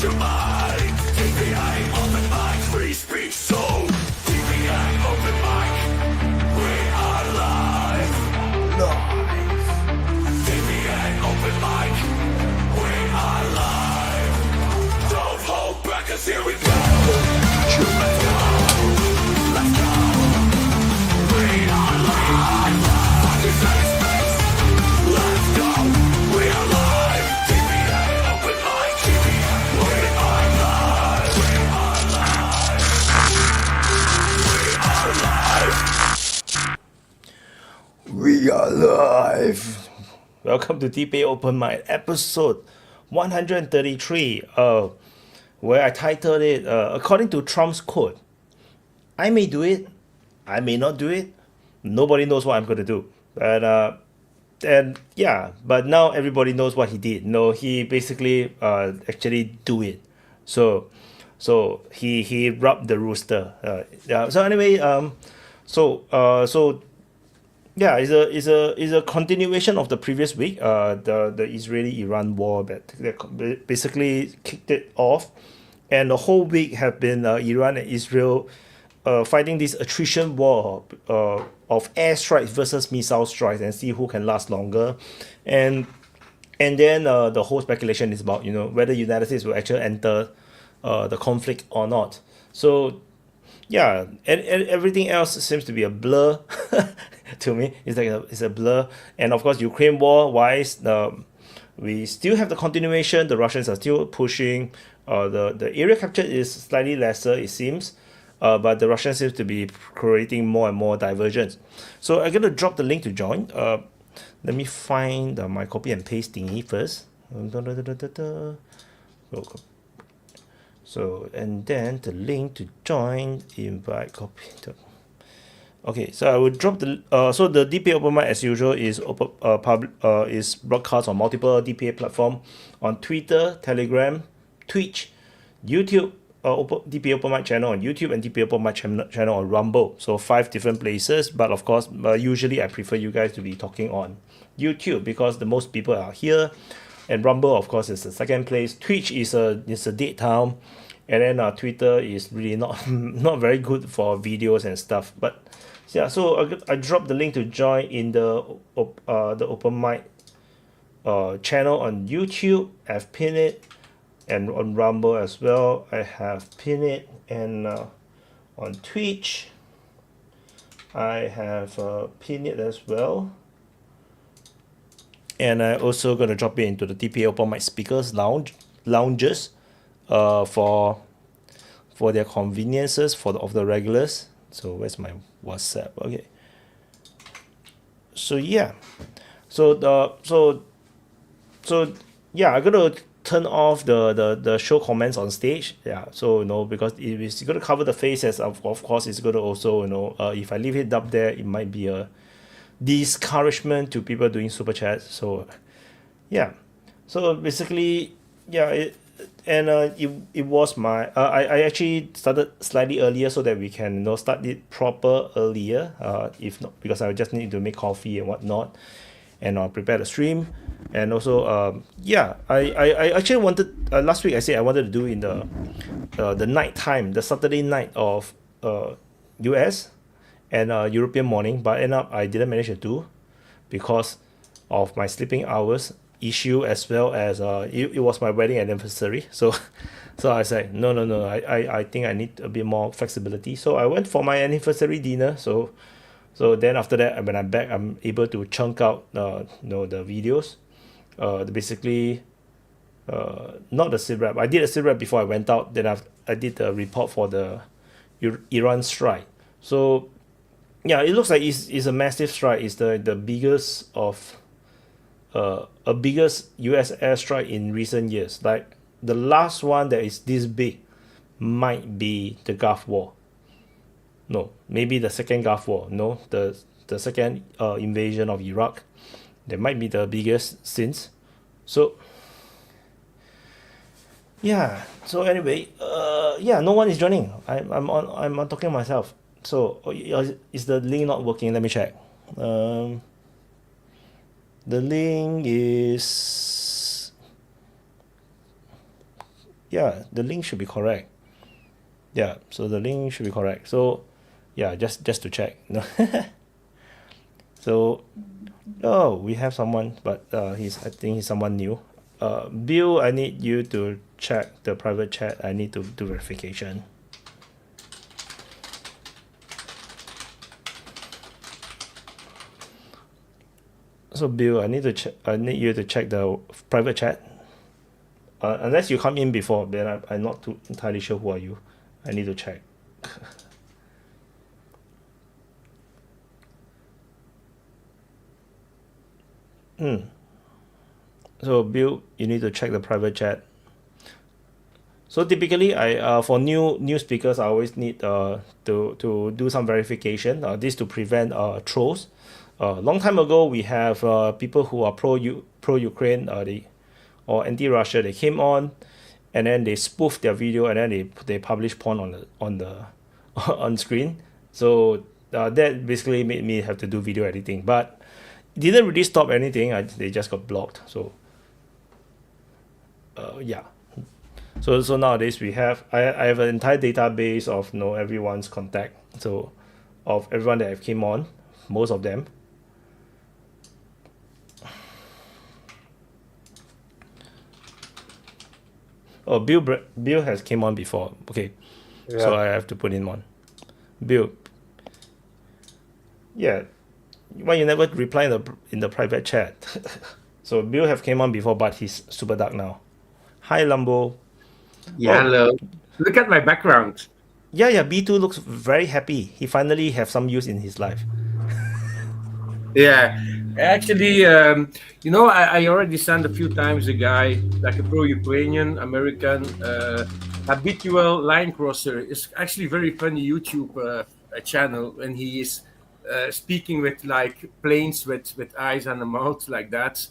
your mind. DPA Open Mic, free speech zone. DPA Open Mic, we are live. DPA Open Mic, we are live. Don't hold back, 'cause here we go. Let's go, let's go. We are live. Fucking safe space. Let's go, we are live. DPA Open Mic, we are live. We are live. We are live. Welcome to DPA Open Mic, episode 133, where I titled it, according to Trump's quote, I may do it, I may not do it, nobody knows what I'm going to do. And yeah, but now everybody knows what he did. No, he basically actually do it. So he rubbed the rooster. Yeah. So anyway, yeah, it's a continuation of the previous week. The Israeli-Iran war that basically kicked it off, and the whole week have been Iran and Israel fighting this attrition war of air strikes versus missile strikes, and see who can last longer, and then the whole speculation is about whether United States will actually enter the conflict or not. So yeah, and everything else seems to be a blur. To me, it's a blur. And of course, Ukraine war wise, we still have the continuation. The Russians are still pushing. The area captured is slightly lesser, it seems, but the Russians seems to be creating more and more divergence. So I'm gonna drop the link to join. Let me find my copy and paste thingy first. So, and then the link to join, invite, copy. Okay, so I will drop the so the DPA Open Mic as usual is is broadcast on multiple DPA platform on Twitter, Telegram, Twitch, YouTube, DPA Open Mic channel on YouTube, and DPA Open Mic channel on Rumble. So 5 different places, but of course, usually I prefer you guys to be talking on YouTube because the most people are here, and Rumble of course is the second place. Twitch is a dead town, and then Twitter is really not very good for videos and stuff. But yeah, so I dropped the link to join in the Open Mic channel on YouTube. I've pinned it, and on Rumble as well I have pinned it, and on Twitch I have pinned it as well. And I also gonna drop it into the DPA Open Mic speakers lounges for their conveniences of the regulars. So where's my WhatsApp? Okay. So yeah, so yeah, I'm gonna turn off the show comments on stage. Yeah, so because if it's gonna cover the faces, of course it's gonna also if I leave it up there, it might be a discouragement to people doing super chats. So yeah, so basically it was my I actually started slightly earlier so that we can start it proper earlier, if not because I just need to make coffee and whatnot, and prepare the stream. And also I actually wanted last week I said I wanted to do in the night time, the Saturday night of US and European morning, but end up I didn't manage to do because of my sleeping hours issue, as well as it was my wedding anniversary. So I was like, no, I think I need a bit more flexibility. So I went for my anniversary dinner. So then after that, when I'm back, I'm able to chunk out the videos. Basically, not the sit rep. I did a sit rep before I went out. Then I did the report for the Iran strike. So yeah, it looks like it's a massive strike. It's the biggest of a biggest US airstrike in recent years. Like the last one that is this big might be the Gulf War. No, maybe the second Gulf War. No, the second invasion of Iraq. That might be the biggest since. So yeah. So anyway, no one is joining. I'm talking to myself. So is the link not working? Let me check. The link is Yeah, the link should be correct. Yeah, so the link should be correct. So yeah, just to check. No. So oh, we have someone, but I think he's someone new. Bill, I need you to check the private chat. I need to do verification. So Bill, I need you to check the private chat. Unless you come in before, then I'm not too entirely sure who are you. I need to check. So Bill, you need to check the private chat. So typically, I for new speakers, I always need to do some verification. This to prevent trolls. Long time ago, we have people who are pro Ukraine, or anti Russia. They came on, and then they spoof their video, and then they publish porn on the on screen. So that basically made me have to do video editing, but didn't really stop anything. They just got blocked. So yeah. So nowadays I have an entire database of everyone's contact. So of everyone that have came on, most of them. Oh, Bill has came on before. Okay, yeah. So I have to put in one. Bill. Yeah, why you never reply in the private chat? So Bill have came on before, but he's super dark now. Hi, Lambo. Yeah, hello. Look at my background. Yeah. B2 looks very happy. He finally have some use in his life. Yeah, actually, I already sent a few times a guy, like a pro-Ukrainian American habitual line crosser. It's actually very funny YouTube channel, and he is speaking with like planes with eyes and a mouth like that.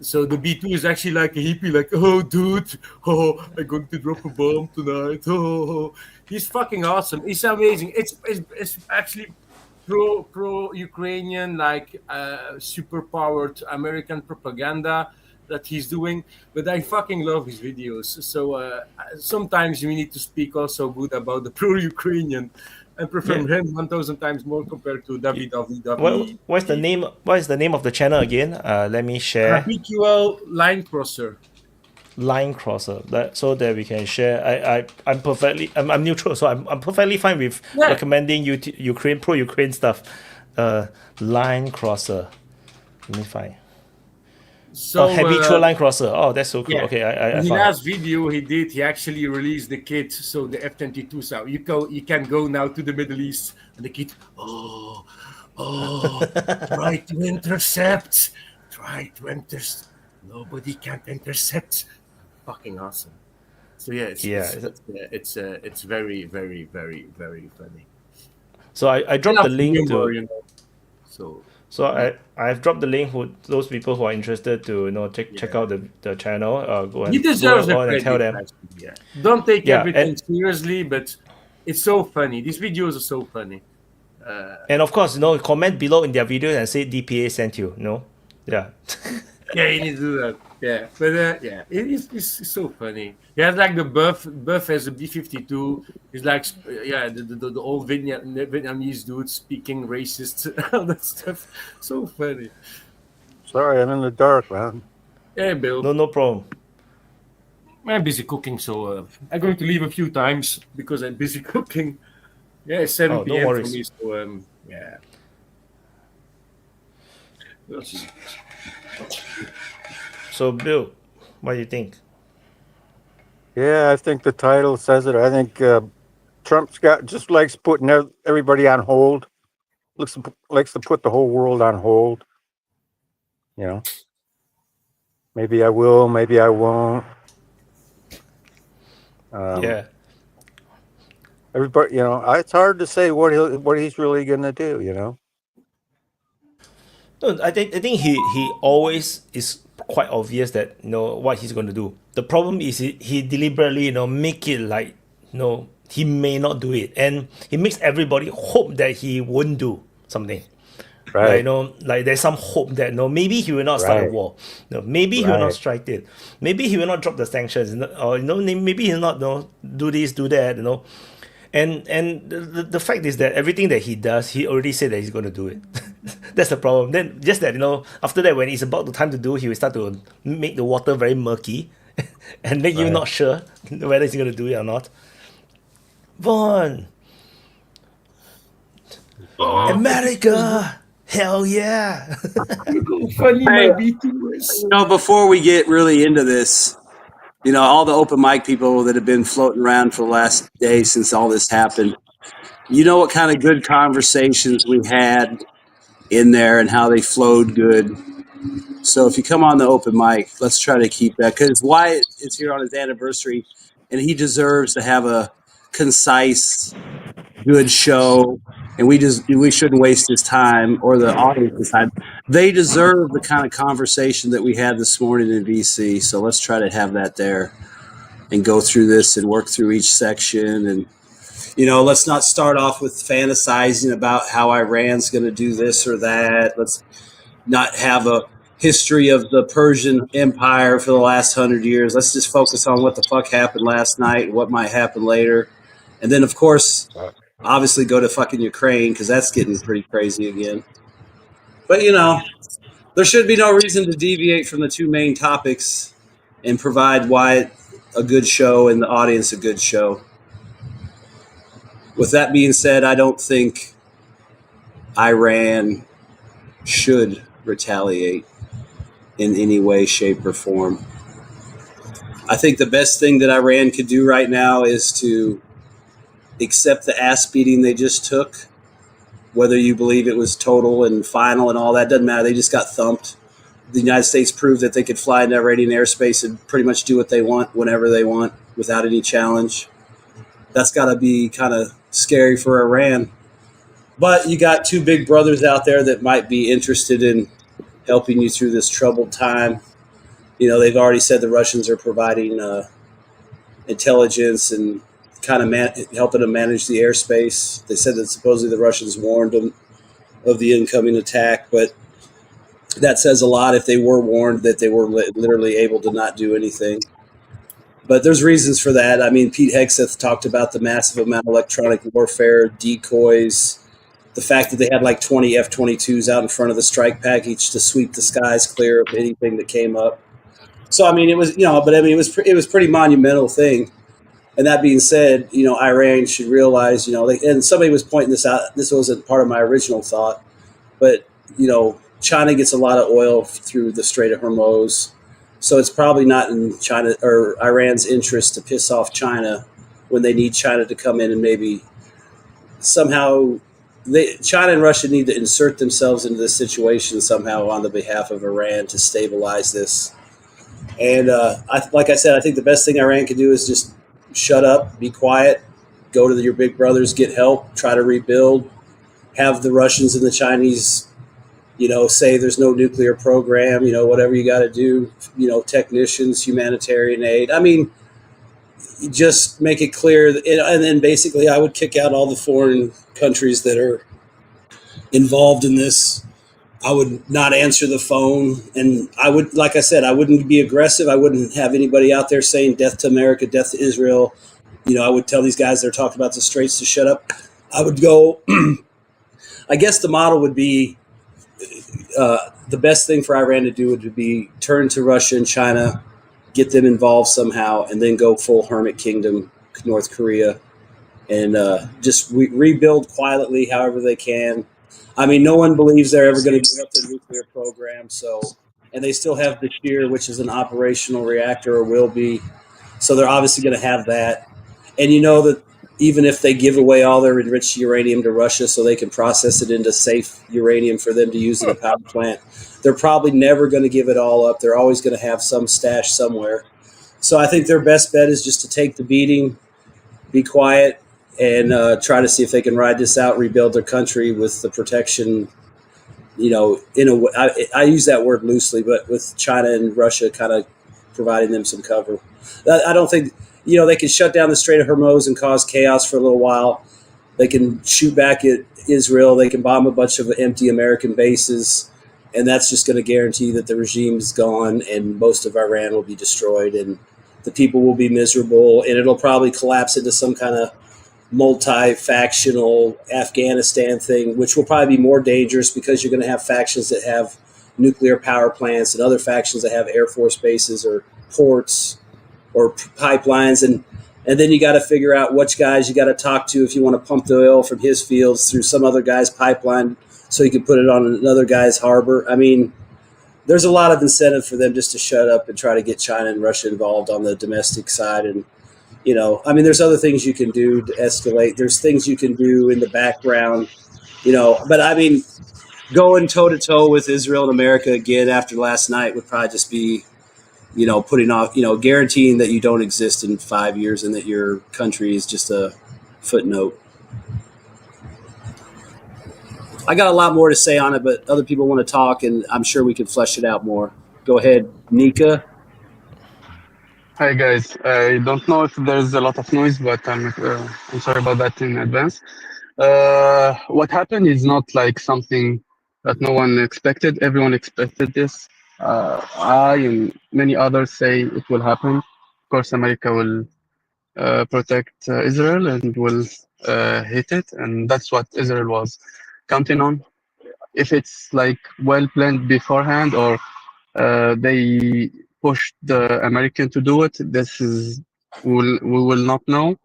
So the B2 is actually like a hippie, like, oh, dude, oh, I'm going to drop a bomb tonight. Oh, he's fucking awesome. He's amazing. It's actually pro-Ukrainian, like super powered American propaganda that he's doing. But I fucking love his videos. So sometimes we need to speak also good about the pro-Ukrainian. I prefer him 1,000 times more compared to WWE. What's the name? What is the name of the channel again? Let me share. Habitual line crosser. Line crosser. So that we can share. I'm neutral, so I'm perfectly fine with recommending pro-Ukraine stuff. Line crosser. Let me find. So habitual line crosser. Oh, that's so cool. Yeah. Okay, I the last video he did, he actually released the kit, so the F-22. So you can go now to the Middle East, and the kit. Try to intercept. Nobody can intercept. Fucking awesome. So it's very, very, very, very funny. So I dropped the link to. So I've dropped the link for those people who are interested to check out the channel. Go and tell them. Yeah. Don't take everything seriously, but it's so funny. These videos are so funny. And of course, comment below in their videos and say DPA sent you. Yeah. Yeah, you need to do that. Yeah, but it's so funny. He has like the buff as a B-52. He's like the old Vietnamese dude speaking racist, all that stuff. So funny. Sorry, I'm in the dark, man. Yeah, Bill. No problem. I'm busy cooking, so I'm going to leave a few times because I'm busy cooking. Yeah, it's 7 p.m. for me, so yeah. We'll see. So, Bill, what do you think? Yeah, I think the title says it. I think Trump's just likes putting everybody on hold. Likes to put the whole world on hold. Maybe I will, maybe I won't. Yeah. Everybody, it's hard to say what he's really gonna do. No, I think he always is quite obvious that what he's going to do. The problem is he deliberately make it like he may not do it, and he makes everybody hope that he won't do something. Right. Like there's some hope that maybe he will not start a Right. war. Maybe he will not Right. strike it. Maybe he will not drop the sanctions. Or maybe he'll not do this, do that. And the fact is that everything that he does, he already said that he's going to do it. That's the problem. Then just that after that, when it's about the time to do, he will start to make the water very murky, and make you Right. not sure whether he's going to do it or not. Vaughn, America, hell yeah! Funny, Hey, my BTS. before we get really into this, all the open mic people that have been floating around for the last day since all this happened, what kind of good conversations we had in there and how they flowed good. So if you come on the open mic, let's try to keep that, because Wyatt is here on his anniversary and he deserves to have a concise, good show, and we shouldn't waste his time or the audience's time. They deserve the kind of conversation that we had this morning in VC. So let's try to have that there and go through this and work through each section. And let's not start off with fantasizing about how Iran's going to do this or that. Let's not have a history of the Persian Empire for the last 100 years. Let's just focus on what the fuck happened last night and what might happen later. And then, of course, obviously go to fucking Ukraine, because that's getting pretty crazy again. But, there should be no reason to deviate from the two main topics and provide Wyatt a good show and the audience a good show. With that being said, I don't think Iran should retaliate in any way, shape, or form. I think the best thing that Iran could do right now is to accept the ass beating they just took. Whether you believe it was total and final and all that, doesn't matter. They just got thumped. The United States proved that they could fly in Iranian airspace and pretty much do what they want whenever they want without any challenge. That's got to be kind of scary for Iran. But you got two big brothers out there that might be interested in helping you through this troubled time. They've already said the Russians are providing intelligence and kind of helping them manage the airspace. They said that supposedly the Russians warned them of the incoming attack, but that says a lot if they were warned that they were literally able to not do anything. But there's reasons for that. I mean, Pete Hegseth talked about the massive amount of electronic warfare, decoys, the fact that they had like 20 F-22s out in front of the strike package to sweep the skies clear of anything that came up. So, I mean, it was, it was pretty monumental thing. And that being said, Iran should realize, and somebody was pointing this out. This wasn't part of my original thought, but, China gets a lot of oil through the Strait of Hormuz. So it's probably not in China or Iran's interest to piss off China when they need China to come in and maybe somehow China and Russia need to insert themselves into this situation somehow on the behalf of Iran to stabilize this. And like I said, I think the best thing Iran can do is just shut up, be quiet, go to your big brothers, get help, try to rebuild, have the Russians and the Chinese, say there's no nuclear program, whatever you got to do, technicians, humanitarian aid. I mean, just make it clear. And then basically I would kick out all the foreign countries that are involved in this. I would not answer the phone. And I would, like I said, I wouldn't be aggressive. I wouldn't have anybody out there saying death to America, death to Israel. I would tell these guys that are talking about the straits to shut up. I would go, I guess the model would be, the best thing for Iran to do would be turn to Russia and China, get them involved somehow, and then go full hermit kingdom, North Korea, and just rebuild quietly however they can. I mean, no one believes they're ever going to give up their nuclear program. And they still have the Shear, which is an operational reactor or will be. So they're obviously going to have that. And that even if they give away all their enriched uranium to Russia so they can process it into safe uranium for them to use in a power plant, they're probably never going to give it all up. They're always going to have some stash somewhere. So I think their best bet is just to take the beating, be quiet, and try to see if they can ride this out, rebuild their country with the protection, I use that word loosely, but with China and Russia kind of providing them some cover. I don't think, they can shut down the Strait of Hormuz and cause chaos for a little while. They can shoot back at Israel. They can bomb a bunch of empty American bases. And that's just going to guarantee that the regime is gone and most of Iran will be destroyed and the people will be miserable. And it'll probably collapse into some kind of multi-factional Afghanistan thing, which will probably be more dangerous because you're going to have factions that have nuclear power plants and other factions that have Air Force bases or ports or pipelines. And then you got to figure out which guys you got to talk to if you want to pump the oil from his fields through some other guy's pipeline so you can put it on another guy's harbor. I mean, there's a lot of incentive for them just to shut up and try to get China and Russia involved on the domestic side. And, you know, I mean, there's other things you can do to escalate. There's things you can do in the background, you know. But, I mean, going toe-to-toe with Israel and America again after last night would probably just be, you know, putting off, you know, guaranteeing that you don't exist in 5 years and that your country is just a footnote. I got a lot more to say on it, but other people want to talk, and I'm sure we can flesh it out more. Go ahead, Nika. Hi guys, I don't know if there's a lot of noise, but I'm sorry about that in advance. What happened is not like something that no one expected. Everyone expected this. I and many others say it will happen. Of course, America will protect Israel and will hit it, and that's what Israel was counting on. If it's like well planned beforehand or they pushed the American to do it, we will not know.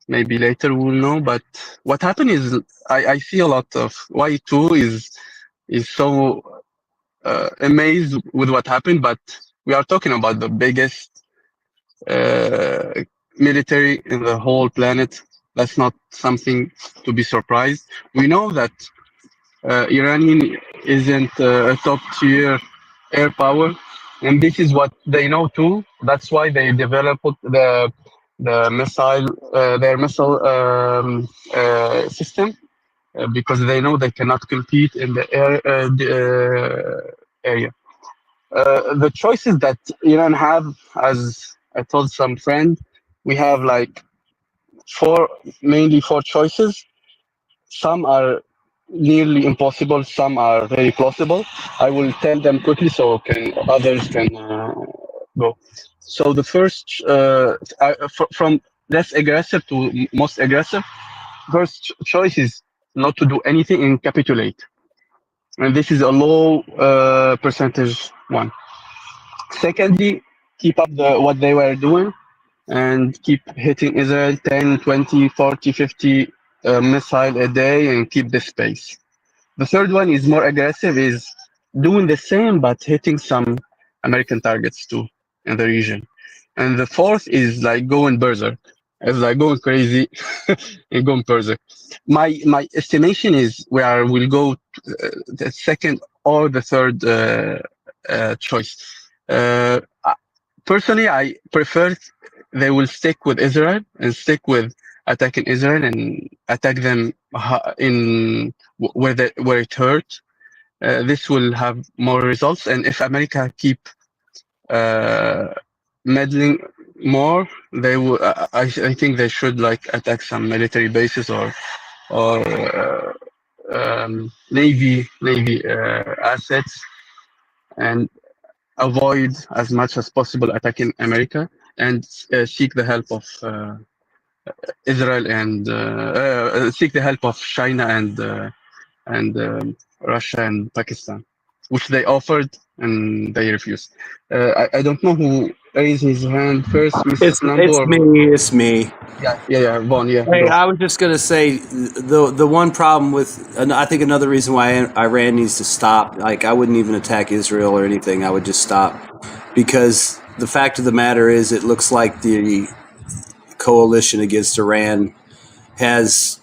Maybe later we will know. But what happened is I see a lot of Y2 is so amazed with what happened, but we are talking about the biggest military in the whole planet. That's not something to be surprised. We know that Iranian isn't a top tier air power, and this is what they know too. That's why they developed the missile their missile system, because they know they cannot compete in the air area. The choices that Iran have, as I told some friend, we have like mainly four choices. Some are nearly impossible, some are very plausible. I will tell them quickly so others can go. So the first, from less aggressive to most aggressive, first choice is not to do anything and capitulate. And this is a low percentage one. Secondly, keep up what they were doing and keep hitting Israel 10, 20, 40, 50 missile a day and keep the space. The third one is more aggressive, is doing the same but hitting some American targets too in the region. And the fourth is like going berserk. It's like going crazy and going berserk. My estimation is where we'll go the second or the third choice. Personally, I prefer they will stick with Israel and stick with attacking Israel and attack them in where it hurt. This will have more results. And if America keep meddling more, they will. I think they should like attack some military bases or navy assets and avoid as much as possible attacking America and seek the help of Israel and seek the help of China and Russia and Pakistan, which they offered and they refused. I don't know who raised his hand first. It's me. It's me. Yeah, Vaughn. Yeah. Hey, I was just gonna say the one problem with, and I think another reason why Iran needs to stop. Like, I wouldn't even attack Israel or anything. I would just stop, because the fact of the matter is, it looks like the coalition against Iran has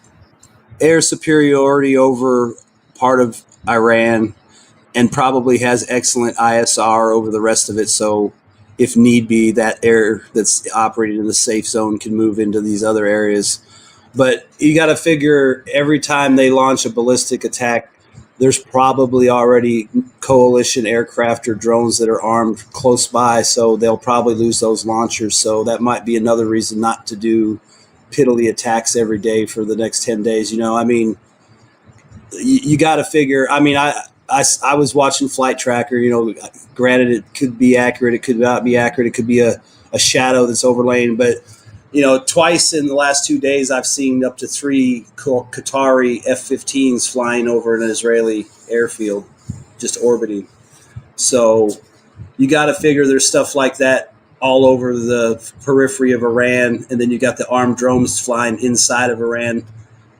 air superiority over part of Iran and probably has excellent ISR over the rest of it. So if need be, that air that's operating in the safe zone can move into these other areas. But you got to figure every time they launch a ballistic attack, there's probably already coalition aircraft or drones that are armed close by, so they'll probably lose those launchers. So that might be another reason not to do piddly attacks every day for the next 10 days. You know, I mean, you got to figure. I mean, I was watching Flight Tracker. You know, granted, it could be accurate, it could not be accurate, it could be a shadow that's overlaying. But you know, twice in the last 2 days, I've seen up to 3 Qatari F-15s flying over an Israeli airfield, just orbiting. So you got to figure there's stuff like that all over the periphery of Iran, and then you got the armed drones flying inside of Iran.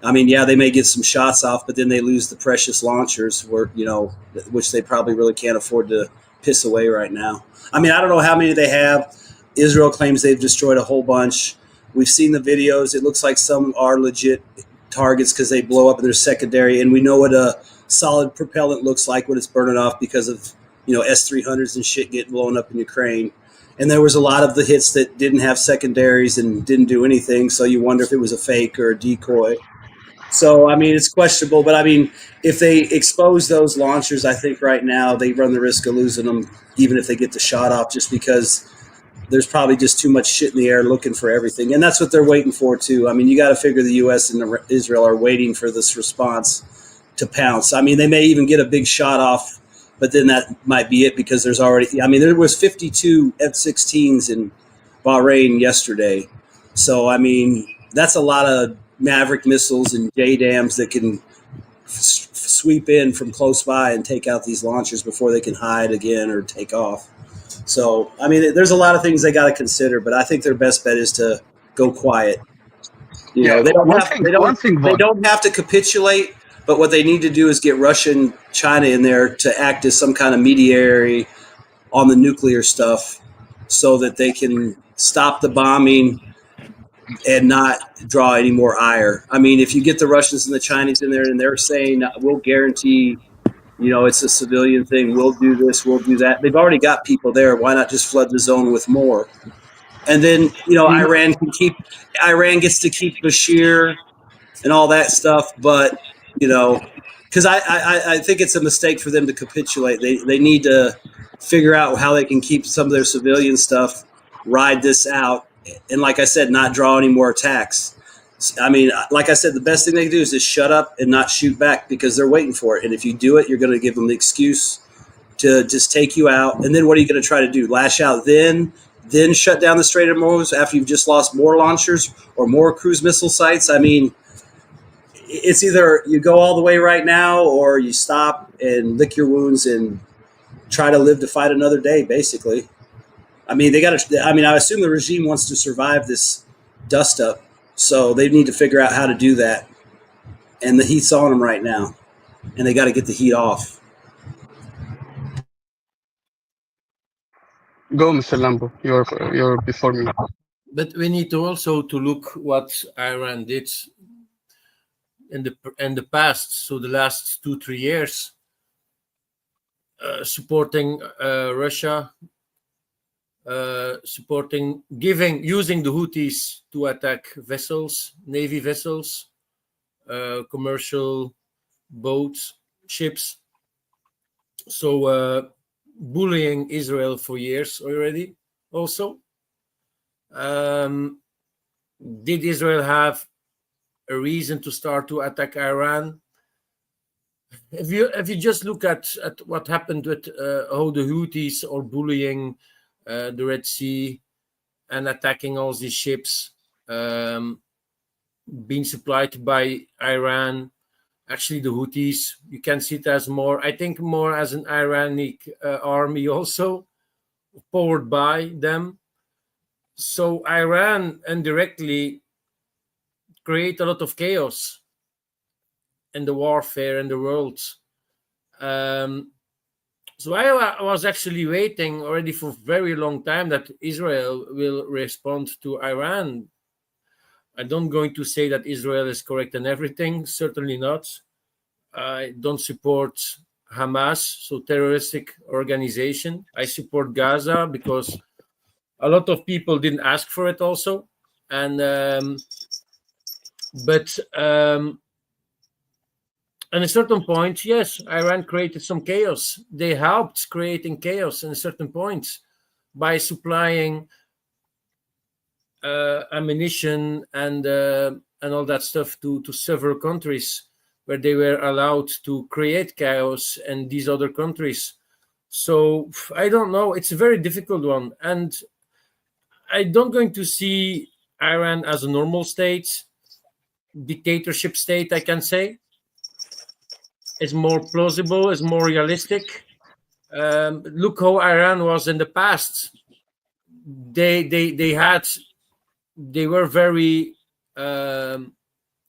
I mean, yeah, they may get some shots off, but then they lose the precious launchers, which they probably really can't afford to piss away right now. I mean, I don't know how many they have. Israel claims they've destroyed a whole bunch. We've seen the videos. It looks like some are legit targets because they blow up and they're secondary, and we know what a solid propellant looks like when it's burning off because of, you know, S-300s and shit getting blown up in Ukraine. And there was a lot of the hits that didn't have secondaries and didn't do anything, so you wonder if it was a fake or a decoy. So, I mean, it's questionable, but I mean, if they expose those launchers, I think right now they run the risk of losing them, even if they get the shot off, just because there's probably just too much shit in the air looking for everything. And that's what they're waiting for, too. I mean, you got to figure the U.S. and Israel are waiting for this response to pounce. I mean, they may even get a big shot off, but then that might be it because there's already, I mean, there was 52 F-16s in Bahrain yesterday. So, I mean, that's a lot of Maverick missiles and JDAMs that can sweep in from close by and take out these launchers before they can hide again or take off. So, I mean, there's a lot of things they got to consider, but I think their best bet is to go quiet. You know, they don't have to capitulate, but what they need to do is get Russia and China in there to act as some kind of mediator on the nuclear stuff so that they can stop the bombing and not draw any more ire. I mean, if you get the Russians and the Chinese in there and they're saying, we'll guarantee, you know, it's a civilian thing, we'll do this, we'll do that. They've already got people there. Why not just flood the zone with more? And then, you know, Iran gets to keep Bashir and all that stuff. But, you know, because I think it's a mistake for them to capitulate. They need to figure out how they can keep some of their civilian stuff, ride this out. And like I said, not draw any more attacks. I mean, like I said, the best thing they can do is just shut up and not shoot back because they're waiting for it. And if you do it, you're going to give them the excuse to just take you out. And then what are you going to try to do? Lash out then shut down the Strait of Hormuz after you've just lost more launchers or more cruise missile sites? I mean, it's either you go all the way right now or you stop and lick your wounds and try to live to fight another day, basically. I mean, I assume the regime wants to survive this dust up, so they need to figure out how to do that. And the heat's on them right now, and they got to get the heat off. Go, Mr. Lambo. You're before me. But we need to also to look what Iran did in the past. So the last 2-3 years, supporting Russia. Using the Houthis to attack vessels, navy vessels, commercial boats, ships. So bullying Israel for years already. Also, did Israel have a reason to start to attack Iran? If you just look at what happened with how the Houthis are bullying the Red Sea and attacking all these ships being supplied by Iran. Actually, the Houthis, you can see it as more as an Iranic army also, powered by them. So Iran indirectly create a lot of chaos in the warfare in the world. So I was actually waiting already for a very long time that Israel will respond to Iran. I don't going to say that Israel is correct in everything, certainly not. I don't support Hamas, so terroristic organization. I support Gaza because a lot of people didn't ask for it also. And at a certain point, yes, Iran created some chaos. They helped creating chaos at a certain point by supplying ammunition and all that stuff to several countries where they were allowed to create chaos in these other countries. So I don't know. It's a very difficult one, and I don't going to see Iran as a normal state, dictatorship state. I can say it's more plausible, it's more realistic. Look how Iran was in the past. They were very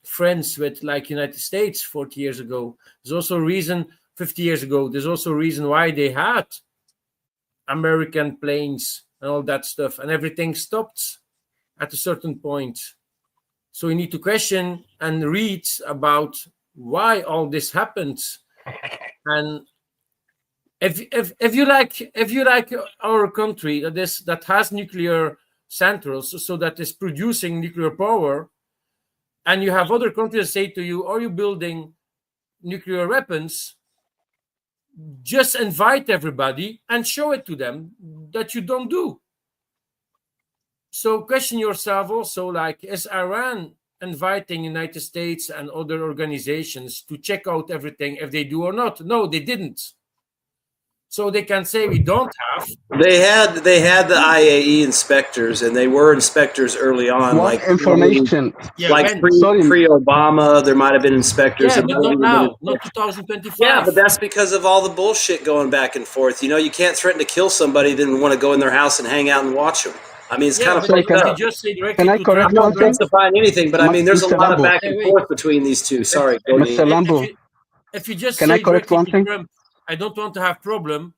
friends with like United States 40 years ago. There's also a reason 50 years ago. There's also a reason why they had American planes and all that stuff, and everything stopped at a certain point. So you need to question and read about why all this happened. And if you like our country that has nuclear centrals, so that is producing nuclear power, and you have other countries say to you, are you building nuclear weapons? Just invite everybody and show it to them that you don't do. So question yourself also, like, is Iran inviting United States and other organizations to check out everything if they do or not? No, they didn't. So they can say we don't have. They had the IAE inspectors, and they were inspectors early on. What like information? Like pre-Obama, there might have been inspectors. Yeah, but not now, not 2025. Yeah, but that's because of all the bullshit going back and forth. You know, you can't threaten to kill somebody, then want to go in their house and hang out and watch them. I mean, it's kind of fucked up. Can I correct I'm not justifying anything, but I mean, there's a lot of back and forth between these two. Sorry, Mr. Lambo. If you just can I correct one thing? Trump, I don't want to have problem.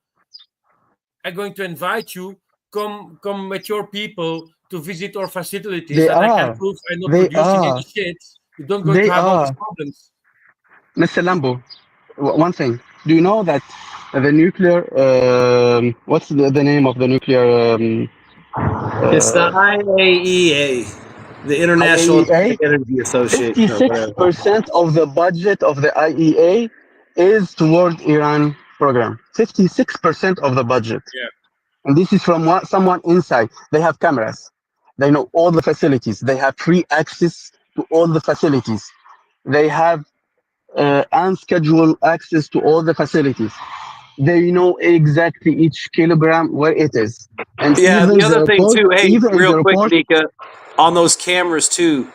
I'm going to invite you. Come with your people to visit our facilities. They and are. I can prove I'm not producing any shit. You don't go to have all these problems. Mr. Lambo, one thing. Do you know that the nuclear? What's the name of the nuclear? It's the IAEA, the International IAEA? Energy Association. 56% of the budget of the IEA is toward Iran program. 56% of the budget. Yeah. And this is from someone inside. They have cameras. They know all the facilities. They have free access to all the facilities. They have unscheduled access to all the facilities. They know exactly each kilogram where it is. And yeah, even the other thing report, too, hey, real quick, report, Nika, on those cameras too,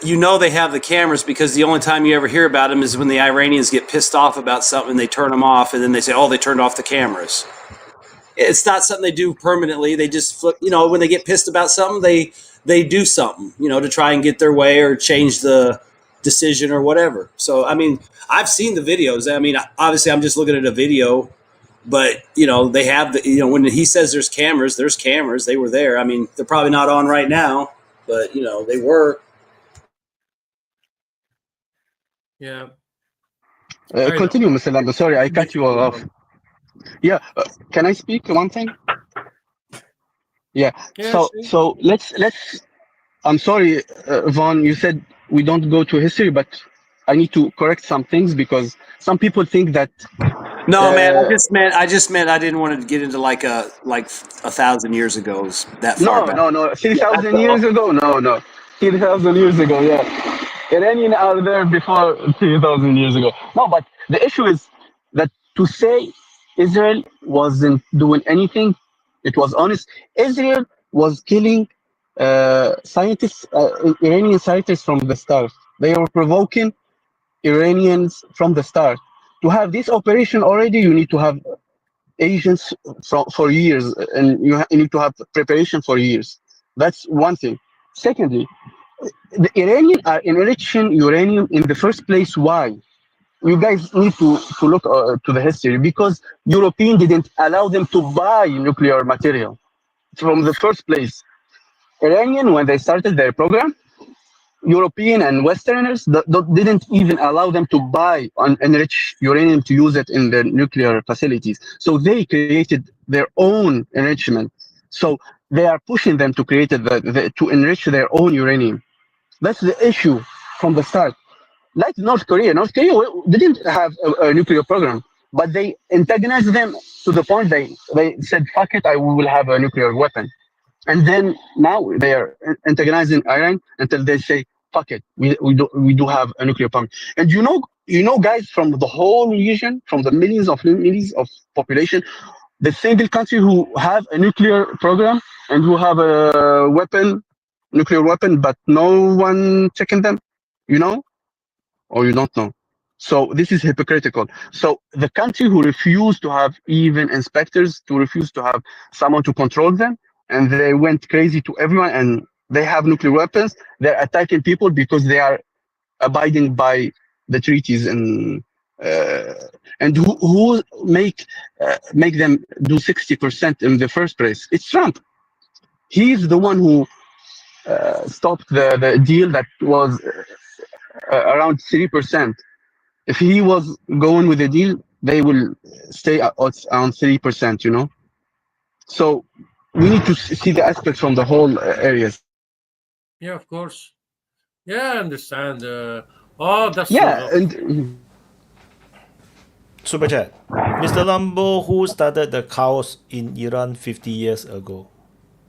you know they have the cameras because the only time you ever hear about them is when the Iranians get pissed off about something and they turn them off, and then they say, oh, they turned off the cameras. It's not something they do permanently. They just flip, you know, when they get pissed about something, they do something, you know, to try and get their way or change the decision or whatever. So, I mean, I've seen the videos. I mean, obviously I'm just looking at a video, but, you know, they have the, you know, when he says there's cameras. They were there. I mean, they're probably not on right now, but, you know, they were. Yeah. Continue, Mr. Lambo. Sorry, I cut you off. Yeah. Can I speak one thing? Yeah. So let's. I'm sorry, Vaughn. You said we don't go to history, but I need to correct some things because some people think that. No, man. I just meant I didn't want to get into like 1,000 years ago. That far back. No. 3,000 years ago. No. 3,000 years ago. Yeah. Iranian are there before 3,000 years ago. No, but the issue is that to say Israel wasn't doing anything, it was honest. Israel was killing scientists, Iranian scientists from the start. They were provoking Iranians from the start. To have this operation already, you need to have agents for years, and you need to have preparation for years. That's one thing. Secondly, the Iranians are enriching uranium in the first place. Why? You guys need to look to the history, because Europeans didn't allow them to buy nuclear material from the first place. Iranian, when they started their program, European and Westerners didn't even allow them to buy enriched uranium to use it in their nuclear facilities. So they created their own enrichment. So they are pushing them to create to enrich their own uranium. That's the issue from the start. Like North Korea didn't have a nuclear program, but they antagonized them to the point they said, fuck it, we will have a nuclear weapon. And then now they are antagonizing Iran until they say, "Fuck it, we do have a nuclear bomb." And you know, guys, from the whole region, from the millions of population, the single country who have a nuclear program and who have a nuclear weapon, but no one checking them, you know, or you don't know. So this is hypocritical. So the country who refused to have even inspectors, to refuse to have someone to control them, and they went crazy to everyone, and they have nuclear weapons. They're attacking people because they are abiding by the treaties, and who make them do 60% in the first place? It's Trump. He's the one who stopped the deal that was around 3%. If he was going with the deal, they will stay on 3%, you know? So we need to see the aspects from the whole areas. Yeah, of course. Yeah, I understand. That's Yeah, and Super chat. Mr. Lambo, who started the chaos in Iran 50 years ago?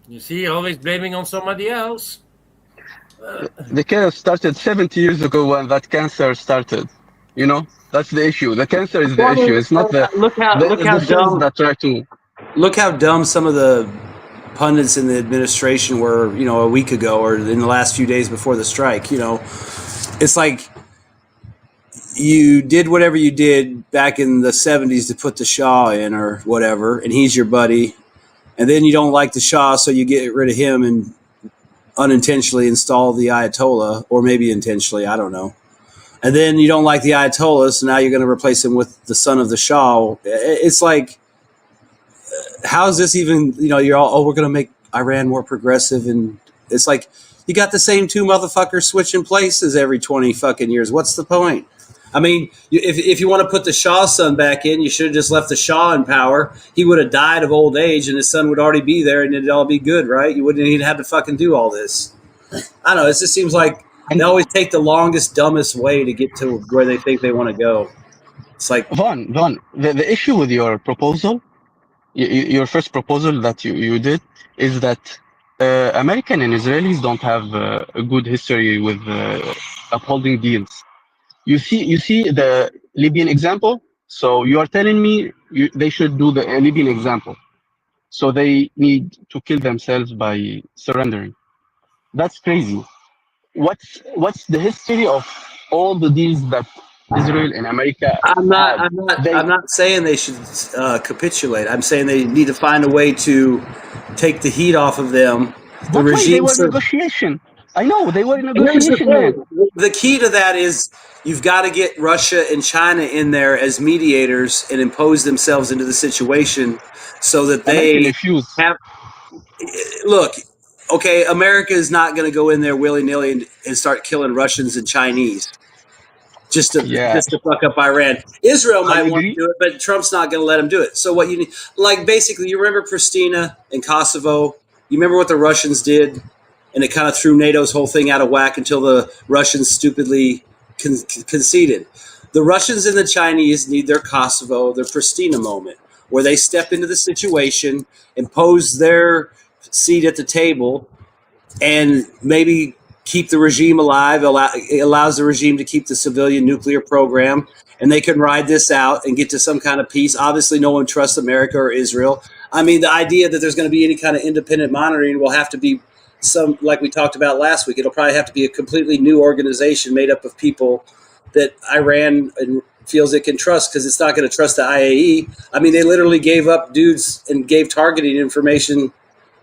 you see, always blaming on somebody else. the chaos started 70 years ago when that cancer started. You know, that's the issue. The cancer is the Well, I mean, issue. It's not look how the cells dumb that try to. look how dumb some of the pundits in the administration were, a week ago or in the last few days before the strike. It's like you did whatever you did back in the 70s to put the Shah in or whatever, and he's your buddy. And then you don't like the Shah, so you get rid of him and unintentionally install the Ayatollah, or maybe intentionally, I don't know. And then you don't like the Ayatollah, so now you're going to replace him with the son of the Shah. It's like, how is this even, you're all, we're going to make Iran more progressive. And it's like, you got the same two motherfuckers switching places every 20 fucking years. What's the point? I mean, if you want to put the Shah's son back in, you should have just left the Shah in power. He would have died of old age and his son would already be there and it'd all be good, right? You wouldn't even have to fucking do all this. I don't know. It just seems like they always take the longest, dumbest way to get to where they think they want to go. It's like, Vaughn, the issue with your proposal, your first proposal that you did, is that American and Israelis don't have a good history with upholding deals. You see the Libyan example. So you are telling me they should do the Libyan example. So they need to kill themselves by surrendering. That's crazy. What's the history of all the deals that Israel and America I'm had? not saying they should capitulate. I'm saying they need to find a way to take the heat off of them. The regime. They were in negotiation. I know they were in Here's the negotiation, man. The key to that is you've got to get Russia and China in there as mediators and impose themselves into the situation so that they have. Look, okay, America is not going to go in there willy-nilly and start killing Russians and Chinese just to fuck up Iran. Israel might want to do it, but Trump's not going to let them do it. So what you need, like basically, you remember Pristina and Kosovo? You remember what the Russians did? And it kind of threw NATO's whole thing out of whack until the Russians stupidly conceded. The Russians and the Chinese need their Kosovo, their Pristina moment, where they step into the situation, impose their seat at the table, and maybe keep the regime alive. It allows the regime to keep the civilian nuclear program, and they can ride this out and get to some kind of peace. Obviously, no one trusts America or Israel. I mean, the idea that there's going to be any kind of independent monitoring will have to be like we talked about last week. It'll probably have to be a completely new organization made up of people that Iran feels it can trust, because it's not going to trust the IAE. I mean, they literally gave up dudes and gave targeting information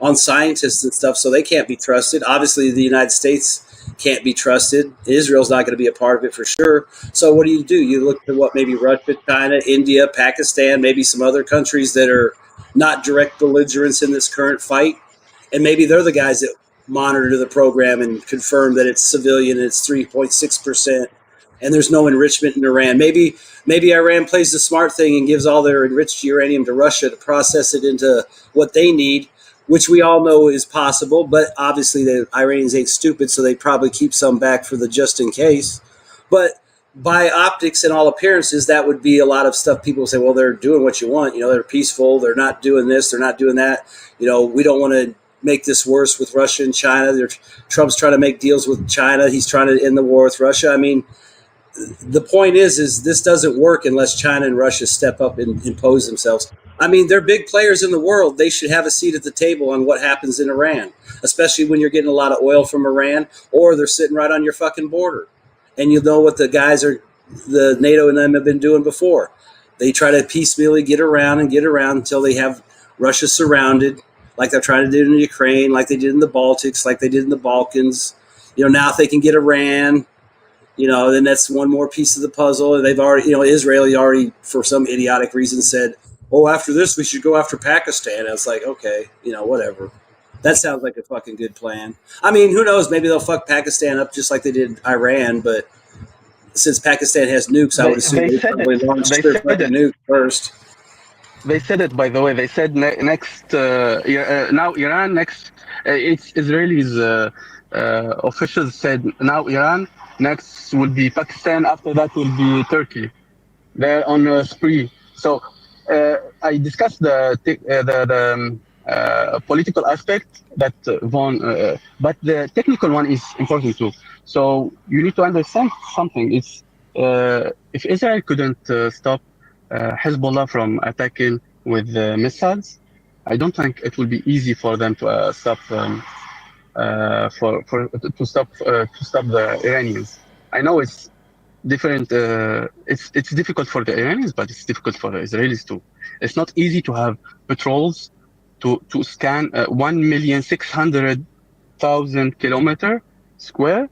on scientists and stuff, so they can't be trusted. Obviously, the United States can't be trusted. Israel's not going to be a part of it for sure. So what do? You look at what maybe Russia, China, India, Pakistan, maybe some other countries that are not direct belligerents in this current fight, and maybe they're the guys that monitor the program and confirm that it's civilian and it's 3.6%, and there's no enrichment in Iran. Maybe Iran plays the smart thing and gives all their enriched uranium to Russia to process it into what they need, which we all know is possible. But obviously the Iranians ain't stupid, so they probably keep some back for the just in case. But by optics and all appearances, that would be a lot of stuff. People say, well, they're doing what you want. They're peaceful. They're not doing this. They're not doing that. We don't want to make this worse with Russia and China. Trump's trying to make deals with China. He's trying to end the war with Russia. I mean, the point is this doesn't work unless China and Russia step up and impose themselves. I mean, they're big players in the world. They should have a seat at the table on what happens in Iran, especially when you're getting a lot of oil from Iran, or they're sitting right on your fucking border. And you know what the NATO and them have been doing before. They try to piecemeally get around until they have Russia surrounded, like they're trying to do in Ukraine, like they did in the Baltics, like they did in the Balkans. Now if they can get Iran, then that's one more piece of the puzzle. And they've already, Israel already, for some idiotic reason, said, oh, after this, we should go after Pakistan. I was like, okay, whatever. That sounds like a fucking good plan. I mean, who knows? Maybe they'll fuck Pakistan up just like they did Iran. But since Pakistan has nukes, I would assume they probably launched their fucking nuke first. They said it, by the way. They said next, now Iran next. It's Israelis officials said now Iran. Next will be Pakistan. After that will be Turkey. They're on a spree. So I discussed the political aspect that but the technical one is important too. So you need to understand something. It's if Israel couldn't stop Hezbollah from attacking with missiles, I don't think it will be easy for them to stop. To stop the Iranians. I know it's different. It's difficult for the Iranians, but it's difficult for the Israelis too. It's not easy to have patrols to scan 1,600,000 kilometer square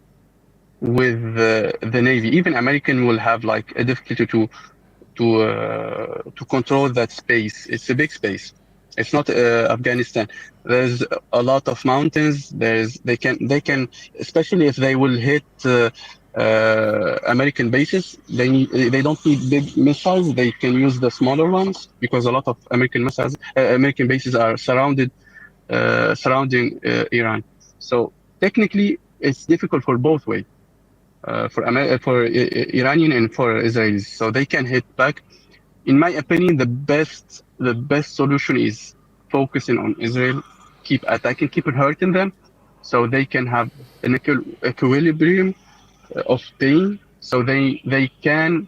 with the Navy. Even American will have like a difficulty to control that space. It's a big space. It's not Afghanistan. There's a lot of mountains. They can, especially if they will hit American bases. They don't need big missiles. They can use the smaller ones because a lot of American bases are surrounding Iran. So technically, it's difficult for both ways, for Iranian and for Israelis. So they can hit back. In my opinion, the best solution is focusing on Israel, keep attacking, keep hurting them, so they can have an equilibrium of pain, so they can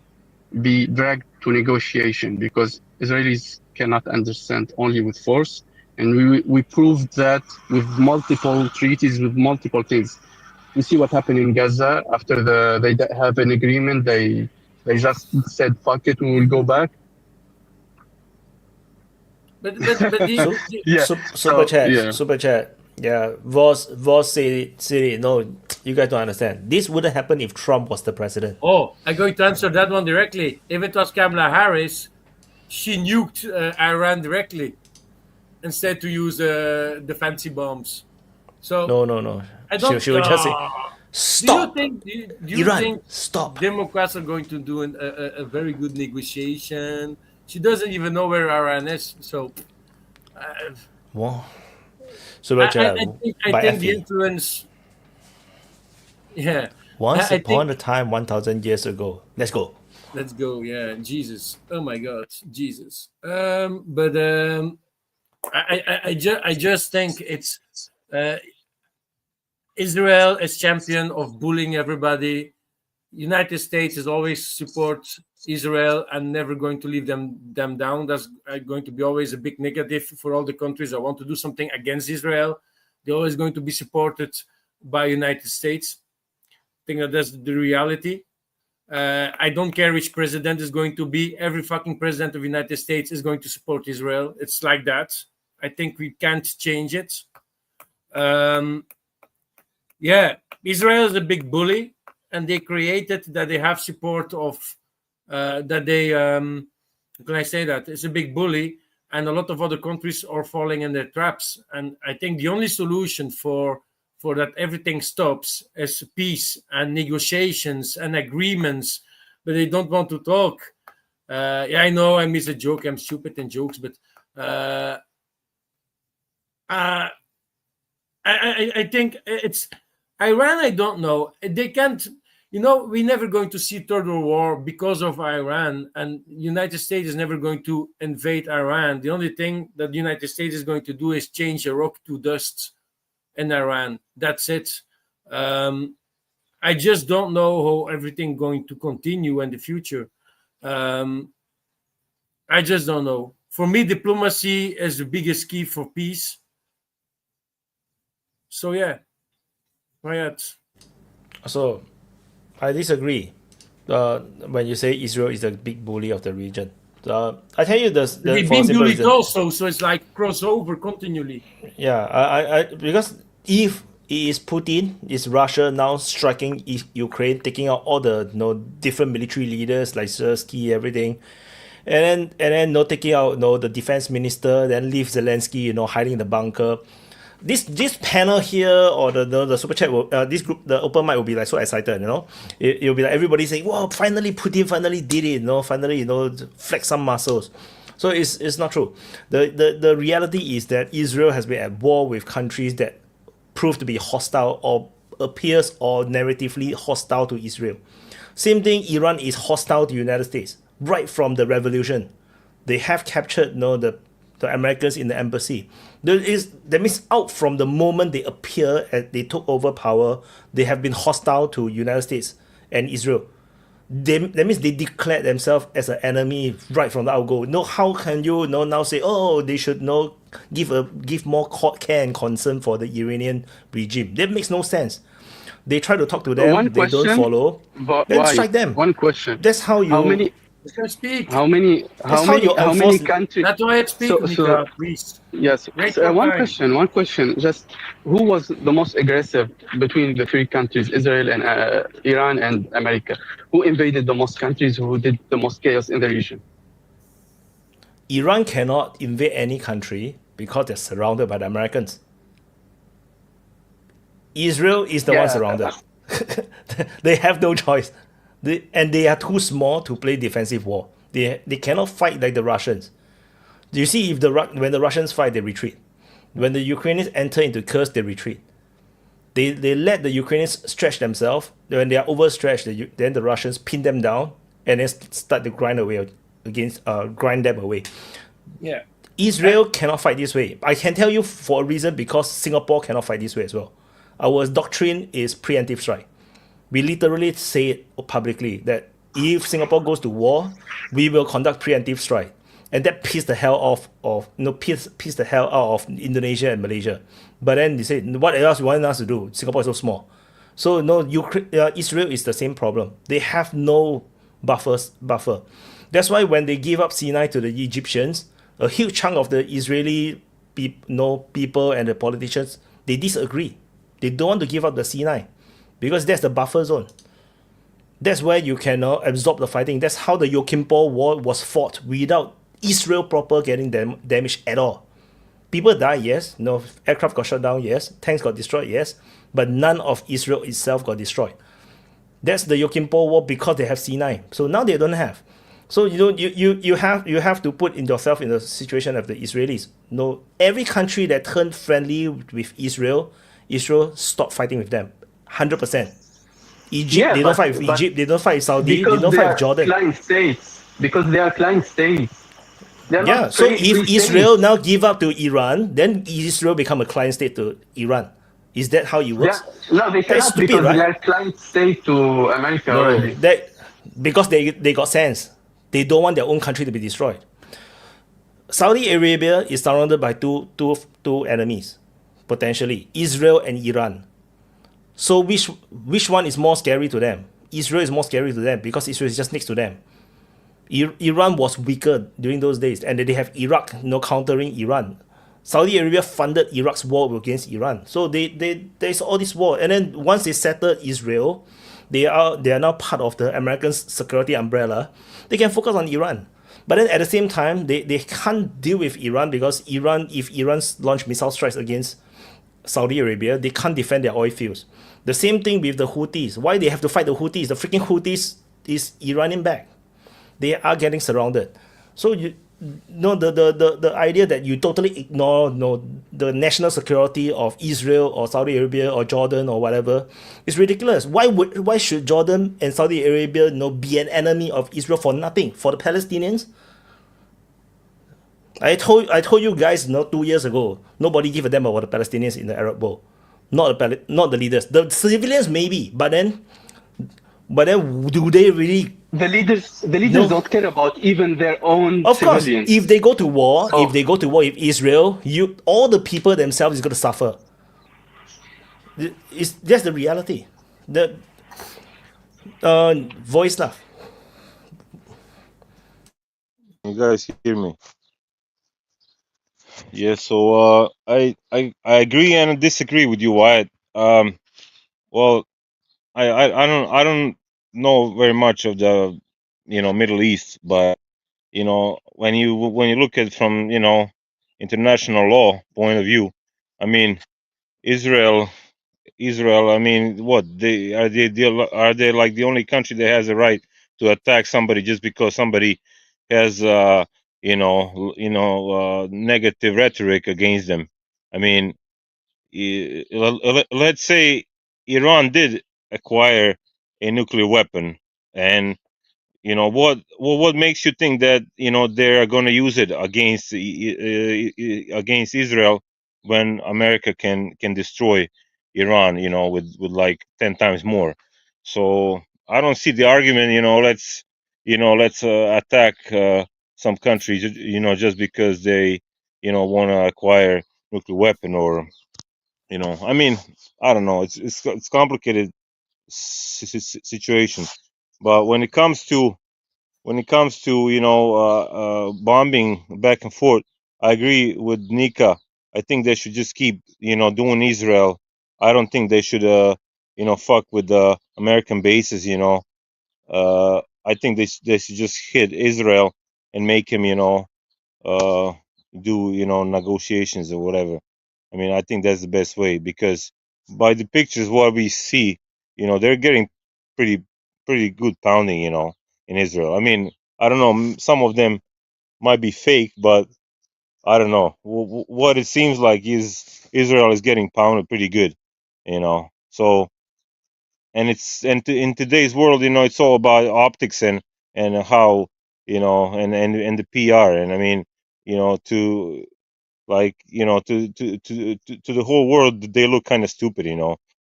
be dragged to negotiation, because Israelis cannot understand only with force, and we proved that with multiple treaties, with multiple things. You see what happened in Gaza after they have an agreement. They just said, "Fuck it, we will go back." But super chat. Yeah, Voss said it. No, you guys don't understand. This wouldn't happen if Trump was the president. Oh, I'm going to answer that one directly. If it was Kamala Harris, she nuked Iran directly instead to use the fancy bombs. So No. I don't. She would just say, "Stop." Do you Iran, think stop. Democrats are going to do a very good negotiation? She doesn't even know where Iran is. So, Wow. Super chat. I think the influence. Yeah. Once upon a time, 1,000 years ago. Let's go. Let's go. Yeah, Jesus. Oh my God, Jesus. I just think it's Israel is champion of bullying everybody. United States is always support Israel and never going to leave them down. That's going to be always a big negative for all the countries that want to do something against Israel. They're always going to be supported by United States. I think that's the reality. I don't care which president is going to be. Every fucking president of the United States is going to support Israel. It's like that. I think we can't change it. Israel is a big bully, and they created that they have support of that they can I say that it's a big bully, and a lot of other countries are falling in their traps. And I think the only solution for that everything stops is peace and negotiations and agreements, but they don't want to talk. I know I miss a joke. I'm stupid in jokes, but I think it's Iran. I don't know. They can't. We're never going to see third world war because of Iran, and United States is never going to invade Iran. The only thing that the United States is going to do is change a rock to dust and Iran. That's it. I just don't know how everything going to continue in the future. I just don't know. For me, diplomacy is the biggest key for peace. So yeah, right. So, I disagree. When you say Israel is the big bully of the region, I tell you the They've for a been simple bullied reason. also, so it's like crossover continually. Yeah, I because if it is Putin, is Russia now striking Ukraine, taking out all the different military leaders like Zelensky, everything, and then taking out the defense minister, then leave Zelensky hiding in the bunker. This panel here or the super chat will, this group, the open mic will be like so excited, it'll be like everybody saying, wow, finally Putin finally did it, finally flex some muscles. So it's not true. The reality is that Israel has been at war with countries that prove to be hostile or appears or narratively hostile to Israel. Same thing, Iran is hostile to the United States right from the revolution. They have captured the Americans in the embassy. That means out from the moment they appear and they took over power, they have been hostile to United States and Israel. That means they declared themselves as an enemy right from the outgo. How can you now say, oh, they should give more care and concern for the Iranian regime? That makes no sense. They try to talk to them, One they don't question, follow, but then why? strike them. One question. That's how you. How many? You can speak. How many? How how you many? How many enforce- countries? That's why I speak, So- Nika, please. Yes. Wait So, your one time. question. Just who was the most aggressive between the three countries, Israel and Iran and America? Who invaded the most countries? Who did the most chaos in the region? Iran cannot invade any country because they're surrounded by the Americans. Israel is the one Yeah. surrounded. They have no choice. They are too small to play defensive war. They cannot fight like the Russians. Do you see when the Russians fight, they retreat. When the Ukrainians enter into Kursk, they retreat. They let the Ukrainians stretch themselves. When they are overstretched, then the Russians pin them down and then start to grind them away. Yeah. Israel cannot fight this way. I can tell you for a reason, because Singapore cannot fight this way as well. Our doctrine is preemptive strike. We literally say it publicly that if Singapore goes to war, we will conduct preemptive strike. And that pissed the hell off pissed the hell out of Indonesia and Malaysia. But then they say, what else you want us to do? Singapore is so small. So Israel is the same problem. They have no buffer. That's why when they give up Sinai to the Egyptians, a huge chunk of the Israeli people and the politicians, they disagree. They don't want to give up the Sinai because that's the buffer zone. That's where you can absorb the fighting. That's how the Yom Kippur War was fought without Israel proper getting damaged at all. People died, yes. Aircraft got shot down, yes. Tanks got destroyed, yes. But none of Israel itself got destroyed. That's the Yom Kippur War because they have Sinai. So now they don't have. So you have to put yourself in the situation of the Israelis. Every country that turned friendly with Israel stopped fighting with them. 100%. Egypt, they don't fight with Egypt, they don't fight with Saudi, they don't fight with Jordan. Because they are client states. Yeah, so if Israel now give up to Iran, then Israel become a client state to Iran. Is that how it works? Yeah. No, they cannot, stupid, because right? they are client state to America already. Because they got sense. They don't want their own country to be destroyed. Saudi Arabia is surrounded by two enemies, potentially, Israel and Iran. So which one is more scary to them? Israel is more scary to them because Israel is just next to them. Iran was weaker during those days, and they have Iraq countering Iran. Saudi Arabia funded Iraq's war against Iran. So there's all this war. And then once they settled Israel, they are now part of the American security umbrella. They can focus on Iran. But then at the same time, they can't deal with Iran because if Iran launch missile strikes against Saudi Arabia, they can't defend their oil fields. The same thing with the Houthis. Why they have to fight the Houthis? The freaking Houthis is Iranian backed. They are getting surrounded. So the idea that you totally ignore the national security of Israel or Saudi Arabia or Jordan or whatever is ridiculous. Why should Jordan and Saudi Arabia be an enemy of Israel for nothing? For the Palestinians? I told you guys 2 years ago, nobody gave a damn about the Palestinians in the Arab world. not the leaders. The civilians maybe, but then do they really? The leaders No. don't care about even their own Of course, civilians. if they go to war, So- if they go to war with Israel, all the people themselves is going to suffer. It's just the reality. The voice lah. You guys hear me? Yeah. So I agree and disagree with you, Wyatt. Well, I don't know very much of the Middle East, but when you look at it from international law point of view, I mean Israel. I mean, what are they like the only country that has a right to attack somebody just because somebody has negative rhetoric against them? I mean, let's say Iran did acquire a nuclear weapon, and what makes you think that they're going to use it against Israel when America can destroy Iran with like 10 times more? So I don't see the argument let's attack some countries just because they want to acquire nuclear weapon, or I mean, I don't know, it's complicated situation. But when it comes to bombing back and forth, I agree with Nika. I think they should just keep doing Israel. I don't think they should fuck with the American bases. I think they should just hit Israel and make him do negotiations or whatever. I mean, I think that's the best way, because by the pictures what we see, they're getting pretty good pounding in Israel. I mean, I don't know, some of them might be fake, but I don't know. What it seems like is Israel is getting pounded pretty good, So, and in today's world, it's all about optics and how and the PR, and I mean, to like to the whole world, they look kind of stupid,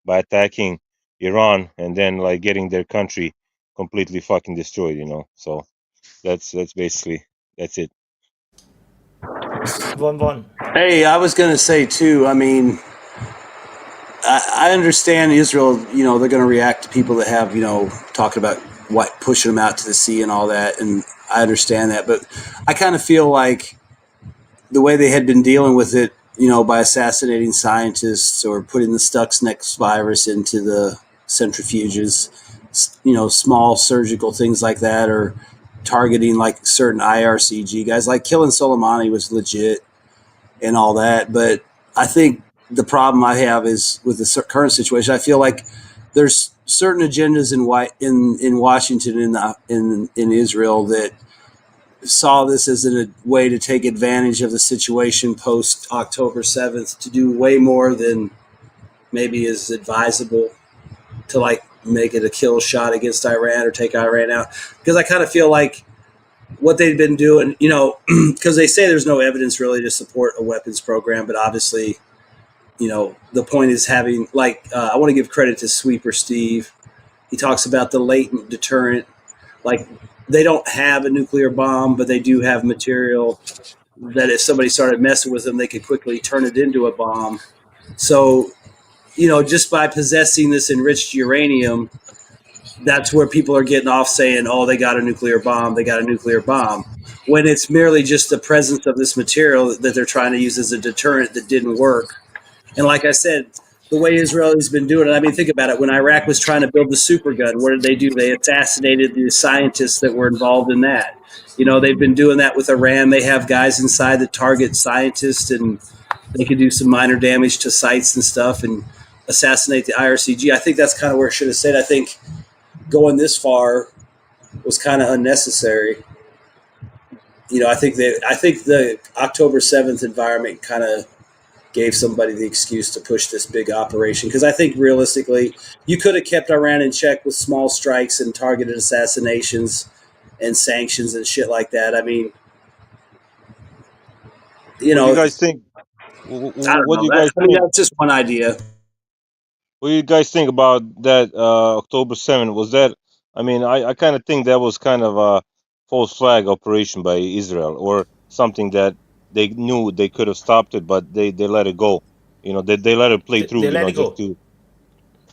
by attacking Iran and then like getting their country completely fucking destroyed, So that's basically that's it. Von. Hey, I was going to say too. I mean, I understand Israel. They're going to react to people that have talking about pushing them out to the sea and all that, and I understand that. But I kind of feel like the way they had been dealing with it, by assassinating scientists or putting the Stuxnet virus into the centrifuges, small surgical things like that, or targeting like certain IRCG guys, like killing Soleimani was legit and all that. But I think the problem I have is with the current situation. I feel like there's certain agendas in Washington in Israel that saw this as a way to take advantage of the situation post October 7th to do way more than maybe is advisable, to like make it a kill shot against Iran or take Iran out. Because I kind of feel like what they've been doing, because they say there's no evidence really to support a weapons program, but obviously, the point is having, like, I want to give credit to Sweeper Steve. He talks about the latent deterrent. Like, they don't have a nuclear bomb, but they do have material that if somebody started messing with them, they could quickly turn it into a bomb. So, just by possessing this enriched uranium, that's where people are getting off saying, oh, they got a nuclear bomb, when it's merely just the presence of this material that they're trying to use as a deterrent that didn't work. And like I said, the way Israel's been doing it, I mean, think about it. When Iraq was trying to build the super gun, what did they do? They assassinated the scientists that were involved in that. They've been doing that with Iran. They have guys inside that target scientists, and they could do some minor damage to sites and stuff and assassinate the IRCG. I think that's kind of where it should have said. I think going this far was kind of unnecessary. I think the October 7th environment kind of gave somebody the excuse to push this big operation. Because I think realistically, you could have kept Iran in check with small strikes and targeted assassinations and sanctions and shit like that. I mean, What do you guys think? I don't know. That's just one idea. What do you guys think about that October 7th? Was that, I mean, I kind of think that was kind of a false flag operation by Israel, or something that they knew they could have stopped it, but they let it go. You know, they let it play through, They you let know, it just go. to,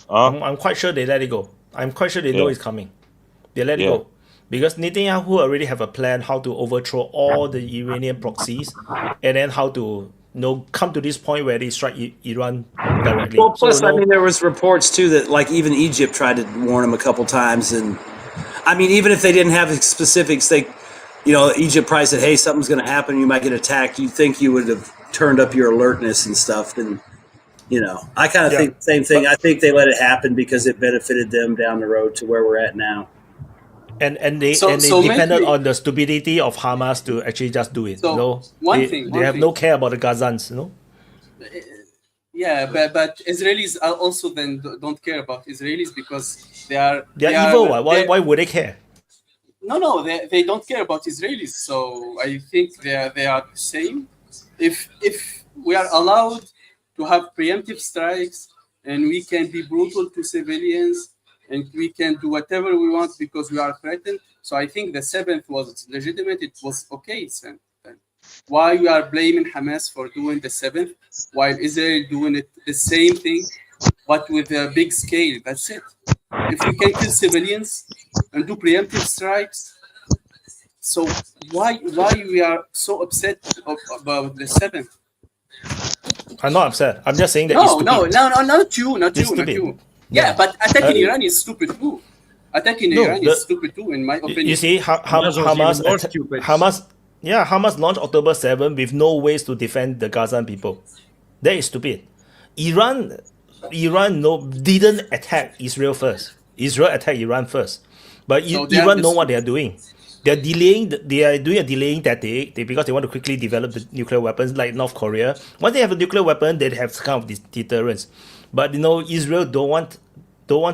huh? I'm quite sure they let it go. I'm quite sure they know Yeah, it's coming. They let it yeah. go. Because Netanyahu already have a plan how to overthrow all the Iranian proxies, and then how to come to this point where they strike Iran directly. Well, So plus, I mean, there was reports too that like even Egypt tried to warn them a couple times, and I mean, even if they didn't have the specifics, they, Egypt probably said, "Hey, something's going to happen. You might get attacked." You'd think you would have turned up your alertness and stuff. And I kind of yeah, think the same thing. but I think they let it happen because it benefited them down the road to where we're at now. and they So depended maybe on the stupidity of Hamas to actually just do it. so one They thing, have no care about the Gazans. yeah, but Israelis are also then don't care about Israelis because They are evil. Why would they care? no, they don't care about Israelis. So I think they are the same. If we are allowed to have preemptive strikes and we can be brutal to civilians and we can do whatever we want because we are threatened. So I think the 7th was legitimate. It was okay. Then why we are blaming Hamas for doing the 7th while Israel doing it the same thing but with a big scale? That's it. If we can kill civilians and do preemptive strikes, so why we are so upset about the 7th? I'm not upset. I'm just saying that No, it's not you, not It's you, not stupid. you. Yeah, but attacking Iran is stupid too. Attacking No, Iran is stupid too, in my opinion. You see, Hamas was Hamas, even more stupid. Hamas launched October 7 with no ways to defend the Gazan people. That is stupid. Iran didn't attack Israel first. Israel attacked Iran first, but So they are Iran the know what they are doing. They are delaying. They are doing a delaying tactic because they want to quickly develop the nuclear weapons, like North Korea. Once they have a nuclear weapon, they have kind of this deterrence. But Israel don't want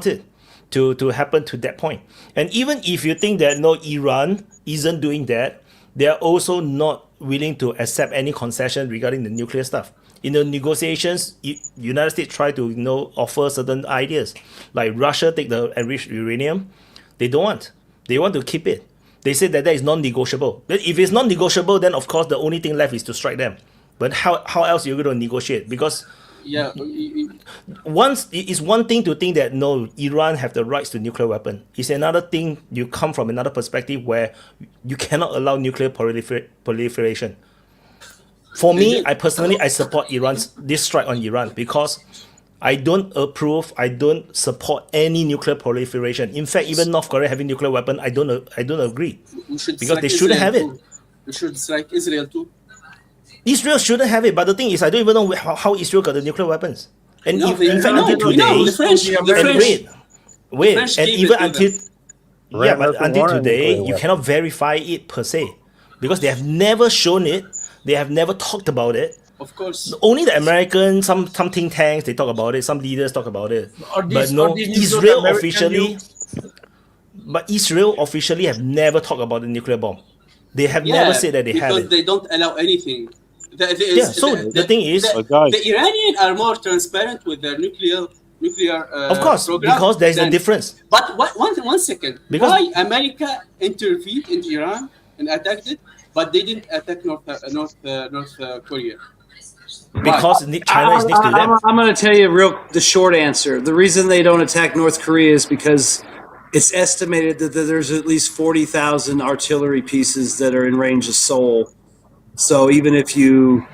it to happen to that point. And even if you think that Iran isn't doing that, they are also not willing to accept any concession regarding the nuclear stuff. In the negotiations, United States try to offer certain ideas, like Russia take the enriched uranium. They don't want. They want to keep it. They say that is non-negotiable. Then if it's non-negotiable, then of course the only thing left is to strike them. But how else are you going to negotiate? Because Yeah, it's one thing to think that Iran have the rights to nuclear weapon. It's another thing you come from another perspective where you cannot allow nuclear proliferation. For me, I personally support this strike on Iran because I don't approve, I don't support any nuclear proliferation. In fact, even North Korea having nuclear weapon, I don't agree we should because strike they shouldn't Israel have it. too. We should strike Israel too. Israel shouldn't have it, but the thing is, I don't even know how Israel got the nuclear weapons. And No, in fact, until today, the French, wait, French and gave even it to until them. yeah, Iran but doesn't until want a today, nuclear you weapon. cannot verify it per se because they have never shown it. They have never talked about it. Of course. Only the American, some think tanks, they talk about it. Some leaders talk about it. But Israel Israel officially have never talked about the nuclear bomb. They have never said that they have because it. they don't allow anything. The thing is, the Iranians are more transparent with their nuclear of course, program because there is a than- difference. But one second. Because- Why America intervened in Iran and attacked it, but they didn't attack North Korea? Because China is next to them. I'm going to tell you the short answer. The reason they don't attack North Korea is because it's estimated that there's at least 40,000 artillery pieces that are in range of Seoul. So even if you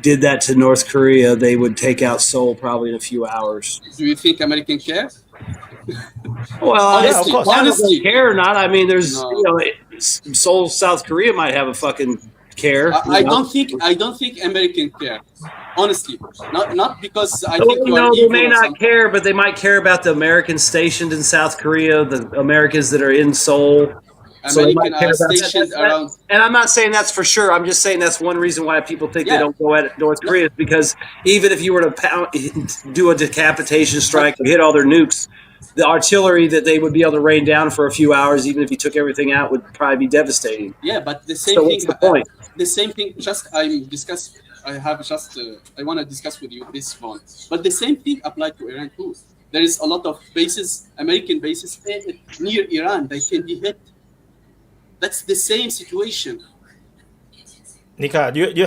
did that to North Korea, they would take out Seoul probably in a few hours. Do you think American care? Well, Yeah, of course. I don't care or not. I mean, there's No. Seoul, South Korea might have a fucking care. I don't think American care. Honestly, not because I think you are they evil may or not something. care, but they might care about the Americans stationed in South Korea, the Americans that are in Seoul. So they American might care are about stationed that. around. And I'm not saying that's for sure. I'm just saying that's one reason why people think they Yeah. don't go at North Korea is because even if you were to do a decapitation strike and hit all their nukes, the artillery that they would be able to rain down for a few hours, even if you took everything out, would probably be devastating. Yeah, but the same So thing. what's the point? The same thing. Just I discussed I have just I want to discuss with you this one. But the same thing applied to Iran too. There is a lot of bases, American bases near Iran. They can be hit. That's the same situation. Nika, do you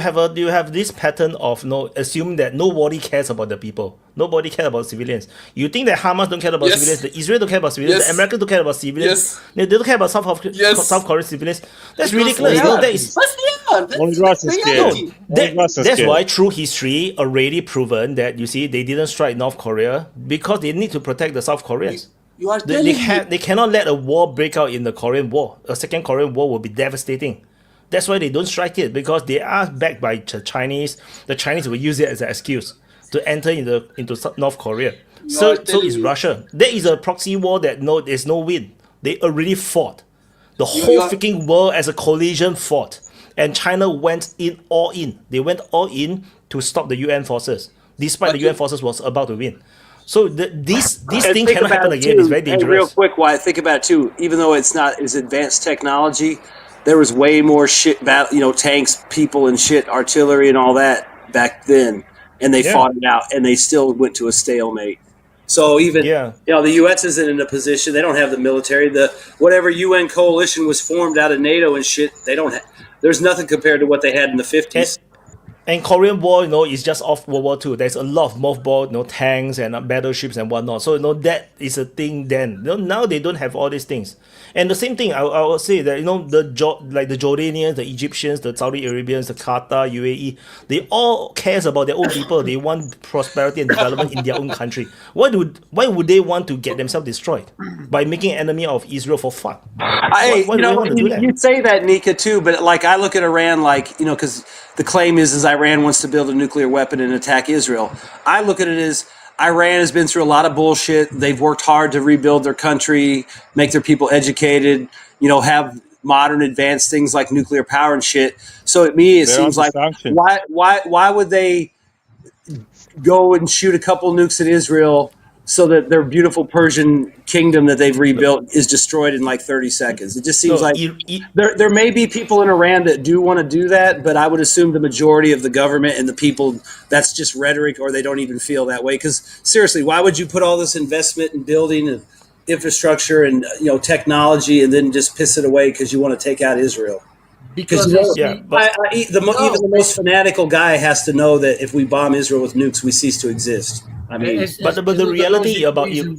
have this pattern of assume that nobody cares about the people, nobody cares about civilians. You think that Hamas don't care about Yes. civilians, the Israel don't care about civilians, Yes. the Americans don't care about civilians, Yes. they don't care about Yes. South Korean civilians. That's Because ridiculous. they No, are. that is But they are. Only That's Russians the care. reality. Only Russians that's care. why through history already proven that you see they didn't strike North Korea because they need to protect the South Koreans. You are They, telling they, me. they cannot let a war break out in the Korean War. A second Korean War will be devastating. That's why they don't strike it, because they are backed by the Chinese. The Chinese will use it as an excuse to enter into North Korea. So are is telling me- Russia. There is a proxy war that there's no win. They already fought. The You whole are- freaking world as a coalition fought. And China went all in. They went all in to stop the UN forces, despite But the you- UN forces was about to win. So this And thing think cannot about happen it, again. too. It's very Hey, real dangerous. quick, Wyatt, think about it too. Even though it's not as advanced technology, there was way more shit, tanks, people, and shit, artillery, and all that back then, and they Yeah. fought it out, and they still went to a stalemate. So even Yeah. the U.S. isn't in a position; they don't have the military. The whatever UN coalition was formed out of NATO and shit, they don't. There's nothing compared to what they had in the 50s. And Korean War, is just off World War II. There's a lot of mothballed, tanks and battleships and whatnot. So, that is a thing then. Now they don't have all these things. And the same thing, I would say that, the Jordanians, the Egyptians, the Saudi Arabians, the Qatar, UAE, they all cares about their own people. They want prosperity and development in their own country. Why would they want to get themselves destroyed by making an enemy of Israel for fun? Why do they want to do that? you say that, Nika, too, but I look at Iran because the claim is Iran wants to build a nuclear weapon and attack Israel. I look at it as Iran has been through a lot of bullshit. They've worked hard to rebuild their country, make their people educated, have modern advanced things like nuclear power and shit. So to me, it They're seems under like sanction. why would they go and shoot a couple nukes at Israel so that their beautiful Persian kingdom that they've rebuilt is destroyed in like 30 seconds? It just seems like there may be people in Iran that do want to do that, but I would assume the majority of the government and the people, that's just rhetoric, or they don't even feel that way. Because seriously, why would you put all this investment in building and infrastructure and technology and then just piss it away because you want to take out Israel? Because Yeah, but Even the most fanatical guy has to know that if we bomb Israel with nukes, we cease to exist. I mean, but the reality about you.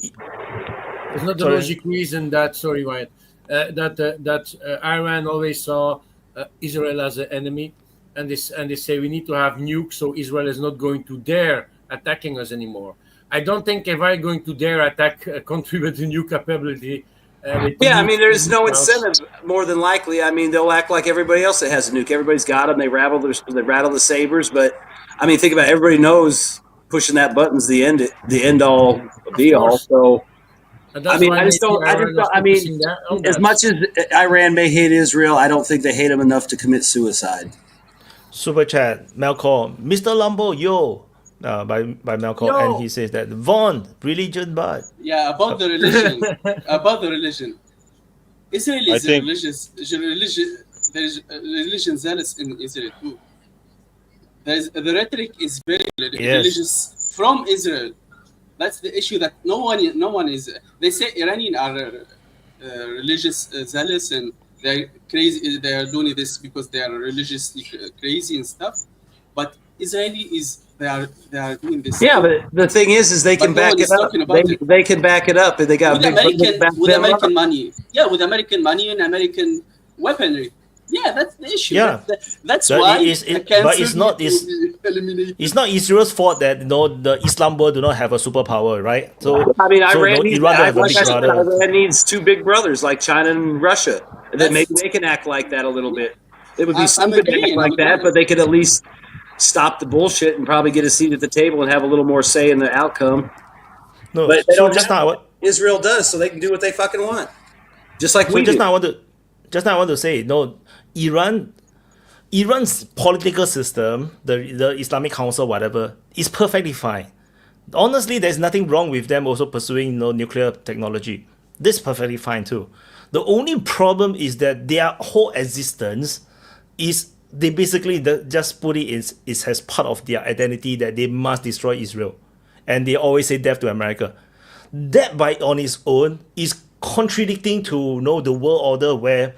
It's not the Sorry. logic reason that, sorry, Wyatt, that Iran always saw Israel as an enemy, and they say we need to have nukes so Israel is not going to dare attacking us anymore. I don't think if I'm going to dare attack a country with a nuke capability. There's no incentive. More than likely, they'll act like everybody else that has a nuke. Everybody's got them. They rattle the sabers. But think about it. Everybody knows pushing that button's the end all be all. So And that's why as much as Iran may hate Israel, I don't think they hate them enough to commit suicide. Super chat, Malcolm, Mr. Lambo, yo, by Malcolm, Yo. and he says that Vaughn, religion, but Yeah, about the religion. About the religion. Israel I is a think- religion. There's a religion zealous in Israel too. The rhetoric is very religious from Israel. That's the issue, that no one is. They say Iranian are religious zealous and they're crazy. They are doing this because they are religiously crazy and stuff. But Israeli they are doing this. Yeah, but the thing is they can But no back one it is up. talking about it. They can back it up, and they got with big money to American back with them up. American money. Yeah, with American money and American weaponry. Yeah, that's the issue. Yeah. That's So why. but it's not it's not Israel's fault that the Islam world do not have a superpower, right? So Iran needs, Iran don't have a like big I said, brother. Iran needs two big brothers like China and Russia. And then maybe That's- they can act like that a little bit. It would be I'm stupid to act agreeing, like I'm that, agreeing. but they could at least stop the bullshit and probably get a seat at the table and have a little more say in the outcome. No, But they so don't just have now, what Israel does, so they can do what they fucking want, just like so we just do. now I want to say, no, Iran's political system, the Islamic Council, whatever, is perfectly fine. Honestly, there's nothing wrong with them also pursuing nuclear technology. This is perfectly fine too. The only problem is that their whole existence is they basically just put it as part of their identity that they must destroy Israel, and they always say death to America. That by on its own is contradicting to the world order where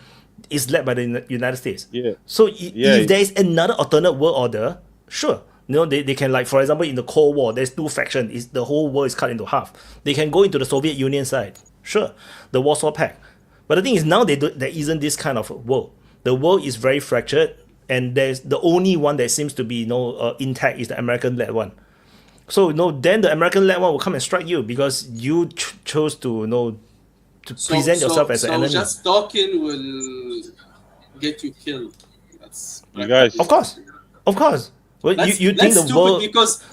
it's led by the United States. Yeah. So Yeah. if there is another alternate world order, sure. They can, like, for example, in the Cold War, there's two factions. Is the whole world is cut into half. They can go into the Soviet Union side, sure, the Warsaw Pact. But the thing is, now there isn't this kind of world. The world is very fractured, and there's the only one that seems to be intact is the American-led one. So then the American-led one will come and strike you because you chose to present yourself as an enemy. So just talking will get you killed. That's You guys, Of course. Well, you think that's the stupid world, because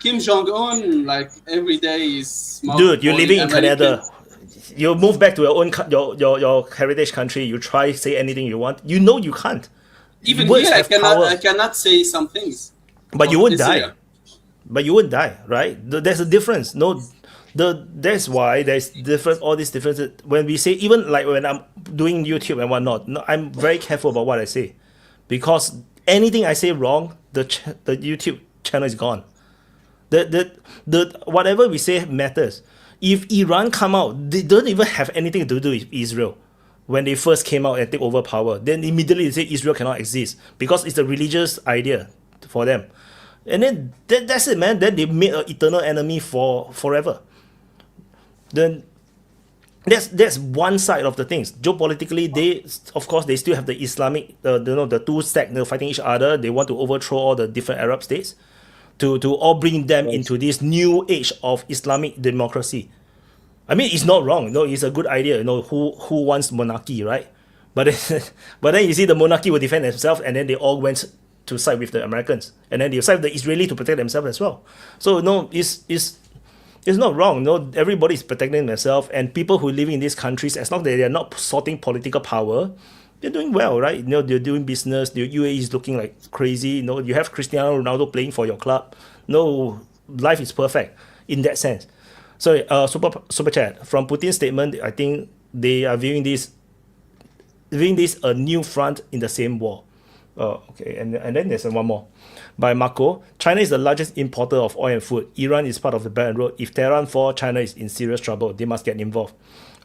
Kim Jong-un, like, every day is dude? You're living in American. Canada. You move back to your own your heritage country. You try say anything you want. You can't. Even Words here, have power. I cannot say some things. But you of won't Israel. die. But you won't die, right? There's a difference. That's why there's difference. All these differences. When we say, even like when I'm doing YouTube and whatnot, I'm very careful about what I say, because anything I say wrong, the YouTube channel is gone. The whatever we say matters. If Iran come out, they don't even have anything to do with Israel. When they first came out and take over power, then immediately they say Israel cannot exist because it's a religious idea for them. And then that's it, man. Then they made an eternal enemy for forever. Then that's one side of the things. Geopolitically, they still have the Islamic, the two stacks, fighting each other. They want to overthrow all the different Arab states to all bring them into this new age of Islamic democracy. I mean, it's not wrong. It's a good idea. Who wants monarchy, right? But then you see the monarchy will defend themselves, and then they all went to side with the Americans, and then they side with the Israeli to protect themselves as well. So it's not wrong. Everybody's protecting themselves, and people who live in these countries, as long as they are not sorting political power, they're doing well, right? They're doing business. The UAE is looking like crazy. You have Cristiano Ronaldo playing for your club. Life is perfect in that sense. So super chat from Putin's statement. I think they are viewing this a new front in the same war. Okay, and then there's one more by Marco. China is the largest importer of oil and food. Iran is part of the Belt and Road. If Tehran falls, China is in serious trouble. They must get involved.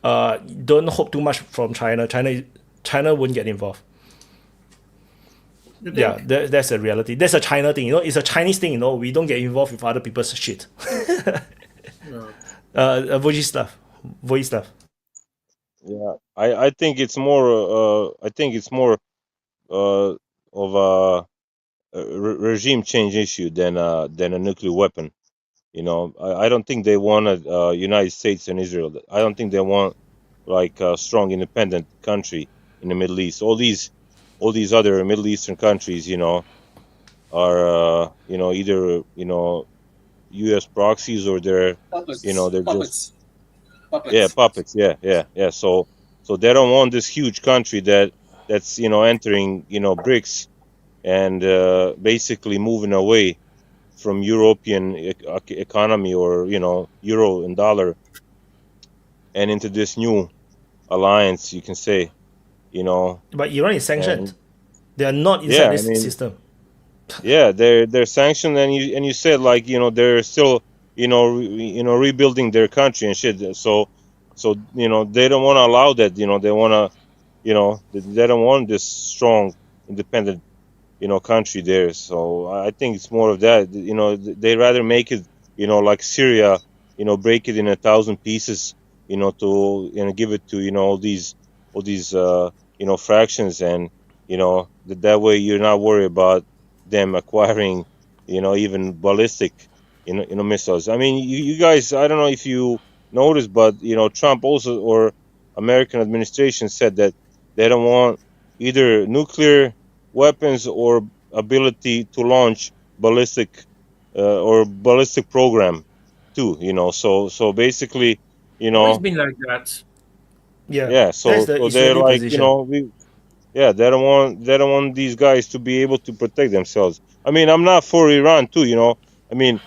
Don't hope too much from China. China won't get involved. Yeah, that's a reality. That's a China thing. It's a Chinese thing. We don't get involved with other people's shit. Vojislav. yeah, I think it's more. I think it's more of a regime change issue than a nuclear weapon. I don't think they want a United States and Israel. I don't think they want like a strong independent country in the Middle East. All these other Middle Eastern countries, are either U.S. proxies or they're Puppets. they're Puppets. just puppets. Yeah. So they don't want this huge country that's entering BRICS and basically moving away from European economy or euro and dollar and into this new alliance, you can say. But Iran is sanctioned. And They are not inside this system. yeah, they're sanctioned, and you said like they're still rebuilding their country and shit. So they don't want to allow that. They want to they don't want this strong independent country there. So I think it's more of that. They rather make it like Syria, break it in 1,000 pieces, to give it to all these fractions, and that way you're not worried about them acquiring even ballistic missiles. I mean, you guys, I don't know if you noticed, but Trump also, or American administration, said that they don't want either nuclear weapons or ability to launch ballistic program too. So basically It's been like that. Yeah. So that's the they're Israeli like position. they don't want these guys to be able to protect themselves. I mean, I'm not for Iran too. I mean,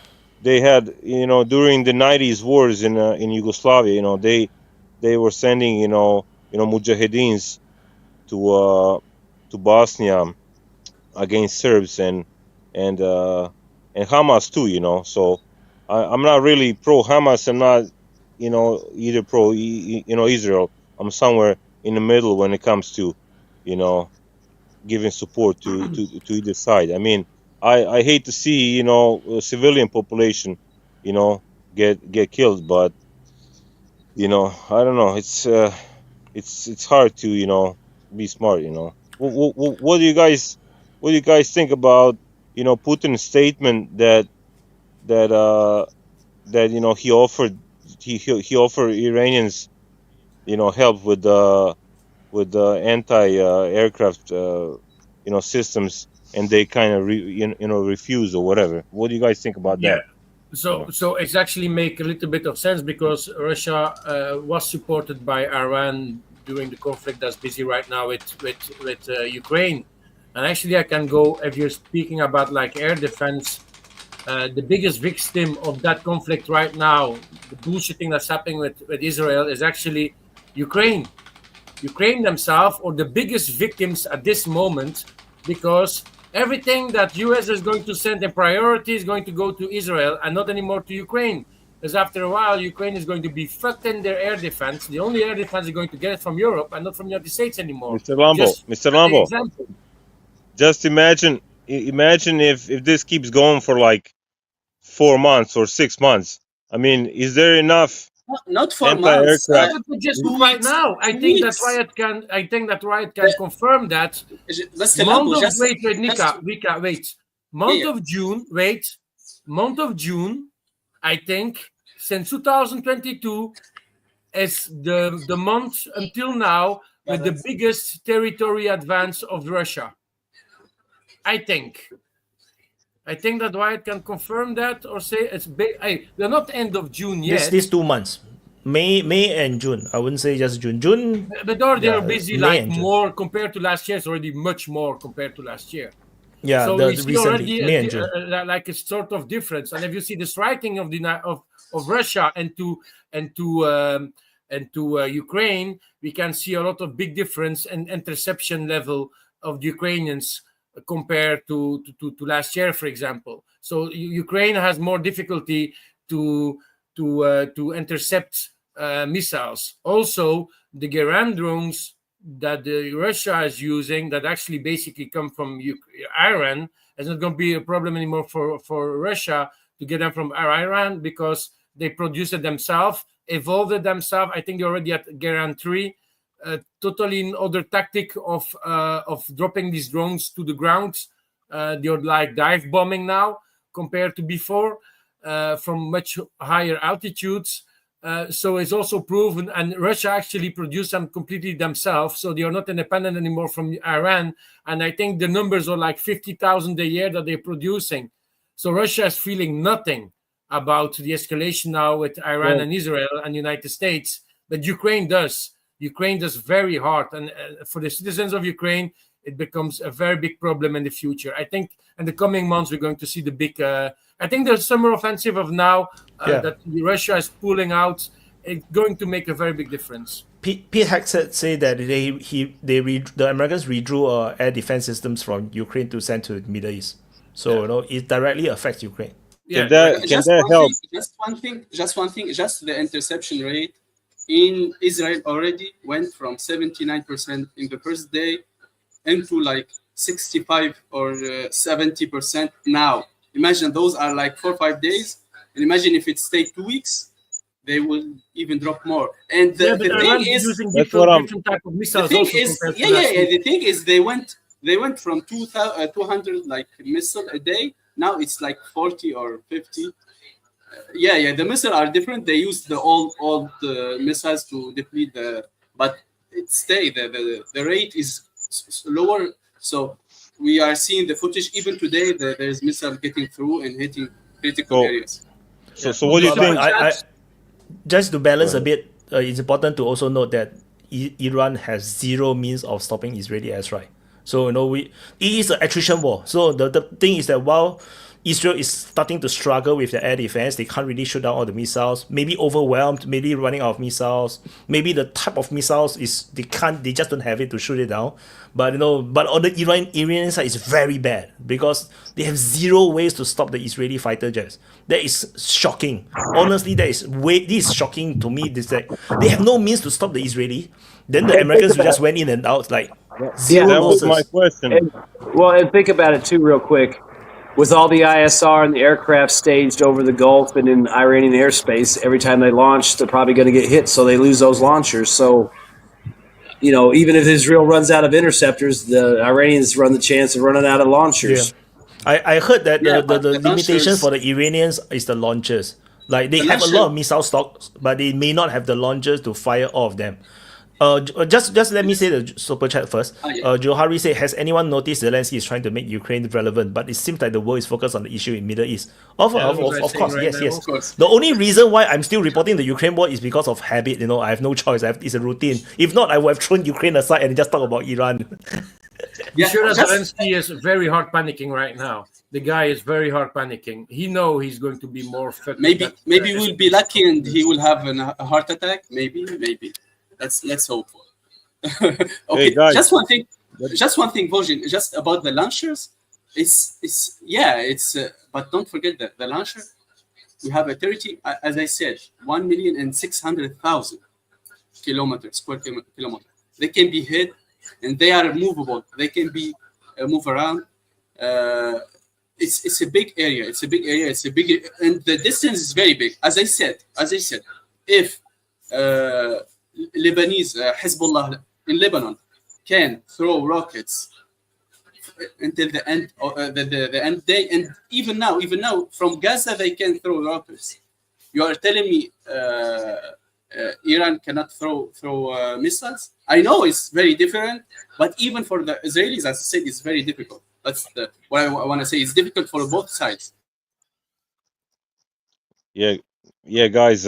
they had during the 90s wars in Yugoslavia, they were sending mujahideens to Bosnia against Serbs and Hamas too, you know. So I'm not really pro Hamas. I'm not, you know, either pro Israel. I'm somewhere in the middle when it comes to, you know, giving support to either side. I mean, I hate to see, you know, a civilian population, you know, get killed, but you know, I don't know. It's hard to, you know, be smart. You know, what do you guys think about, you know, Putin's statement that you know he offered Iranians, you know, help with the anti aircraft you know systems, and they kind of you know refuse or whatever. What do you guys think about that? So it's actually make a little bit of sense because Russia was supported by Iran during the conflict that's busy right now with Ukraine, and actually I can go if you're speaking about like air defense. The biggest victim of that conflict right now, the bullshitting that's happening with Israel, is actually Ukraine. Ukraine themselves are the biggest victims at this moment because everything that US is going to send in priority is going to go to Israel and not anymore to Ukraine. Because after a while, Ukraine is going to be fucked in their air defense. The only air defense is going to get it from Europe and not from the United States anymore. Mr. Lambo, just imagine if this keeps going for like 4 months or 6 months. I mean, is there enough not 4 months? Just right now, I think that Riot can confirm that. Month of June, I think since 2022 is the month until now with the biggest territory advance of Russia. I think that Riot can confirm that or say it's big. They're not end of June yet. These 2 months, May and June. I wouldn't say just June. But they're busy like more compared to last year. It's already much more compared to last year. Yeah, so we see already May and June. Like a sort of difference. And if you see the striking of Russia and to Ukraine, we can see a lot of big difference in interception level of the Ukrainians compared to last year, for example. So Ukraine has more difficulty to intercept missiles. Also, the Geran drones that Russia is using that actually basically come from Iran is not going to be a problem anymore for Russia to get them from Iran because they produce it themselves, evolved it themselves. I think they're already at Geran 3. Totally another tactic of dropping these drones to the ground. They're like dive bombing now compared to before from much higher altitudes. So it's also proven, and Russia actually produced them completely themselves, so they are not independent anymore from Iran. And I think the numbers are like 50,000 a year that they're producing. So Russia is feeling nothing about the escalation now with Iran and Israel and the United States, but Ukraine does. Ukraine does very hard, and for the citizens of Ukraine, it becomes a very big problem in the future. I think in the coming months we're going to see the big. I think the summer offensive of now that Russia is pulling out, it's going to make a very big difference. Pete Hegseth said that the Americans withdrew air defense systems from Ukraine to send to the Middle East. So you know it directly affects Ukraine. Can that help? Just one thing. Just the interception rate in Israel already went from 79% in the first day into like 65 or 70% now. Imagine those are like 4 or 5 days, and imagine if it stayed 2 weeks, they will even drop more. And the thing is, different type of missiles. The thing is, they went from 200 like missile a day. Now it's like 40 or 50. The missiles are different. They use the old missiles to deplete but it stay the rate is lower. So we are seeing the footage even today. There's missile getting through and hitting critical areas. So what do you think? Just to balance a bit, it's important to also note that Iran has zero means of stopping Israeli airstrike. So you know it is an attrition war. So the thing is that while Israel is starting to struggle with the air defense. They can't really shoot down all the missiles. Maybe overwhelmed. Maybe running out of missiles. Maybe the type of missiles is they just don't have it to shoot it down. But but on the Iranian side is very bad because they have zero ways to stop the Israeli fighter jets. That is shocking. Honestly, this is shocking to me. This that they have no means to stop the Israeli. Then the Americans just went in and out like zero That was losses. my question. And think about it too, real quick. With all the ISR and the aircraft staged over the Gulf and in Iranian airspace, every time they launch, they're probably going to get hit, so they lose those launchers. So, even if Israel runs out of interceptors, the Iranians run the chance of running out of launchers. Yeah. I heard that Yeah, the but the limitation launchers- for the Iranians is the launchers. Like they The have a launcher- lot of missile stocks, but they may not have the launchers to fire all of them. Just let me say the super chat first. yeah. Johari said, has anyone noticed Zelensky is trying to make Ukraine relevant, but it seems like the world is focused on the issue in Middle East. Of course, yes. Of course. The only reason why I'm still reporting the Ukraine war is because of habit. I have no choice. It's a routine. If not, I would have thrown Ukraine aside and just talk about Iran. Yeah, Sure, just- Zelensky is very hard panicking right now. The guy is very hard panicking. He know he's going to be more fucked. maybe we'll be lucky and he will have a heart attack. Maybe. Let's hope for. Okay, Hey, guys. just one thing, Vojin, just about the launchers. But don't forget that the launcher, we have a 30, as I said, 1,600,000 square kilometer. They can be hit, and they are movable. They can be move around. It's a big area. And the distance is very big. As I said, if Lebanese Hezbollah in Lebanon can throw rockets until the end the end day, and even now from Gaza they can throw rockets. You are telling me Iran cannot throw missiles? I know it's very different, but even for the Israelis, as I said, it's very difficult. That's what I want to say. It's difficult for both sides. Yeah, guys.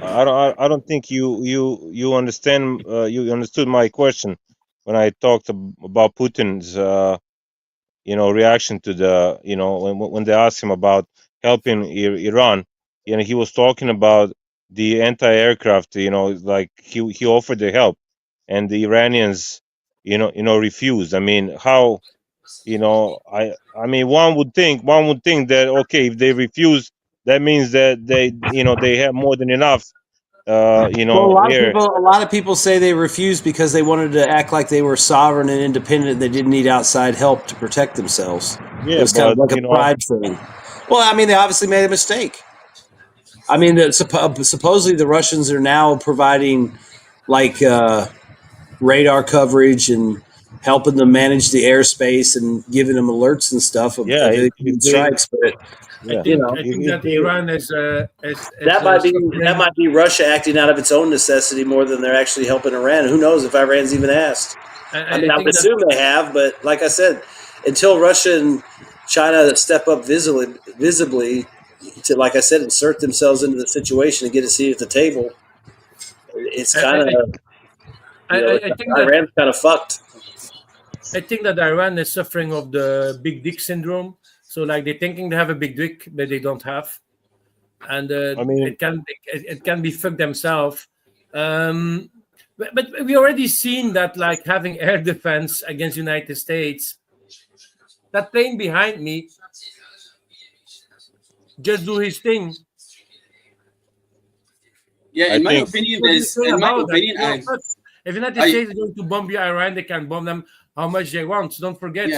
I don't think you understand. You understood my question when I talked about Putin's reaction to the when they asked him about helping Iran. He was talking about the anti-aircraft. Like he offered the help, and the Iranians refused. I mean, how I mean one would think that okay, if they refuse, that means that they have more than enough. Well, Air. a lot of people say they refused because they wanted to act like they were sovereign and independent. And they didn't need outside help to protect themselves. Yeah, It was kind of but, like a pride thing. Well, I mean, they obviously made a mistake. I mean, supposedly the Russians are now providing like radar coverage and helping them manage the airspace and giving them alerts and stuff of Yeah, strikes. But Yeah. I think that Iran is that might be Russia acting out of its own necessity more than they're actually helping Iran. Who knows if Iran's even asked? I mean, I would assume they have, but like I said, until Russia and China step up visibly to, like I said, insert themselves into the situation and get a seat at the table, it's kind of I think that Iran's kind of fucked. I think that Iran is suffering of the big dick syndrome. So, like, they're thinking they have a big dick, but they don't have, and I mean, it can be fucked themselves. But we already seen that, like, having air defense against United States. That plane behind me just do his thing. Yeah, in my opinion, if United States is going to bomb Iran, they can bomb them how much they want. So don't forget,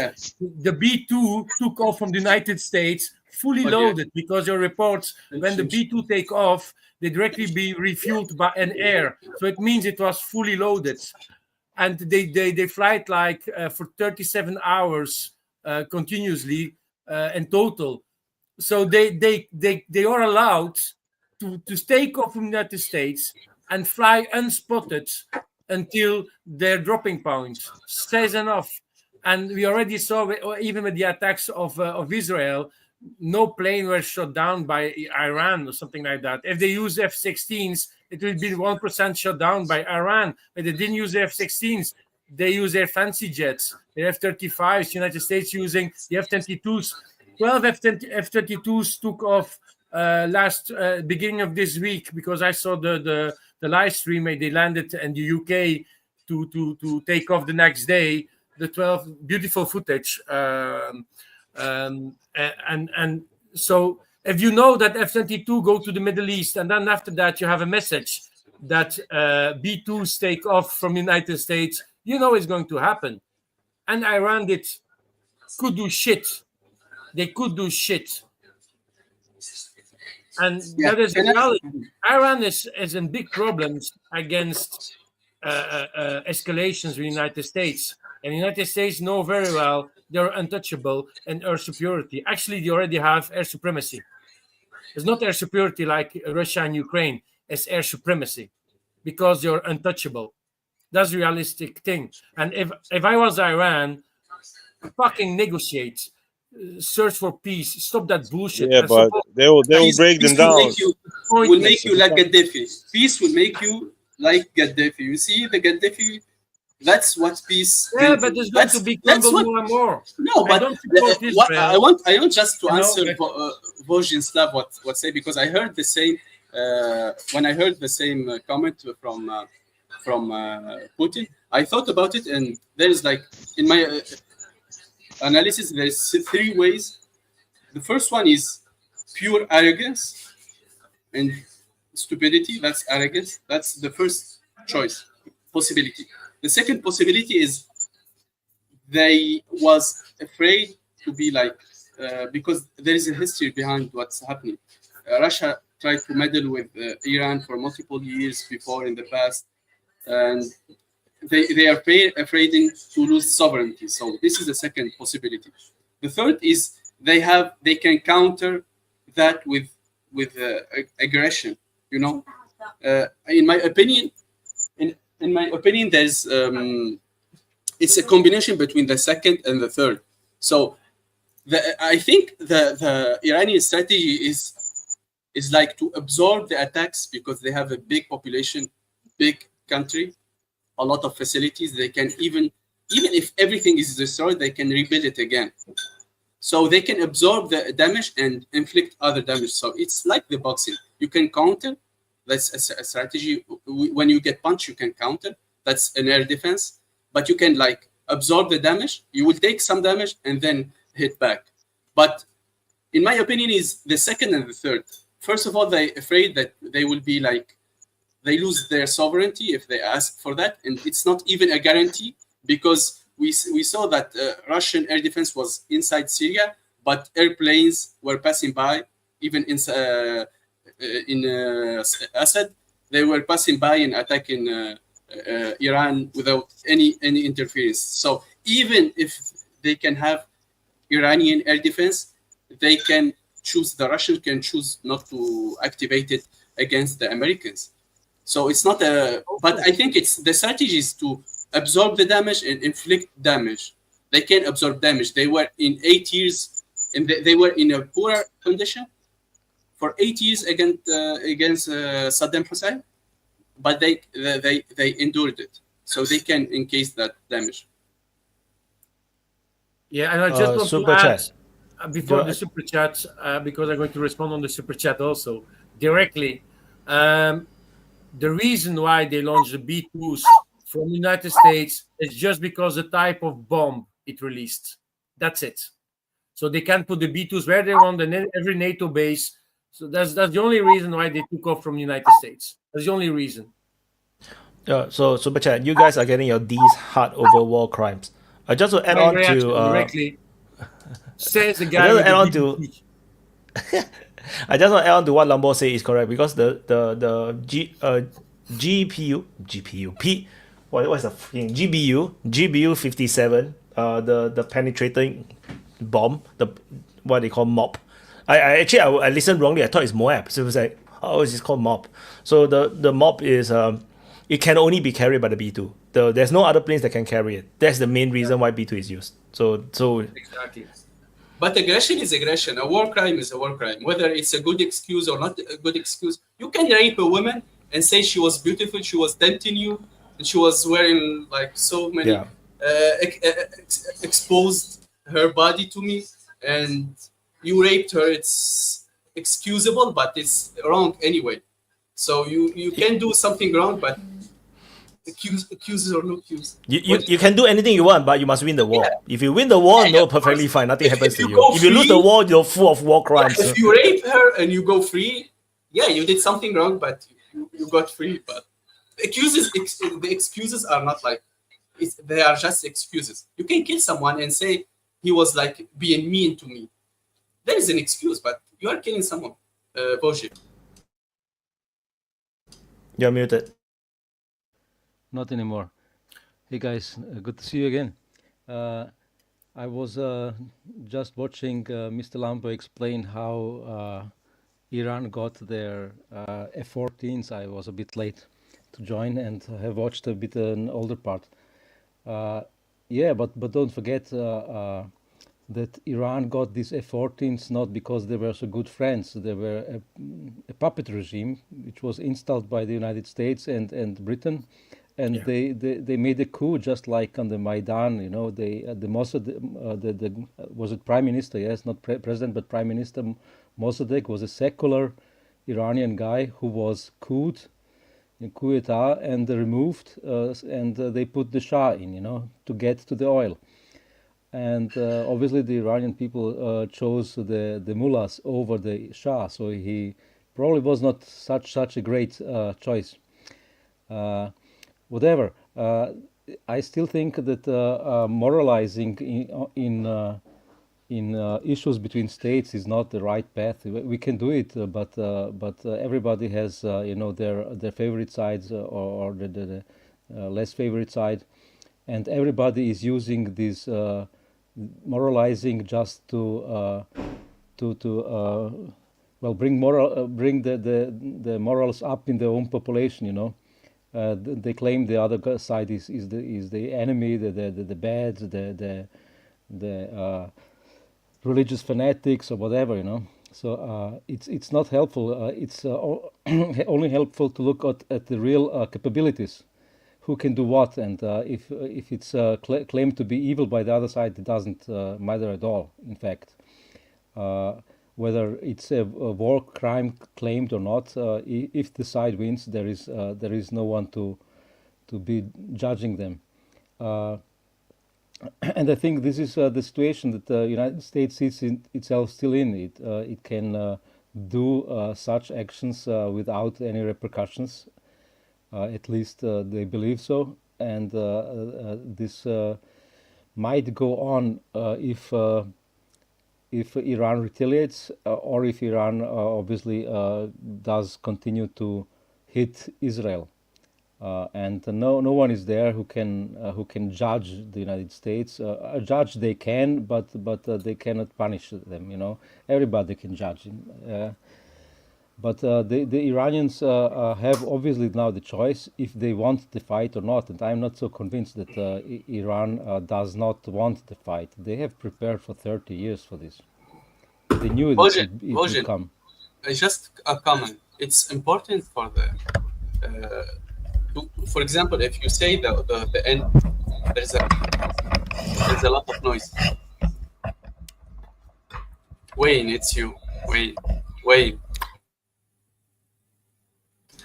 the B-2 took off from the United States fully loaded, because your reports, when the B-2 take off, they directly be refueled by an air. So it means it was fully loaded. And they fly it like for 37 hours continuously in total. So they are allowed to take off from the United States and fly unspotted until their dropping point says enough. And we already saw, even with the attacks of Israel, no plane was shot down by Iran or something like that. If they use F-16s, it will be 1% shot down by Iran. But they didn't use the F-16s. They use their fancy jets, their F-35s. United States using the F-22s. 12 F-22s took off last beginning of this week, because I saw the live stream. They landed in the UK to take off the next day. The 12 beautiful footage, and so if you know that F-22 go to the Middle East, and then after that you have a message that B-2s take off from the United States, you know it's going to happen. And Iran could do shit. They could do shit. And that is reality. Iran is in big problems against escalations with the United States. And the United States know very well they're untouchable in air superiority. Actually, they already have air supremacy. It's not air superiority like Russia and Ukraine. It's air supremacy because you're untouchable. That's a realistic thing. And if I was Iran, fucking negotiate, search for peace, stop that bullshit. Yeah, but they will break them down. Will make you like Gaddafi. Peace will make you like Gaddafi. You see the Gaddafi. That's what peace. Yeah, but it's going to be crumbled more and more. No, but I want just to answer Vojinslav what say, because I heard the same when I heard the same comment from Putin. I thought about it, and there is like in my analysis, there's 3 ways. The first one is pure arrogance and stupidity. That's arrogance. That's the first choice possibility. The second possibility is they was afraid to be like, because there is a history behind what's happening. Russia tried to meddle with Iran for multiple years before in the past, and they are afraid to lose sovereignty. So this is the second possibility. The third is they can counter that with aggression. You know, in my opinion. In my opinion, there's it's a combination between the second and the third. So I think the Iranian strategy is like to absorb the attacks, because they have a big population, big country, a lot of facilities. They can even if everything is destroyed, they can rebuild it again. So they can absorb the damage and inflict other damage. So it's like the boxing. You can counter. That's a strategy. When you get punched, you can counter. That's an air defense. But you can like absorb the damage. You will take some damage and then hit back. But in my opinion, is the second and the third. First of all, they're afraid that they will be like, they lose their sovereignty if they ask for that. And it's not even a guarantee, because we saw that Russian air defense was inside Syria, but airplanes were passing by, even in Assad, they were passing by and attacking Iran without any interference. So even if they can have Iranian air defense, they can choose, the Russians can choose not to activate it against the Americans. So it's not but I think it's the strategy is to absorb the damage and inflict damage. They can absorb damage. They were in 8 years, and they were in a poorer condition for 8 years against Saddam Hussein, but they endured it, so they can encase that damage. Yeah, and I just want to add before the super chat, because I'm going to respond on the super chat also directly. The reason why they launched the B-2s from the United States is just because the type of bomb it released. That's it. So they can put the B-2s where they want in every NATO base. So that's the only reason why they took off from the United States. That's the only reason. So Super Chat, you guys are getting your D's hard over war crimes. I just to add on to directly says the guy. I just want to add on to what Lambo say is correct, because the GBU 57, the penetrating bomb, the what they call MOP. I listened wrongly. I thought it's MOAB. So it was like, oh, it's called MOP. So the MOP is it can only be carried by the B2. There's no other planes that can carry it. That's the main reason why B2 is used. So exactly. But aggression is aggression. A war crime is a war crime. Whether it's a good excuse or not a good excuse, you can rape a woman and say she was beautiful, she was tempting you, and she was wearing like so many exposed her body to me, and you raped her, it's excusable, but it's wrong anyway. So you can do something wrong, but accuse or no accuse. You can do anything you want, but you must win the war. If you win the war, no, perfectly fine. Nothing happens to you. If you lose the war, you're full of war crimes. If you rape her and you go free, you did something wrong, but you got free. But the excuses are not like, they are just excuses. You can kill someone and say he was like being mean to me. There is an excuse, but you are killing someone. Bullshit. You're muted. Not anymore. Hey guys, good to see you again. I was just watching Mr. Lambo explain how Iran got their F-14s. I was a bit late to join and have watched a bit an older part. Yeah, but don't forget that Iran got these F-14s not because they were so good friends. They were a puppet regime which was installed by the United States and Britain. And they made a coup just like on the Maidan, you know. The Mossadegh, was it Prime Minister? Yes, not President, but Prime Minister Mossadegh was a secular Iranian guy who was couped in coup d'etat and removed, and they put the Shah in, you know, to get to the oil. And obviously the Iranian people chose the mullahs over the Shah, so he probably was not such a great choice. Whatever. I still think that moralizing in issues between states is not the right path. We can do it, but everybody has you know, their favorite sides or the less favorite side, and everybody is using this moralizing just to well, bring the morals up in their own population, you know. They claim the other side is the enemy, the bad, the religious fanatics or whatever, you know. So it's not helpful. It's only helpful to look at the real capabilities, who can do what, and if it's claimed to be evil by the other side, it doesn't matter at all. In fact, whether it's a war crime claimed or not, if the side wins, there is no one to be judging them. And I think this is the situation that the United States sees itself still in. It can do such actions without any repercussions. At least they believe so, and this might go on if Iran retaliates, or if Iran obviously does continue to hit Israel, and no one is there who can judge the United States. Judge they can, but they cannot punish them. You know, everybody can judge him. But the Iranians have obviously now the choice if they want the fight or not, and I'm not so convinced that Iran does not want the fight. They have prepared for 30 years for this. They knew it would come. Just a comment. It's important for the, for example, if you say the end, there's a lot of noise. Wayne, it's you. Wayne.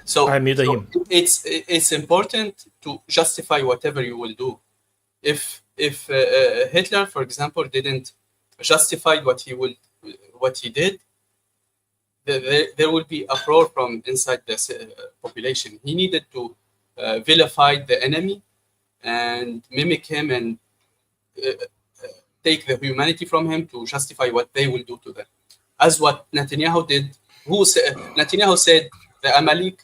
So I muted him. It's important to justify whatever you will do. If Hitler, for example, didn't justify what he did, there will be uproar from inside the population. He needed to vilify the enemy and mimic him and take the humanity from him to justify what they will do to them. As what Netanyahu did. Netanyahu said the Amalek,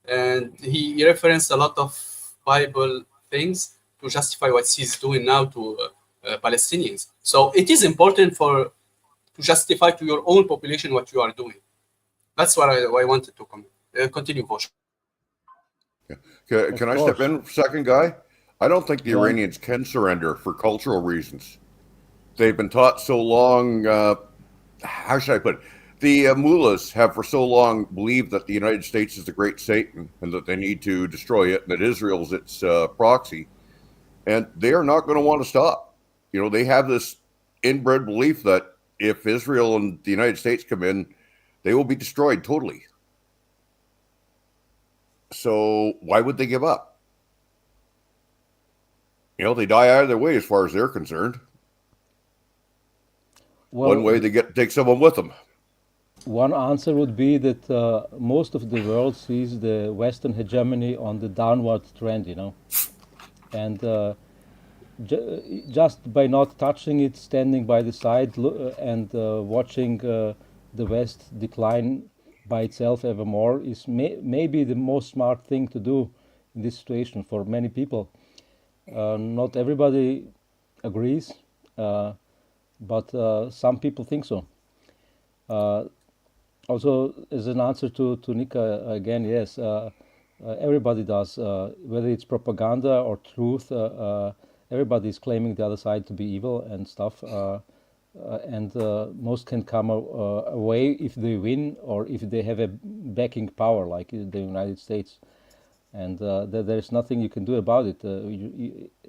and he referenced a lot of Bible things to justify what he's doing now to Palestinians. So it is important to justify to your own population what you are doing. That's what I wanted to continue, Vosh. Can I step in for a second, Guy? I don't think the Iranians can surrender for cultural reasons. They've been taught so long, how should I put it? The mullahs have for so long believed that the United States is the great Satan and that they need to destroy it, and that Israel's its proxy. And they are not going to want to stop. You know, they have this inbred belief that if Israel and the United States come in, they will be destroyed totally. So why would they give up? You know, they die either way as far as they're concerned. Well, one way they take someone with them. One answer would be that most of the world sees the Western hegemony on the downward trend, you know, and just by not touching it, standing by the side and watching the West decline by itself ever more is maybe the most smart thing to do in this situation for many people. Not everybody agrees, but some people think so. Also, as an answer to Nika again, yes, everybody does. Whether it's propaganda or truth, everybody is claiming the other side to be evil and stuff. And most can come away if they win or if they have a backing power like the United States. And there's nothing you can do about it.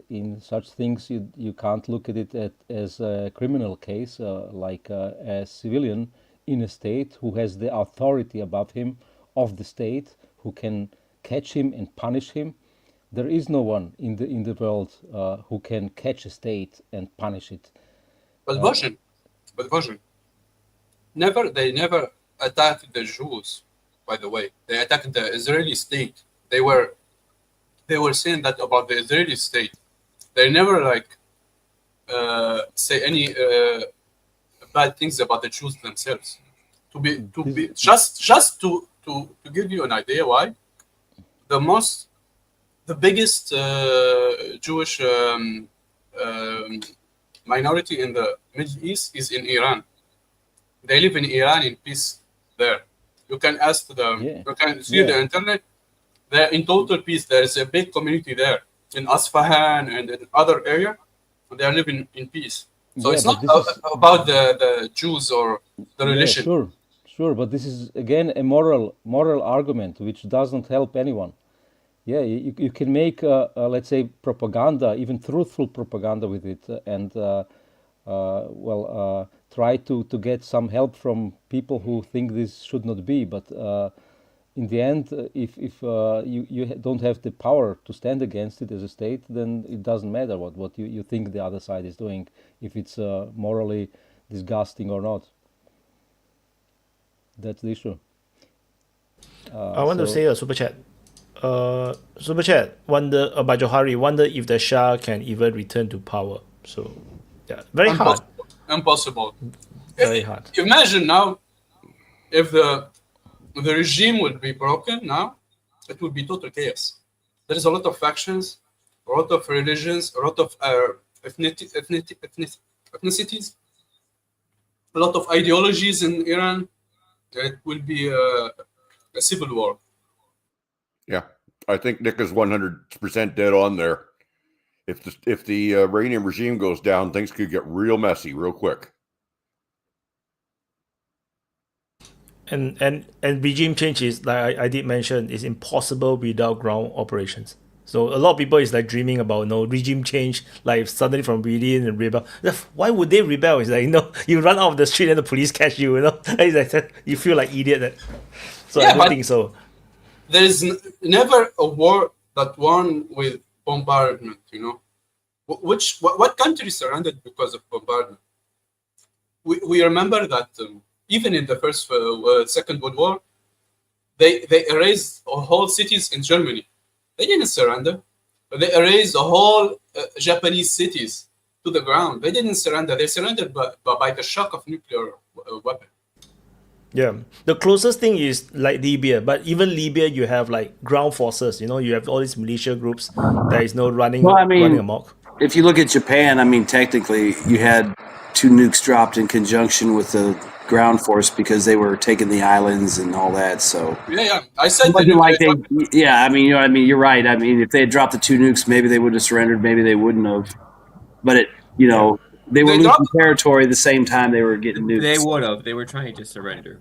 In such things, you can't look at it as a criminal case, like a civilian in a state who has the authority above him of the state, who can catch him and punish him. There is no one in the world who can catch a state and punish it. But version, they never attacked the Jews. By the way, they attacked the Israeli state. They were saying that about the Israeli state. They never say any bad things about the Jews themselves. To give you an idea why, the biggest Jewish minority in the Middle East is in Iran. They live in Iran in peace there. You can ask them. Yeah. You can see the internet. They're in total peace. There is a big community there in Asfahan and in other area. They are living in peace. So it's not about the Jews or the religion. Sure, but this is again a moral argument which doesn't help anyone. Yeah, you can make let's say propaganda, even truthful propaganda with it, and try to get some help from people who think this should not be. But in the end, if you don't have the power to stand against it as a state, then it doesn't matter what you think the other side is doing, if it's morally disgusting or not. That's the issue. I want to say a super chat. Super chat. Wonder by Johari. Wonder if the Shah can even return to power. So, yeah, very hard. Impossible. Very hard. Imagine now, if the regime would be broken now, it would be total chaos. There is a lot of factions, a lot of religions, a lot of ethnicities, a lot of ideologies in Iran. It will be a civil war. Yeah, I think Nick is 100% dead on there. If the Iranian regime goes down, things could get real messy real quick. And regime change is, like I did mention, is impossible without ground operations. So a lot of people is like dreaming about regime change, like suddenly from within and rebel. Why would they rebel? It's like you run out of the street and the police catch you. It's like, you feel like idiot. So I don't think so. There is never a war that won with bombardment. What country surrendered because of bombardment? We remember that even in the Second World War, they erased whole cities in Germany. They didn't surrender. They erased the whole Japanese cities to the ground. They didn't surrender. They surrendered by the shock of nuclear weapon. Yeah, the closest thing is like Libya, but even Libya, you have like ground forces. You have all these militia groups. There is no running amok. If you look at Japan, technically you had 2 nukes dropped in conjunction with the ground force because they were taking the islands and all that. So I said you're right. If they had dropped the 2 nukes, maybe they would have surrendered. Maybe they wouldn't have. But they were losing territory at the same time they were getting nukes. They would have. They were trying to surrender.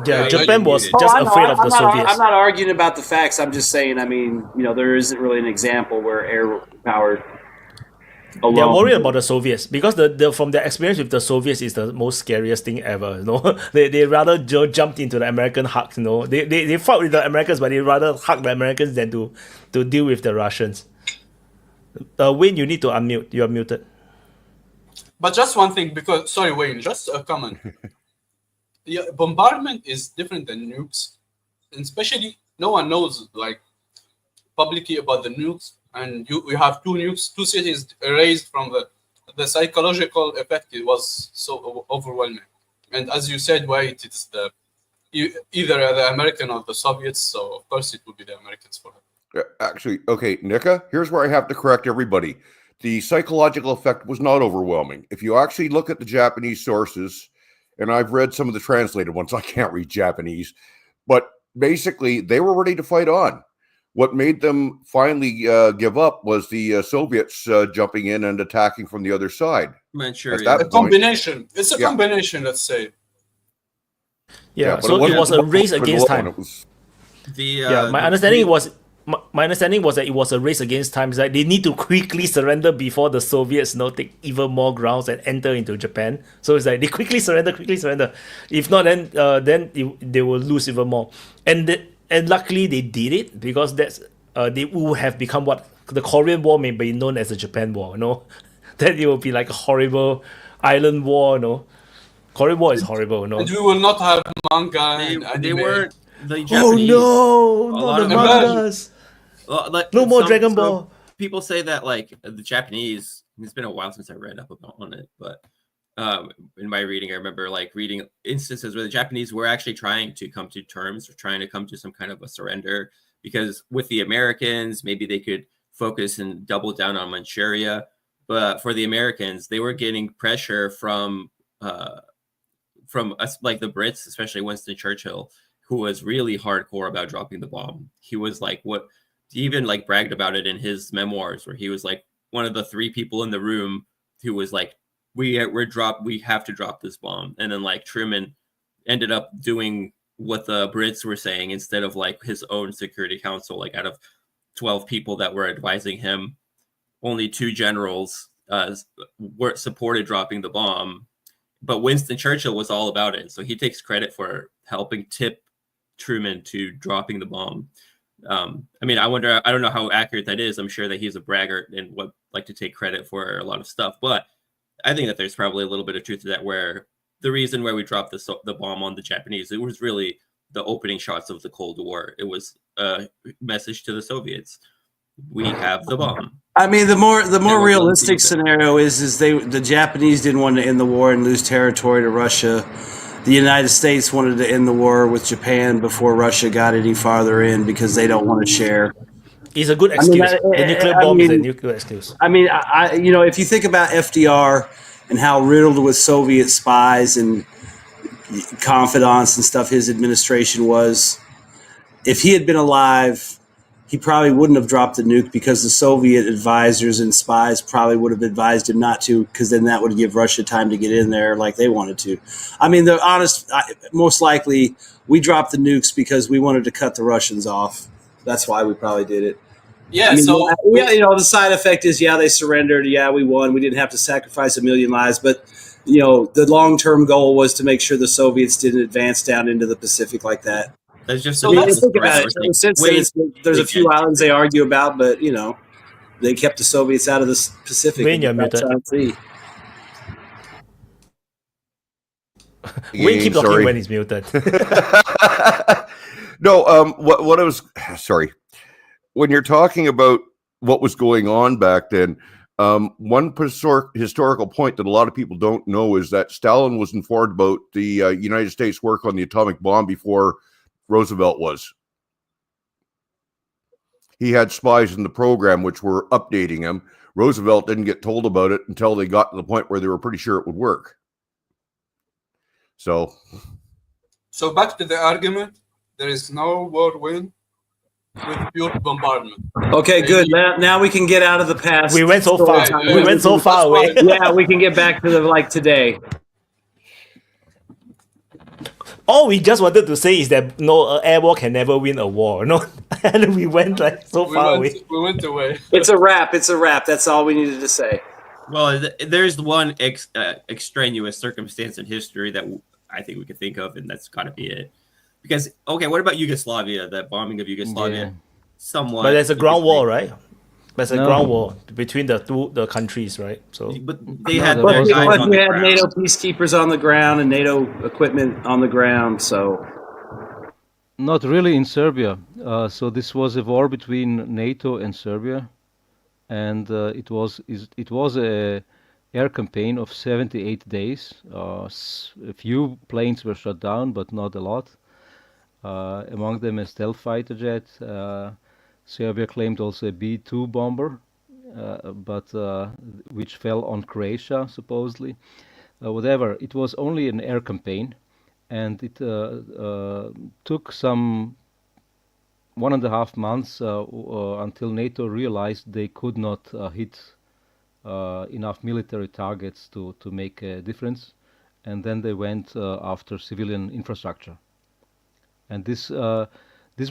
Japan was just afraid of the Soviets. I'm not arguing about the facts. I'm just saying. There isn't really an example where air power They're worried about the Soviets because the from their experience with the Soviets is the most scariest thing ever. You know, they rather jumped into the American hug. You know, they fought with the Americans, but they rather hug the Americans than to deal with the Russians. Wayne, you need to unmute. You are muted. But just one thing, because sorry, Wayne, just a comment. The bombardment is different than nukes, and especially no one knows like publicly about the nukes. And you have two nukes, two cities erased from the psychological effect. It was so overwhelming. And as you said, White, it's either the American or the Soviets. So of course it would be the Americans for it. Actually, okay, Nika, here's where I have to correct everybody. The psychological effect was not overwhelming. If you actually look at the Japanese sources, and I've read some of the translated ones, I can't read Japanese, but basically they were ready to fight on. What made them finally give up was the Soviets jumping in and attacking from the other side. A combination. It's a combination, let's say. Yeah, so it was a race against time. My understanding was that it was a race against time. It's like they need to quickly surrender before the Soviets take even more grounds and enter into Japan. So it's like they quickly surrender. If not, then they will lose even more. And luckily they did it because that's they would have become what the Korean War may be known as the Japan War. Then it will be like a horrible island war. Korean War is horrible. And we will not have manga and anime. They weren't the Japanese. Oh no, not the mangas. No more Dragon Ball. People say that like the Japanese. It's been a while since I read up on it, but in my reading, I remember like reading instances where the Japanese were actually trying to come to terms or trying to come to some kind of a surrender, because with the Americans, maybe they could focus and double down on Manchuria. But for the Americans, they were getting pressure from us, like the Brits, especially Winston Churchill, who was really hardcore about dropping the bomb. He was like, he even like bragged about it in his memoirs, where he was like one of the 3 people in the room who was like, we have to drop this bomb. And then like Truman ended up doing what the Brits were saying instead of like his own Security Council. Like out of 12 people that were advising him, only 2 generals were supported dropping the bomb. But Winston Churchill was all about it. So he takes credit for helping tip Truman to dropping the bomb. I mean, I don't know how accurate that is. I'm sure that he's a braggart and would like to take credit for a lot of stuff, but I think that there's probably a little bit of truth to that, where the reason why we dropped the bomb on the Japanese, it was really the opening shots of the Cold War. It was a message to the Soviets. We have the bomb. I mean, the more realistic scenario is the Japanese didn't want to end the war and lose territory to Russia. The United States wanted to end the war with Japan before Russia got any farther in because they don't want to share. It's a good excuse. The nuclear bomb is a nuclear excuse. I mean, if you think about FDR and how riddled with Soviet spies and confidants and stuff his administration was, if he had been alive, he probably wouldn't have dropped the nuke, because the Soviet advisors and spies probably would have advised him not to, because then that would give Russia time to get in there like they wanted to. I mean, most likely we dropped the nukes because we wanted to cut the Russians off. That's why we probably did it. Yeah, I mean, so the side effect is, they surrendered. Yeah, we won. We didn't have to sacrifice 1 million lives, but the long-term goal was to make sure the Soviets didn't advance down into the Pacific like that. That's just think about it. Since there's a few islands they argue about, but they kept the Soviets out of the Pacific. Wayne, you're muted. Wayne keep talking when he's muted. No, what I was sorry. When you're talking about what was going on back then, one historical point that a lot of people don't know is that Stalin was informed about the United States work on the atomic bomb before Roosevelt was. He had spies in the program which were updating him. Roosevelt didn't get told about it until they got to the point where they were pretty sure it would work. So back to the argument, there is no war win with pure bombardment. Okay, good. Now we can get out of the past. We went so far. We went so far away. Yeah, we can get back to the today. All we just wanted to say is that air war can never win a war. And we went so far away. We went away. It's a wrap. That's all we needed to say. Well, there's one extraneous circumstance in history that I think we could think of, and that's got to be it. Because, okay, what about Yugoslavia, the bombing of Yugoslavia? Yeah. Somewhat. But there's a ground war, say. right? There's a No. ground war between the countries, right? So, But they No, had there their was guys no- on we the had ground. NATO peacekeepers on the ground and NATO equipment on the ground. So Not really in Serbia. So this was a war between NATO and Serbia, and it was a air campaign of 78 days. A few planes were shot down, but not a lot. Among them a stealth fighter jet. Serbia claimed also a B-2 bomber, but which fell on Croatia supposedly. Whatever, it was only an air campaign, and it took some 1.5 months until NATO realized they could not hit enough military targets to make a difference, and then they went after civilian infrastructure. And this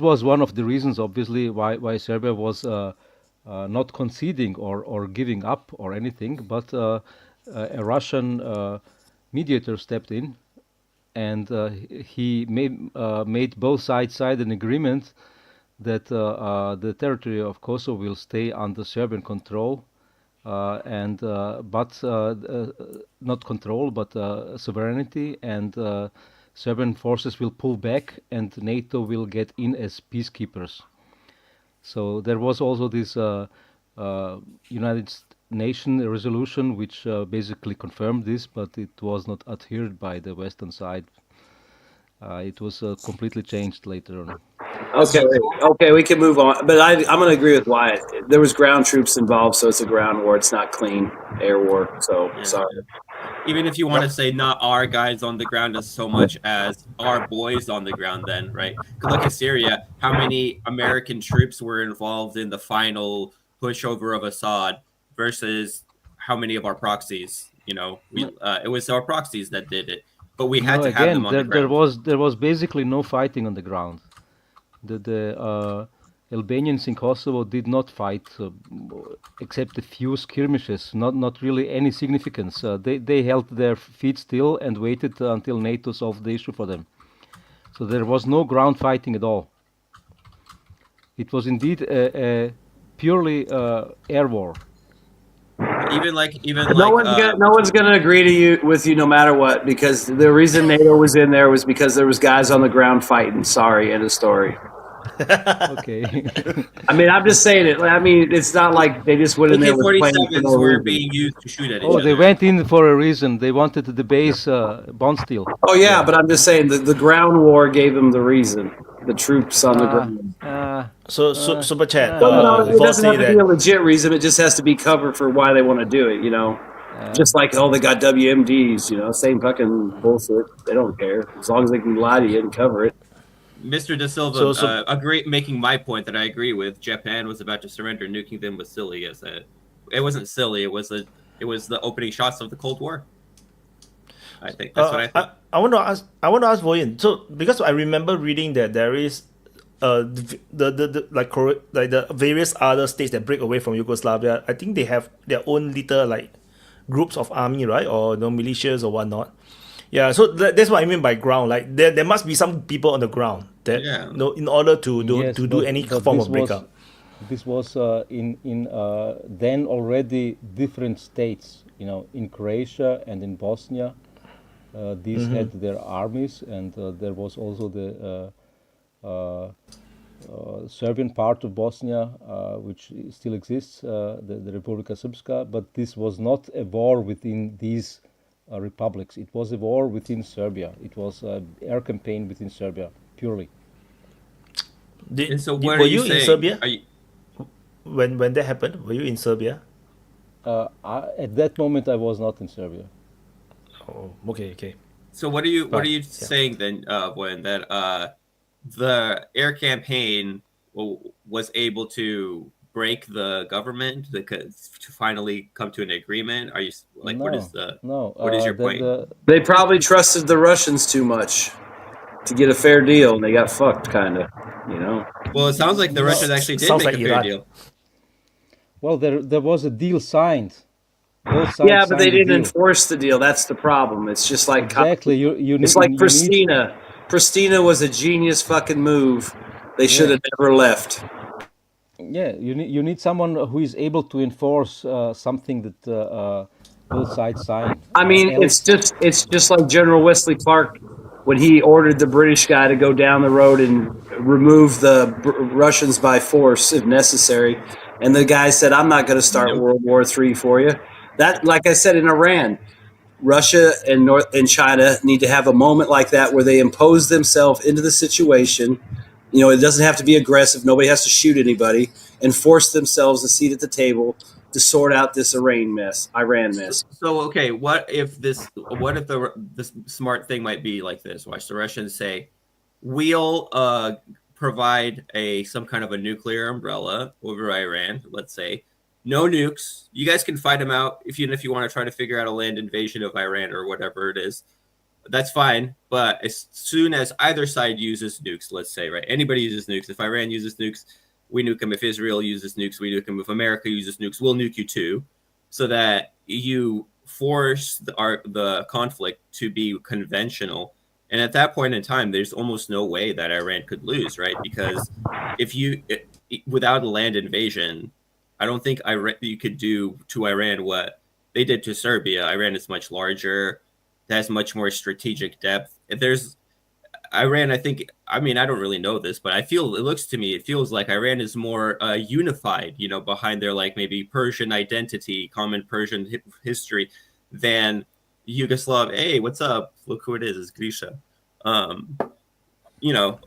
was one of the reasons, obviously, why Serbia was not conceding or giving up or anything, but a Russian mediator stepped in, and he made both sides sign an agreement that the territory of Kosovo will stay under Serbian control, but not control, but sovereignty, and Serbian forces will pull back, and NATO will get in as peacekeepers. So there was also this United Nations resolution which basically confirmed this, but it was not adhered by the Western side. It was completely changed later on. Okay, we can move on. But I'm going to agree with Wyatt. There was ground troops involved, so it's a ground war. It's not clean air war. So sorry. Even if you want to say not our guys on the ground as so much as our boys on the ground, then, right? Look at Syria. How many American troops were involved in the final pushover of Assad versus how many of our proxies? You know, it was our proxies that did it, but we had to have them on the ground. There was basically no fighting on the ground. The Albanians in Kosovo did not fight, except a few skirmishes, not really any significance. They held their feet still and waited until NATO solved the issue for them. So there was no ground fighting at all. It was indeed a purely air war. Even no one's gonna agree with you no matter what, because the reason NATO was in there was because there was guys on the ground fighting. Sorry, end of story. Okay. I mean, I'm just saying it. I mean, it's not like they just went in there with planes for no AK-47s were reason. being used to shoot at each Oh, other. they went in for a reason. They wanted to debase bond steel. Oh yeah, but I'm just saying the ground war gave them the reason. The troops on the ground. So super chat. It doesn't have to be a legit reason. It just has to be cover for why they want to do it. You know, just like they got WMDs. You know, same fucking bullshit. They don't care as long as they can lie to you and cover it. Mr. De Silva, making my point that I agree with. Japan was about to surrender. Nuking them was silly. Yes, it wasn't silly. It was the opening shots of the Cold War. I think that's what I think. I want to ask Voyin. So because I remember reading that there is the various other states that break away from Yugoslavia. I think they have their own little groups of army, right, or militias or whatnot. Yeah, so that's what I mean by ground. Like there must be some people on the ground that in order to do any form of breakup. This was in then already different states. You know, in Croatia and in Bosnia, these had their armies, and there was also the Serbian part of Bosnia, which still exists, the Republika Srpska. But this was not a war within these republics. It was a war within Serbia. It was an air campaign within Serbia, purely. Were you in Serbia? When that happened, were you in Serbia? At that moment, I was not in Serbia. Oh, okay. So what are you saying then, when that the air campaign was able to break the government to finally come to an agreement? Are you what is your point? They probably trusted the Russians too much to get a fair deal, and they got fucked, kind of. You know. Well, it sounds like the Russians actually did make a fair deal. Well, there was a deal signed Both sides Yeah, but they signed the didn't deal. enforce the deal. That's the problem. It's just like Exactly. it's like Pristina. Pristina was a genius fucking move. They should have never left. Yeah, you need someone who is able to enforce something that both sides sign. I mean, it's just like General Wesley Clark when he ordered the British guy to go down the road and remove the Russians by force if necessary, and the guy said, "I'm not going to start World War III for you." That, like I said, in Iran, Russia and China need to have a moment like that where they impose themselves into the situation. You know, it doesn't have to be aggressive. Nobody has to shoot anybody, and force themselves a seat at the table to sort out this Iran mess. So okay, what if the smart thing might be like this? Watch the Russians say, we'll provide some kind of a nuclear umbrella over Iran. Let's say no nukes. You guys can fight them out if you want to try to figure out a land invasion of Iran or whatever it is. That's fine, but as soon as either side uses nukes, let's say, right? Anybody uses nukes. If Iran uses nukes, we nuke them. If Israel uses nukes, we nuke them. If America uses nukes, we'll nuke you too, so that you force the conflict to be conventional. And at that point in time, there's almost no way that Iran could lose, right? Because without a land invasion, I don't think you could do to Iran what they did to Serbia. Iran is much larger. Has much more strategic depth. There's Iran, I think, I mean, I don't really know this, but it feels like Iran is more unified, you know, behind their like maybe Persian identity, common Persian history than Yugoslav. Hey, what's up? Look who it is. It's Grisha. You know,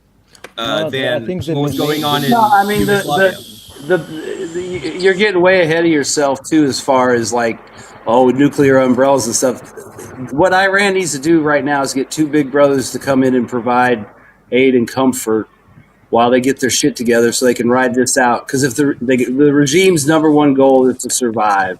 than what's going on in Yugoslavia. You're getting way ahead of yourself too, as far as like, nuclear umbrellas and stuff. What Iran needs to do right now is get two big brothers to come in and provide aid and comfort while they get their shit together so they can ride this out. Because if the regime's number one goal is to survive,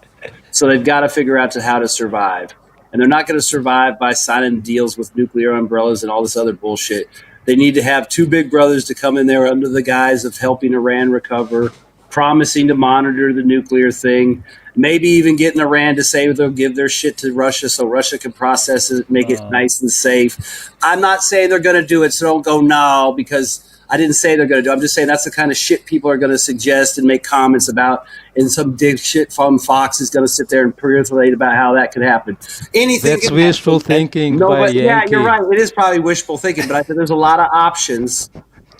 so they've got to figure out how to survive. And they're not going to survive by signing deals with nuclear umbrellas and all this other bullshit. They need to have two big brothers to come in there under the guise of helping Iran recover, promising to monitor the nuclear thing, maybe even getting Iran to say they'll give their shit to Russia so Russia can process it, make it nice and safe. I'm not saying they're going to do it, so don't go no, because I didn't say they're going to do it. I'm just saying that's the kind of shit people are going to suggest and make comments about, and some dick shit from Fox is going to sit there and proliferate about how that could happen. Anything. That's wishful thinking. No, but yeah, you're right. It is probably wishful thinking, but I think there's a lot of options.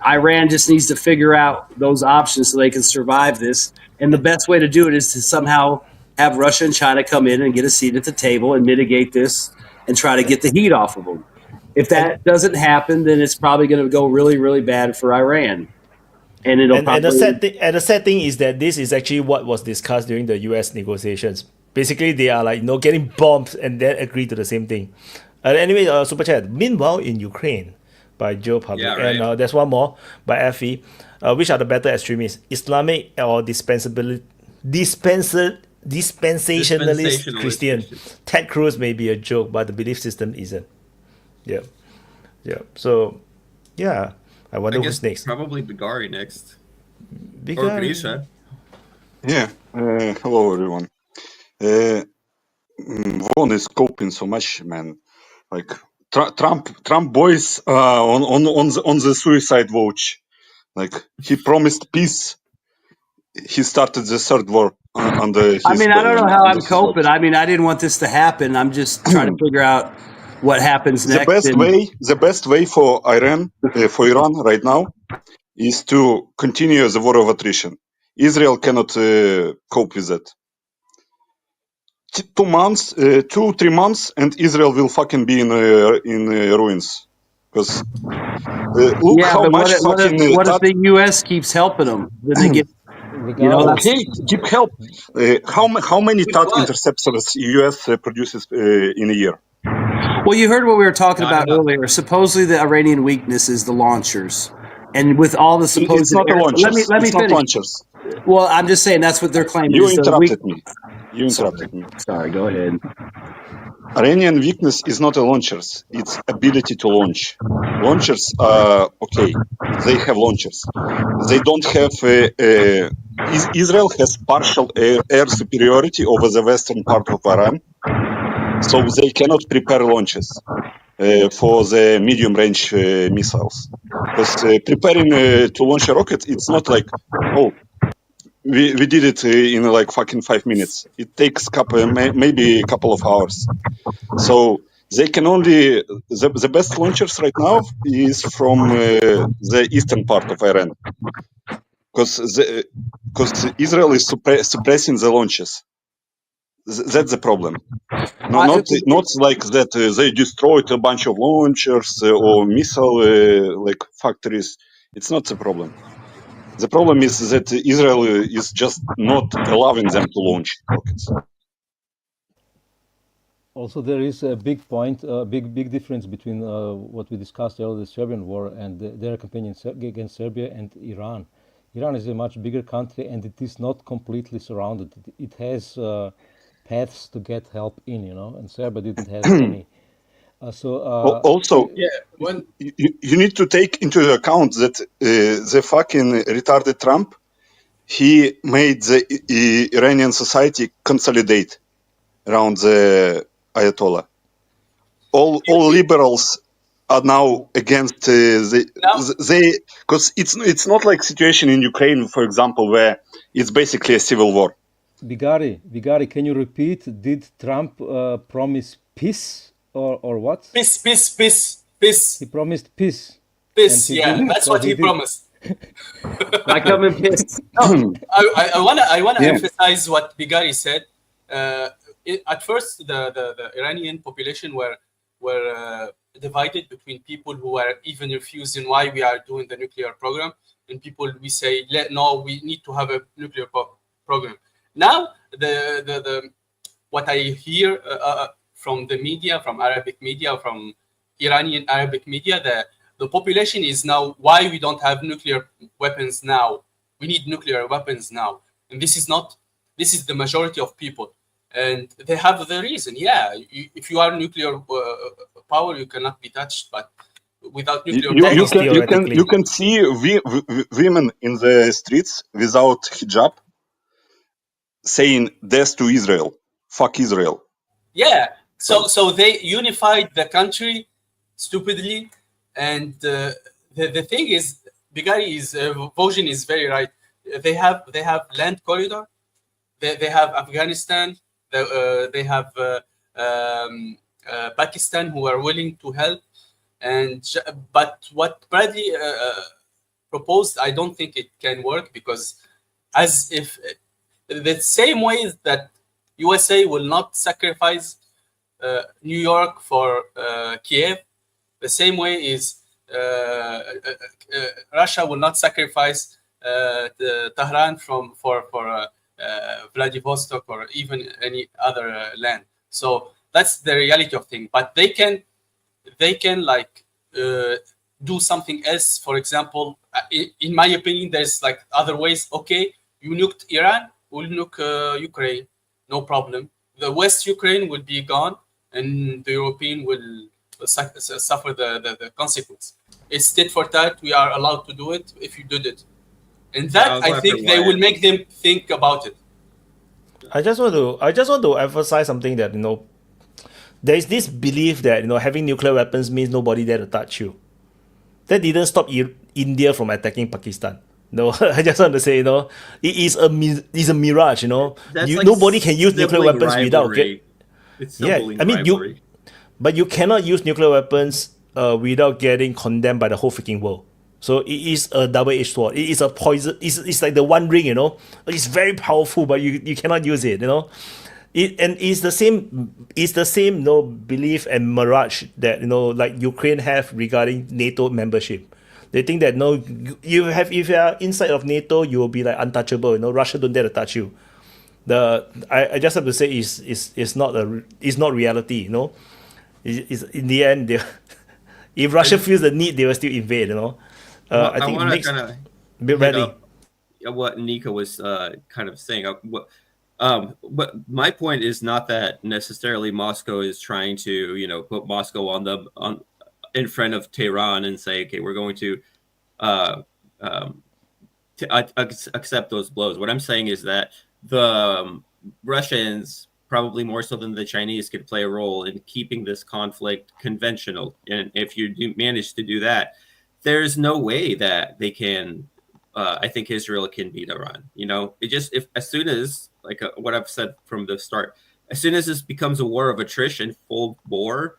Iran just needs to figure out those options so they can survive this. And the best way to do it is to somehow have Russia and China come in and get a seat at the table and mitigate this and try to get the heat off of them. If that doesn't happen, then it's probably going to go really, really bad for Iran. And the sad thing is that this is actually what was discussed during the U.S. negotiations. Basically, they are like, getting bombed and then agree to the same thing. Anyway, super chat. Meanwhile, in Ukraine, by Joe Public. Yeah, right. And there's one more by Effie. Which are the better extremists, Islamic or dispensationalist Christian? Ted Cruz may be a joke, but the belief system isn't. Yeah. So, yeah. I wonder who's next. Probably Bigari next. Bigari. Or Grisha. Yeah. Hello, everyone. Von is coping so much, man. Like Trump boys on the suicide watch. Like he promised peace. He started the third war under his. I mean, I don't know how I'm coping. I mean, I didn't want this to happen. I'm just trying to figure out what happens next. The best way for Iran right now is to continue the war of attrition. Israel cannot cope with that. 2 months, 2-3 months, and Israel will fucking be in ruins. Because look how much what if the U.S. keeps helping them? Then they get. Okay, keep help. How many THAAD interceptors U.S. produces in a year? Well, you heard what we were talking about earlier. Supposedly, the Iranian weakness is the launchers, and with all the supposed. It's not the launchers. Let me it's finish. Not launchers. Well, I'm just saying that's what they're claiming. You interrupted me. You interrupted me. Sorry, go ahead. Iranian weakness is not a launchers. It's ability to launch. Launchers are okay. They have launchers. They don't have Israel has partial air superiority over the western part of Iran, so they cannot prepare launches for the medium-range missiles. Because preparing to launch a rocket, it's not like, oh, we did it in like fucking 5 minutes. It takes maybe a couple of hours. So they can only the best launchers right now is from the eastern part of Iran, because Israel is suppressing the launches. That's the problem. No, not like that they destroyed a bunch of launchers or missile like factories. It's not the problem. The problem is that Israel is just not allowing them to launch rockets. Also, there is a big point, big difference between what we discussed earlier, the Serbian war, and their campaign against Serbia and Iran. Iran is a much bigger country, and it is not completely surrounded. It has paths to get help in, and Serbia didn't have any. Also, you need to take into account that the fucking retarded Trump, he made the Iranian society consolidate around the Ayatollah. All liberals are now against because it's not like situation in Ukraine, for example, where it's basically a civil war. Bigari, can you repeat? Did Trump promise peace or what? Peace. He promised peace. Peace, yeah, that's what he promised. Like I'm in peace. No, I wanna emphasize what Bigari said. At first, the Iranian population were divided between people who are even refusing why we are doing the nuclear program, and people we say no, we need to have a nuclear program. Now, the what I hear from the media, from Arabic media, from Iranian Arabic media, the population is now why we don't have nuclear weapons now. We need nuclear weapons now, and this is the majority of people. And they have the reason. Yeah, if you are nuclear power, you cannot be touched. But without nuclear power, you can see women in the streets without hijab saying "death to Israel," "fuck Israel." Yeah. So they unified the country stupidly, and the thing is, Bigari's version is very right. They have land corridor. They have Afghanistan. They have Pakistan who are willing to help, but what Bradley proposed, I don't think it can work, because as if the same way that USA will not sacrifice New York for Kiev, the same way is Russia will not sacrifice Tehran for Vladivostok or even any other land. So that's the reality of things. But they can like do something else. For example, in my opinion, there's like other ways. Okay, you nuked Iran, we'll nuke Ukraine, no problem. The West Ukraine will be gone, and the European will suffer the consequence. It's tit for tat. We are allowed to do it if you did it. And that, I think, they will make them think about it. I just want to emphasize something that, there is this belief that, having nuclear weapons means nobody dare to touch you. That didn't stop India from attacking Pakistan. No, I just want to say, it is a mirage. Nobody can use nuclear weapons without but you cannot use nuclear weapons without getting condemned by the whole freaking world. So it is a double-edged sword. It is a poison. It's like the One Ring, It's very powerful, but you cannot use it, It's the same belief and mirage that like Ukraine have regarding NATO membership. They think that if you are inside of NATO, you will be like untouchable. Russia don't dare to touch you. I just have to say it's not reality. It's in the end, if Russia feels the need, they will still invade. I think it makes a bit ready. What Nika was kind of saying. But my point is not that necessarily Moscow is trying to put Moscow on in front of Tehran and say, okay, we're going to accept those blows. What I'm saying is that the Russians, probably more so than the Chinese, could play a role in keeping this conflict conventional. And if you do manage to do that, there's no way that they can. I think Israel can beat Iran. You know, it just if as soon as what I've said from the start, as soon as this becomes a war of attrition, full bore,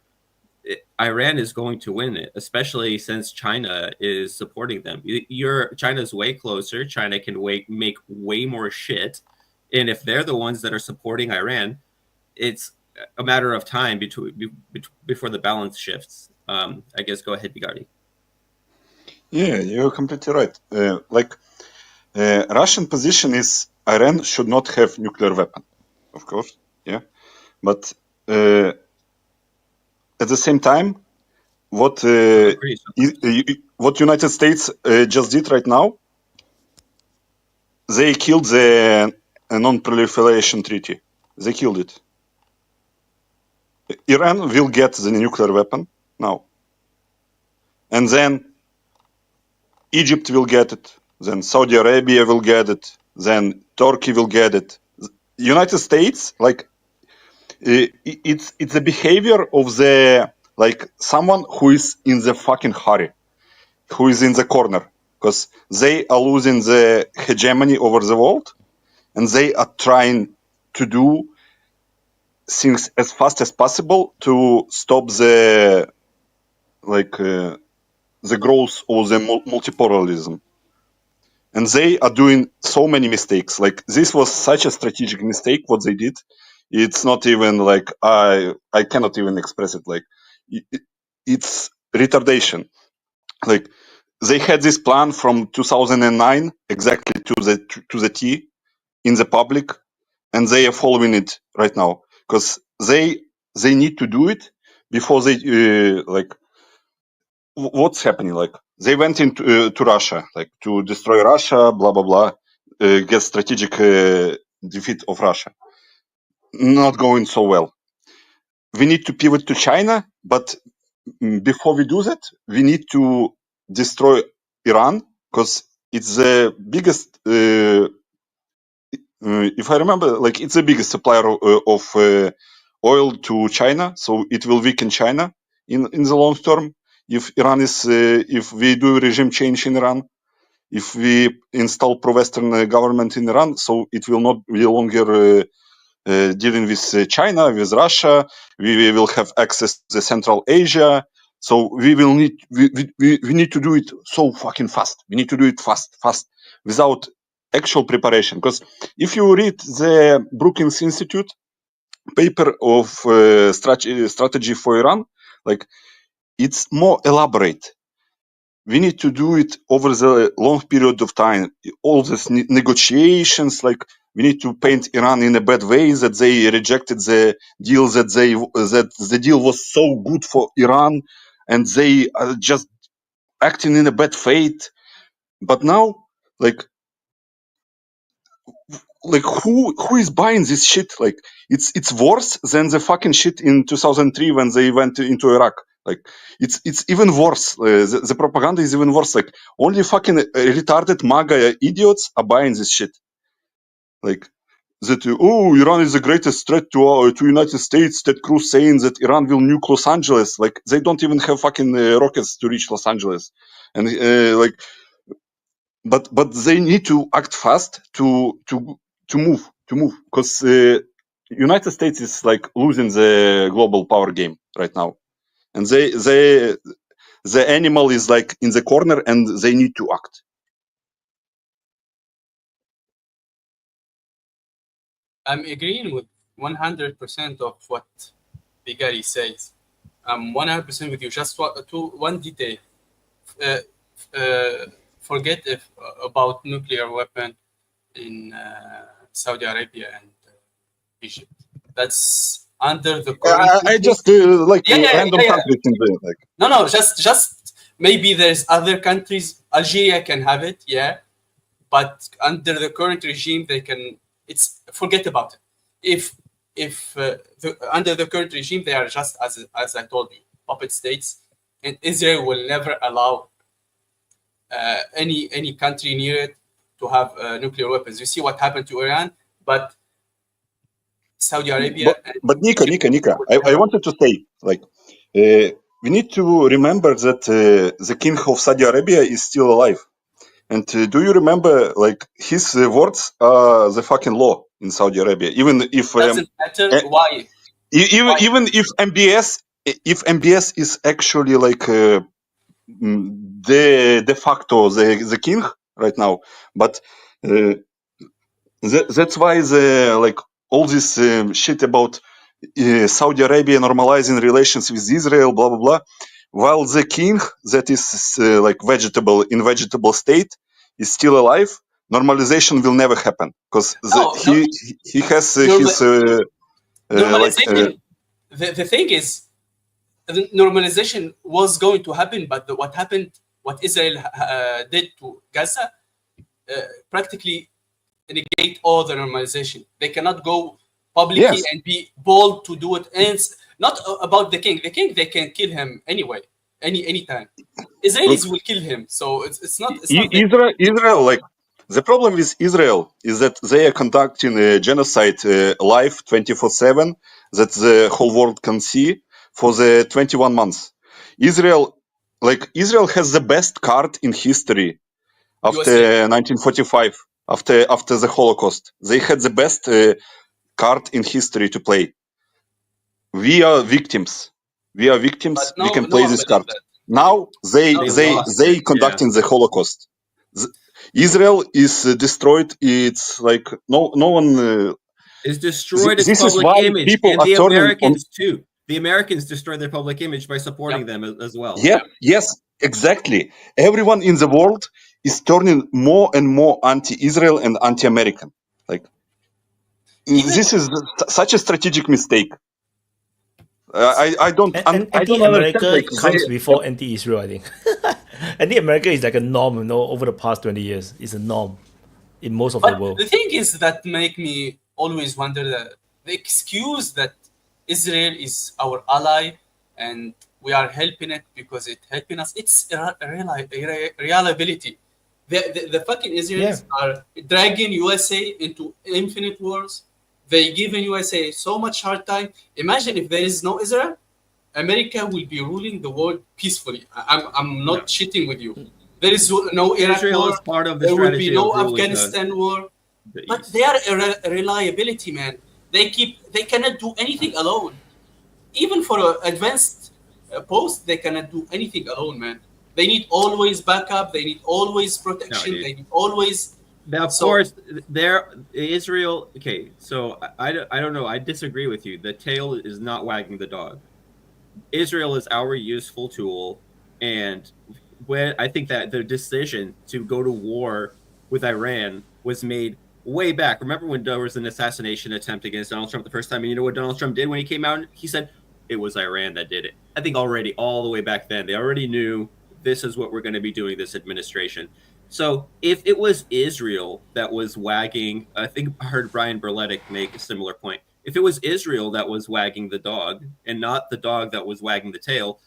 Iran is going to win it, especially since China is supporting them. China's way closer. China can make way more shit, and if they're the ones that are supporting Iran, it's a matter of time before the balance shifts. I guess go ahead, Bigari. Yeah, you're completely right. Russian position is Iran should not have nuclear weapon, of course. Yeah, but at the same time, what United States just did right now, they killed the non-proliferation treaty. They killed it. Iran will get the nuclear weapon now, and then Egypt will get it. Then Saudi Arabia will get it. Then Turkey will get it. United States, it's the behavior of someone who is in the fucking hurry, who is in the corner, because they are losing the hegemony over the world, and they are trying to do things as fast as possible to stop the growth of the multipolarlism. And they are doing so many mistakes. This was such a strategic mistake what they did. It's not even I cannot even express it. It's retardation. They had this plan from 2009 exactly to the T in the public, and they are following it right now because they need to do it before they what's happening. They went into to Russia, to destroy Russia, blah blah blah, get strategic defeat of Russia. Not going so well. We need to pivot to China, but before we do that, we need to destroy Iran because it's the biggest. If I remember, it's the biggest supplier of oil to China, so it will weaken China in the long term. If we do regime change in Iran, if we install pro-Western government in Iran, so it will not be longer dealing with China, with Russia. We will have access to Central Asia. So we need to do it so fucking fast. We need to do it fast, without actual preparation. Because if you read the Brookings Institute paper of strategy for Iran, it's more elaborate. We need to do it over the long period of time. All these negotiations, we need to paint Iran in a bad way that they rejected the deal, that the deal was so good for Iran, and they are just acting in a bad faith. But now, who is buying this shit? It's worse than the fucking shit in 2003 when they went into Iraq. It's even worse. The propaganda is even worse. Only fucking retarded MAGA idiots are buying this shit. Iran is the greatest threat to United States. Ted Cruz saying that Iran will nuke Los Angeles. They don't even have fucking rockets to reach Los Angeles, and but they need to act fast to move because United States is losing the global power game right now, and the animal is in the corner and they need to act. I'm agreeing with 100% of what Bigari says. I'm 100% with you. Just one detail. Forget about nuclear weapon in Saudi Arabia and Egypt. That's under the current. I just random countries can do it. No, just maybe there's other countries. Algeria can have it, yeah, but under the current regime, they can. Forget about it. If under the current regime, they are just as I told you, puppet states, and Israel will never allow any country near it to have nuclear weapons. You see what happened to Iran, but Saudi Arabia. But Nika, I wanted to say, like, we need to remember that the king of Saudi Arabia is still alive. And do you remember, like, his words are the fucking law in Saudi Arabia? Even if doesn't matter why. Even if MBS is actually like de facto the king right now, but that's why the like all this shit about Saudi Arabia normalizing relations with Israel, blah blah blah, while the king that is like vegetable state is still alive, normalization will never happen because he has his normalization. The thing is, the normalization was going to happen, but what happened, what Israel did to Gaza, practically negate all the normalization. They cannot go publicly and be bold to do it. And it's not about the king. The king, they can kill him anyway, anytime. Israelis will kill him. So it's not. Israel, like, the problem with Israel is that they are conducting a genocide live 24/7 that the whole world can see for the 21 months. Israel has the best card in history after 1945, after the Holocaust. They had the best card in history to play. We are victims. We can play this card. Now they conducting the Holocaust. Israel is destroyed. It's like no one is destroyed its public image, and the Americans too. The Americans destroy their public image by supporting them as well. Yes, exactly. Everyone in the world is turning more and more anti-Israel and anti-American. Like, this is such a strategic mistake. I don't. Anti-America comes before anti-Israel, I think. Anti-America is like a norm, over the past 20 years. It's a norm in most of the world. The thing is that make me always wonder the excuse that Israel is our ally and we are helping it because it's helping us. It's reliability. The fucking Israelis are dragging USA into infinite wars. They giving USA so much hard time. Imagine if there is no Israel, America will be ruling the world peacefully. I'm not cheating with you. There is no Iraq war. Is part of the there will be no of Afghanistan war. But they are reliability, man. They cannot do anything alone. Even for an advanced post, they cannot do anything alone, man. They need always backup. They need always protection. They need always. Now, of course, Israel. Okay, so I don't know. I disagree with you. The tail is not wagging the dog. Israel is our useful tool, and when I think that the decision to go to war with Iran was made way back. Remember when there was an assassination attempt against Donald Trump the first time? And you know what Donald Trump did when he came out? He said it was Iran that did it. I think already all the way back then, they already knew this is what we're going to be doing, this administration. So if it was Israel that was wagging, I think I heard Brian Berletic make a similar point. If it was Israel that was wagging the dog and not the dog that was wagging the tail,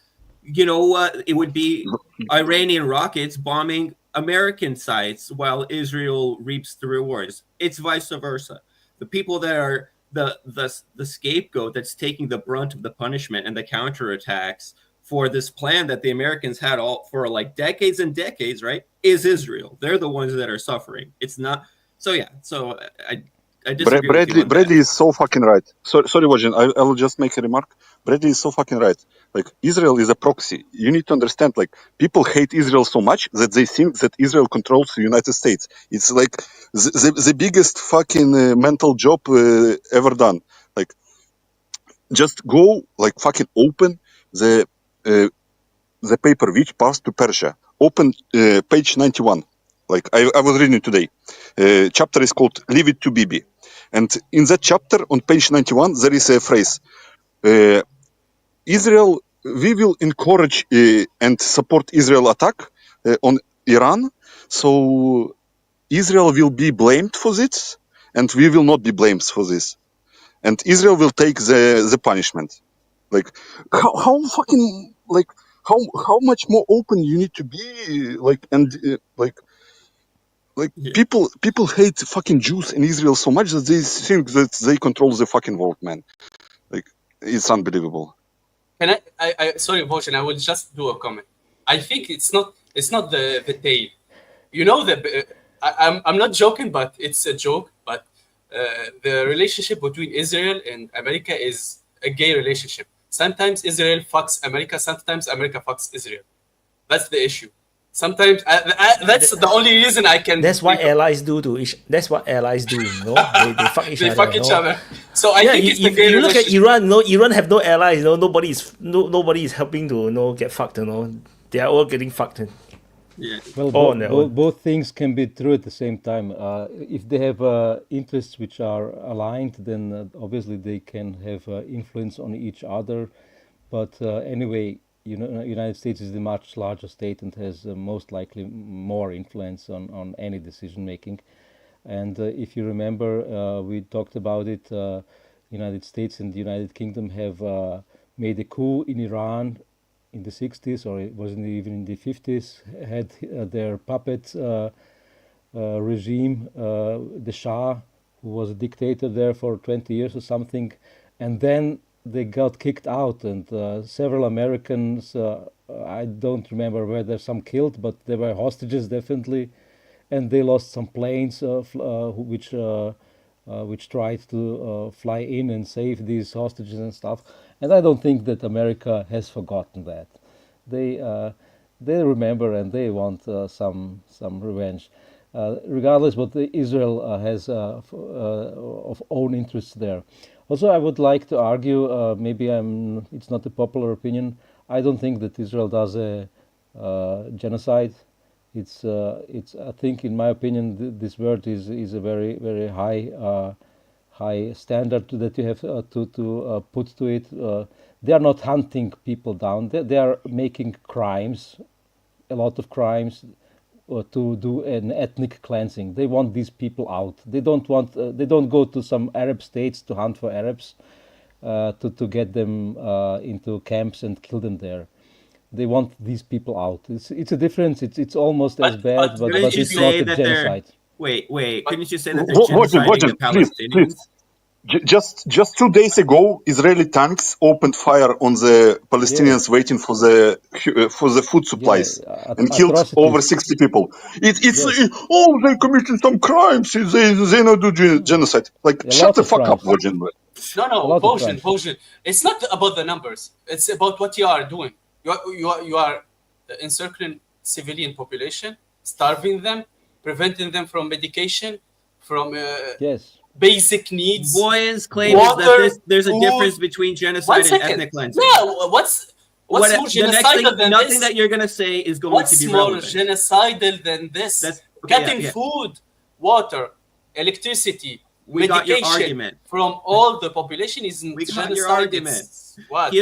you know what? It would be Iranian rockets bombing American sites while Israel reaps the rewards. It's vice versa. The people that are the scapegoat that's taking the brunt of the punishment and the counterattacks for this plan that the Americans had all for like decades and decades, right, is Israel. They're the ones that are suffering. It's not. So yeah. So I disagree. Bradley is so fucking right. Sorry, Wajin. I will just make a remark. Bradley is so fucking right. Like, Israel is a proxy. You need to understand, like, people hate Israel so much that they think that Israel controls the United States. It's like the biggest fucking mental job ever done. Like, just go, like, fucking open the paper which passed to Persia. Open page 91. Like, I was reading today. Chapter is called Leave It to Bibi. And in that chapter, on page 91, there is a phrase. Israel, we will encourage and support Israel attack on Iran. So Israel will be blamed for this, and we will not be blamed for this. And Israel will take the punishment. Like, how fucking, like, how much more open you need to be, like, and like, Like people hate fucking Jews in Israel so much that they think that they control the fucking world, man. Like it's unbelievable. Can I sorry, Votion, I will just do a comment. I think it's not the tail. You know, I'm not joking, but it's a joke. But the relationship between Israel and America is a gay relationship. Sometimes Israel fucks America. Sometimes America fucks Israel. That's the issue. Sometimes that's the only reason I can. That's what allies do to each. That's what allies do. You know, they fuck each They other. fuck each other. So I think it's the gay you look at relationship. Iran. No, Iran have no allies. No, nobody is helping to get fucked. They are all getting fucked. Yeah. Well, both things can be true at the same time. If they have interests which are aligned, then obviously they can have influence on each other. But anyway, United States is the much larger state and has most likely more influence on any decision making. And if you remember, we talked about it. United States and the United Kingdom have made a coup in Iran in the 60s, or it wasn't even in the 50s, had their puppet regime, the Shah, who was a dictator there for 20 years or something, and then they got kicked out, and several Americans, I don't remember whether some killed, but there were hostages definitely, and they lost some planes which tried to fly in and save these hostages and stuff. And I don't think that America has forgotten that. They remember and they want some revenge. Regardless what Israel has of own interests there. Also, I would like to argue, maybe it's not a popular opinion, I don't think that Israel does a genocide. It's I think, in my opinion, this word is a very, very high standard that you have to put to it. They are not hunting people down. They are making crimes, a lot of crimes, to do an ethnic cleansing. They want these people out. They don't want. They don't go to some Arab states to hunt for Arabs, to get them into camps and kill them there. They want these people out. It's a difference. It's almost as bad, but it's not a genocide. Wait. Couldn't you say that they're genociding the Palestinians? Please. Just 2 days ago, Israeli tanks opened fire on the Palestinians waiting for the food supplies and killed over 60 people. They committed some crimes. They not do genocide. Like, shut the fuck up, Virgin. No, Votion. It's not about the numbers. It's about what you are doing. You are encircling civilian population, starving them, preventing them from medication, from basic needs. Boyan's claim is that there's a difference between genocide and ethnic cleansing. Yeah, what's more genocidal than nothing this? that you're going to say is going to be relevant. What's more genocidal than this? Getting food, water, electricity, medication from all the population isn't we genocide. got your argument. What?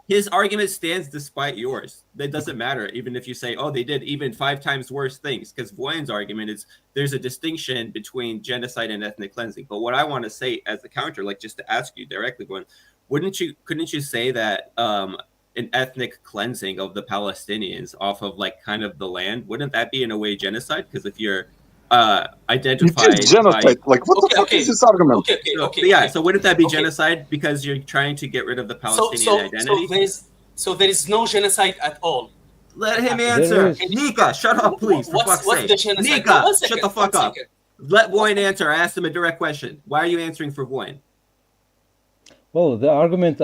His argument stands despite yours. That doesn't matter, even if you say, oh, they did even 5 times worse things, because Voyan's argument is there's a distinction between genocide and ethnic cleansing. But what I want to say as a counter, like just to ask you directly, Voyan, couldn't you say that an ethnic cleansing of the Palestinians off of like kind of the land, wouldn't that be in a way genocide? Because if you're identified it is genocide. Like, what the fuck is this argument? So wouldn't that be genocide because you're trying to get rid of the Palestinian identity? So there is no genocide at all. Let him answer. Nika, shut up, please. For fuck's sake. Nika, shut the fuck up. Let Voyan answer. I asked him a direct question. Why are you answering for Voyan? Well, the argument,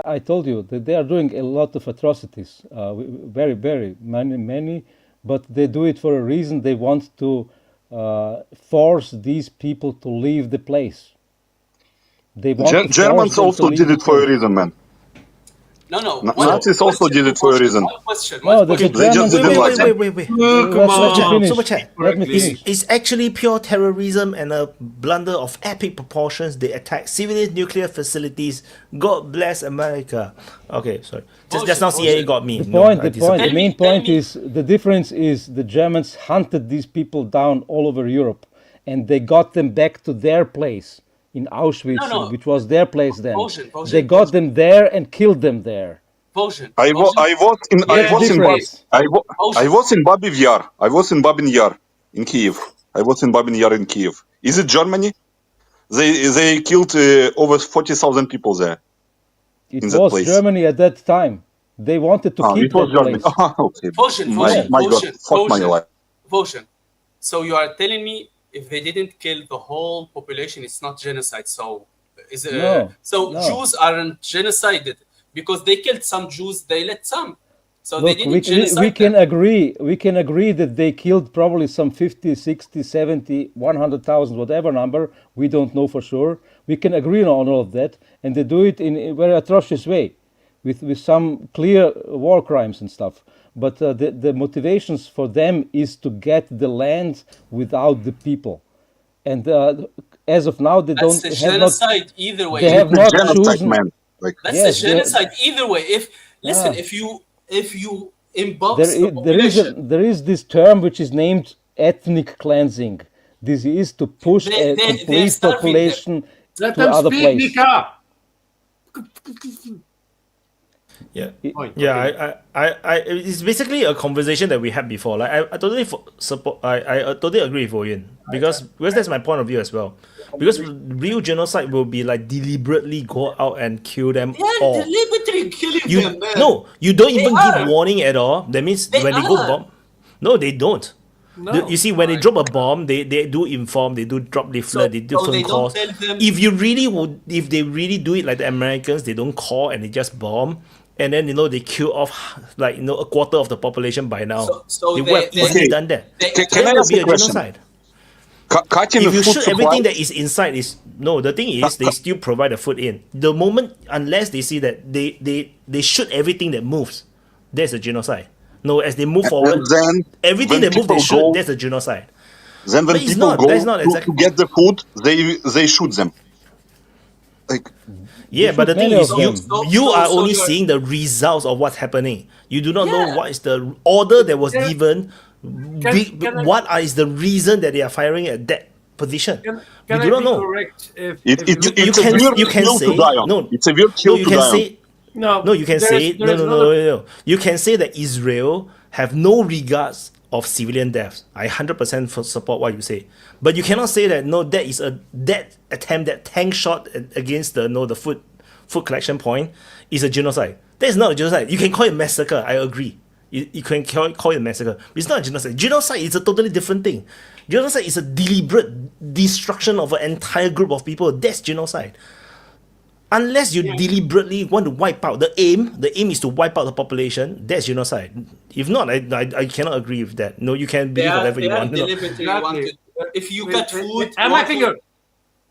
I told you that they are doing a lot of atrocities, very, very many, but they do it for a reason. They want to force these people to leave the place. They want Germans also did it for a reason, man. No. Nazis also did it for a reason. Wait. Let me finish. It's actually pure terrorism and a blunder of epic proportions. They attack civilian nuclear facilities. God bless America. Okay, sorry. Just now CIA got me. The main point is, the difference is the Germans hunted these people down all over Europe, and they got them back to their place in Auschwitz, which was their place then. They got them there and killed them there. I was in Babin Yar. I was in Babin Yar in Kiev. I was in Babin Yar in Kiev. Is it Germany? They killed over 40,000 people there. It in that was place. Germany at that time. They wanted to keep It was that Germany. place. Okay. Votion, My God, fuck my life. Votion. So you are telling me if they didn't kill the whole population, it's not genocide. So No. Jews aren't genocided because they killed some Jews. They let some. So Look, they didn't genocide we can them. agree. We can agree that they killed probably some 50, 60, 70, 100,000, whatever number. We don't know for sure. We can agree on all of that, and they do it in a very atrocious way, with some clear war crimes and stuff. But the motivations for them is to get the land without the people, and as of now they That's don't a have genocide not. either way. They have not chosen. Man. Like, That's Yes, a genocide either way. Listen, if you inbox the population, there is this term which is named ethnic cleansing. This is to push a they're complete starving population Let to them other speak, place. Nika. Yeah, Point, yeah. It's basically a conversation that we had before. Like I totally support. I totally agree with Oyen because that's my point of view as well. Because real genocide will be like deliberately go out and kill them all. deliberately killing You them, man. no, you don't They even are. give warning at all. That means They when they go are. bomb, no, they don't. No. You see, when they drop a bomb, they do inform, they do drop leaflet, they do so phone they don't calls. tell them- If they really do it like the Americans, they don't call and they just bomb, and then they kill off like a quarter of the population by now. So they would have easily done that. Can That I would ask be a a question? genocide. Cutting If the you food shoot supply. everything that is inside is no. The thing is, they still provide the food in. The moment, unless they see that they shoot everything that moves, that's a genocide. No, as they move forward, And then everything when that moves they people shoot. go- That's a genocide. Then when But it's people not. go That's not to exactly. get the food, they shoot them. Like, Yeah, but the thing many is, of you them. you so- are so only you're- seeing the results of what's happening. You do not know Yeah. what is the order that was Can- given. can I- What is the reason that they are firing at that position? Can we I do not be know. correct? If It's you look it's at a the- weird you can hill say to die on. no. It's a weird No, hill you to can die on. say no. You can say there's no. another- You can say that Israel have no regards of civilian deaths. I 100% support what you say, but you cannot say that that is that attempt, that tank shot against the food collection point is a genocide. That is not a genocide. You can call it massacre. I agree. You can call it massacre. It's not a genocide. Genocide is a totally different thing. Genocide is a deliberate destruction of an entire group of people. That's genocide. Unless you deliberately want to wipe out the aim is to wipe out the population. That's genocide. If not, I cannot agree with that. No, you can They believe are, whatever they you are want. deliberately Exactly. wanted. If you Wait, cut wait, food, wait. And my water- finger.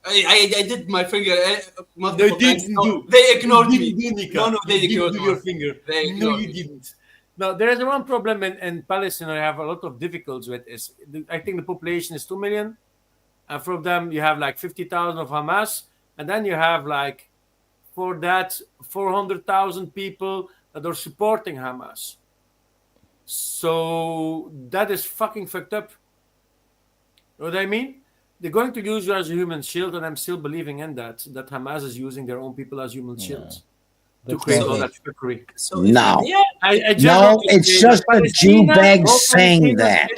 I did my finger multiple They times. didn't No, do. they ignored You me. didn't do, Nika. No, they You ignored didn't do me. your finger. They No, ignored you me. didn't. Now, there is one problem in Palestine I have a lot of difficulties with. I think the population is 2 million. And from them, you have like 50,000 of Hamas. And then you have like, for that, 400,000 people that are supporting Hamas. So that is fucking fucked up. You know what I mean? They're going to use you as a human shield, and I'm still believing in that Hamas is using their own people as human shields to That's create not all it. that fuckery. So No. yeah, I just No, want to it's say just that a Jew Palestina, bag all saying Palestina that.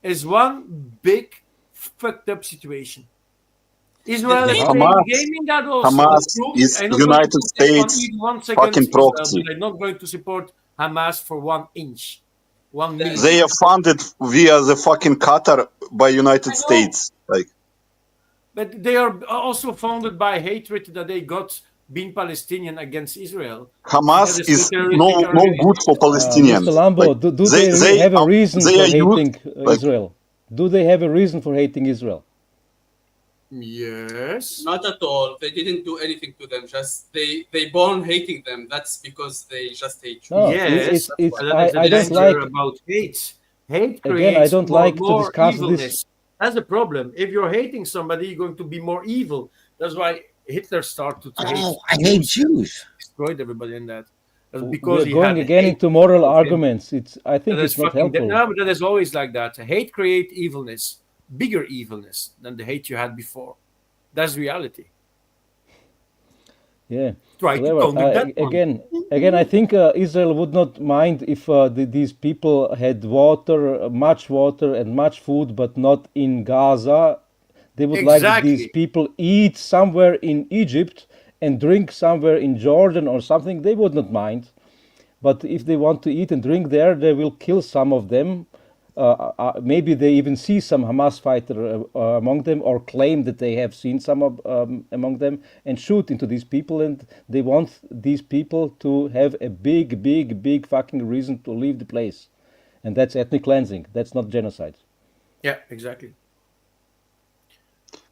is one big fucked up situation. Israel is Hamas- playing gaming that also. Hamas Proof, is I'm not going United to step on States even 1 second fucking Israel, proxy. but I'm not going to support Hamas for 1 inch. 1 million. They are funded via the fucking Qatar by United I know. States. Like, But they are also founded by hatred that they got being Palestinian against Israel. Hamas That is literally no terrorist. good for Palestinians. Mr. Lambo, Like, do they have a reason they for are used- hating like- Israel? Do they have a reason for hating Israel? Yes. not at all. They didn't do anything to them. Just they born hating them. That's because they just hate you. No, Yes, it's that is the I don't danger like. about hate. Hate Again, creates I don't like to more discuss evilness. this. That's the problem. If you're hating somebody, you're going to be more evil. That's why Hitler started to hate. Oh, I hate Jews. Destroyed everybody in that. That's because We're he going had again hate into moral of him. arguments. I think That is it's not fucking helpful. no, but that is always like that. Hate create evilness, bigger evilness than the hate you had before. That's reality. Yeah. Try to Whatever. counter that one. Again, I think Israel would not mind if these people had water, much water and much food, but not in Gaza. They would like that these Exactly. people eat somewhere in Egypt and drink somewhere in Jordan or something. They would not mind. But if they want to eat and drink there, they will kill some of them. Maybe they even see some Hamas fighter among them, or claim that they have seen some among them, and shoot into these people. And they want these people to have a big fucking reason to leave the place. And that's ethnic cleansing. That's not genocide. Yeah, exactly.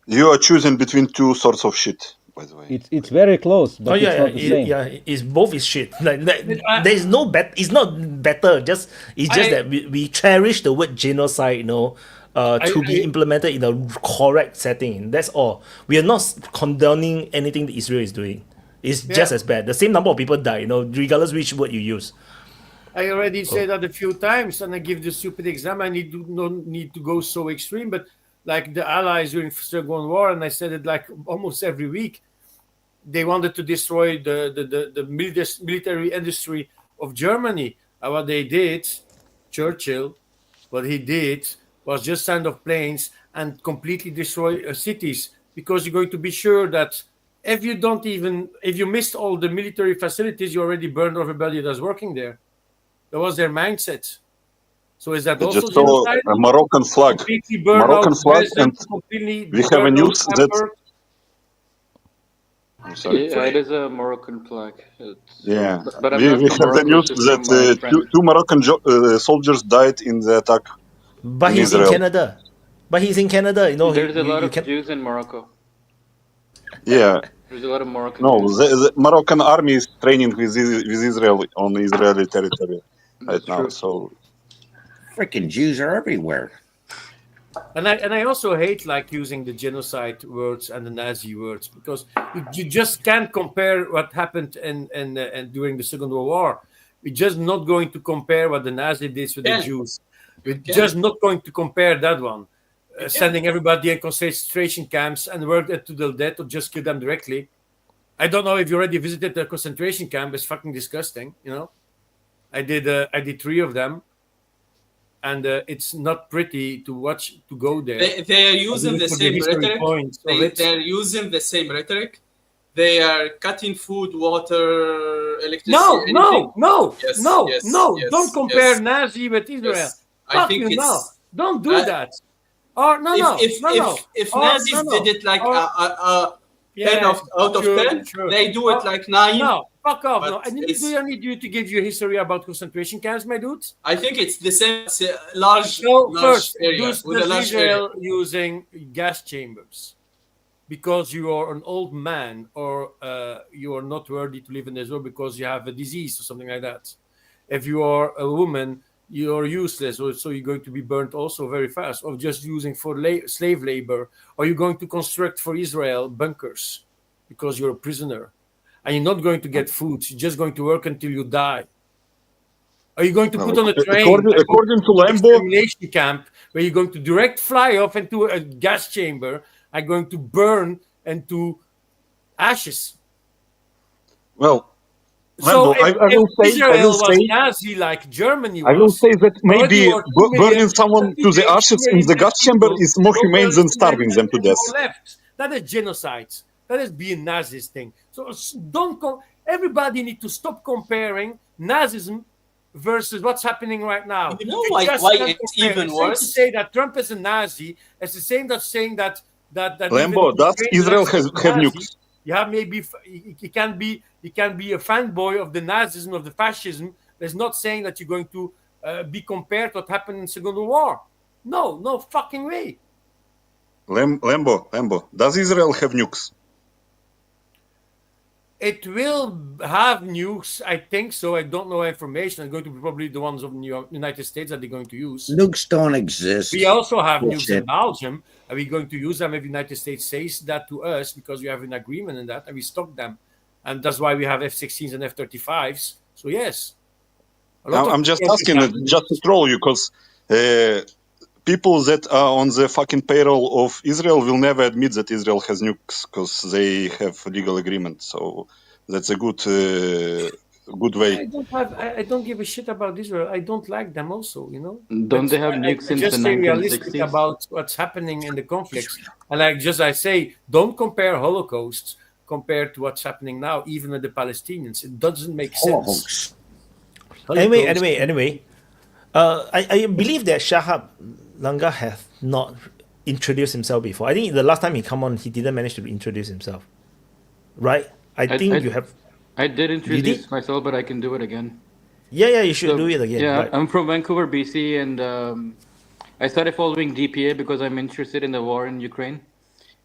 You are choosing between two sorts of shit, by the way. It's very close, but it's not the same. Yeah, it's both is shit. Like there's no it's not better. It's just that we cherish the word genocide, you know, to be implemented in a correct setting. That's all. We are not condoning anything that Israel is doing. It's just as bad. The same number of people die, you know, regardless which word you use. I already said that a few times, and I give the stupid example. I don't need to go so extreme, but like the Allies during the Second World War, and I said it like almost every week, they wanted to destroy the military industry of Germany. And what they did, Churchill, what he did was just send off planes and completely destroy cities, because you're going to be sure that if you missed all the military facilities, you already burned everybody that's working there. That was their mindset. So is that also just saw genocide? a Moroccan flag. Moroccan flag, and we have a news that. I'm sorry. Yeah, it is a Moroccan flag. Yeah, but I'm we not have from the Morocco, news just from my that friend. two Moroccan soldiers died in the attack. But in he's Israel. in Canada. But he's in Canada, you know. There's a lot of Jews in Morocco. Yeah. There's a lot of Moroccan No, Jews. the Moroccan army is training with Israel on Israeli territory right now. True. So, freaking Jews are everywhere. And I also hate like using the genocide words and the Nazi words, because you just can't compare what happened and during the Second World War. We're just not going to compare what the Nazi did with the Jews. We're just not going to compare that one. Sending everybody in concentration camps and work to the death, or just kill them directly. I don't know if you already visited the concentration camp. It's fucking disgusting, you know. I did 3 of them, and it's not pretty to watch, to go there. They are using the same rhetoric. They're using the same rhetoric. They are cutting food, water, electricity. No. Yes, Don't compare Nazi with Israel. Yes. I think don't do that. Or if Nazis did it like a 10 out of 10, they do it like 9. No, fuck off. No, do I need you to give you history about concentration camps, my dudes? I think it's the same large area. Does Israel using gas chambers because you are an old man, or you are not worthy to live in Israel because you have a disease or something like that? If you are a woman, you're useless, or so you're going to be burnt also very fast, or just using for slave labor, or you're going to construct for Israel bunkers because you're a prisoner and you're not going to get food. You're just going to work until you die. Are you going to put on a train according to Lambo, extermination camp where you're going to direct fly off into a gas chamber and going to burn into ashes? Well, so I will say, Israel was Nazi like Germany was, I will say that maybe burning someone to the ashes in the gas chamber is more humane than starving them to death. That is genocide. That is being Nazist thing. So everybody need to stop comparing Nazism versus what's happening right now. You know why it's even worse? To say that Trump is a Nazi, it's the same as saying that Lambo, does Israel have nukes? Yeah, maybe he can be a fanboy of the Nazism, of the fascism. That's not saying that you're going to be compared to what happened in the Second World War. No fucking way. Lambo, does Israel have nukes? It will have nukes, I think so. I don't know information. It's going to be probably the ones of the United States that they're going to use. Nukes don't exist. We also have nukes in Belgium. Are we going to use them if the United States says that to us, because we have an agreement in that, and we stock them? And that's why we have F-16s and F-35s. So yes. I'm just asking, just to troll you, because people that are on the fucking payroll of Israel will never admit that Israel has nukes, because they have legal agreement. So That's a good way. I don't give a shit about Israel. I don't like them also, you know. Don't they have nukes I since just the stay realistic 1960s? about what's happening in the conflicts. And I say, don't compare Holocausts compared to what's happening now, even with the Palestinians. It doesn't make sense. Anyway. I believe that Shahab Langa has not introduced himself before. I think the last time he come on, he didn't manage to introduce himself. Right? I think you have. I did introduce myself, but I can do it again. Yeah, you should do it again. Yeah, right. I'm from Vancouver, BC, and I started following DPA because I'm interested in the war in Ukraine.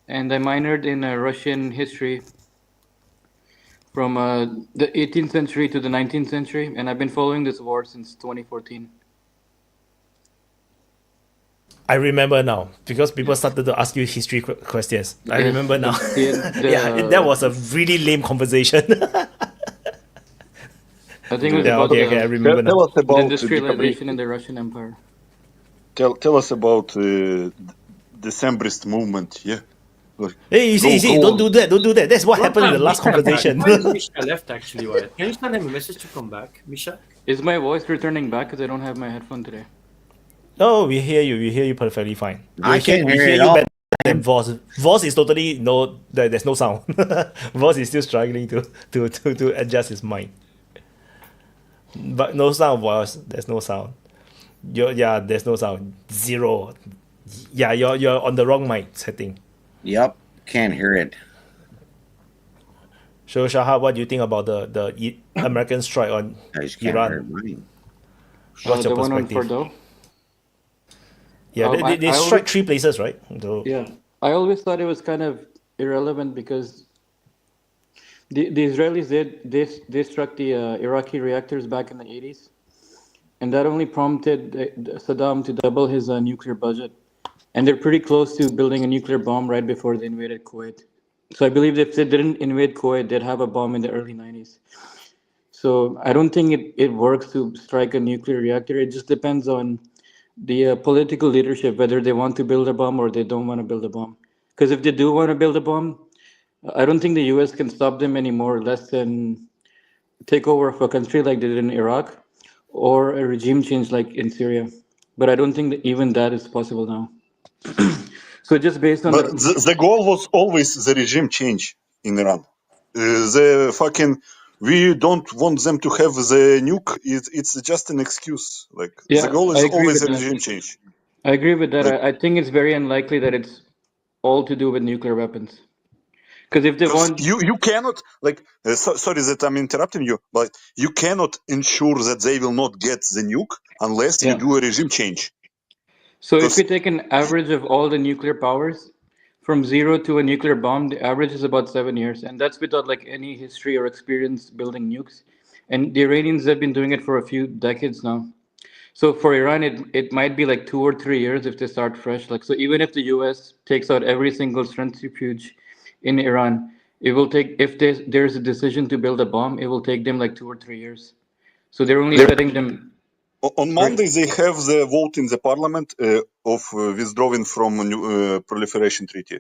And I minored in Russian history from the 18th century to the 19th century, and I've been following this war since 2014. I remember now because people started to ask you history questions. I remember now. That was a really lame conversation. I think it was about I remember Tell us the about industrialization in the Russian Empire. Tell us about Decembrist movement. Yeah. Hey, easy. Don't do that. That's what happened in the last conversation. Why is Misha left actually? Can you send him a message to come back, Misha? Is my voice returning back because I don't have my headphone today? Oh, we hear you. We hear you perfectly fine. I can hear it you all. better than Voss. Voss is totally there's no sound. Voss is still struggling to adjust his mind. But no sound, Voss. There's no sound. There's no sound. Zero. Yeah, you're on the wrong mic setting. Yep, can't hear it. So Shahab, what do you think about the American strike on Iran? What's your the one on perspective? Fordo? Yeah, they strike 3 places, right? Yeah, I always thought it was kind of irrelevant because the Israelis they struck the Iraqi reactors back in the 80s, and that only prompted Saddam to double his nuclear budget, and they're pretty close to building a nuclear bomb right before they invaded Kuwait. So I believe if they didn't invade Kuwait, they'd have a bomb in the early 90s. So I don't think it works to strike a nuclear reactor. It just depends on the political leadership, whether they want to build a bomb or they don't want to build a bomb. Because if they do want to build a bomb, I don't think the US can stop them anymore, less than take over of a country like they did in Iraq or a regime change like in Syria. But I don't think that even that is possible now. So just based on the goal was always the regime change in Iran. We don't want them to have the nuke. It's just an excuse. The goal is always a regime change. I agree with that. I think it's very unlikely that it's all to do with nuclear weapons. Because if they want, you cannot sorry that I'm interrupting you, but you cannot ensure that they will not get the nuke unless you do a regime change. So if we take an average of all the nuclear powers, from 0 to a nuclear bomb, the average is about 7 years, and that's without any history or experience building nukes. And the Iranians have been doing it for a few decades now. So for Iran, it might be 2 or 3 years if they start fresh. So even if the US takes out every single centrifuge in Iran, it will take, if there's a decision to build a bomb, it will take them 2 or 3 years. So they're only setting them. On Monday, they have the vote in the parliament of withdrawing from proliferation treaty,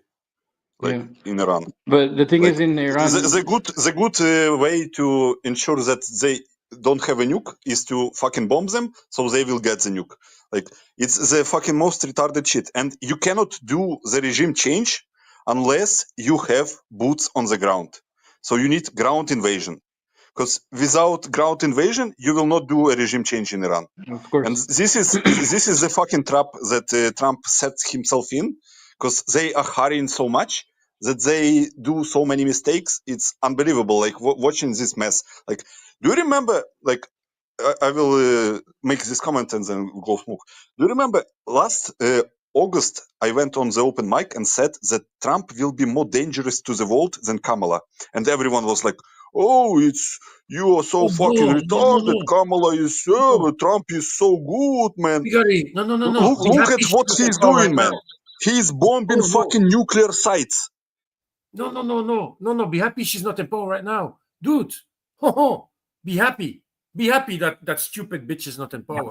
in Iran. But the thing is, in Iran, the good way to ensure that they don't have a nuke is to fucking bomb them, so they will get the nuke. It's the fucking most retarded shit, and you cannot do the regime change unless you have boots on the ground. So you need ground invasion. Because without ground invasion, you will not do a regime change in Iran. Of course. And this is the fucking trap that Trump sets himself in, because they are hurrying so much that they do so many mistakes. It's unbelievable. Watching this mess. Do you remember? I will make this comment and then go smoke. Do you remember last August? I went on the open mic and said that Trump will be more dangerous to the world than Kamala, and everyone was like, "Oh, you are so fucking retarded. No. Kamala is Trump is so good, man." No. Look at what he's doing, man. He's bombing fucking nuclear sites. No. Be happy she's not in power right now, dude. Be happy. Be happy that stupid bitch is not in power.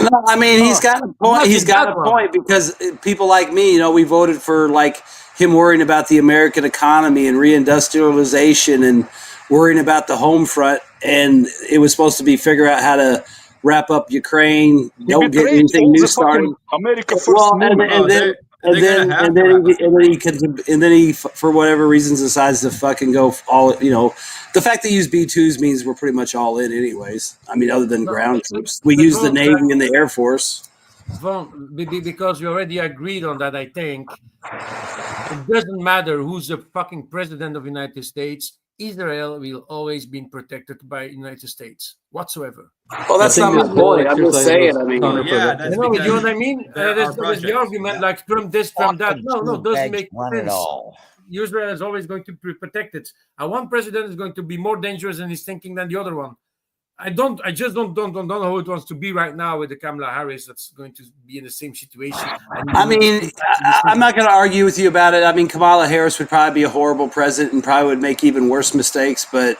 No, I mean he's got a point. He's got a point because people like me, we voted for him worrying about the American economy and reindustrialization and worrying about the home front, and it was supposed to be figure out how to wrap up Ukraine, don't get anything new started. America first Well, movement. and then he, for whatever reasons, decides to fucking go all. The fact they use B-2s means we're pretty much all in, anyways. I mean, other than ground troops, we use the Navy and the Air Force. Because we already agreed on that, I think it doesn't matter who's the fucking president of the United States. Israel will always be protected by the United States whatsoever. Well, that's not my point. I'm just saying. I mean, you know what I mean? There's the argument like Trump this, Trump that. No, doesn't make sense. Israel is always going to be protected. And one president is going to be more dangerous in his thinking than the other one. I just don't know who it wants to be right now with the Kamala Harris that's going to be in the same situation. I mean, I'm not going to argue with you about it. I mean, Kamala Harris would probably be a horrible president and probably would make even worse mistakes. But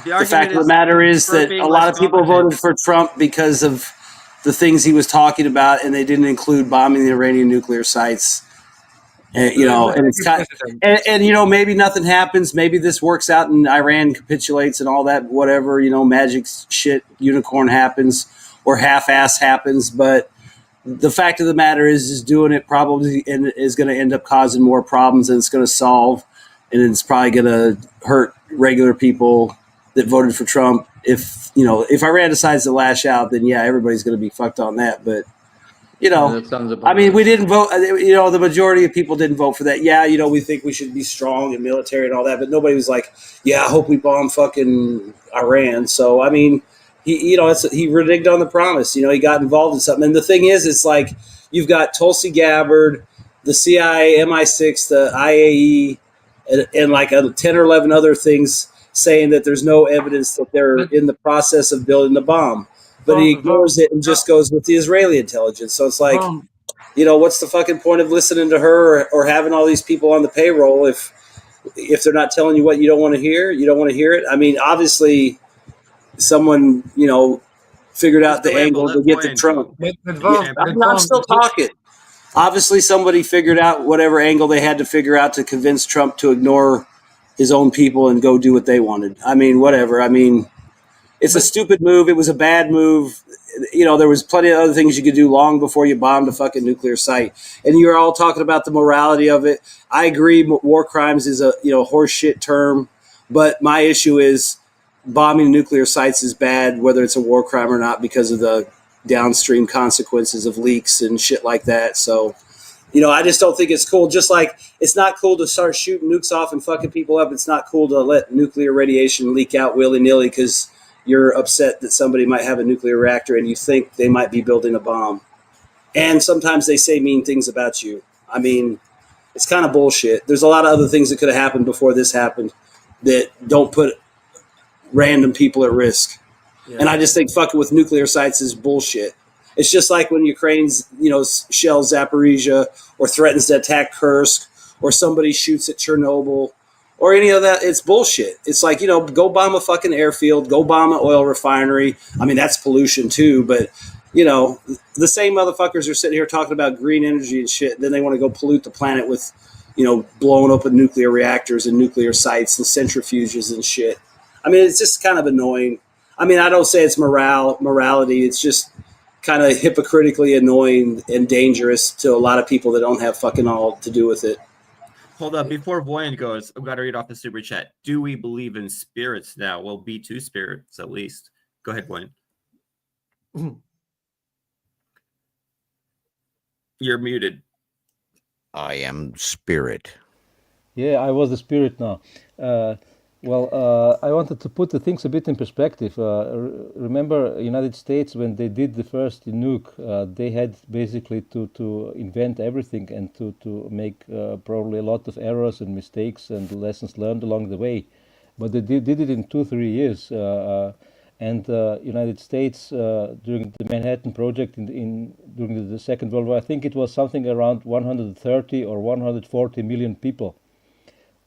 the fact of the matter is that a lot of people voted for Trump because of the things he was talking about, and they didn't include bombing the Iranian nuclear sites. And, and it's kind of, and maybe nothing happens. Maybe this works out and Iran capitulates and all that, whatever, magic shit, unicorn happens or half-ass happens. But the fact of the matter is doing it probably is going to end up causing more problems than it's going to solve. And it's probably going to hurt regular people that voted for Trump. If Iran decides to lash out, then yeah, everybody's going to be fucked on that. But I mean, we didn't vote. The majority of people didn't vote for that. Yeah, we think we should be strong and military and all that, but nobody was like, "Yeah, I hope we bomb fucking Iran." So I mean, he reneged on the promise. He got involved in something. And the thing is, it's like you've got Tulsi Gabbard, the CIA, MI6, the IAE, and like 10 or 11 other things saying that there's no evidence that they're in the process of building the bomb. But he ignores it and just goes with the Israeli intelligence. So it's like, what's the fucking point of listening to her or having all these people on the payroll if they're not telling you what you don't want to hear? You don't want to hear it. I mean, obviously, someone figured out the angle to get to Trump. I'm still talking. Obviously, somebody figured out whatever angle they had to figure out to convince Trump to ignore his own people and go do what they wanted. I mean, whatever. I mean. It's a stupid move. It was a bad move. There was plenty of other things you could do long before you bombed a fucking nuclear site. And you're all talking about the morality of it. I agree. War crimes is a horse shit term, but my issue is bombing nuclear sites is bad, whether it's a war crime or not, because of the downstream consequences of leaks and shit like that. So, I just don't think it's cool. Just like it's not cool to start shooting nukes off and fucking people up. It's not cool to let nuclear radiation leak out willy nilly because you're upset that somebody might have a nuclear reactor and you think they might be building a bomb. And sometimes they say mean things about you. I mean, it's kind of bullshit. There's a lot of other things that could have happened before this happened that don't put random people at risk. Yeah. And I just think fucking with nuclear sites is bullshit. It's just like when Ukraine's, shells Zaporizhia or threatens to attack Kursk or somebody shoots at Chernobyl. Or any of that, it's bullshit. It's like, go bomb a fucking airfield, go bomb an oil refinery. I mean, that's pollution too, but, the same motherfuckers are sitting here talking about green energy and shit. Then they want to go pollute the planet with, blowing open nuclear reactors and nuclear sites and centrifuges and shit. I mean, it's just kind of annoying. I mean, I don't say it's morality. It's just kind of hypocritically annoying and dangerous to a lot of people that don't have fucking all to do with it. Hold up, before Voyan goes, I've got to read off the super chat. Do we believe in spirits now? Well, B2 spirits, at least. Go ahead, Voyan. You're muted. I am spirit. Yeah, I was the spirit now. I wanted to put the things a bit in perspective. Remember, United States, when they did the first nuke, they had basically to invent everything and to make probably a lot of errors and mistakes and lessons learned along the way. But they did it in 2-3 years. And United States, during the Manhattan Project during the Second World War, I think it was something around 130 or 140 million people.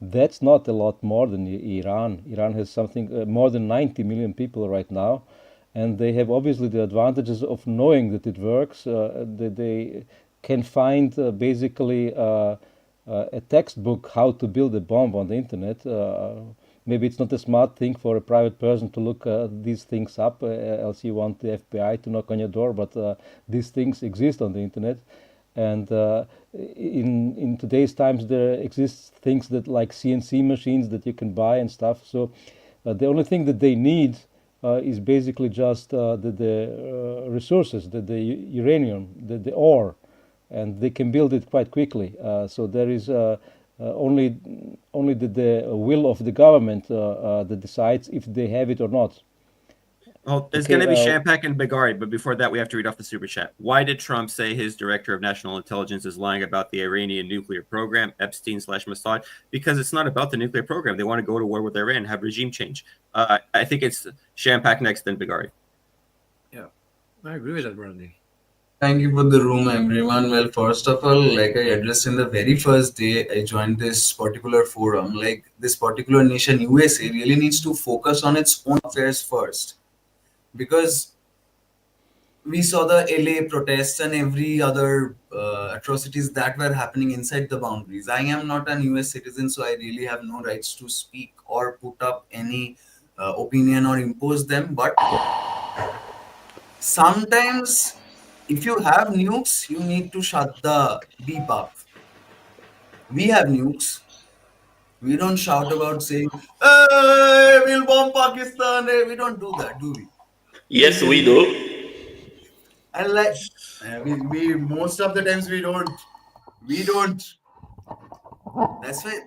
That's not a lot more than Iran. Iran has something more than 90 million people right now, and they have obviously the advantages of knowing that it works. That they can find basically a textbook how to build a bomb on the internet. maybe it's not a smart thing for a private person to look these things up, else you want the FBI to knock on your door, but these things exist on the internet. And in today's times, there exists things that like CNC machines that you can buy and stuff. So the only thing that they need is basically just the resources, the uranium, the ore, and they can build it quite quickly. So there is only the will of the government that decides if they have it or not. Well, there's going to be Shampak and Begari, but before that, we have to read off the super chat. Why did Trump say his director of national intelligence is lying about the Iranian nuclear program, Epstein/Mossad? Because it's not about the nuclear program. They want to go to war with Iran, have regime change. I think it's Shampak next, then Begari. Yeah, I agree with that, Brandy. Thank you for the room, everyone. Well, first of all, like I addressed in the very first day I joined this particular forum, like this particular nation, USA, really needs to focus on its own affairs first. Because we saw the LA protests and every other atrocities that were happening inside the boundaries. I am not an US citizen, so I really have no rights to speak or put up any opinion or impose them. But sometimes if you have nukes, you need to shut the beep up. We have nukes. We don't shout about saying, hey, we'll bomb Pakistan. Hey, we don't do that, do we? Yes, we do. And like we most of the times we don't. That's why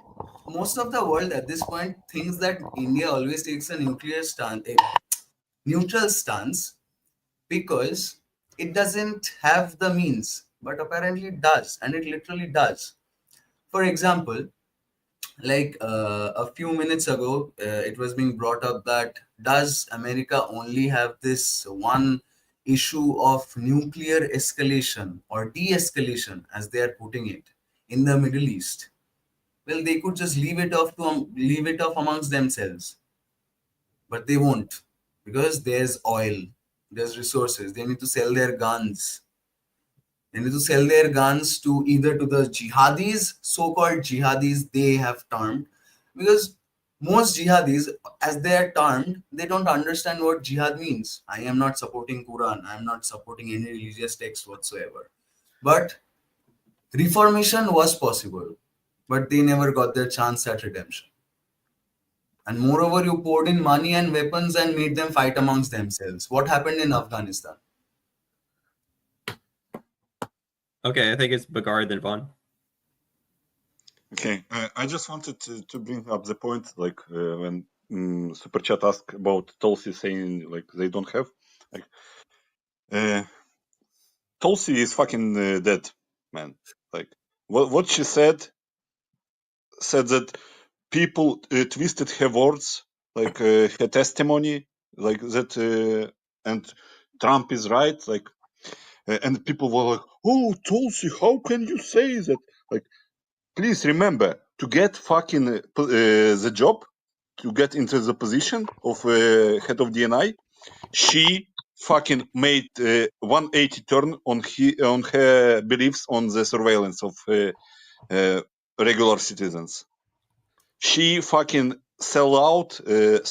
most of the world at this point thinks that India always takes a neutral stance because it doesn't have the means, but apparently it does, and it literally does. For example, like a few minutes ago, it was being brought up that does America only have this one issue of nuclear escalation or de-escalation, as they are putting it, in the Middle East? Well, they could just leave it off amongst themselves, but they won't, because there's oil, there's resources. They need to sell their guns. They need to sell their guns to either to the jihadis, so-called jihadis they have termed, because most jihadis, as they are termed, they don't understand what jihad means. I am not supporting Quran. I am not supporting any religious text whatsoever. But reformation was possible, but they never got their chance at redemption. And moreover, you poured in money and weapons and made them fight amongst themselves. What happened in Afghanistan? Okay, I think it's Begari then Vaughn. Okay, I just wanted to bring up the point, like when Super Chat asked about Tulsi saying like they don't have, like Tulsi is fucking dead, man. Like what she said that people twisted her words, like her testimony, like that, and Trump is right, like, and people were like, "Oh, Tulsi, how can you say that?" Like, please remember, to get fucking the job, to get into the position of head of DNI, she fucking made 180 turn on her beliefs on the surveillance of regular citizens. She fucking sold out a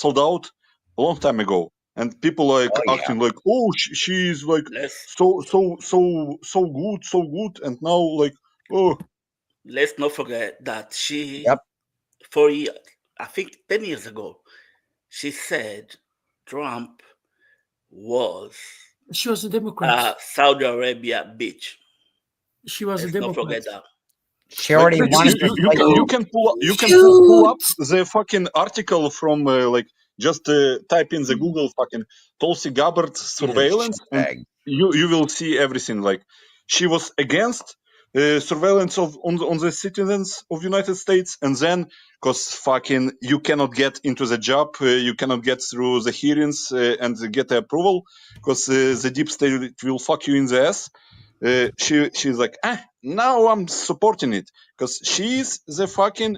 long time ago, and people like acting like, oh, she's like so good, and now like, oh. Let's not forget that she, I think 10 years ago, she said Trump was a Democrat. Saudi Arabia bitch. She was Let's a Democrat. not forget that. She already wanted you can pull up the fucking article from like just type in the Google fucking Tulsi Gabbard surveillance, and you will see everything. Like, she was against surveillance on the citizens of United States, and then because fucking you cannot get into the job, you cannot get through the hearings and get the approval because the deep state will fuck you in the ass. She's like, now I'm supporting it because she's the fucking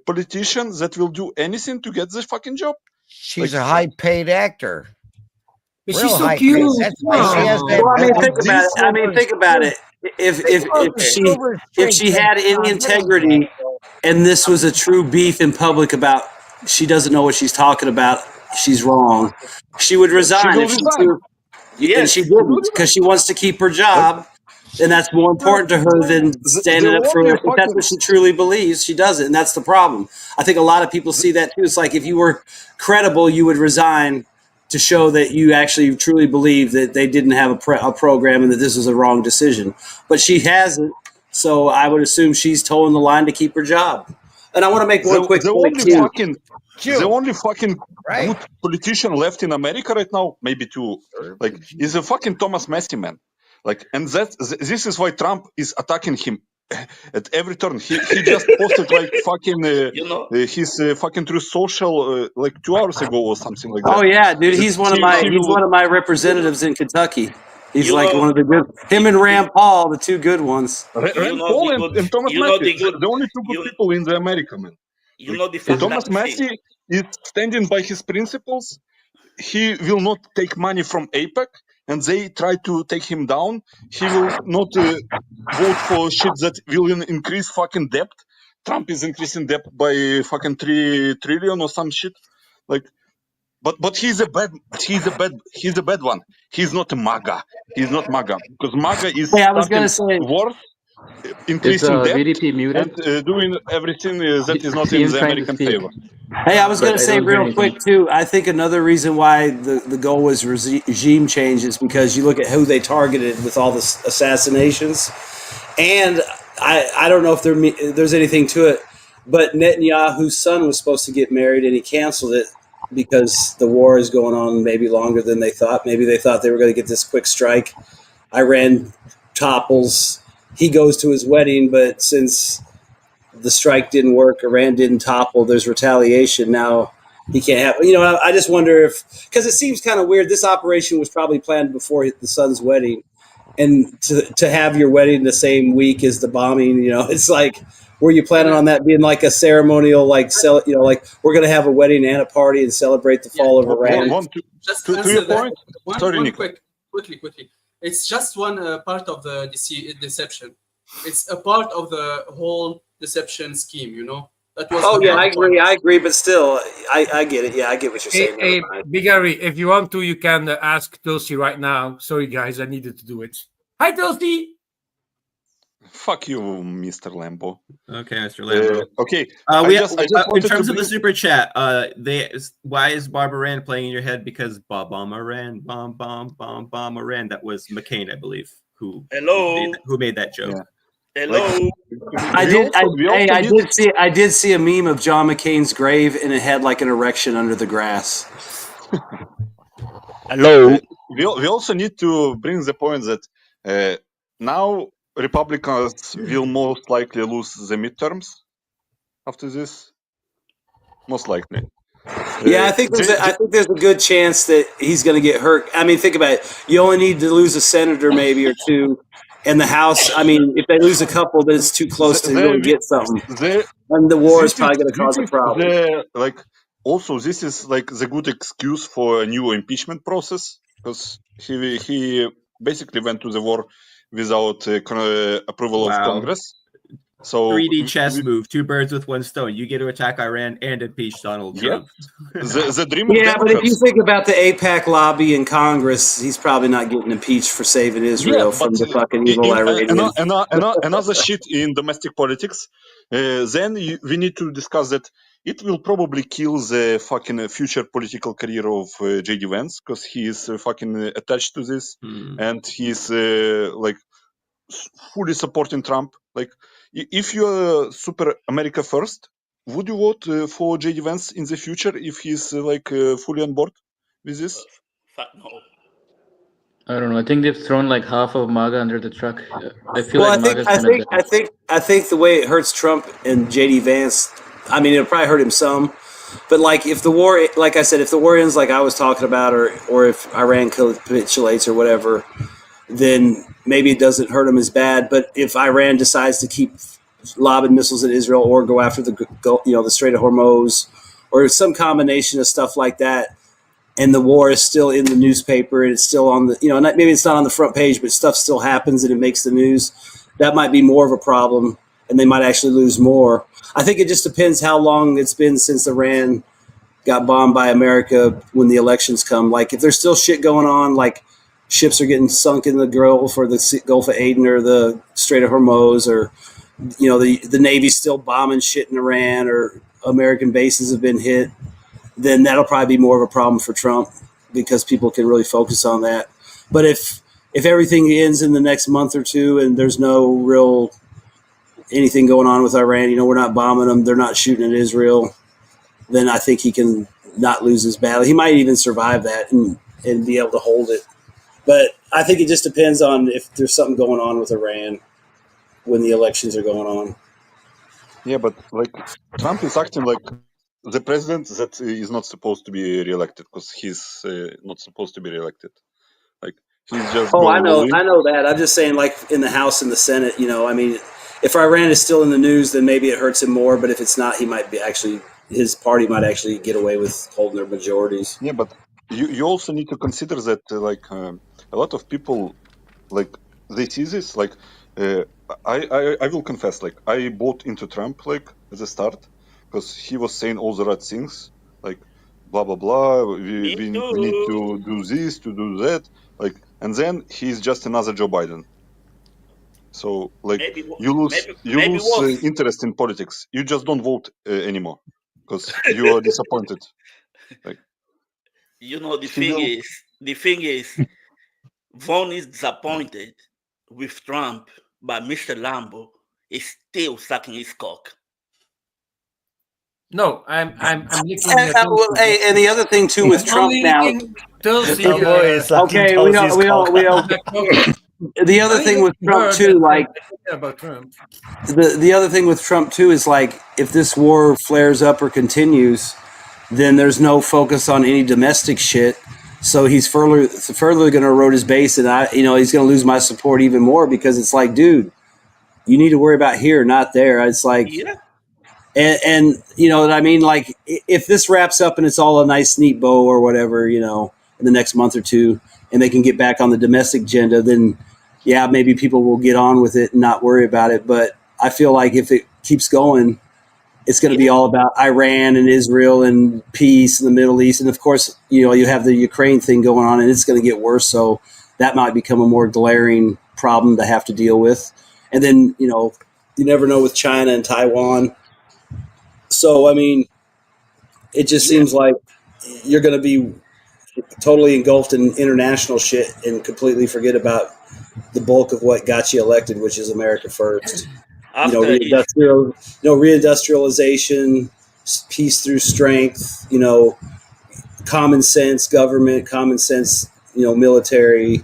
politician that will do anything to get the fucking job. She's a high-paid actor. But she's so cute. That's why she has that. Well, I mean, think about it. If she had any integrity, and this was a true beef in public about she doesn't know what she's talking about, she's wrong. She would resign will if she resign. too, and she She will didn't because she wants to keep her Like, job, and that's more important to her than the standing up for only it. If that's fucking what she truly believes, she does it, and that's the problem. I think a lot of people see that too. It's like if you were credible, you would resign to show that you actually truly believe that they didn't have a program and that this was a wrong decision. But she hasn't, so I would assume she's towing the line to keep her job. And I want to make one quick the point only too. fucking the only fucking good politician left in America right now, maybe two, like, is a fucking Thomas Massey, man. Like, and this is why Trump is attacking him at every turn. He just posted like fucking his fucking Truth Social like 2 hours ago or something like that. Oh yeah, dude, That he's one of my representatives in Kentucky. He's You like know- one of the good. Him and Rand Paul, the two good ones. Rand Paul and Thomas Massey, the only two good people in the America, man. You know the fact Thomas that Massey is standing by his principles. He will not take money from APEC, and they try to take him down. He will not vote for shit that will increase fucking debt. Trump is increasing debt by fucking 3 trillion or some shit. Like, but he's a bad one. He's not a MAGA. He's not MAGA because MAGA is Hey, I was gonna starting say- worse, increasing debt, VDP muted? and doing everything that is not in Ian's the trying to American speak. favor. Hey, I was going But to I say don't hear real quick anything. too. I think another reason why the goal was regime change is because you look at who they targeted with all the assassinations, and I don't know if there's anything to it, but Netanyahu's son was supposed to get married and he canceled it because the war is going on maybe longer than they thought. Maybe they thought they were going to get this quick strike. Iran topples. He goes to his wedding, but since the strike didn't work, Iran didn't topple, there's retaliation. Now he can't have, I just wonder if, because it seems kind of weird. This operation was probably planned before the son's wedding, and to have your wedding the same week as the bombing, it's like, were you planning on that being like a ceremonial, like, like we're going to have a wedding and a party and celebrate the fall of Iran? Just to answer your that. point. One Sorry, Nico. quickly. It's just one part of the deception. It's a part of the whole deception scheme, That was Oh yeah, I agree, but still, I get it. Yeah, I get what you're saying. Hey, Big Harry, if you want to, you can ask Tulsi right now. Sorry, guys, I needed to do it. Hi, Tulsi. Fuck you, Mr. Lambo. Okay, Mr. Lambo. Okay. In terms of the super chat, why is Barbara Rand playing in your head? Because Bomb Iran. That was McCain, I believe, who made that joke. Yeah. Hello. I did see a meme of John McCain's grave, and it had like an erection under the grass. Hello. We also need to bring the point that now Republicans will most likely lose the midterms after this. Most likely. Yeah, I think there's a good chance that he's going to get hurt. I mean, think about it. You only need to lose a senator maybe or two. In the House, I mean, if they lose a couple, then it's too close to really get something. And the war is probably going to cause a problem. Also, this is like the good excuse for a new impeachment process because he basically went to the war without approval of Congress. So 3D chess move, 2 birds with 1 stone. You get to attack Iran and impeach Donald Trump. The dream of Democrats. But if you think about the AIPAC lobby in Congress, he's probably not getting impeached for saving Israel from the fucking evil Iranians. Another shit in domestic politics. Then we need to discuss that it will probably kill the fucking future political career of J.D. Vance because he is fucking attached to this and he's like fully supporting Trump. Like, if you're super America first, would you vote for J.D. Vance in the future if he's fully on board with this? Fuck no. I don't know. I think they've thrown like half of MAGA under the truck. I feel Well, like MAGA's kind of I think the way it hurts Trump and J.D. Vance, I mean, it'll probably hurt him some. But like, if the war, like I said, if the war ends like I was talking about, or if Iran capitulates or whatever, then maybe it doesn't hurt him as bad. But if Iran decides to keep lobbing missiles at Israel or go after the Strait of Hormuz or some combination of stuff like that, and the war is still in the newspaper and it's still on the, maybe it's not on the front page, but stuff still happens and it makes the news, that might be more of a problem and they might actually lose more. I think it just depends how long it's been since Iran got bombed by America when the elections come. Like if there's still shit going on, like ships are getting sunk in the Gulf or the Gulf of Aden or the Strait of Hormuz, or the Navy's still bombing shit in Iran, or American bases have been hit, then that'll probably be more of a problem for Trump because people can really focus on that. But if everything ends in the next month or two and there's no real anything going on with Iran, we're not bombing them, they're not shooting at Israel, then I think he can not lose his battle. He might even survive that and be able to hold it. But I think it just depends on if there's something going on with Iran when the elections are going on. Yeah, but like Trump is acting like the president that is not supposed to be reelected because he's not supposed to be reelected. Like he's just Oh, I going know all in. that. I'm just saying, like in the House and the Senate, I mean, if Iran is still in the news, then maybe it hurts him more. But if it's not, he might be his party might actually get away with holding their majorities. Yeah, but you also need to consider that a lot of people like they see this like I will confess, like I bought into Trump like at the start because he was saying all the right things, like blah blah blah. We need to do this, to do that, like, and then he's just another Joe Biden. So like you lose interest in politics. You just don't vote anymore because you are disappointed. Like the thing is, Vaughn is disappointed with Trump, but Mr. Lambo is still sucking his cock. No, I'm licking. And the other thing too with Trump now. Okay, we don't. The other thing with Trump too, like about Trump. The other thing with Trump too is like if this war flares up or continues, then there's no focus on any domestic shit. So he's further going to erode his base, and he's going to lose my support even more because it's like, dude, you need to worry about here, not there. It's like, and you know what I mean? Like if this wraps up and it's all a nice, neat bow or whatever, in the next month or two, and they can get back on the domestic agenda, then yeah, maybe people will get on with it and not worry about it. But I feel like if it keeps going, it's going to be all about Iran and Israel and peace in the Middle East. And of course, you have the Ukraine thing going on and it's going to get worse. So that might become a more glaring problem to have to deal with. And then, you never know with China and Taiwan. So, I mean, it just seems like you're going to be totally engulfed in international shit and completely forget about the bulk of what got you elected, which is America first. Reindustrialization, peace through strength, common sense government, common sense, military,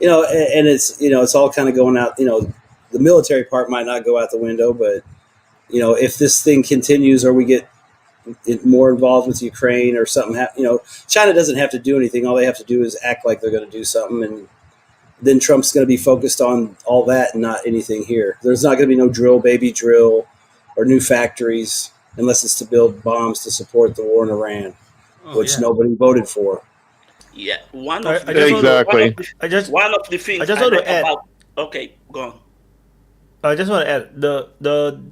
and it's all kind of going out, the military part might not go out the window, but, if this thing continues or we get more involved with Ukraine or something, China doesn't have to do anything. All they have to do is act like they're going to do something, and then Trump's going to be focused on all that and not anything here. There's not going to be no baby drill, or new factories unless it's to build bombs to support the war in Iran, which nobody voted for. Yeah, one I of the things I want to add. Okay, go on. I just want to add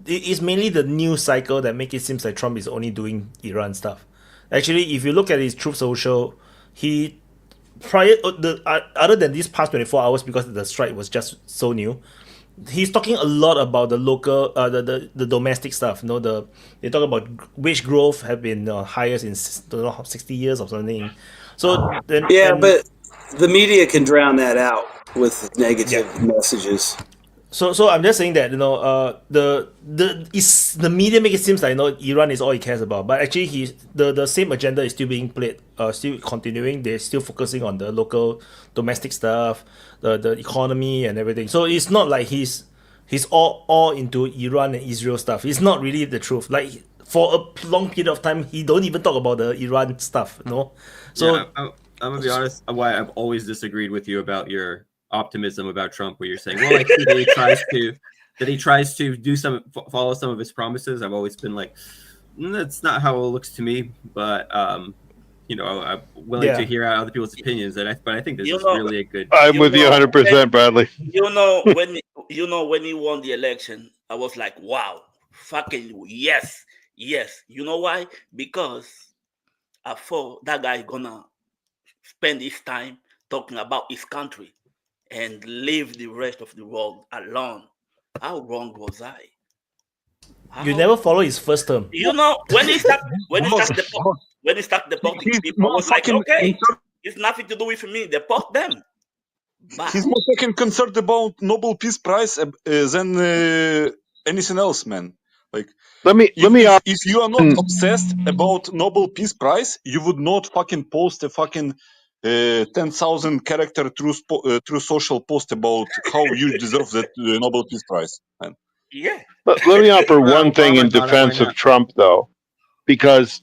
it's mainly the news cycle that make it seem like Trump is only doing Iran stuff. Actually, if you look at his Truth Social, other than these past 24 hours, because the strike was just so new, he's talking a lot about the local, the domestic stuff. They talk about wage growth have been highest in 60 years or something. So but the media can drown that out with negative messages. So I'm just saying that the media make it seem like Iran is all he cares about, but actually the same agenda is still being played, still continuing. They're still focusing on the local domestic stuff, the economy and everything. So it's not like he's all into Iran and Israel stuff. It's not really the truth. Like for a long period of time, he don't even talk about the Iran stuff. So yeah, I'm gonna be honest. Why I've always disagreed with you about your optimism about Trump, where you're saying, well, I see that he tries to follow some of his promises. I've always been like, that's not how it looks to me. But I'm willing to hear out other people's opinions. But I think this is really a good. I'm with you 100%, Bradley. When he won the election, I was like, wow, fucking yes. You know why? Because I thought that guy gonna spend his time talking about his country and leave the rest of the world alone. How wrong was I? You never follow his first term. You know, when he start deporting people, I was like, okay, it's nothing to do with me. Deport them. But He's more fucking concerned about Nobel Peace Prize than anything else, man. Like, if you are not obsessed about Nobel Peace Prize, you would not fucking post a fucking 10,000 character true social post about how you deserve that Nobel Peace Prize, man. Yeah. Let me offer one thing in defense of Trump, though, because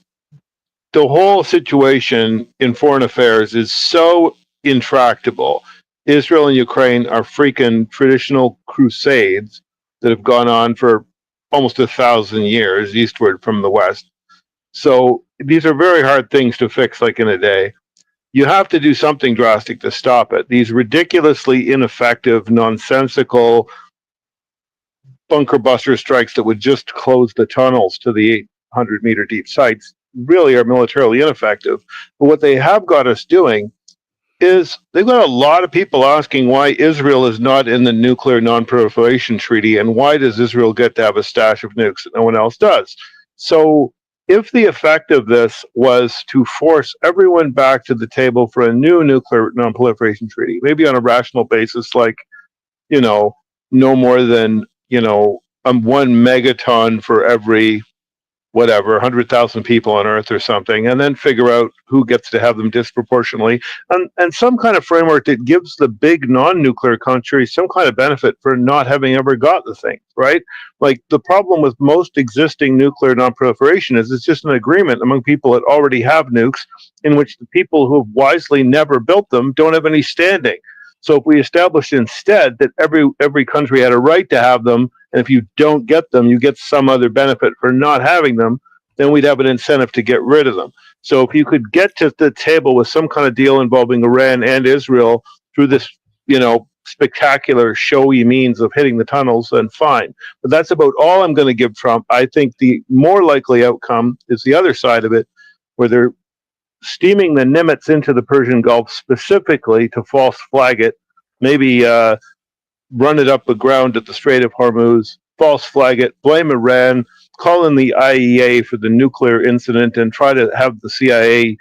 the whole situation in foreign affairs is so intractable. Israel and Ukraine are freaking traditional crusades that have gone on for almost 1,000 years eastward from the West. So these are very hard things to fix like in a day. You have to do something drastic to stop it. These ridiculously ineffective, nonsensical bunker buster strikes that would just close the tunnels to the 800-meter deep sites really are militarily ineffective. But what they have got us doing is they've got a lot of people asking why Israel is not in the nuclear non-proliferation treaty and why does Israel get to have a stash of nukes that no one else does. So if the effect of this was to force everyone back to the table for a new nuclear non-proliferation treaty, maybe on a rational basis, like, no more than, 1 megaton for every, 100,000 people on Earth or something, and then figure out who gets to have them disproportionately, and some kind of framework that gives the big non-nuclear countries some kind of benefit for not having ever got the thing, right? Like, the problem with most existing nuclear non-proliferation is it's just an agreement among people that already have nukes, in which the people who have wisely never built them don't have any standing. So if we established instead that every country had a right to have them, and if you don't get them, you get some other benefit for not having them, then we'd have an incentive to get rid of them. So if you could get to the table with some kind of deal involving Iran and Israel through this, spectacular, showy means of hitting the tunnels, then fine. But that's about all I'm going to give Trump. I think the more likely outcome is the other side of it, where they're steaming the Nimitz into the Persian Gulf specifically to false flag it, maybe run it up aground at the Strait of Hormuz, false flag it, blame Iran, call in the IEA for the nuclear incident, and try to have the CIA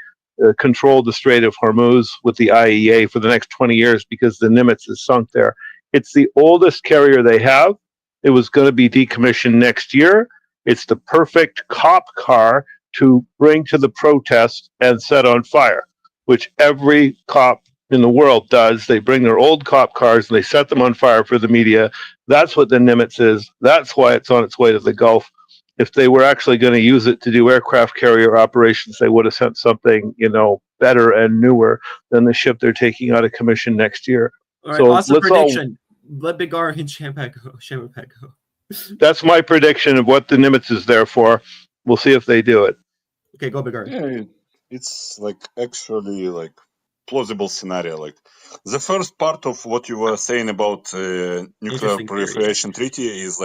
control the Strait of Hormuz with the IEA for the next 20 years because the Nimitz is sunk there. It's the oldest carrier they have. It was going to be decommissioned next year. It's the perfect cop car to bring to the protest and set on fire, which every cop in the world does. They bring their old cop cars and they set them on fire for the media. That's what the Nimitz is. That's why it's on its way to the Gulf. If they were actually going to use it to do aircraft carrier operations, they would have sent something, better and newer than the ship they're taking out of commission next year. All right, So awesome prediction. Let Bigar and Shamapet go. That's my prediction of what the Nimitz is there for. We'll see if they do it. Okay, go Bigar. Yeah, it's actually plausible scenario. Like the first part of what you were saying about nuclear proliferation treaty is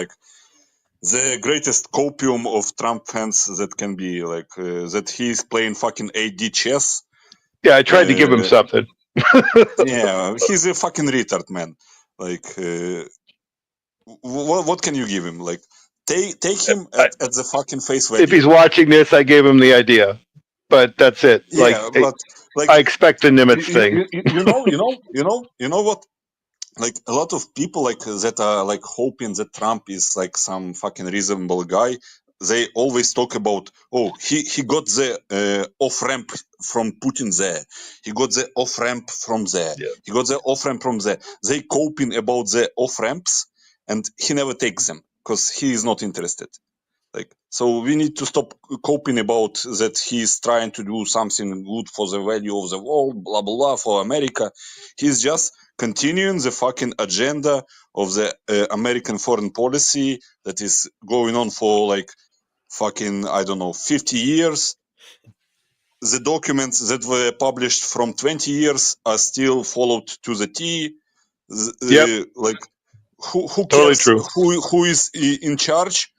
the greatest copium of Trump fans that can be, that he's playing fucking AD chess. Yeah, I tried to give him something. Yeah, he's a fucking retard, man. What can you give him? Take him at the fucking face value. If he's watching this, I gave him the idea, but that's it. Yeah, I expect the Nimitz thing. You know what? A lot of people that are hoping that Trump is some fucking reasonable guy. They always talk about, he got the off ramp from Putin there. He got the off ramp from there. Yeah. He got the off ramp from there. They coping about the off ramps, and he never takes them because he is not interested. So we need to stop coping about that he's trying to do something good for the value of the world, blah, blah, blah, for America. He's just continuing the fucking agenda of the American foreign policy that is going on for 50 years. The documents that were published from 20 years are still followed to the T. who Totally cares true. who is in charge?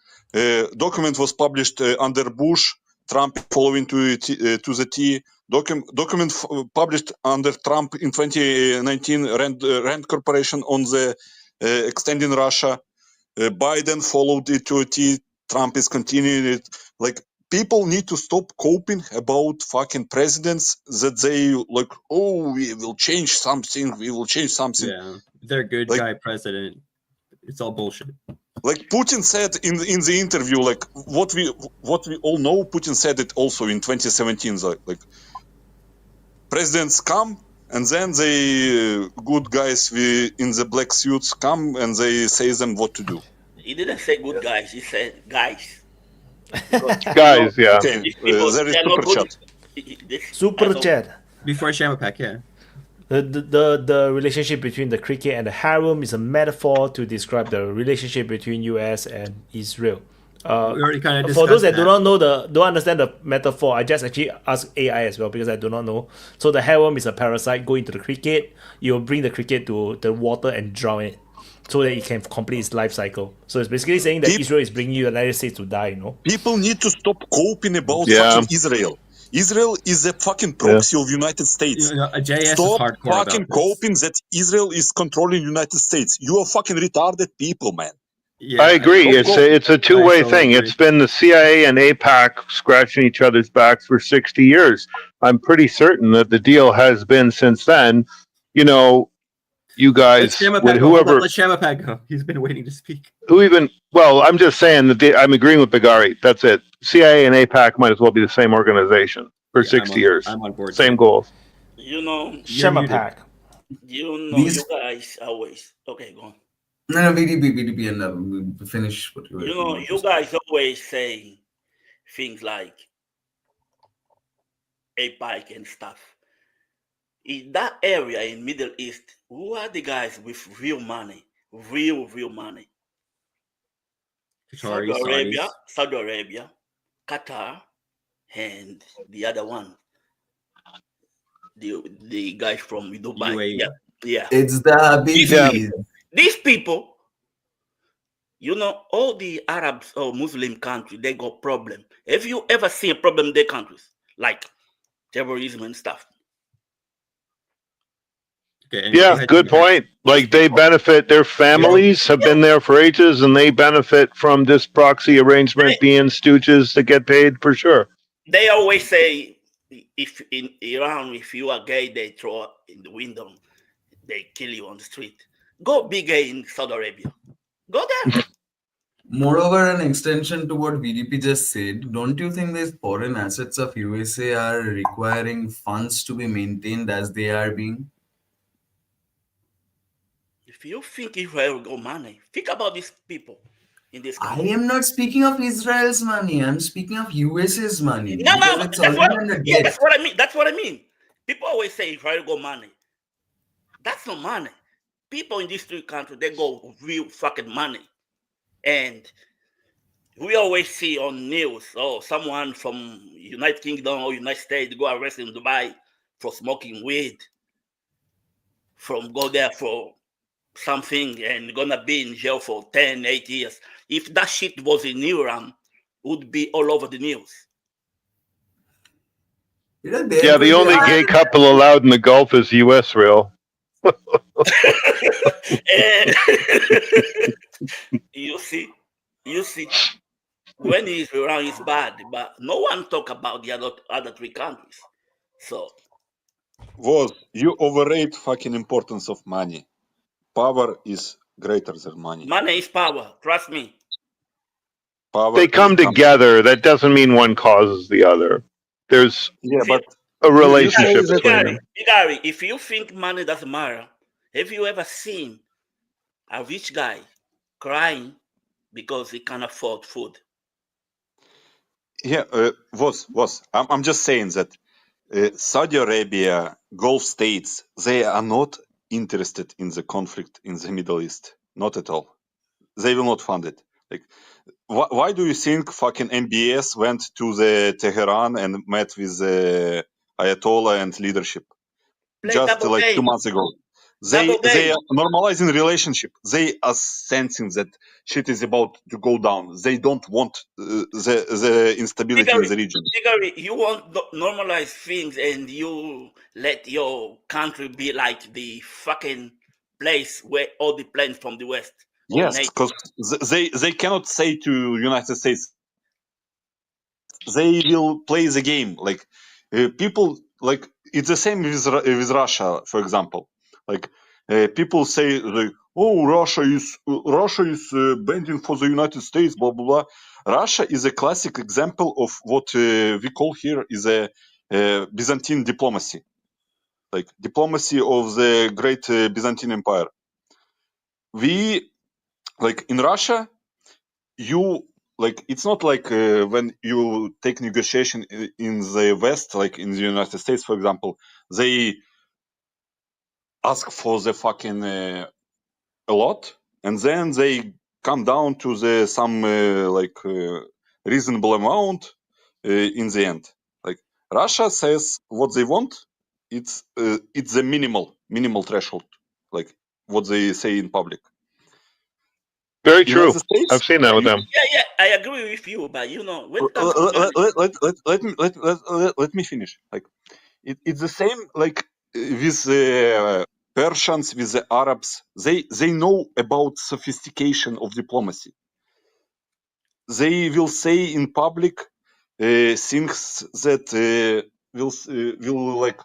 Document was published under Bush. Trump following to the T. Document published under Trump in 2019. Rand Corporation on the extending Russia. Biden followed it to a T. Trump is continuing it. Like, people need to stop coping about fucking presidents that they like. Oh, we will change something. We will change something. Yeah, they're good Like, guy president. It's all bullshit. Like Putin said in the interview, like what we all know. Putin said it also in 2017. Like presidents come and then they good guys in the black suits come and they say them what to do. He didn't say good guys. He said guys. Guys, yeah. Okay, there is super chat. Super chat. Before Shamapak, yeah. The relationship between the cricket and the harem is a metaphor to describe the relationship between US and Israel. We already kind of For those that discussed don't understand the metaphor, I just actually ask AI as well because I do not know. So the harem is a parasite, go into the cricket, you'll bring the cricket to the water and drown it so that it can complete its life cycle. So it's basically saying that Israel is bringing you the United States to die, you know? People need to stop coping about fucking Israel. Israel is a fucking proxy of United States. JS Stop is hardcore fucking about this. coping that Israel is controlling United States. You are fucking retarded people, man. Yeah, I agree. It's a two-way thing. It's been the CIA and AIPAC scratching each other's backs for 60 years. I'm pretty certain that the deal has been since then. You know, you guys, with whoever, Let Shamapak go. He's been waiting to speak. well, I'm just saying that I'm agreeing with Bagari. That's it. CIA and AIPAC might as well be the same organization for 60 years. I'm on board. Same goals. You know, Shamapak. You know, you guys always okay. Go on. No, VDP, and we'll finish what you were. You know, you guys always say things like APIC and stuff. In that area in Middle East, who are the guys with real money? Real money. Saudi Arabia, Qatar, and the other one. The guys from Dubai. UAE. Yeah. It's the Habibis. These people, you know, all the Arabs or Muslim countries, they got problem. Have you ever seen a problem in their countries? Like terrorism and stuff. Okay, Yeah, good point. Like they benefit, their families have been there for ages and they benefit from this proxy arrangement being stooges that get paid for sure. They always say, if in Iran, if you are gay, they throw in the window, they kill you on the street. Go be gay in Saudi Arabia. Go there. Moreover, an extension to what VDP just said, don't you think these foreign assets of USA are requiring funds to be maintained as they are being? If you think Israel got money, think about these people in this I country. am not speaking of Israel's money. I'm speaking of US's money. No, because it's that's already under debt. that's what I mean. That's what I mean. People always say Israel got money. That's not money. People in these three countries, they got real fucking money. And we always see on news, someone from United Kingdom or United States go arrested in Dubai for smoking weed, go there for something and gonna be in jail for 10, 8 years. If that shit was in Iran, it would be all over the news. Yeah, the only gay couple allowed in the Gulf is U.S. real. You see, when Iran is bad, but no one talk about the other three countries. So, you overrate fucking importance of money. Power is greater than money. Money is power. Trust me. They come together. That doesn't mean one causes the other. There's a relationship between them. Gary, if you think money doesn't matter, have you ever seen a rich guy crying because he can't afford food? Yeah, I'm just saying that Saudi Arabia, Gulf states, they are not interested in the conflict in the Middle East. Not at all. They will not fund it. Like, why do you think fucking MBS went to the Tehran and met with the Ayatollah and leadership? Just like 2 months ago. They are normalizing relationship. They are sensing that shit is about to go down. They don't want the instability in the region. Figure, you want normalize things and you let your country be like the fucking place where all the planes from the West. Yes, because they cannot say to United States. They will play the game like people like it's the same with Russia, for example. Like people say like, oh, Russia is bending for the United States, blah blah blah. Russia is a classic example of what we call here is a Byzantine diplomacy, like diplomacy of the great Byzantine Empire. We like in Russia, you like it's not like when you take negotiation in the West, like in the United States, for example, they ask for the fucking a lot, and then they come down to the some reasonable amount in the end. Like Russia says what they want, it's the minimal threshold, like what they say in public. Very true. I've seen that with them. Yeah, I agree with you, but you know, when let me finish. Like it's the same like with Persians, with the Arabs. They know about sophistication of diplomacy. They will say in public things that will like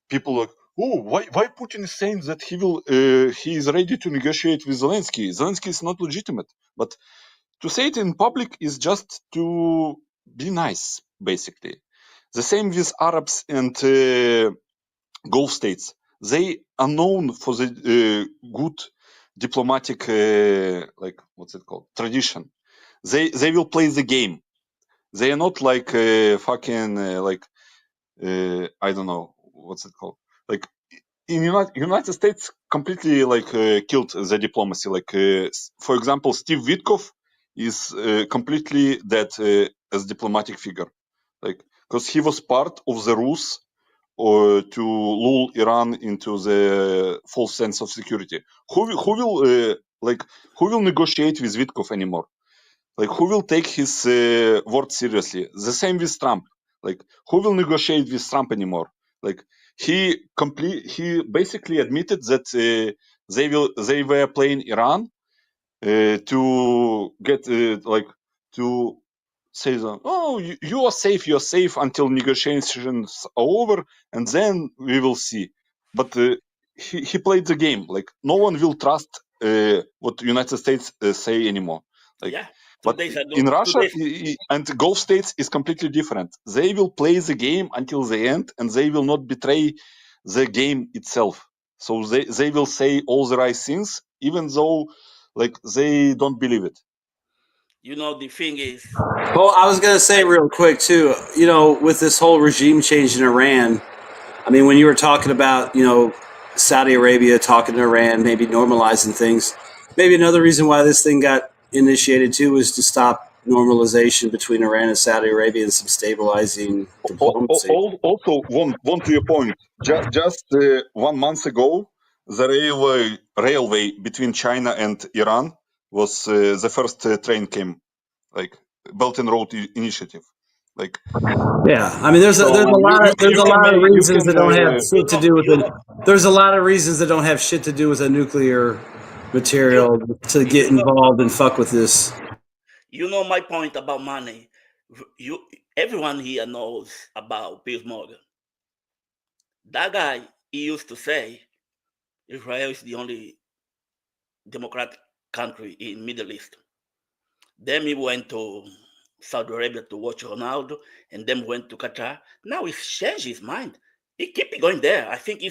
people like, oh, why Putin is saying that he is ready to negotiate with Zelensky? Zelensky is not legitimate, but to say it in public is just to be nice, basically. The same with Arabs and Gulf states. They are known for the good diplomatic, like what's it called, tradition. They will play the game. They are not like fucking I don't know what's it called. Like in United States, completely like killed the diplomacy. Like for example, Steve Witkoff is completely dead as diplomatic figure, like because he was part of the ruse to lull Iran into the false sense of security. Who will negotiate with Witkoff anymore? Like who will take his word seriously? The same with Trump. Like who will negotiate with Trump anymore? Like he basically admitted that they were playing Iran to get to say that, oh, you are safe until negotiations are over, and then we will see. But he played the game. Like no one will trust what the United States say anymore. Like, yeah. But in Russia and Gulf states is completely different. They will play the game until the end, and they will not betray the game itself. So they will say all the right things, even though like they don't believe it. You know, the thing is. Well, I was going to say real quick too. You know, with this whole regime change in Iran, I mean, when you were talking about Saudi Arabia talking to Iran, maybe normalizing things, maybe another reason why this thing got initiated too was to stop normalization between Iran and Saudi Arabia and some stabilizing diplomacy. Also, one clear point. Just 1 month ago, the railway between China and Iran was the first train came, like Belt and Road Initiative. Like, yeah, I mean, there's a lot of reasons that don't have shit to do with it. There's a lot of reasons that don't have shit to do with a nuclear material to get involved and fuck with this. You know my point about money. Everyone here knows about Piers Morgan. That guy, he used to say Israel is the only democratic country in Middle East. Then he went to Saudi Arabia to watch Ronaldo, and then went to Qatar. Now he's changed his mind. He keep going there. I think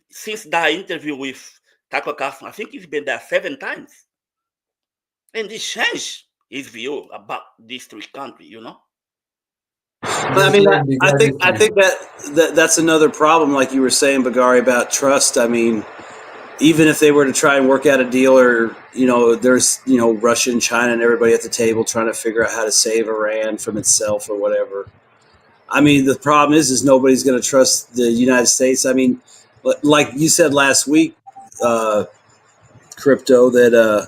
since that interview with Tucker Carlson, I think he's been there 7 times. And he changed his view about these 3 countries, But I mean, I think that's another problem, like you were saying, Bagari, about trust. I mean, even if they were to try and work out a deal, or there's Russia and China and everybody at the table trying to figure out how to save Iran from itself or whatever. I mean, the problem is nobody's going to trust the United States. I mean, like you said last week, crypto that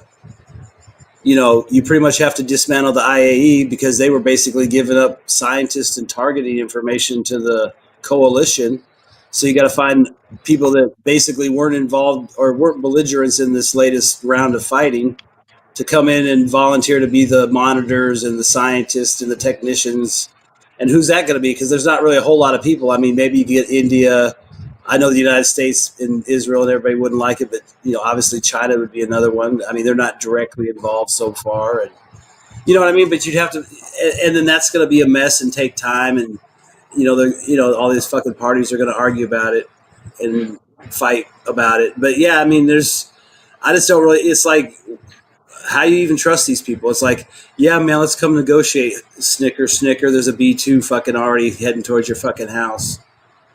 you pretty much have to dismantle the IAE because they were basically giving up scientists and targeting information to the coalition. So you got to find people that basically weren't involved or weren't belligerents in this latest round of fighting to come in and volunteer to be the monitors and the scientists and the technicians. And who's that going to be? Because there's not really a whole lot of people. I mean, maybe you get India. I know the United States and Israel and everybody wouldn't like it, but obviously China would be another one. I mean, they're not directly involved so far, and you know what I mean. But you'd have to, and then that's going to be a mess and take time, and all these fucking parties are going to argue about it and fight about it. But yeah, I mean, I just don't really. It's like, how you even trust these people? It's like, yeah, man, let's come negotiate. Snicker. There's a B-2 fucking already heading towards your fucking house.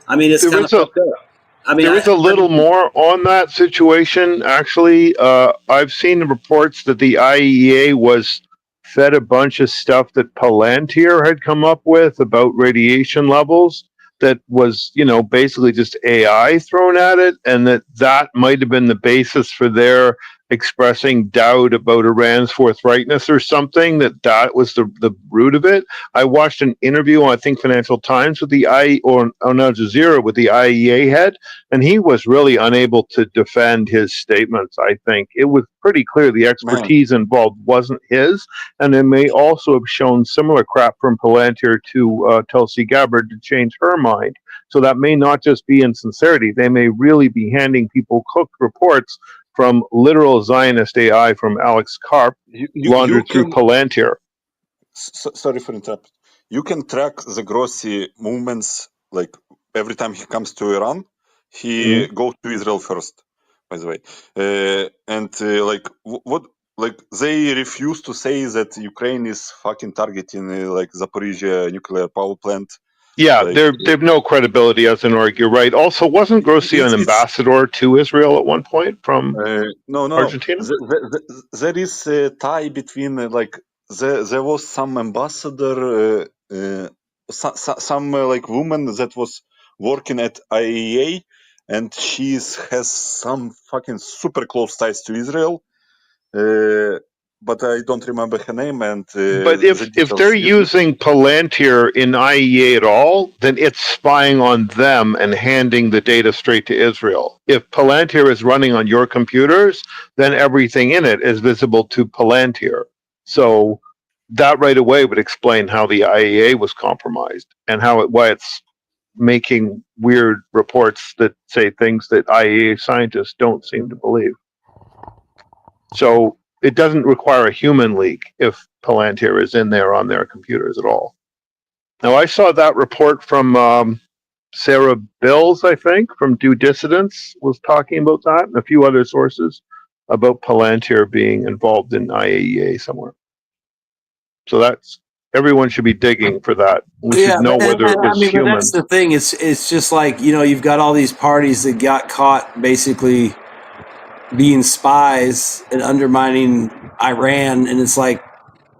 I mean, it's kind of fucked up. I mean, there is a little more on that situation, actually. I've seen reports that the IAEA was fed a bunch of stuff that Palantir had come up with about radiation levels that was, basically just AI thrown at it, and that might have been the basis for their expressing doubt about Iran's forthrightness or something, that was the root of it. I watched an interview on, I think, Financial Times with on Al Jazeera with the IAEA head, and he was really unable to defend his statements. I think it was pretty clear the expertise involved wasn't his, and it may also have shown similar crap from Palantir to Tulsi Gabbard to change her mind. So that may not just be insincerity. They may really be handing people cooked reports from literal Zionist AI from Alex Karp, laundered through Palantir. Sorry for interrupting. You can track the Grossi movements, like every time he comes to Iran, he goes to Israel first, by the way. Like they refuse to say that Ukraine is fucking targeting like Zaporizhia nuclear power plant. Yeah, they've no credibility as an org. You're right. Also, wasn't Grossi an ambassador to Israel at one point from Argentina? There is a tie between there was some ambassador, some like woman that was working at IAEA, and she has some fucking super close ties to Israel. But I don't remember her name. But if they're using Palantir in IEA at all, then it's spying on them and handing the data straight to Israel. If Palantir is running on your computers, then everything in it is visible to Palantir. So that right away would explain how the IEA was compromised and why it's making weird reports that say things that IEA scientists don't seem to believe. So it doesn't require a human leak if Palantir is in there on their computers at all. Now, I saw that report from Sarah Bills, I think, from Due Dissidence, was talking about that, and a few other sources about Palantir being involved in IAEA somewhere. So everyone should be digging for that. We should know whether it was human. That's the thing. It's just like, you've got all these parties that got caught basically being spies and undermining Iran, and it's like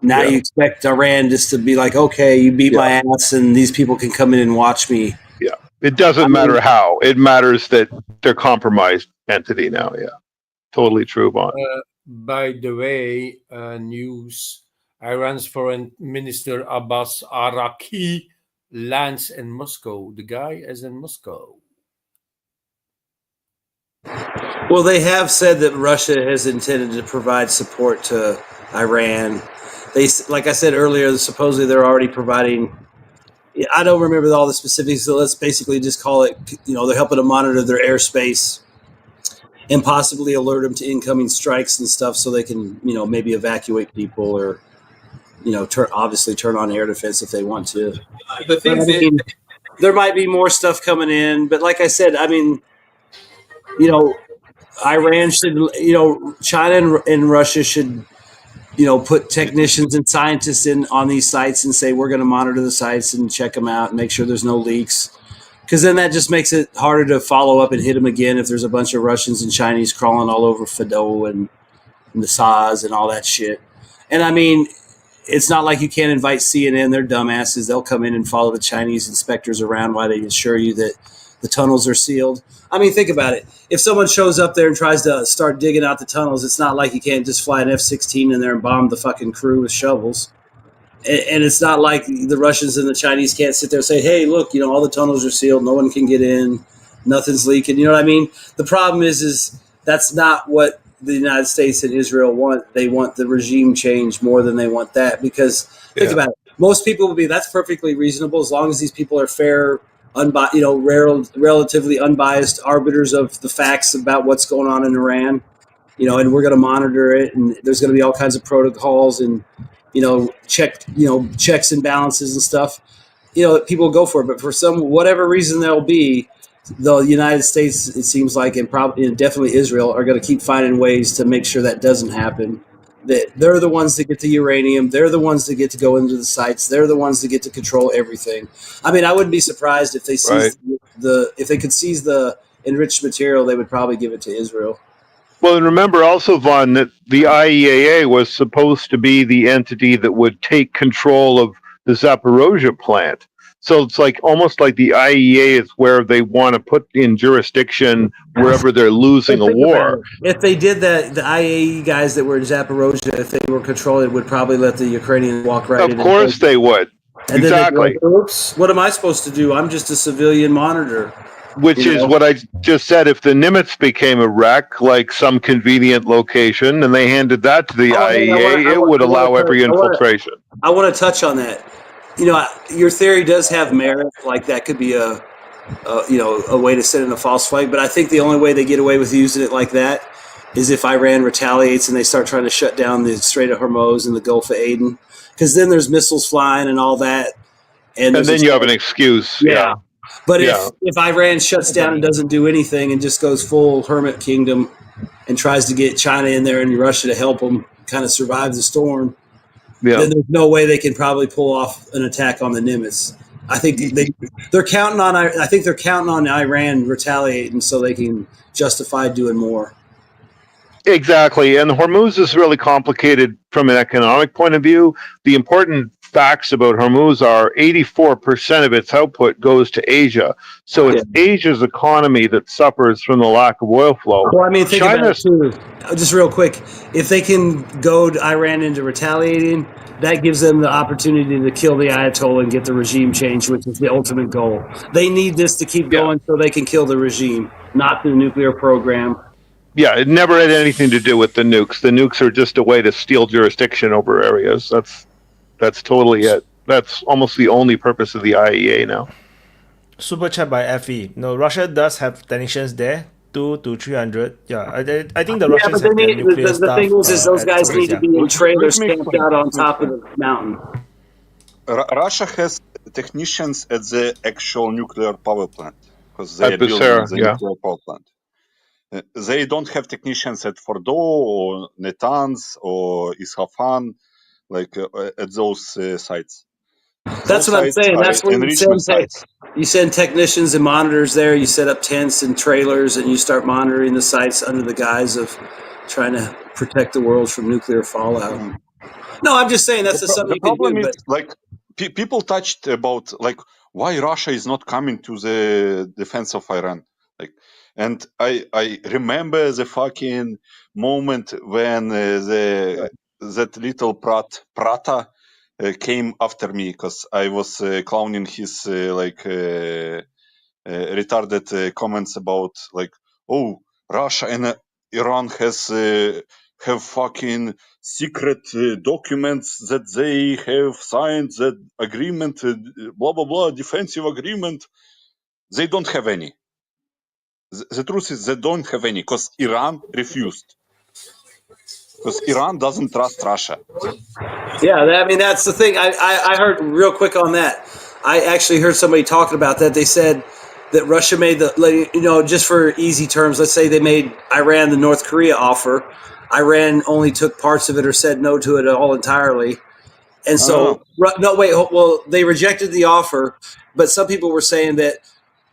now you expect Iran just to be like, okay, you beat my ass and these people can come in and watch me. Yeah, it doesn't matter how. It matters that they're compromised entity now. Yeah, totally true, Vaughn. By the way, news: Iran's foreign minister Abbas Araki lands in Moscow. The guy is in Moscow. Well, they have said that Russia has intended to provide support to Iran. They, like I said earlier, supposedly they're already providing. I don't remember all the specifics, so let's basically just call it, they're helping to monitor their airspace and possibly alert them to incoming strikes and stuff so they can, maybe evacuate people or, obviously turn on air defense if they want to. The thing there might be more stuff coming in, but like I said, I mean, Iran should, China and Russia should, put technicians and scientists in on these sites and say, we're going to monitor the sites and check them out and make sure there's no leaks. Because then that just makes it harder to follow up and hit them again if there's a bunch of Russians and Chinese crawling all over Fado and the SAS and all that shit. And I mean, it's not like you can't invite CNN. They're dumbasses. They'll come in and follow the Chinese inspectors around while they assure you that the tunnels are sealed. I mean, think about it. If someone shows up there and tries to start digging out the tunnels, it's not like you can't just fly an F-16 in there and bomb the fucking crew with shovels. And it's not like the Russians and the Chinese can't sit there and say, hey, look, all the tunnels are sealed. No one can get in. Nothing's leaking. You know what I mean? The problem is that's not what the United States and Israel want. They want the regime change more than they want that, because think about it. Most people would be, that's perfectly reasonable as long as these people are fair, relatively unbiased arbiters of the facts about what's going on in Iran, and we're going to monitor it, and there's going to be all kinds of protocols and, checks and balances and stuff, people go for it. But for whatever reason there'll be, the United States, it seems like, and probably definitely Israel, are going to keep finding ways to make sure that doesn't happen. That they're the ones that get the uranium. They're the ones that get to go into the sites. They're the ones that get to control everything. I mean, I wouldn't be surprised if they seized if they could seize the enriched material, they would probably give it to Israel. Well, and remember also, Vaughn, that the IAEA was supposed to be the entity that would take control of the Zaporozhye plant. So it's almost like the IAEA is where they want to put in jurisdiction wherever they're losing a war. If they did that, the IAEA guys that were in Zaporozhye, if they were controlling it, would probably let the Ukrainians walk right in. Of course they would. And exactly. Then oops, what am I supposed to do? I'm just a civilian monitor. Which is what I just said. If the Nimitz became a wreck, like some convenient location, and they handed that to the IAEA, it would allow every infiltration. I want to touch on that. Your theory does have merit. Like that could be a way to send in a false flag. But I think the only way they get away with using it like that is if Iran retaliates and they start trying to shut down the Strait of Hormuz and the Gulf of Aden, because then there's missiles flying and all that. And then you have an excuse. Yeah. But if Iran shuts down and doesn't do anything and just goes full hermit kingdom and tries to get China in there and Russia to help them kind of survive the storm, then there's no way they can probably pull off an attack on the Nimitz. I think they're counting on. I think they're counting on Iran retaliating so they can justify doing more. Exactly, and Hormuz is really complicated from an economic point of view. The important facts about Hormuz are 84% of its output goes to Asia. So it's Asia's economy that suffers from the lack of oil flow. Well, I mean, think about it too. Just real quick, if they can goad Iran into retaliating, that gives them the opportunity to kill the Ayatollah and get the regime changed, which is the ultimate goal. They need this to keep going so they can kill the regime, not the nuclear program. Yeah, it never had anything to do with the nukes. The nukes are just a way to steal jurisdiction over areas. That's totally it. That's almost the only purpose of the IAEA now. Super chat by FE. No, Russia does have technicians there, 200 to 300. Yeah, I think the Russians have their nuclear stuff. The thing is those guys need to be in trailers camped out on top of the mountain. Russia has technicians at the actual nuclear power plant because they are building the nuclear power plant. They don't have technicians at Fordo or Natanz or Isfahan, at those sites. That's what I'm saying. That's when you send technicians and monitors there. You set up tents and trailers, and you start monitoring the sites under the guise of trying to protect the world from nuclear fallout. No, I'm just saying that's something you can do. The problem is, people touched about why Russia is not coming to the defense of Iran. And I remember the fucking moment when that little Prata came after me because I was clowning his retarded comments about Russia and Iran have fucking secret documents that they have signed, that agreement, blah blah blah, defensive agreement. They don't have any. The truth is they don't have any because Iran refused. Because Iran doesn't trust Russia. Yeah, I mean, that's the thing. I heard real quick on that. I actually heard somebody talking about that. They said that Russia made just for easy terms, let's say they made Iran the North Korea offer. Iran only took parts of it or said no to it all entirely. And so, they rejected the offer, but some people were saying that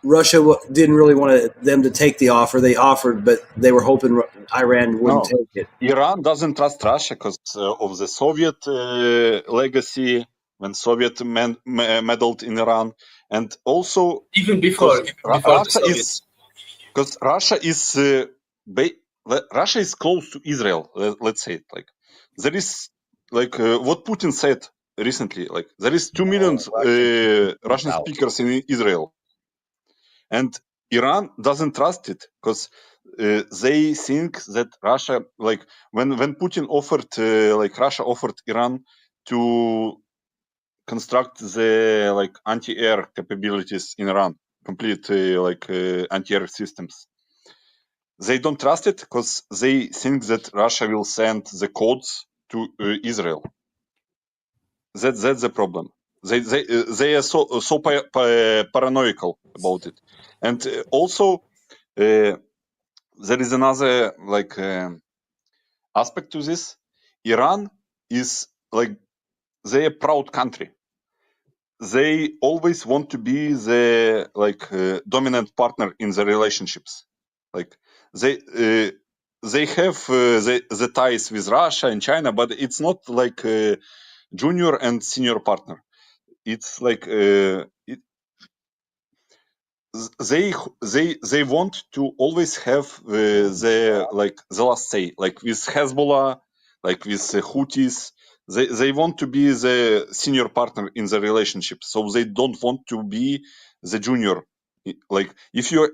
Russia didn't really want them to take the offer. They offered, but they were hoping Iran wouldn't take it. Iran doesn't trust Russia because of the Soviet legacy when Soviet meddled in Iran, and also even before Russia is Russia is close to Israel. Let's say it like there is like what Putin said recently. Like there is 2 million Russian speakers in Israel, and Iran doesn't trust it because they think that Russia, like when Putin offered, like Russia offered Iran to construct the like anti-air capabilities in Iran, complete like anti-air systems. They don't trust it because they think that Russia will send the codes to Israel. That's the problem. They are so paranoical about it, and also there is another like aspect to this. Iran is like they a proud country. They always want to be the like dominant partner in the relationships. Like they have the ties with Russia and China, but it's not like junior and senior partner. It's like they want to always have the like the last say, like with Hezbollah, like with Houthis. They want to be the senior partner in the relationship, so they don't want to be the junior. Like if you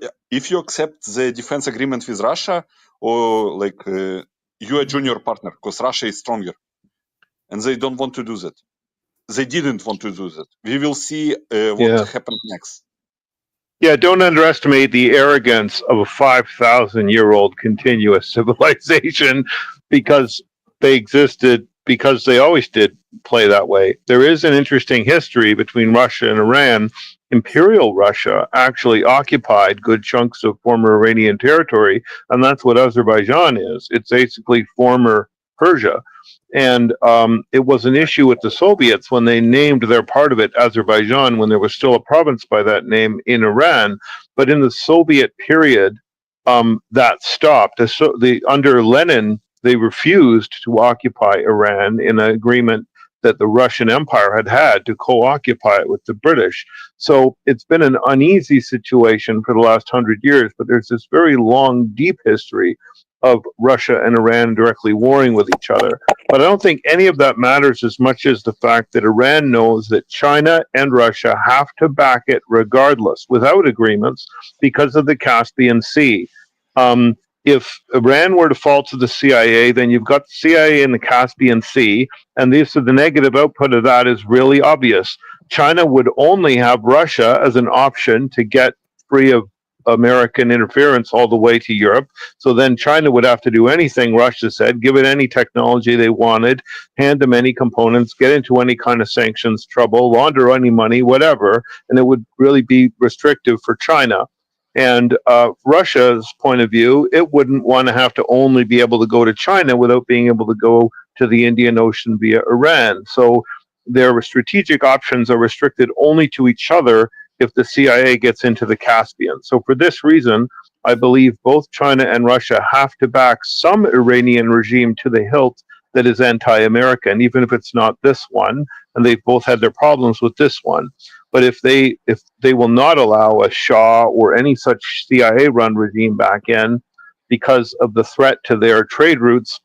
accept the defense agreement with Russia, or like you're a junior partner because Russia is stronger, and they don't want to do that. They didn't want to do that. We will see what happens next. Yeah, don't underestimate the arrogance of a 5,000-year-old continuous civilization because they existed, because they always did play that way. There is an interesting history between Russia and Iran. Imperial Russia actually occupied good chunks of former Iranian territory, and that's what Azerbaijan is. It's basically former Persia. And it was an issue with the Soviets when they named their part of it Azerbaijan, when there was still a province by that name in Iran. But in the Soviet period, that stopped. Under Lenin, they refused to occupy Iran in an agreement that the Russian Empire had to co-occupy it with the British. So it's been an uneasy situation for the last 100 years, but there's this very long, deep history of Russia and Iran directly warring with each other. But I don't think any of that matters as much as the fact that Iran knows that China and Russia have to back it regardless, without agreements, because of the Caspian Sea. If Iran were to fall to the CIA, then you've got the CIA in the Caspian Sea, and the negative output of that is really obvious. China would only have Russia as an option to get free of American interference all the way to Europe. So then China would have to do anything Russia said, give it any technology they wanted, hand them any components, get into any kind of sanctions trouble, launder any money, whatever, and it would really be restrictive for China. And Russia's point of view, it wouldn't want to have to only be able to go to China without being able to go to the Indian Ocean via Iran. So their strategic options are restricted only to each other if the CIA gets into the Caspian. So for this reason, I believe both China and Russia have to back some Iranian regime to the hilt that is anti-American, even if it's not this one, and they've both had their problems with this one. But if they will not allow a Shah or any such CIA-run regime back in because of the threat to their trade routes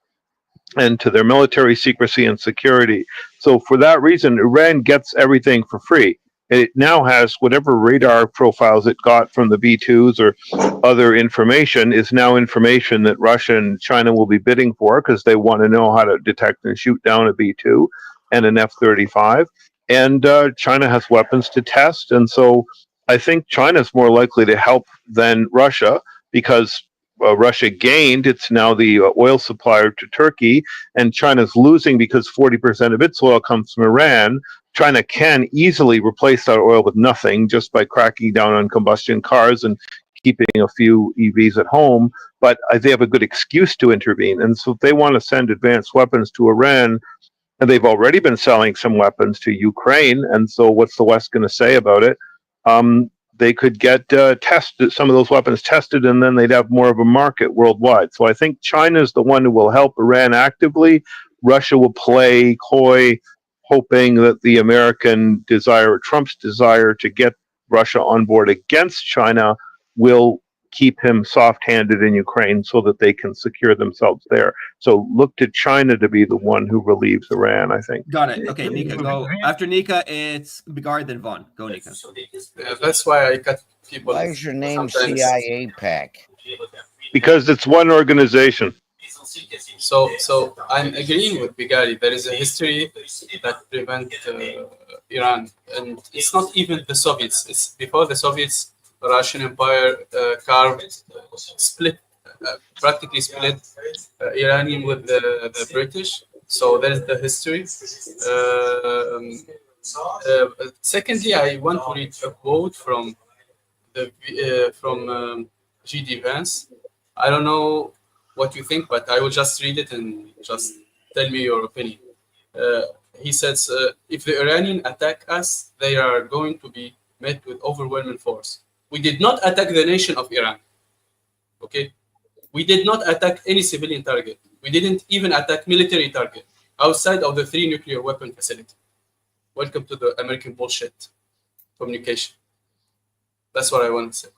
and to their military secrecy and security. So for that reason, Iran gets everything for free. It now has whatever radar profiles it got from the B-2s or other information is now information that Russia and China will be bidding for because they want to know how to detect and shoot down a B-2 and an F-35. And China has weapons to test. And so I think China's more likely to help than Russia because Russia gained. It's now the oil supplier to Turkey, and China's losing because 40% of its oil comes from Iran. China can easily replace that oil with nothing just by cracking down on combustion cars and keeping a few EVs at home, but they have a good excuse to intervene. And so if they want to send advanced weapons to Iran, and they've already been selling some weapons to Ukraine, and so what's the West going to say about it? They could get some of those weapons tested, and then they'd have more of a market worldwide. So I think China's the one who will help Iran actively. Russia will play coy, hoping that the American desire, Trump's desire to get Russia on board against China will keep him soft-handed in Ukraine so that they can secure themselves there. So look to China to be the one who relieves Iran, I think. Got it. Okay, Nika, go. After Nika, it's Bigard, then Vaughn. Go, Nika. Yeah, that's why I cut people. Why is your name sometimes. CIA PAC? Because it's one organization. So I'm agreeing with Bigari. There is a history that prevent Iran, and it's not even the Soviets. It's before the Soviets. Russian Empire split, practically split Iranian with the British. So there's the history. Secondly, I want to read a quote from G.D. Vance. I don't know what you think, but I will just read it and just tell me your opinion. He says, if the Iranians attack us, they are going to be met with overwhelming force. We did not attack the nation of Iran. Okay? We did not attack any civilian target. We didn't even attack military target outside of the 3 nuclear weapon facility. Welcome to the American bullshit communication. That's what I want to say.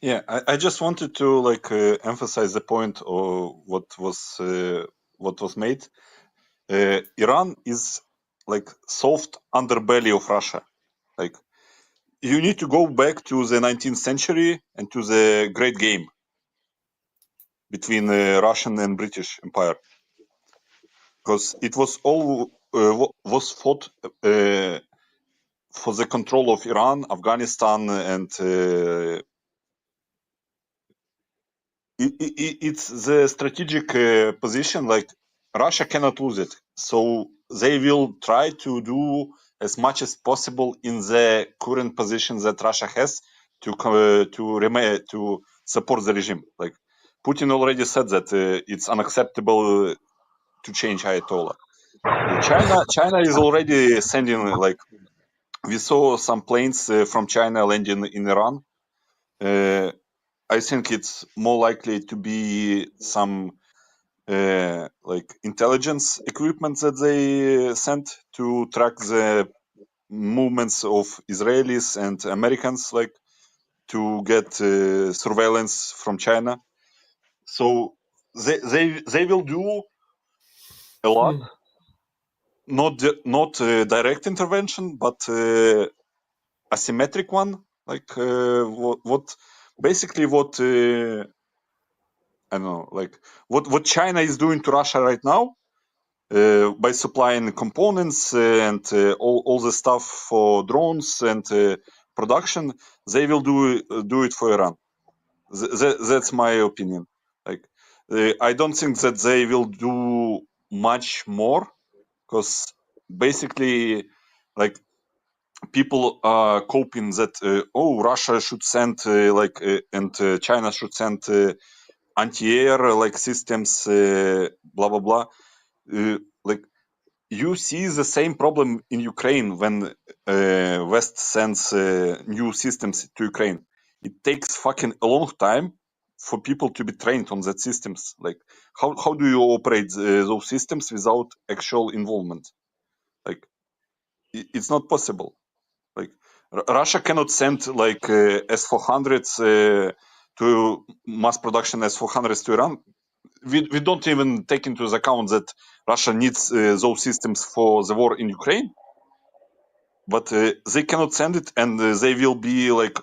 Yeah, I just wanted to emphasize the point of what was made. Iran is like soft underbelly of Russia. Like you need to go back to the 19th century and to the Great Game between Russian and British Empire, because it was all was fought for the control of Iran, Afghanistan, and it's the strategic position. Like Russia cannot lose it, so they will try to do as much as possible in the current position that Russia has to support the regime. Like Putin already said that it's unacceptable to change Ayatollah. China is already sending, like we saw some planes from China landing in Iran. I think it's more likely to be some like intelligence equipment that they sent to track the movements of Israelis and Americans, like to get surveillance from China. So they will do a lot, not direct intervention, but asymmetric one, like what basically what I don't know, like what China is doing to Russia right now by supplying components and all the stuff for drones and production. They will do it for Iran. That's my opinion. Like I don't think that they will do much more, because basically, like people are coping that Russia should send and China should send anti-air like systems, blah blah blah. Like you see the same problem in Ukraine when West sends new systems to Ukraine. It takes fucking a long time for people to be trained on that systems. Like how do you operate those systems without actual involvement? Like it's not possible. Like Russia cannot send like S-400s to mass production S-400s to Iran. We don't even take into account that Russia needs those systems for the war in Ukraine, but they cannot send it, and they will be like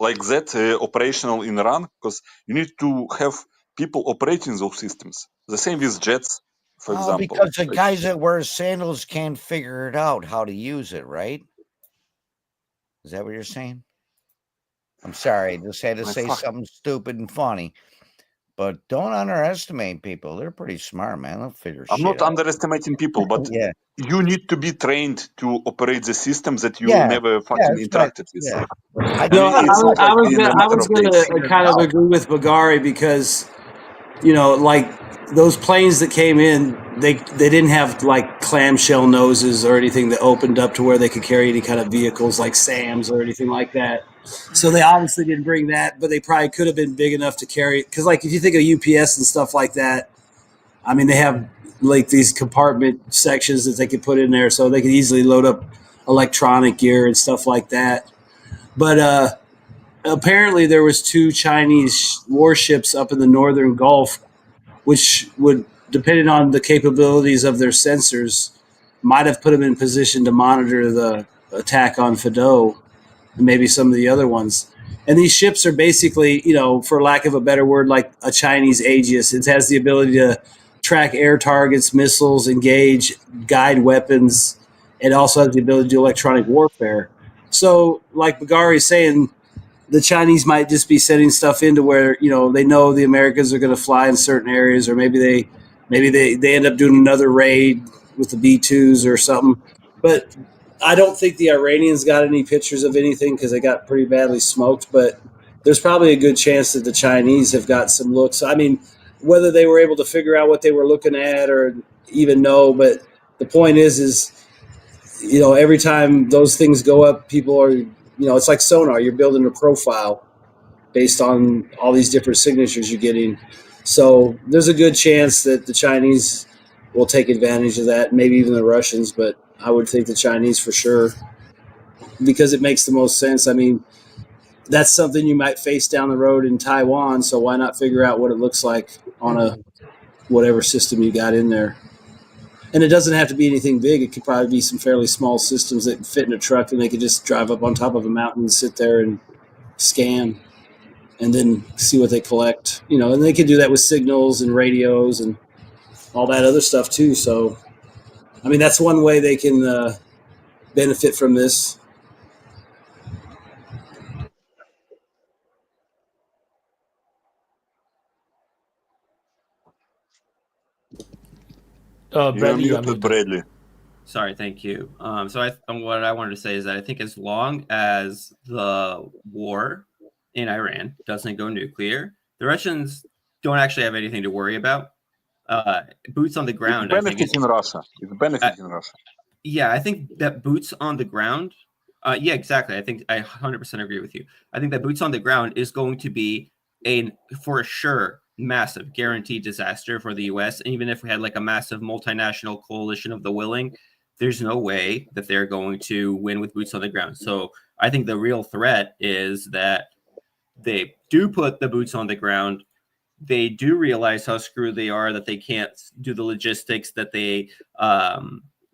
like that operational in Iran, because you need to have people operating those systems. The same with jets, for example. Because the guys that wear sandals can't figure it out how to use it, right? Is that what you're saying? I'm sorry, I just had to say something stupid and funny. But don't underestimate people. They're pretty smart, man. They'll figure I'm shit not out. underestimating people, but Yeah. you need to be trained to operate the systems that you never fucking interacted with. Yeah. No, It's not like in a matter of going days. to kind of agree with Bagari, because, you know, like those planes that came in, they didn't have like clamshell noses or anything that opened up to where they could carry any kind of vehicles like SAMs or anything like that. So they obviously didn't bring that, but they probably could have been big enough to carry. Because like if you think of UPS and stuff like that, I mean they have like these compartment sections that they could put in there, so they could easily load up electronic gear and stuff like that. But apparently there was 2 Chinese warships up in the northern Gulf, which would, depending on the capabilities of their sensors, might have put them in position to monitor the attack on Fido and maybe some of the other ones. And these ships are basically, for lack of a better word, like a Chinese Aegis. It has the ability to track air targets, missiles, engage, guide weapons. It also has the ability to do electronic warfare. So, like Bagari is saying, the Chinese might just be sending stuff into where, they know the Americans are going to fly in certain areas, or maybe they end up doing another raid with the B-2s or something. But I don't think the Iranians got any pictures of anything because they got pretty badly smoked. But there's probably a good chance that the Chinese have got some looks. I mean, whether they were able to figure out what they were looking at or even know, but the point is every time those things go up, people are, it's like sonar. You're building a profile based on all these different signatures you're getting. So there's a good chance that the Chinese will take advantage of that, maybe even the Russians, but I would think the Chinese for sure, because it makes the most sense. I mean, that's something you might face down the road in Taiwan, so why not figure out what it looks like on a whatever system you got in there? And it doesn't have to be anything big. It could probably be some fairly small systems that fit in a truck, and they could just drive up on top of a mountain and sit there and scan and then see what they collect. And they could do that with signals and radios and all that other stuff too. So, I mean, that's one way they can benefit from this. Bradley, You're muted, Bradley. Sorry, thank you. So what I wanted to say is that I think as long as the war in Iran doesn't go nuclear, the Russians don't actually have anything to worry about. Boots on the ground. It's benefiting Russia. It's benefiting Russia. Yeah, I think that boots on the ground. Yeah, exactly. I think I 100% agree with you. I think that boots on the ground is going to be for sure, massive guaranteed disaster for the U.S. And even if we had like a massive multinational coalition of the willing, there's no way that they're going to win with boots on the ground. So I think the real threat is that they do put the boots on the ground. They do realize how screwed they are, that they can't do the logistics, that they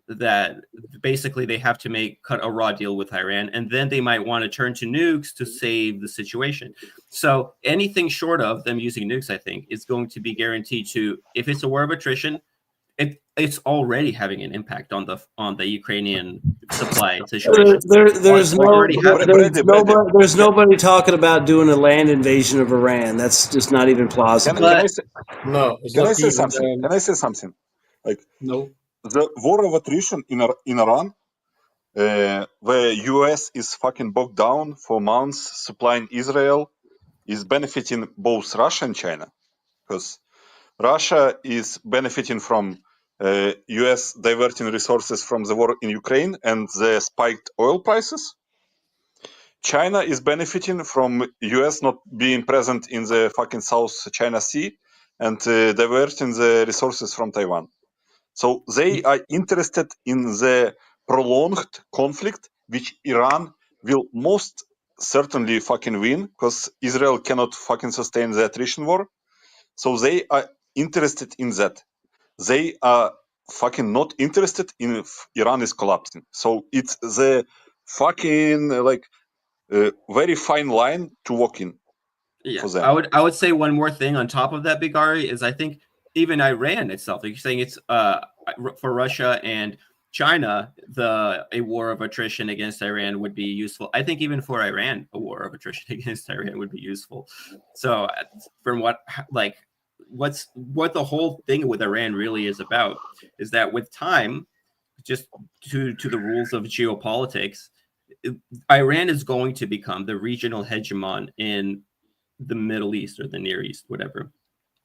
that basically they have to cut a raw deal with Iran, and then they might want to turn to nukes to save the situation. So anything short of them using nukes, I think, is going to be guaranteed to, if it's a war of attrition, it's already having an impact on the Ukrainian supply situation. There's nobody talking about doing a land invasion of Iran. That's just not even plausible. Can I say something? Can I say something? Like, no, the war of attrition in Iran, where US is fucking bogged down for months supplying Israel, is benefiting both Russia and China, because Russia is benefiting from US diverting resources from the war in Ukraine and the spiked oil prices. China is benefiting from US not being present in the fucking South China Sea and diverting the resources from Taiwan. So they are interested in the prolonged conflict, which Iran will most certainly fucking win, because Israel cannot fucking sustain the attrition war. So they are interested in that. They are fucking not interested in if Iran is collapsing. So it's the fucking very fine line to walk in. Yeah, for them. I would say one more thing on top of that, Bigari, is I think even Iran itself, like you're saying, it's for Russia and China, a war of attrition against Iran would be useful. I think even for Iran, a war of attrition against Iran would be useful. So from what the whole thing with Iran really is about is that with time, just to the rules of geopolitics, Iran is going to become the regional hegemon in the Middle East or the Near East, whatever.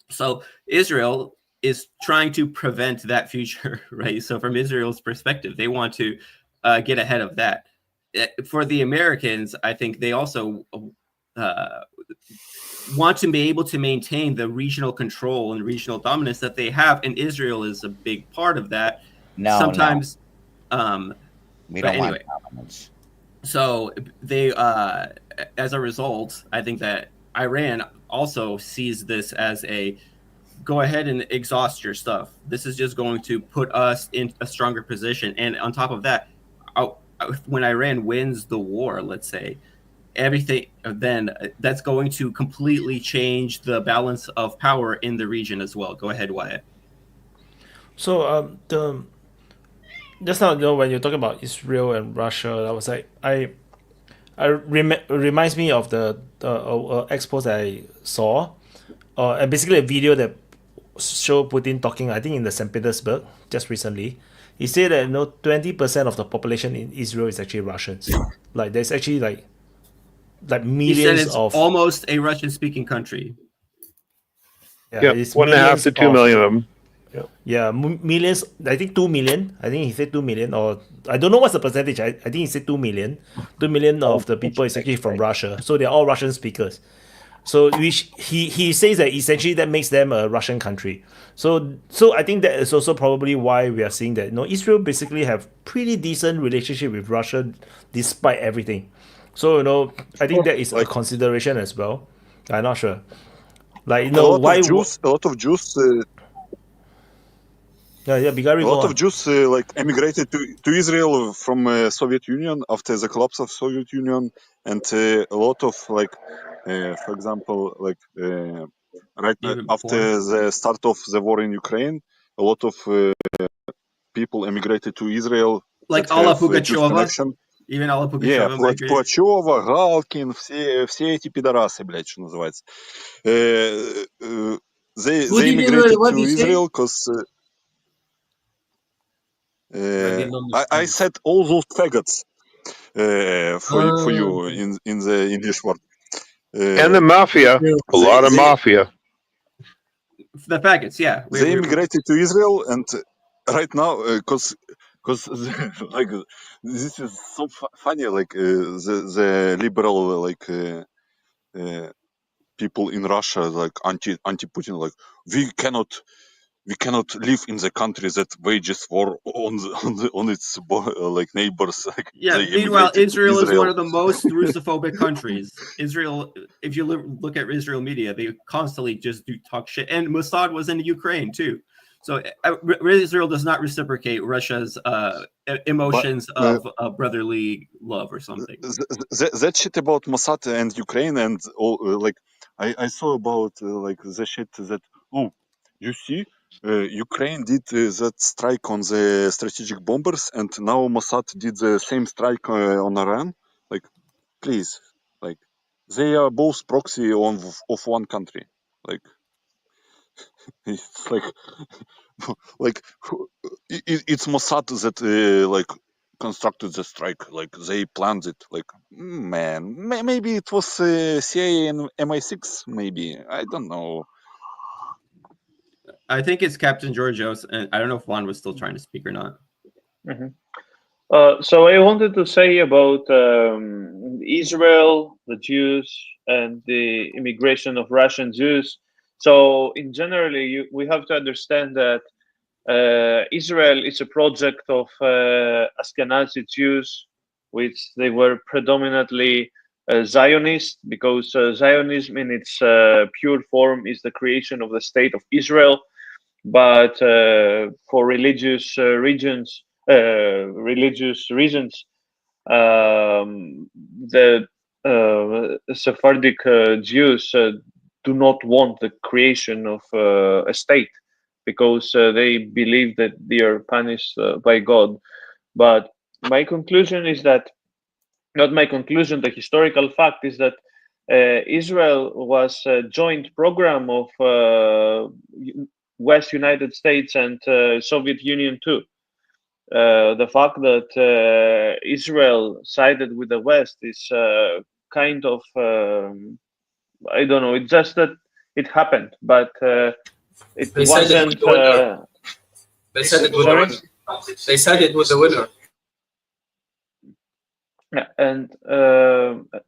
So Israel is trying to prevent that future, right? So from Israel's perspective, they want to get ahead of that. For the Americans, I think they also want to be able to maintain the regional control and regional dominance that they have, and Israel is a big part of that. No, sometimes, we but don't anyway, want dominance. so they, as a result, I think that Iran also sees this as a go ahead and exhaust your stuff. This is just going to put us in a stronger position. And on top of that, when Iran wins the war, let's say, everything, then that's going to completely change the balance of power in the region as well. Go ahead, Wyatt. So just now, when you're talking about Israel and Russia, I was like, reminds me of the expos that I saw, and basically a video that showed Putin talking, I think in the St. Petersburg just recently. He said that 20% of the population in Israel is actually Russians. Like there's actually like millions he said it's of almost a Russian-speaking country. Yeah, it's 1.5 to 2 million of them. Yeah, millions. I think 2 million. I think he said 2 million, or I don't know what's the percentage. I think he said 2 million. 2 million of the people is actually from Russia, so they're all Russian speakers. So which he says that essentially that makes them a Russian country. So I think that is also probably why we are seeing that Israel basically have pretty decent relationship with Russia despite everything. So I think that is a consideration as well. I'm not sure. Like a lot of Jews. Bigari, a lot of Jews like emigrated to Israel from Soviet Union after the collapse of Soviet Union, and a lot of for example, right after the start of the war in Ukraine, a lot of people emigrated to Israel. Like Alla Pugacheva. Even Alla Pugacheva. Yeah, Пугачева, Галкин, все эти пидорасы, блядь, что называется. They immigrated to Israel because I said all those faggots for you in the English word. And the mafia, a lot of mafia. The faggots, yeah. They immigrated to Israel, and right now, because like this is so funny, like the liberal people in Russia, like anti-Putin, like we cannot live in the country that wages war on its neighbors. Like, yeah. Meanwhile, Israel is one of the most Russophobic countries. Israel, if you look at Israel media, they constantly just do talk shit. And Mossad was in Ukraine too. So Israel does not reciprocate Russia's emotions of brotherly love or something. That shit about Mossad and Ukraine and all, I saw about the shit that you see. Ukraine did that strike on the strategic bombers, and now Mossad did the same strike on Iran. Like, please, like, they are both proxy of one country. Like, it's it's Mossad that constructed the strike. Like, they planned it. Like, man, maybe it was CIA and MI6. Maybe, I don't know. I think it's Captain Georgios, and I don't know if Juan was still trying to speak or not. So I wanted to say about Israel, the Jews, and the immigration of Russian Jews. So in generally, we have to understand that Israel is a project of Ashkenazi Jews, which they were predominantly Zionist, because Zionism in its pure form is the creation of the state of Israel. But for religious reasons, the Sephardic Jews do not want the creation of a state, because they believe that they are punished by God. But my conclusion is that, not my conclusion, the historical fact is that Israel was a joint program of West United States and Soviet Union too. The fact that Israel sided with the West is kind of, I don't know, it's just that it happened, but it wasn't. They sided with the winner. They sided with the winner. Yeah, and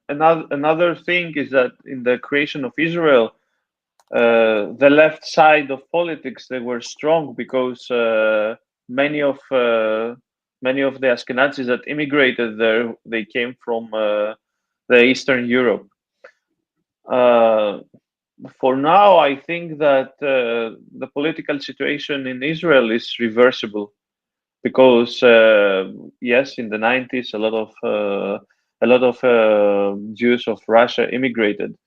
another thing is that in the creation of Israel, the left side of politics, they were strong because many of the Ashkenazis that immigrated there, they came from the Eastern Europe. For now, I think that the political situation in Israel is reversible because yes, in the 90s, a lot of Jews of Russia immigrated.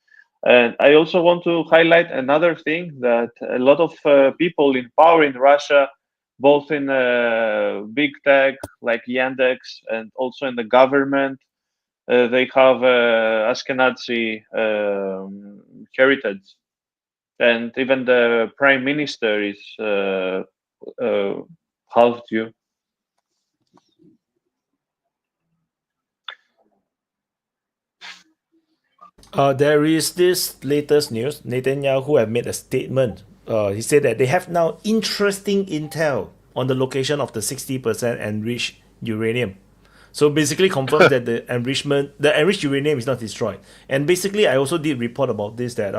And I also want to highlight another thing, that a lot of people in power in Russia, both in big tech like Yandex and also in the government, they have Ashkenazi heritage. And even the prime minister is half Jew. There is this latest news. Netanyahu have made a statement. He said that they have now interesting intel on the location of the 60% enriched uranium. So basically confirms that the enriched uranium is not destroyed. And basically, I also did report about this, that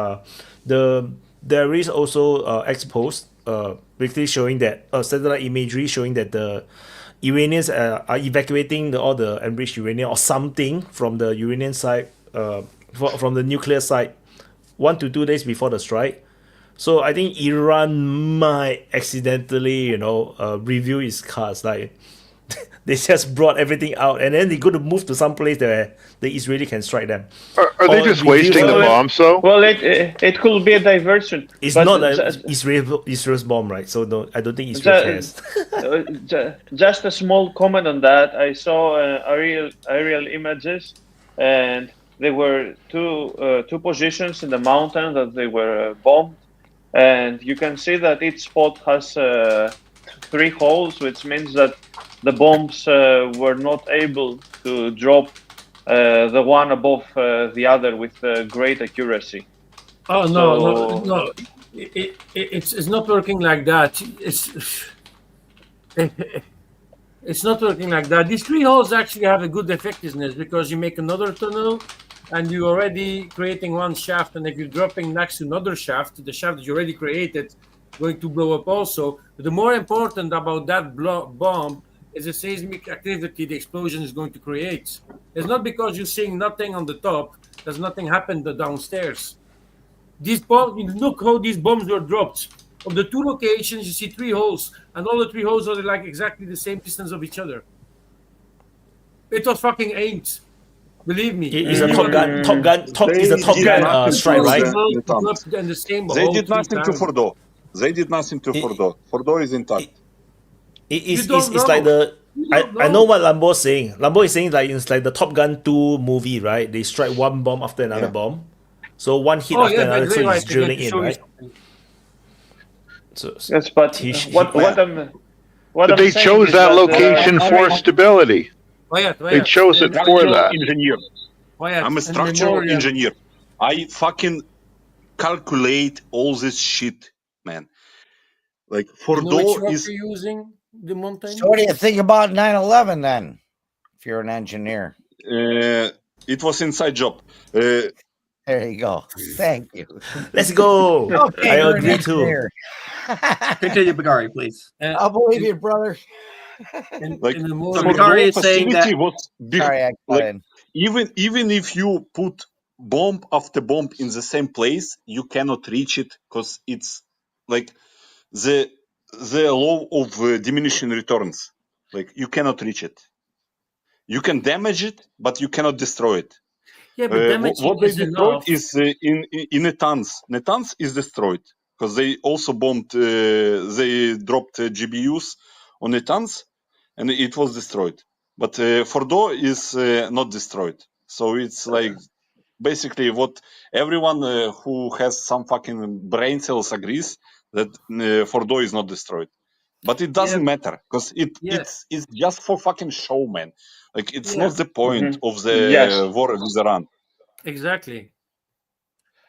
there is also exposed, basically showing that satellite imagery showing that the Iranians are evacuating all the enriched uranium or something from the Iranian side, from the nuclear site 1 to 2 days before the strike. So I think Iran might accidentally, review its cards. Like they just brought everything out, and then they're going to move to some place where the Israeli can strike them. Are they just wasting the bombs, though? Well, it could be a diversion. It's not Israel's bomb, right? So no, I don't think Israel cares. Just a small comment on that. I saw aerial images, and there were two positions in the mountain that they were bombed, and you can see that each spot has 3 holes, which means that the bombs were not able to drop the one above the other with great accuracy. Oh no! It's not working like that. It's not working like that. These 3 holes actually have a good effectiveness because you make another tunnel, and you're already creating one shaft. And if you're dropping next to another shaft, the shaft that you already created, going to blow up also. But the more important about that bomb is the seismic activity the explosion is going to create. It's not because you're seeing nothing on the top, there's nothing happened downstairs. These bombs, look how these bombs were dropped. Of the 2 locations, you see 3 holes, and all the 3 holes are like exactly the same distance of each other. It was fucking aimed. Believe me. It's a Top Gun strike, right? They did nothing to Fordo. They did nothing to Fordo. Fordo is intact. It's like I know what Lambo is saying. Lambo is saying like it's like the Top Gun 2 movie, right? They strike one bomb after another bomb. So one hit after another, so it's drilling in, right? So, yes, but but they chose that location for stability. They chose it for that. Engineer. I'm a structural engineer. I fucking calculate all this shit, man. Like Fordo is using the mountain. So what do you think about 9/11 then? If you're an engineer, it was inside job. There you go. Thank you. Let's go. Okay, I agree too. Continue, Bagari, please. I'll believe you, brother. Like Bagari is saying that. Sorry, I cut in. Even if you put bomb after bomb in the same place, you cannot reach it because it's like the law of diminishing returns. Like you cannot reach it. You can damage it, but you cannot destroy it. Yeah, but what they destroyed is in Natanz. Natanz is destroyed because they also bombed. They dropped GBUs on Natanz, and it was destroyed. But Fordo is not destroyed. So it's like basically what everyone who has some fucking brain cells agrees that Fordo is not destroyed. But it doesn't matter because it's just for fucking show, man. Like it's not the point of the war with Iran. Exactly.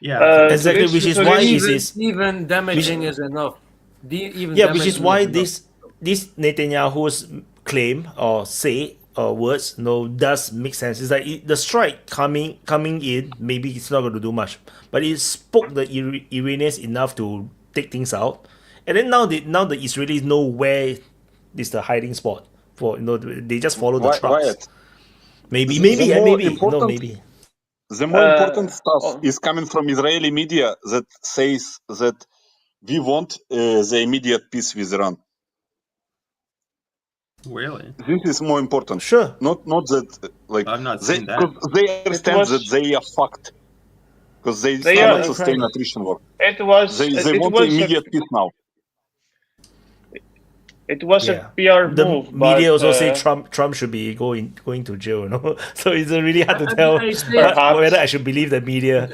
Yeah, exactly. Which is why even damaging is enough. Which is why this Netanyahu's claim or say words, does make sense. It's like the strike coming in, maybe it's not going to do much, but it spoke the Iranians enough to take things out, and then now the Israelis know where is the hiding spot for they just follow the trucks. Wyatt, Maybe the more important stuff is coming from Israeli media that says that we want the immediate peace with Iran. Really? This is more important. Sure. Not that like I'm not they, saying that. they understand that they are fucked because they cannot sustain attrition war. It was. They want immediate peace now. It was Yeah. a PR The move, media but, also say Trump should be going to jail. So it's really hard to tell whether I should believe the media.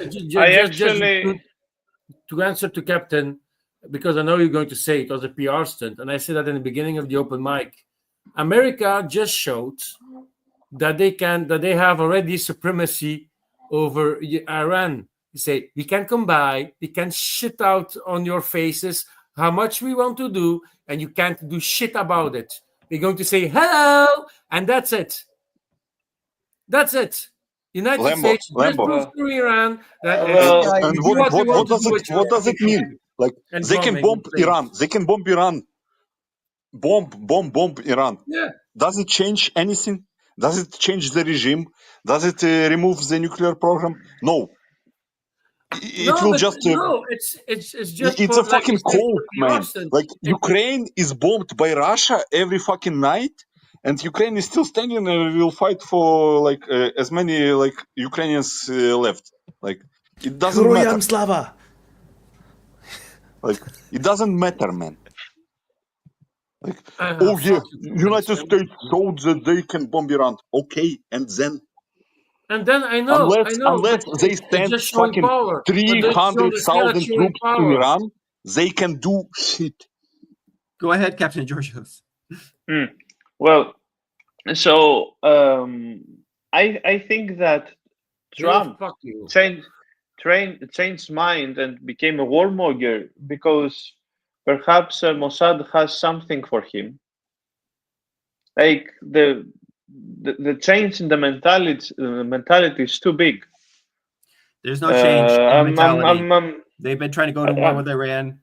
To answer to Captain, because I know you're going to say it was a PR stunt, and I said that in the beginning of the open mic. America just showed that they have already supremacy over Iran. You say we can come by, we can shit out on your faces how much we want to do, and you can't do shit about it. We're going to say hello, and that's it. That's it. United States just proved to Iran that and what does it mean? Like they can bomb Iran. They can bomb Iran. Bomb Iran. Yeah. Does it change anything? Does it change the regime? Does it remove the nuclear program? No. It's just it's a fucking cold, man. Like Ukraine is bombed by Russia every fucking night, and Ukraine is still standing and will fight for like as many like Ukrainians left. Like it doesn't matter. Slava. Like it doesn't matter, man. Like United States showed that they can bomb Iran. Okay, and then. And then I know, unless they send fucking 300,000 troops to Iran, they can do shit. Go ahead, Captain Georgios. Well, so I think that Trump changed mind and became a warmonger because perhaps Mossad has something for him. Like the change in the mentality is too big. There's no change in mentality. They've been trying to go to war with Iran.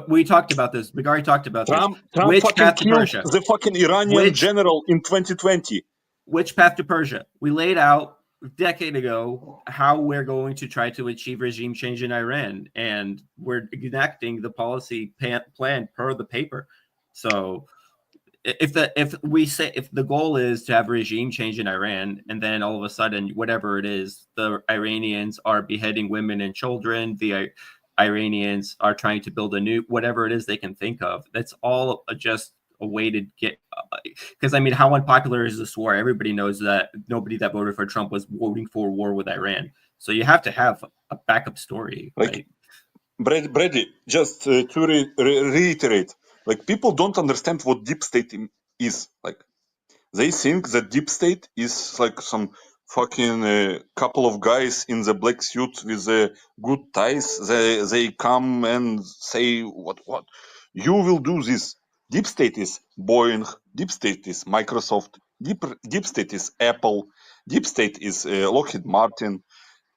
We talked about this. Bagari talked about Trump this. Which fucking path to killed Persia? the fucking Iranian general in 2020. Which path to Persia? We laid out a decade ago how we're going to try to achieve regime change in Iran, and we're enacting the policy plan per the paper. So if the goal is to have regime change in Iran, and then all of a sudden, whatever it is, the Iranians are beheading women and children, the Iranians are trying to build a new, whatever it is they can think of. That's all just a way to get, because I mean, how unpopular is this war? Everybody knows that nobody that voted for Trump was voting for war with Iran. So you have to have a backup story. Like, right? Brady, just to reiterate, like people don't understand what deep state is. Like they think that deep state is like some fucking couple of guys in the black suit with good ties. They come and say what you will do this. Deep state is Boeing. Deep state is Microsoft. Deep state is Apple. Deep state is Lockheed Martin.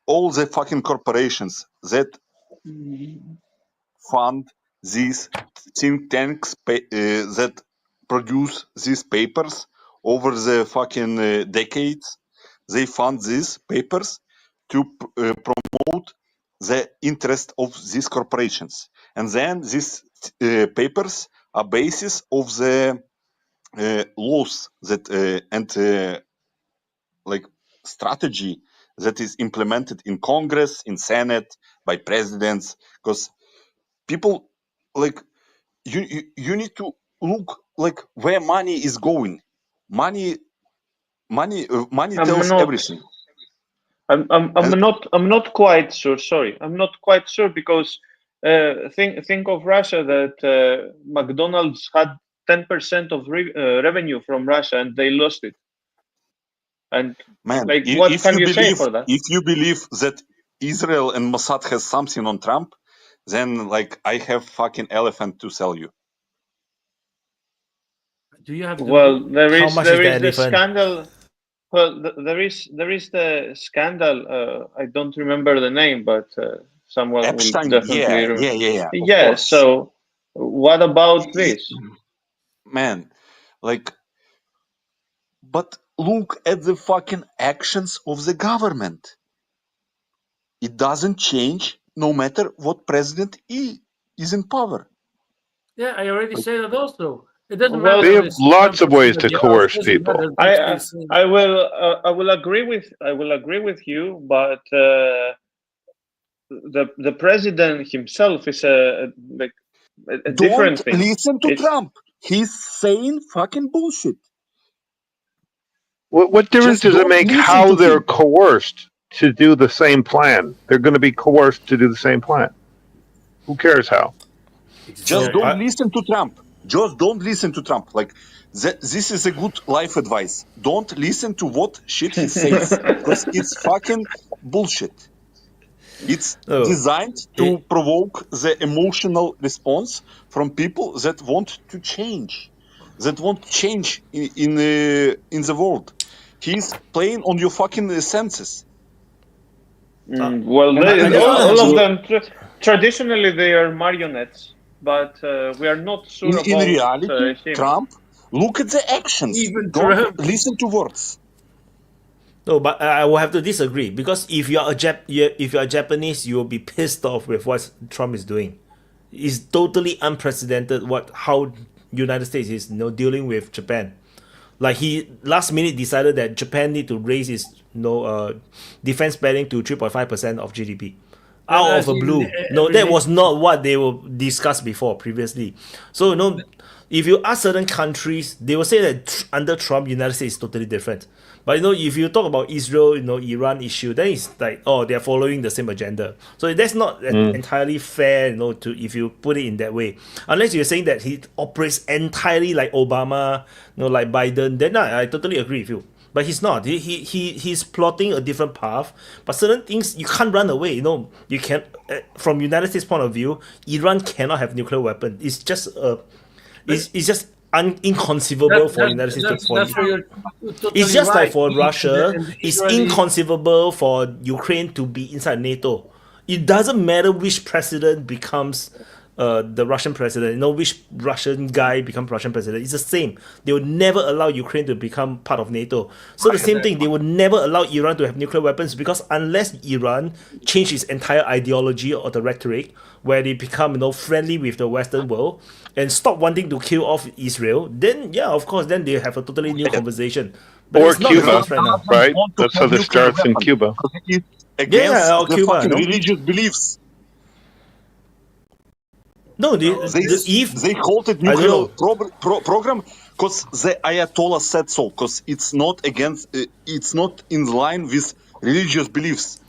All the fucking corporations that fund these think tanks that produce these papers over the fucking decades. They fund these papers to promote the interest of these corporations, and then these papers are basis of the laws that and like strategy that is implemented in Congress, in Senate, by presidents. Because people like you need to look like where money is going. Money tells everything. I'm not quite sure. Sorry, I'm not quite sure because think of Russia that McDonald's had 10% of revenue from Russia and they lost it. And man, like, what can you say for that? If you believe that Israel and Mossad has something on Trump, then like I have fucking elephant to sell you. Do you have the Well, book? there How is much there is the is the elephant? scandal. Well, there is the scandal. I don't remember the name, but someone will Epstein, definitely yeah, remember. yeah, yeah, yeah, of Yeah. course. So, what about this? Man, like, but look at the fucking actions of the government. It doesn't change no matter what president is in power. Yeah, I already said that also. It doesn't Well, matter They if have it's lots Trump of or ways to somebody else. coerce Doesn't matter. people. They stay same. I will agree with you, but the president himself is like a different Don't thing. listen to It's Trump. He's saying fucking bullshit. What difference Just does it don't make listen how to they're him. coerced to do the same plan? They're going to be coerced to do the same plan. Who cares how? Just So don't listen to Trump. Just don't listen to Trump. Like, this is a good life advice. Don't listen to what shit he says, because it's fucking bullshit. It's no, designed to provoke the emotional response from people that want to change, in the world. He's playing on your fucking senses. well, I just want to all have of a them traditionally they are marionettes, but we are not sure In about reality, him. Trump, look at the actions. Even Don't Trump. listen to words. No, but I will have to disagree because if you're if you're a Japanese, you will be pissed off with what Trump is doing. It's totally unprecedented how United States is dealing with Japan. Like he last minute decided that Japan need to raise its defense spending to 3.5% of GDP out of a blue. No, Every that was nation. not what they were discussed before previously. So if you ask certain countries, they will say that under Trump, United States is totally different. But if you talk about Israel, Iran issue, then it's like, oh, they're following the same agenda. So that's not entirely fair, to if you put it in that way. Unless you're saying that he operates entirely like Obama, like Biden, then I totally agree with you. But he's not. He's plotting a different path. But certain things you can't run away. You can. From United States point of view, Iran cannot have nuclear weapon. It's just it's just inconceivable for United States to for that's where you're totally it's just right. like for Russia, And the it's Israeli- inconceivable for Ukraine to be inside NATO. It doesn't matter which president becomes the Russian president, which Russian guy becomes Russian president. It's the same. They would never allow Ukraine to become part of NATO. So the same thing, they would never allow Iran to have nuclear weapons because unless Iran change its entire ideology or the rhetoric, where they become friendly with the Western world and stop wanting to kill off Israel, then of course, then they have a totally new conversation. But Or it's not the Cuba, case right now. right? That's how this starts in Cuba. Against or the Cuba, fucking no? religious beliefs. No, They halted I don't nuclear know. program because the Ayatollah said so. Because it's not it's not in line with religious beliefs.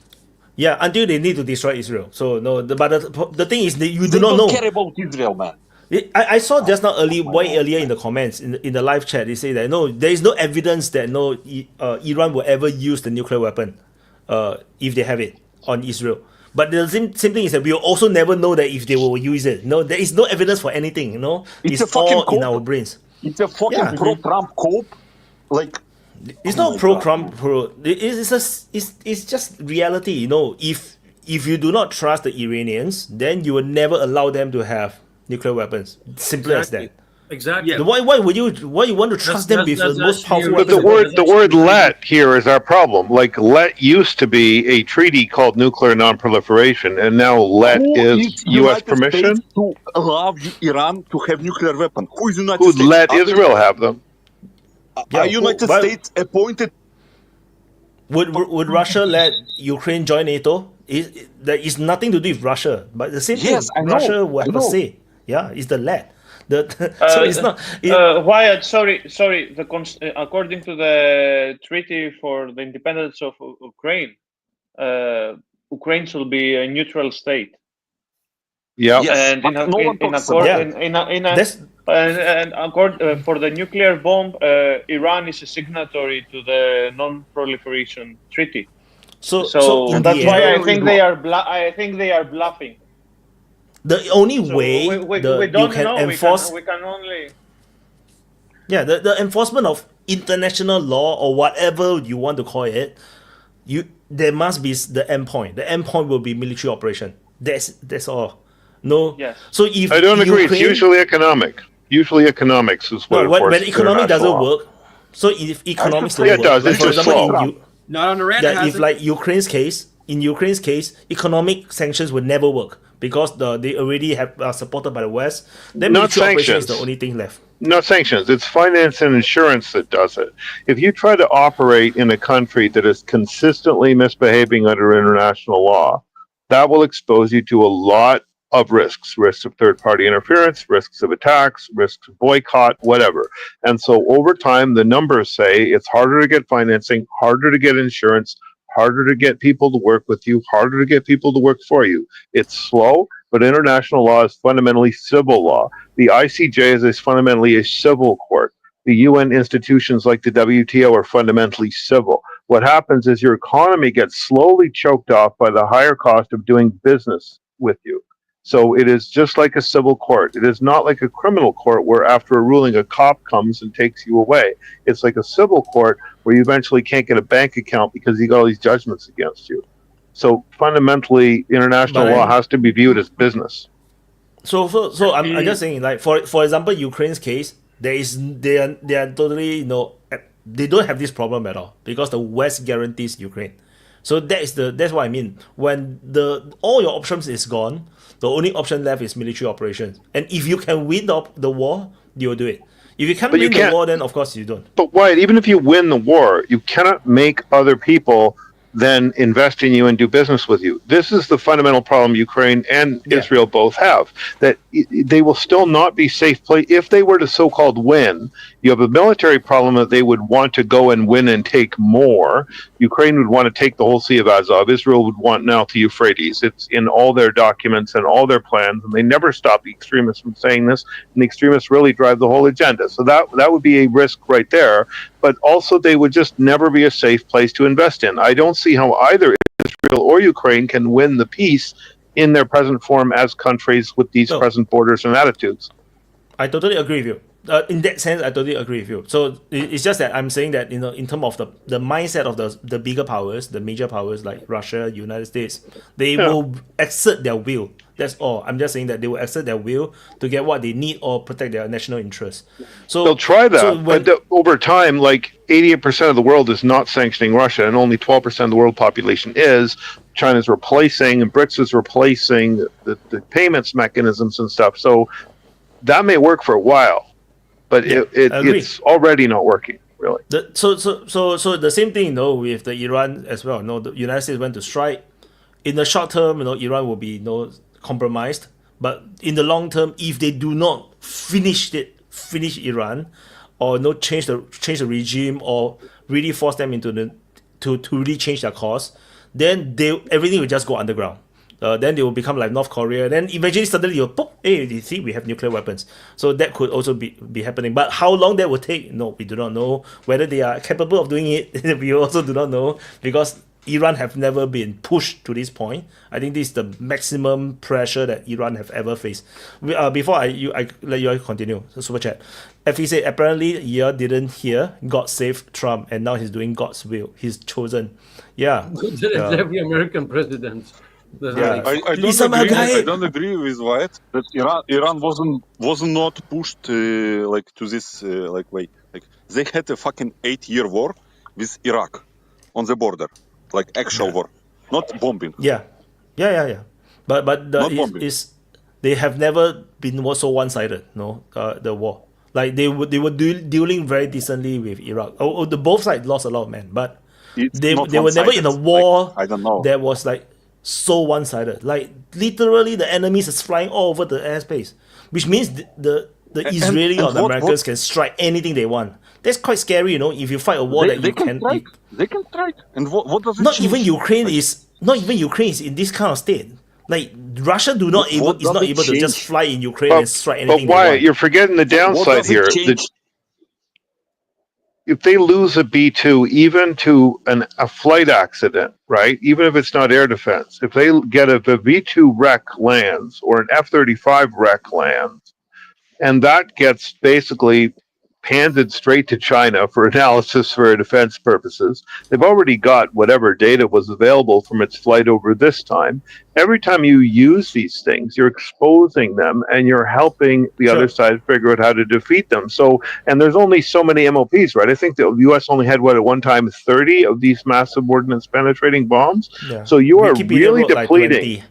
Yeah, until they need to destroy Israel. So no, but the thing is that you do They not don't know. care about Israel, man. I saw just now way earlier in the comments in the live chat. They say that no, there is no evidence that Iran will ever use the nuclear weapon, if they have it on Israel. But the same thing is that we will also never know that if they will use it. No, there is no evidence for anything. It's a all fucking in our brains. It's a fucking pro-Trump cope. Like it's not pro-Trump. It's just reality. If you do not trust the Iranians, then you will never allow them to have nuclear weapons. Simple as that. Exactly. Why would you want to trust them with the most powerful But weapons? the word "let" here is our problem. Like "let" used to be a treaty called nuclear non-proliferation, and now "let" is U.S. permission. States to allow Iran to have nuclear weapon? Who is United Who'd States? let Israel have them? Are United States appointed? Would Russia let Ukraine join NATO? There is nothing to do with Russia, but the same Yes, I thing. know, Russia will I have a know. say. Yeah, it's the let. So it's not. Wyatt, sorry. According to the treaty for the independence of Ukraine, Ukraine should be a neutral state. Yeah, And for the nuclear bomb, Iran is a signatory to the non-proliferation treaty. So that's why I think they are. I think they are bluffing. The only way we you don't can know. enforce We can only. Yeah, the enforcement of international law or whatever you want to call it, there must be the endpoint. The endpoint will be military operation. That's all. No. Yes. So if I don't agree. Ukraine, It's usually economic. Usually economics is what no, when enforces economic international doesn't law. work. So if economics don't Yeah, it work, does. like It's for just example, slow. Not on Iran. that if like Ukraine's case, economic sanctions would never work because they already have supported by the West. Then Not military operation is sanctions. the only thing left. Not sanctions. It's finance and insurance that does it. If you try to operate in a country that is consistently misbehaving under international law, that will expose you to a lot of risks of third-party interference, risks of attacks, risks of boycott, whatever. And so over time, the numbers say it's harder to get financing, harder to get insurance, harder to get people to work with you, harder to get people to work for you. It's slow, but international law is fundamentally civil law. The ICJ is fundamentally a civil court. The UN institutions like the WTO are fundamentally civil. What happens is your economy gets slowly choked off by the higher cost of doing business with you. So it is just like a civil court. It is not like a criminal court where after a ruling a cop comes and takes you away. It's like a civil court where you eventually can't get a bank account because you got all these judgments against you. So fundamentally, international law has to be viewed as business. So I'm just saying, like for example, Ukraine's case, they are totally they don't have this problem at all because the West guarantees Ukraine. So that's what I mean. When all your options is gone, the only option left is military operations. And if you can win the war, you'll do it. If you can't win the war, then of course you don't. But Wyatt, even if you win the war, you cannot make other people then invest in you and do business with you. This is the fundamental problem Ukraine and Israel both have, that they will still not be safe place. If they were to so-called win, you have a military problem that they would want to go and win and take more. Ukraine would want to take the whole Sea of Azov. Israel would want now the Euphrates. It's in all their documents and all their plans, and they never stop the extremists from saying this, and the extremists really drive the whole agenda. So that would be a risk right there. But also they would just never be a safe place to invest in. I don't see how either Israel or Ukraine can win the peace in their present form as countries with these present borders and attitudes. I totally agree with you. In that sense, I totally agree with you. So it's just that I'm saying that in terms of the mindset of the bigger powers, the major powers like Russia, United States, they will exert their will. That's all. I'm just saying that they will exert their will to get what they need or protect their national interests. So they'll try that, but over time, like 88% of the world is not sanctioning Russia, and only 12% of the world population is. China's replacing, and BRICS is replacing the payments mechanisms and stuff. So that may work for a while, but it's already not working. Really. So the same thing, with the Iran as well. The United States went to strike. In the short term, Iran will be compromised. But in the long term, if they do not finish Iran, or change the regime, or really force them into to really change their course, then everything will just go underground. Then they will become like North Korea. Then eventually, suddenly, you see, we have nuclear weapons. So that could also be happening. But how long that will take? No, we do not know. Whether they are capable of doing it, we also do not know, because Iran have never been pushed to this point. I think this is the maximum pressure that Iran have ever faced. Before I let you continue, super chat. FE said apparently Ye didn't hear God save Trump, and now he's doing God's will. He's chosen. Yeah. Every American president. I don't agree with Wyatt that Iran was not pushed like to this way. Like they had a fucking 8-year war with Iraq on the border, like actual war, not bombing. Yeah. But they have never been so one-sided. The war. Like they were dealing very decently with Iraq. The both sides lost a lot of men, but they were never in a war. I don't know. That was like so one-sided. Like literally, the enemies is flying all over the airspace, which means the Israeli or the Americans can strike anything they want. That's quite scary, if you fight a war they can strike. They can strike. And what does it not change? Even Ukraine is in this kind of state. Like Russia is not able to just fly in Ukraine and strike anything. But why? You're forgetting the downside here. If they lose a B-2, even to a flight accident, right? Even if it's not air defense, if they get a V-2 wreck lands or an F-35 wreck lands, and that gets basically handed straight to China for analysis for defense purposes. They've already got whatever data was available from its flight over this time. Every time you use these things, you're exposing them and you're helping the other side figure out how to defeat them. So, and there's only so many MOPs, right? I think the U.S. only had, at one time, 30 of these massive ordnance penetrating bombs. Yeah. So you are Wikipedia really wrote like depleting. 20.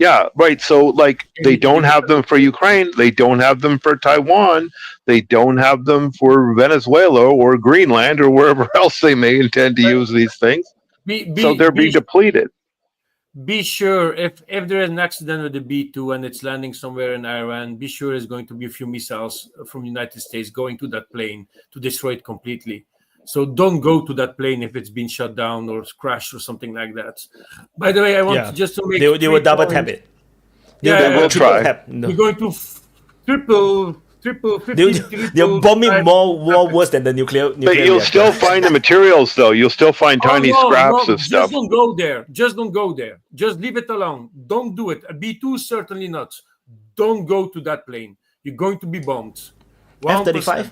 Yeah, right. So, like, they don't have them for Ukraine. They don't have them for Taiwan. They don't have them for Venezuela or Greenland or wherever else they may intend to use these things. So they're being depleted. Be sure if there is an accident with the B-2 and it's landing somewhere in Iran, be sure there's going to be a few missiles from the United States going to that plane to destroy it completely. So don't go to that plane if it's been shut down or crashed or something like that. By the way, I want just to make they will double tap it. They will try. We're going to triple. They'll bomb it more worse than the nuclear But you'll reactor. still find the materials, though. You'll still find tiny scraps of stuff. Just don't go there. Just don't go there. Just leave it alone. Don't do it. A B-2 certainly not. Don't go to that plane. You're going to be bombed. F-35?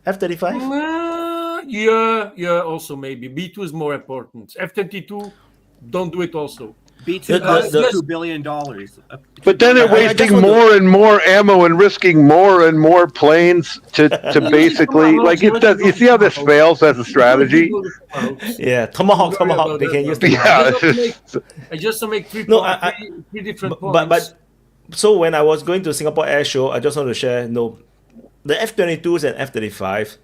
F-35? Yeah, also maybe. B-2 is more important. F-22, don't do it also. B-2 costs $2 billion. But then they're wasting more and more ammo and risking more and more planes to basically, like, it does. You see how this fails as a strategy? Yeah, Tomahawk. They can use Tomahawk. I just make three different points. But so when I was going to Singapore Air Show, I just want to share, the F-22s and F-35,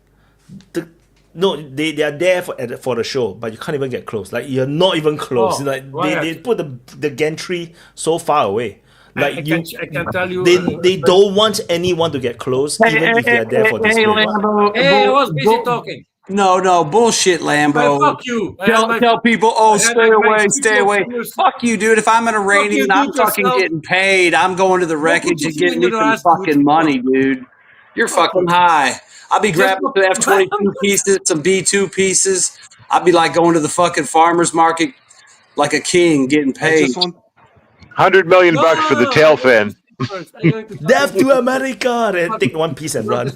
they are there for the show, but you can't even get close. Like, you're not even close. They put the gantry so far away. Like, I can tell you, they don't want anyone to get close, even if they're there for display. I was busy talking. No, bullshit, Lambo. Fuck you. Tell people, stay away. Fuck you, dude. If I'm an Iranian and I'm fucking getting paid, I'm going to the wreckage and getting me some fucking money, dude. You're fucking high. I'll be grabbing some F-22 pieces, some B-2 pieces. I'll be like going to the fucking farmer's market like a king getting paid. $100 million for the tail fin. Death to America! Then take one piece and run.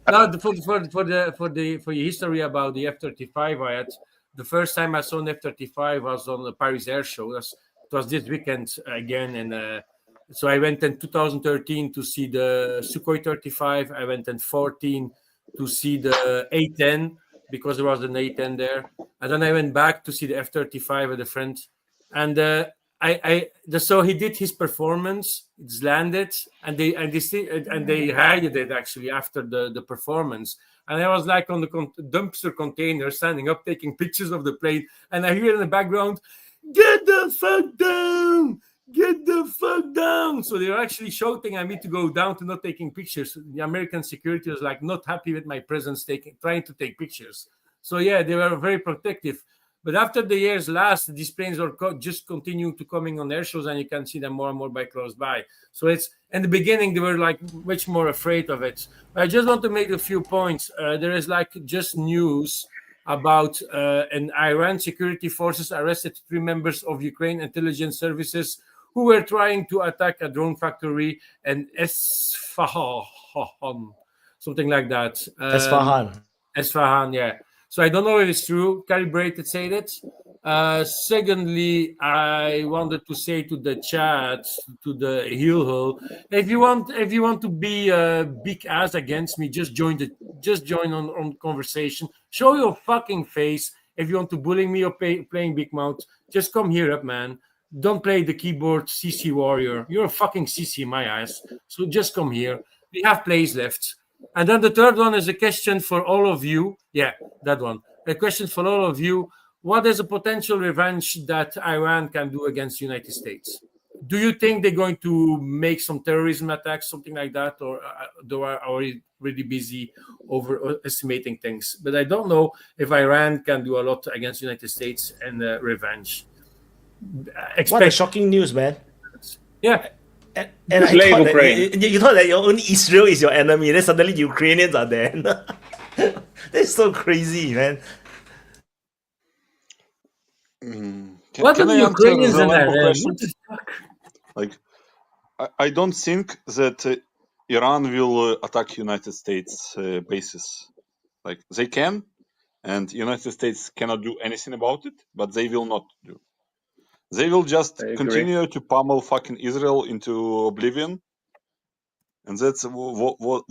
Now, for your history about the F-35 riot, the first time I saw an F-35 was on the Paris Air Show. It was this weekend again, and so I went in 2013 to see the Sukhoi 35. I went in 14 to see the A-10 because there was an A-10 there, and then I went back to see the F-35 with a friend, and so he did his performance. It's landed, and they hired it actually after the performance. And I was like on the dumpster container, standing up, taking pictures of the plane, and I hear in the background, "Get the fuck down! Get the fuck down!" So they were actually shouting at me to go down to not taking pictures. The American security was like not happy with my presence, trying to take pictures. So yeah, they were very protective. But after the years last, these planes are just continuing to coming on air shows, and you can see them more and more by close by. So it's in the beginning they were like much more afraid of it. But I just want to make a few points. There is like just news about an Iran security forces arrested 3 members of Ukraine intelligence services who were trying to attack a drone factory in Esfahan, something like that. Esfahan, yeah. So I don't know if it's true. Calibrated said it. Secondly, I wanted to say to the chat, to the heel, if you want to be a big ass against me, just join on conversation. Show your fucking face. If you want to bully me or playing big mouth, just come here up, man. Don't play the keyboard CC warrior. You're a fucking CC in my eyes. So just come here. We have plays left. And then the third one is a question for all of you. Yeah, that one. A question for all of you. What is a potential revenge that Iran can do against the United States? Do you think they're going to make some terrorism attacks, something like that, or they are already really busy overestimating things? But I don't know if Iran can do a lot against the United States and revenge. What a shocking news, man. Yeah. And I thought that you thought that only Israel is your enemy, then suddenly Ukrainians are there. That's so crazy, man. What are the Ukrainians in there? Like, I don't think that Iran will attack United States bases. Like they can, and United States cannot do anything about it, but they will not do. They will just continue to pummel fucking Israel into oblivion, and that's what will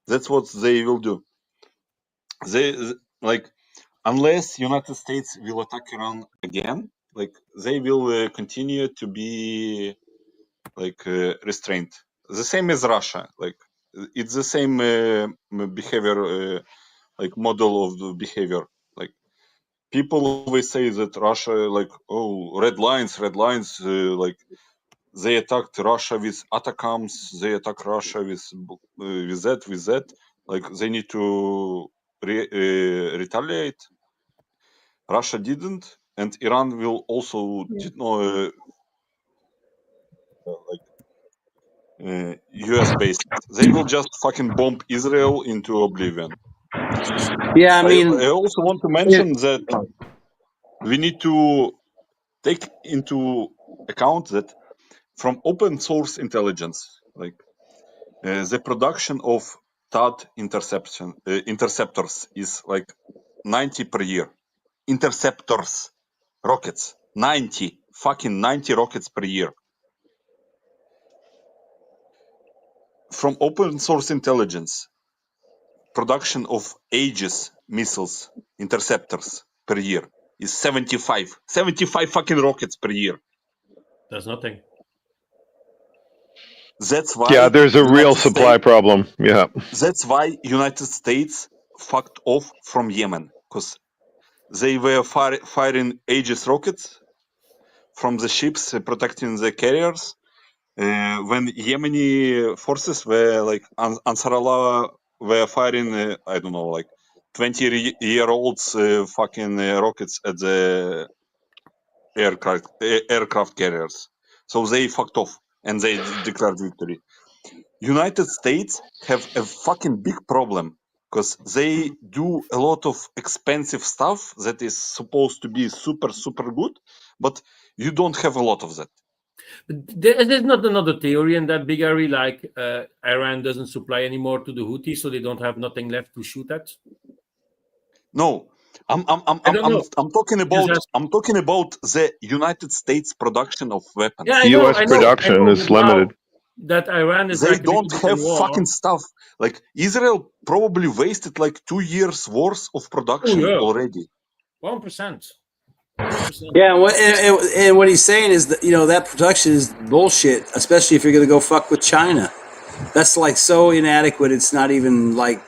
that's what they will do. They like unless United States will attack Iran again, like they will continue to be like restrained. The same as Russia. Like it's the same behavior, like model of the behavior. Like people always say that Russia, like red lines, like they attacked Russia with ATACMS, they attack Russia with that. Like they need to retaliate. Russia didn't, and Iran will also did not US based. They will just fucking bomb Israel into oblivion. Yeah, I mean, I also want to mention that we need to take into account that from open source intelligence, like the production of THAAD interceptors is like 90 per year. Interceptors, rockets, 90 rockets per year. From open source intelligence, production of Aegis missiles, interceptors per year is 75 fucking rockets per year. That's nothing. That's why. Yeah, there's a real supply problem. Yeah. That's why United States fucked off from Yemen, because they were firing Aegis rockets from the ships protecting the carriers. When Yemeni forces were like Ansar Allah were firing, I don't know, like 20-year-olds fucking rockets at the aircraft carriers. So they fucked off and they declared victory. United States have a fucking big problem because they do a lot of expensive stuff that is supposed to be super, super good, but you don't have a lot of that. There's not another theory in that big area, like Iran doesn't supply anymore to the Houthis, so they don't have nothing left to shoot at. No, I'm talking about the United States production of weapons. Yeah, U.S. production is limited. That Iran is they like don't have fucking stuff. Like Israel probably wasted like 2 years worth of production already. 1%. Yeah, and what he's saying is that that production is bullshit, especially if you're going to go fuck with China. That's like so inadequate. It's not even like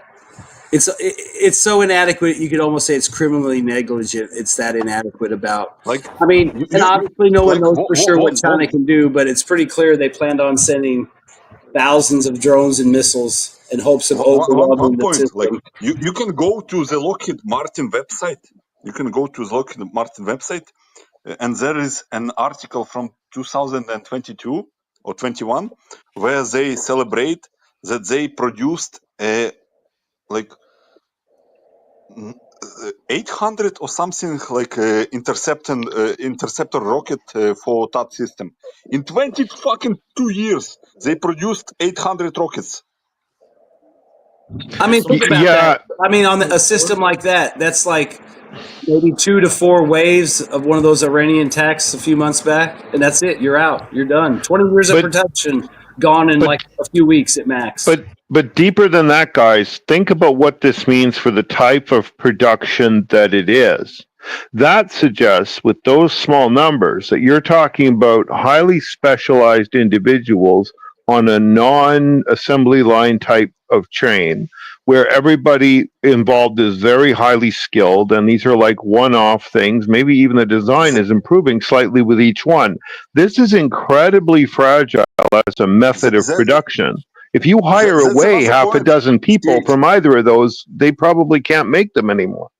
it's so inadequate. You could almost say it's criminally negligent. It's that inadequate about. Like, I mean, and obviously no one knows for sure what China can do, but it's pretty clear they planned on sending thousands of drones and missiles in hopes of overwhelming the system. Like you can go to the Lockheed Martin website. You can go to the Lockheed Martin website, and there is an article from 2022 or 21 where they celebrate that they produced like 800 or something like interceptor rocket for THAAD system. In 2 years, they produced 800 rockets. I mean, think about that. I mean, on a system like that, that's like maybe 2 to 4 waves of one of those Iranian attacks a few months back, and that's it. You're out. You're done. 20 years of production gone in like a few weeks at max. But deeper than that, guys, think about what this means for the type of production that it is. That suggests, with those small numbers, that you're talking about highly specialized individuals on a non-assembly line type of train, where everybody involved is very highly skilled, and these are like one-off things. Maybe even the design is improving slightly with each one. This is incredibly fragile as a method of production. If you hire away half a dozen people from either of those, they probably can't make them anymore.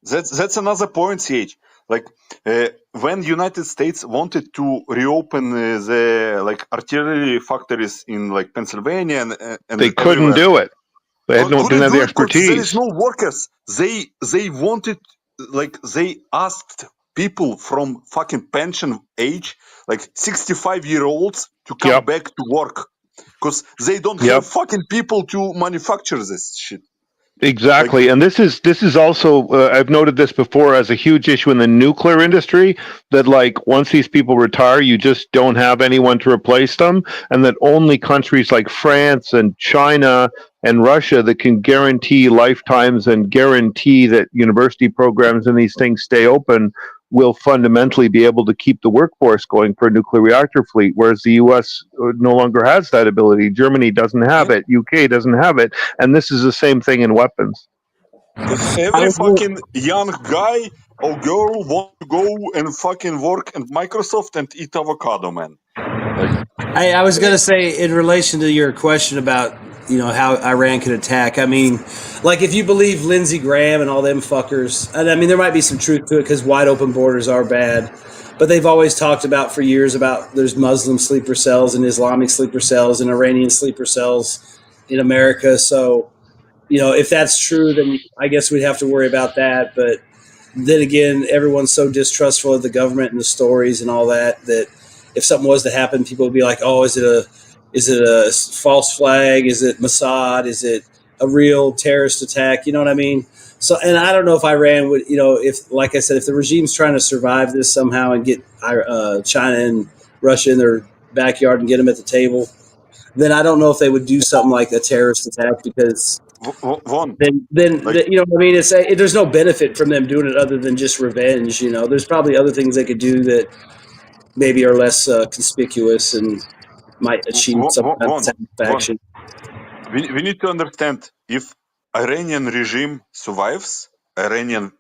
That's another point, CH. Like when United States wanted to reopen the like artillery factories in like Pennsylvania and they couldn't do it. They didn't have the expertise. There is no workers. They wanted, like they asked people from fucking pension age, like 65-year-olds, to come back to work because they don't have fucking people to manufacture this shit. Exactly, and this is also I've noted this before as a huge issue in the nuclear industry, that like once these people retire, you just don't have anyone to replace them, and that only countries like France and China and Russia that can guarantee lifetimes and guarantee that university programs and these things stay open will fundamentally be able to keep the workforce going for a nuclear reactor fleet, whereas the US no longer has that ability. Germany doesn't have it. UK doesn't have it. And this is the same thing in weapons. Every fucking young guy or girl want to go and fucking work at Microsoft and eat avocado, man. I was going to say, in relation to your question about, how Iran could attack, I mean, like if you believe Lindsey Graham and all them fuckers, and I mean, there might be some truth to it because wide open borders are bad, but they've always talked about for years about there's Muslim sleeper cells and Islamic sleeper cells and Iranian sleeper cells in America. So, if that's true, then I guess we'd have to worry about that. But then again, everyone's so distrustful of the government and the stories and all that if something was to happen, people would be like, "Oh, is it a false flag? Is it Mossad? Is it a real terrorist attack?" You know what I mean? So, and I don't know if Iran would, if, like I said, if the regime's trying to survive this somehow and get China and Russia in their backyard and get them at the table, then I don't know if they would do something like a terrorist attack because then you know what I mean? There's no benefit from them doing it other than just revenge. There's probably other things they could do that maybe are less conspicuous and might achieve some kind of satisfaction. We need to understand, if Iranian regime survives, Iran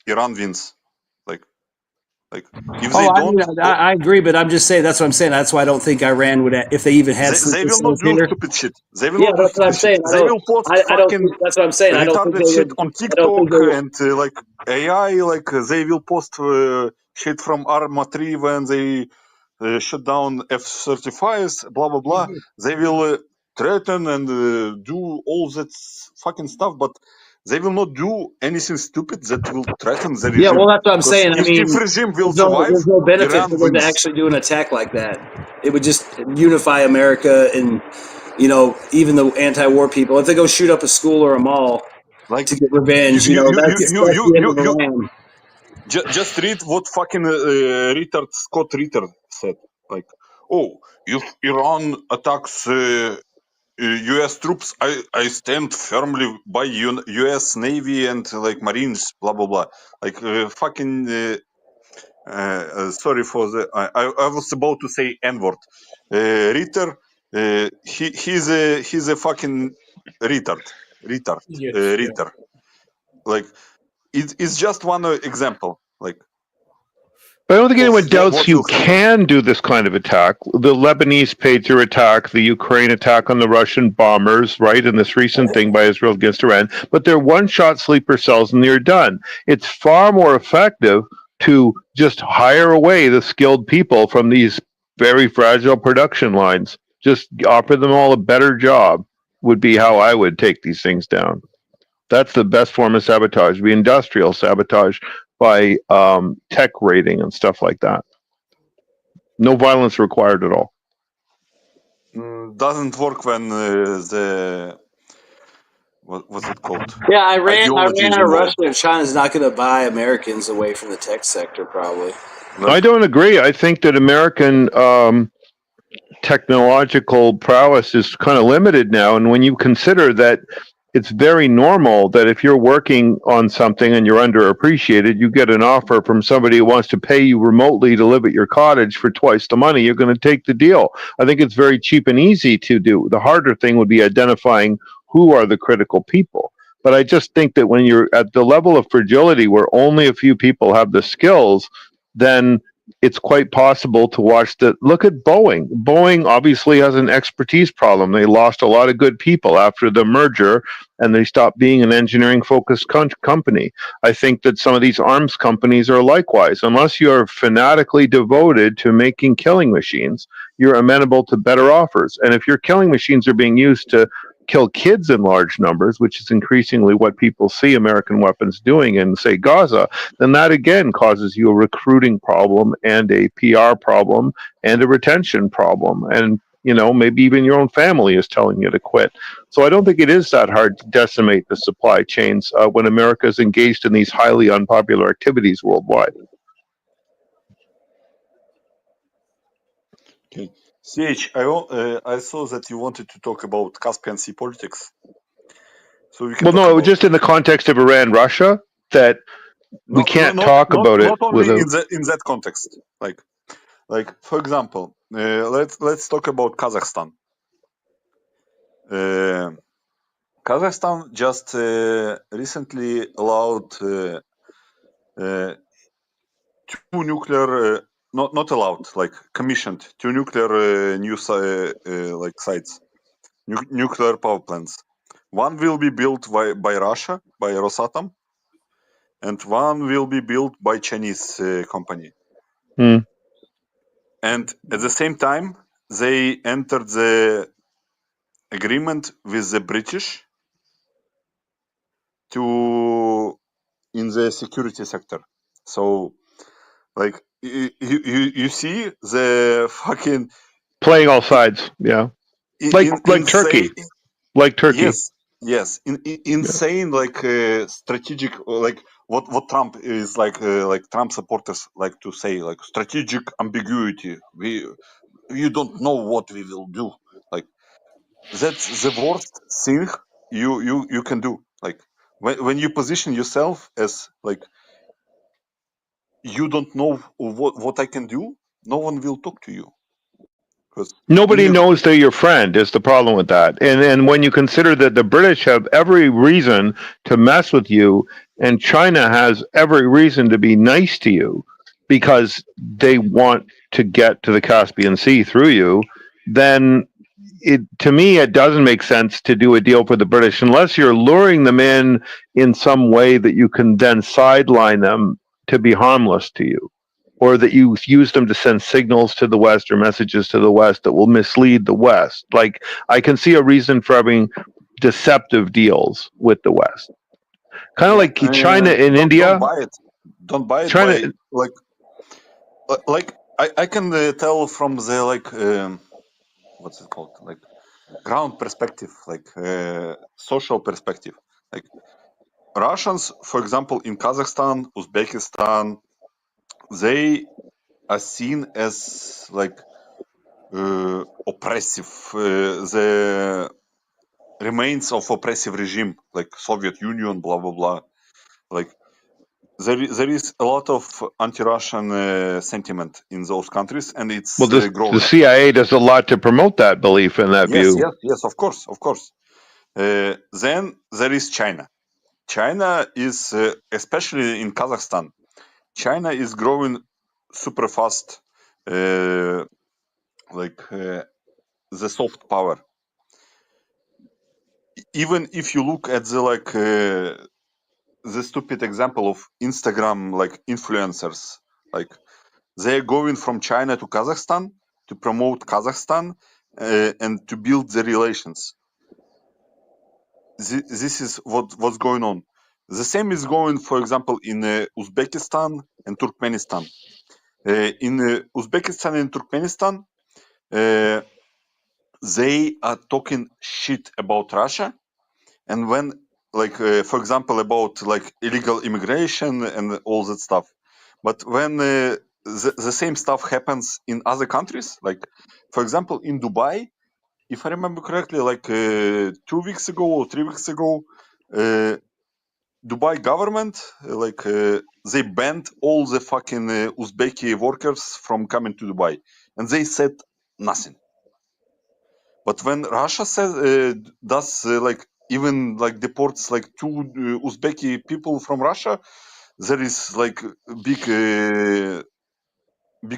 wins. Like if they don't, I agree, but I'm just saying that's what I'm saying. That's why I don't think Iran would, if they even had. They will not do stupid shit. They will not do that's what I'm saying. They will post fucking that's what I'm saying. I don't think shit on TikTok and like AI. Like they will post shit from Arma 3 when they shut down F-35s. Blah blah blah. They will threaten and do all that fucking stuff, but they will not do anything stupid that will threaten the regime. Yeah, well, that's what I'm saying. If regime will survive, there's no benefit Iran for them to wins. actually do an attack like that. It would just unify America and, even the anti-war people. If they go shoot up a school or a mall to get revenge, that's the end of Iran. Just read what fucking Scott Ritter said. Like, if Iran attacks U.S. troops, I stand firmly by U.S. Navy and like Marines, blah blah blah. Like fucking. Sorry for the. I was about to say N-word. Ritter. He's a fucking retard. Ritter. Like it's just one example. Like. But I don't think anyone doubts you can do this kind of attack. The Lebanese Patriot attack, the Ukraine attack on the Russian bombers, right, and this recent thing by Israel against Iran. But they're one-shot sleeper cells and they're done. It's far more effective to just hire away the skilled people from these very fragile production lines. Just offer them all a better job would be how I would take these things down. That's the best form of sabotage, be industrial sabotage by tech raiding and stuff like that. No violence required at all. Doesn't work when what's it called? Yeah, Iran or Russia and China's not going to buy Americans away from the tech sector, probably. I don't agree. I think that American technological prowess is kind of limited now, and when you consider that it's very normal that if you're working on something and you're underappreciated, you get an offer from somebody who wants to pay you remotely to live at your cottage for twice the money, you're going to take the deal. I think it's very cheap and easy to do. The harder thing would be identifying who are the critical people. But I just think that when you're at the level of fragility where only a few people have the skills, then it's quite possible to watch the look at Boeing. Boeing obviously has an expertise problem. They lost a lot of good people after the merger and they stopped being an engineering focused company. I think that some of these arms companies are likewise. Unless you are fanatically devoted to making killing machines, you're amenable to better offers. And if your killing machines are being used to kill kids in large numbers, which is increasingly what people see American weapons doing in, say, Gaza, then that again causes you a recruiting problem and a PR problem and a retention problem. And, maybe even your own family is telling you to quit. So I don't think it is that hard to decimate the supply chains when America is engaged in these highly unpopular activities worldwide. Okay. CH, I saw that you wanted to talk about Caspian Sea politics. So we can Well, talk no, it was about just in the context of Iran, Russia, that we can't talk about it not only without. in that context. Like for example, let's talk about Kazakhstan. Kazakhstan just recently allowed two nuclear, not allowed, like commissioned two nuclear new like sites, nuclear power plants. One will be built by Russia, by Rosatom, and one will be built by Chinese company. And at the same time, they entered the agreement with the British in the security sector. So, like, you see the fucking Playing all sides, yeah. Like Turkey. Like Turkey. Yes. Insane, like strategic, like what Trump is like Trump supporters like to say, like strategic ambiguity. You don't know what we will do. Like that's the worst thing you can do. Like when you position yourself as like you don't know what I can do, no one will talk to you. Nobody knows they're your friend is the problem with that. And when you consider that the British have every reason to mess with you and China has every reason to be nice to you because they want to get to the Caspian Sea through you, then to me, it doesn't make sense to do a deal for the British unless you're luring them in some way that you can then sideline them to be harmless to you, or that you use them to send signals to the West or messages to the West that will mislead the West. Like, I can see a reason for having deceptive deals with the West. Kind of like China and India. Don't buy it China, like I can tell from the like what's it called, like ground perspective, like social perspective. Like Russians, for example, in Kazakhstan, Uzbekistan, they are seen as like oppressive, the remains of oppressive regime, like Soviet Union, blah blah blah. Like there is a lot of anti-Russian sentiment in those countries, and it's growing. the CIA does a lot to promote that belief and that view. Yes, of course. Then there is China. China is, especially in Kazakhstan, China is growing super fast, like the soft power. Even if you look at the stupid example of Instagram, like influencers, like they're going from China to Kazakhstan to promote Kazakhstan and to build the relations. This is what's going on. The same is going, for example, in Uzbekistan and Turkmenistan. In Uzbekistan and Turkmenistan, they are talking shit about Russia, and when, like, for example, about like illegal immigration and all that stuff. But when the same stuff happens in other countries, like, for example, in Dubai, if I remember correctly, like 2 weeks ago or 3 weeks ago, Dubai government, they banned all the fucking Uzbeki workers from coming to Dubai, and they said nothing. But when Russia says does like even like deports like 2 Uzbeki people from Russia, there is like big